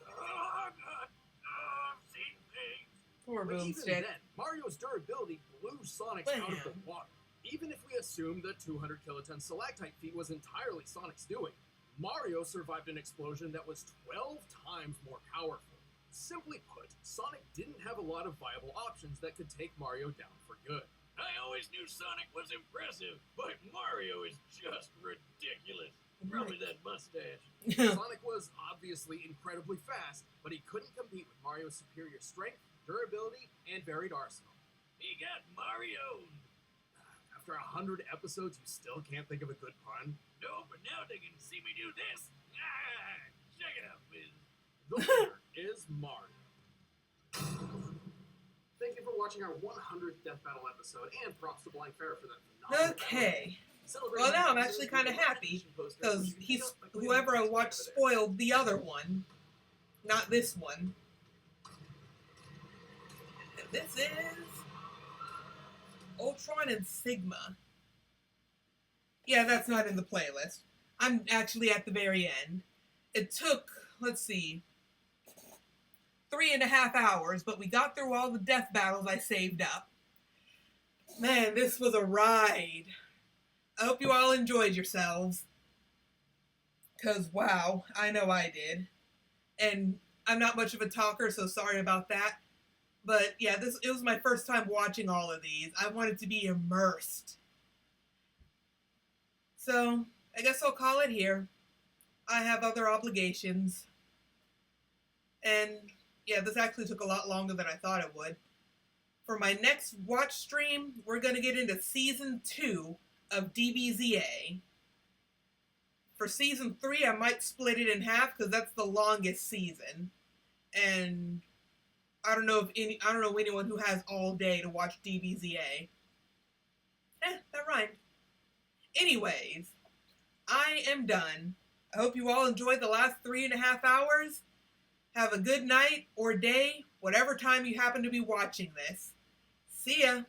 S3: Oh, God. Oh, I've seen things.
S1: Poor
S2: But even
S1: Boomstick.
S2: then, Mario's durability blew Sonic's out of the water. Even if we assume the 200 kiloton stalactite feat was entirely Sonic's doing, Mario survived an explosion that was 12 times more powerful. Simply put, Sonic didn't have a lot of viable options that could take Mario down for good.
S3: I always knew Sonic was impressive, but Mario is just ridiculous. Probably that mustache.
S2: Sonic was obviously incredibly fast, but he couldn't compete with Mario's superior strength, durability, and varied arsenal.
S3: He got Mario.
S2: After 100 episodes, you still can't think of a good pun?
S3: No, but now they can see me do this. Ah, check it out, Wiz.
S2: The winner is Mario. Thank you for watching our 100th Death Battle episode, and props to Blind Fair for that phenomenal
S1: Okay.
S2: battle.
S1: Well, now I'm actually kind of happy, because whoever I watched spoiled the other one, not this one. And this is Ultron and Sigma. Yeah, that's not in the playlist. I'm actually at the very end. It took, let's see, 3.5 hours, but we got through all the death battles I saved up. Man, this was a ride. I hope you all enjoyed yourselves. Because, wow, I know I did. And I'm not much of a talker, so sorry about that. But, yeah, it was my first time watching all of these. I wanted to be immersed. So, I guess I'll call it here. I have other obligations. And, yeah, this actually took a lot longer than I thought it would. For my next watch stream, we're going to get into Season 2 of DBZA. For Season 3, I might split it in half because that's the longest season. And I don't know anyone who has all day to watch DBZA. That rhymed. Anyways, I am done. I hope you all enjoyed the last 3.5 hours. Have a good night or day, whatever time you happen to be watching this. See ya.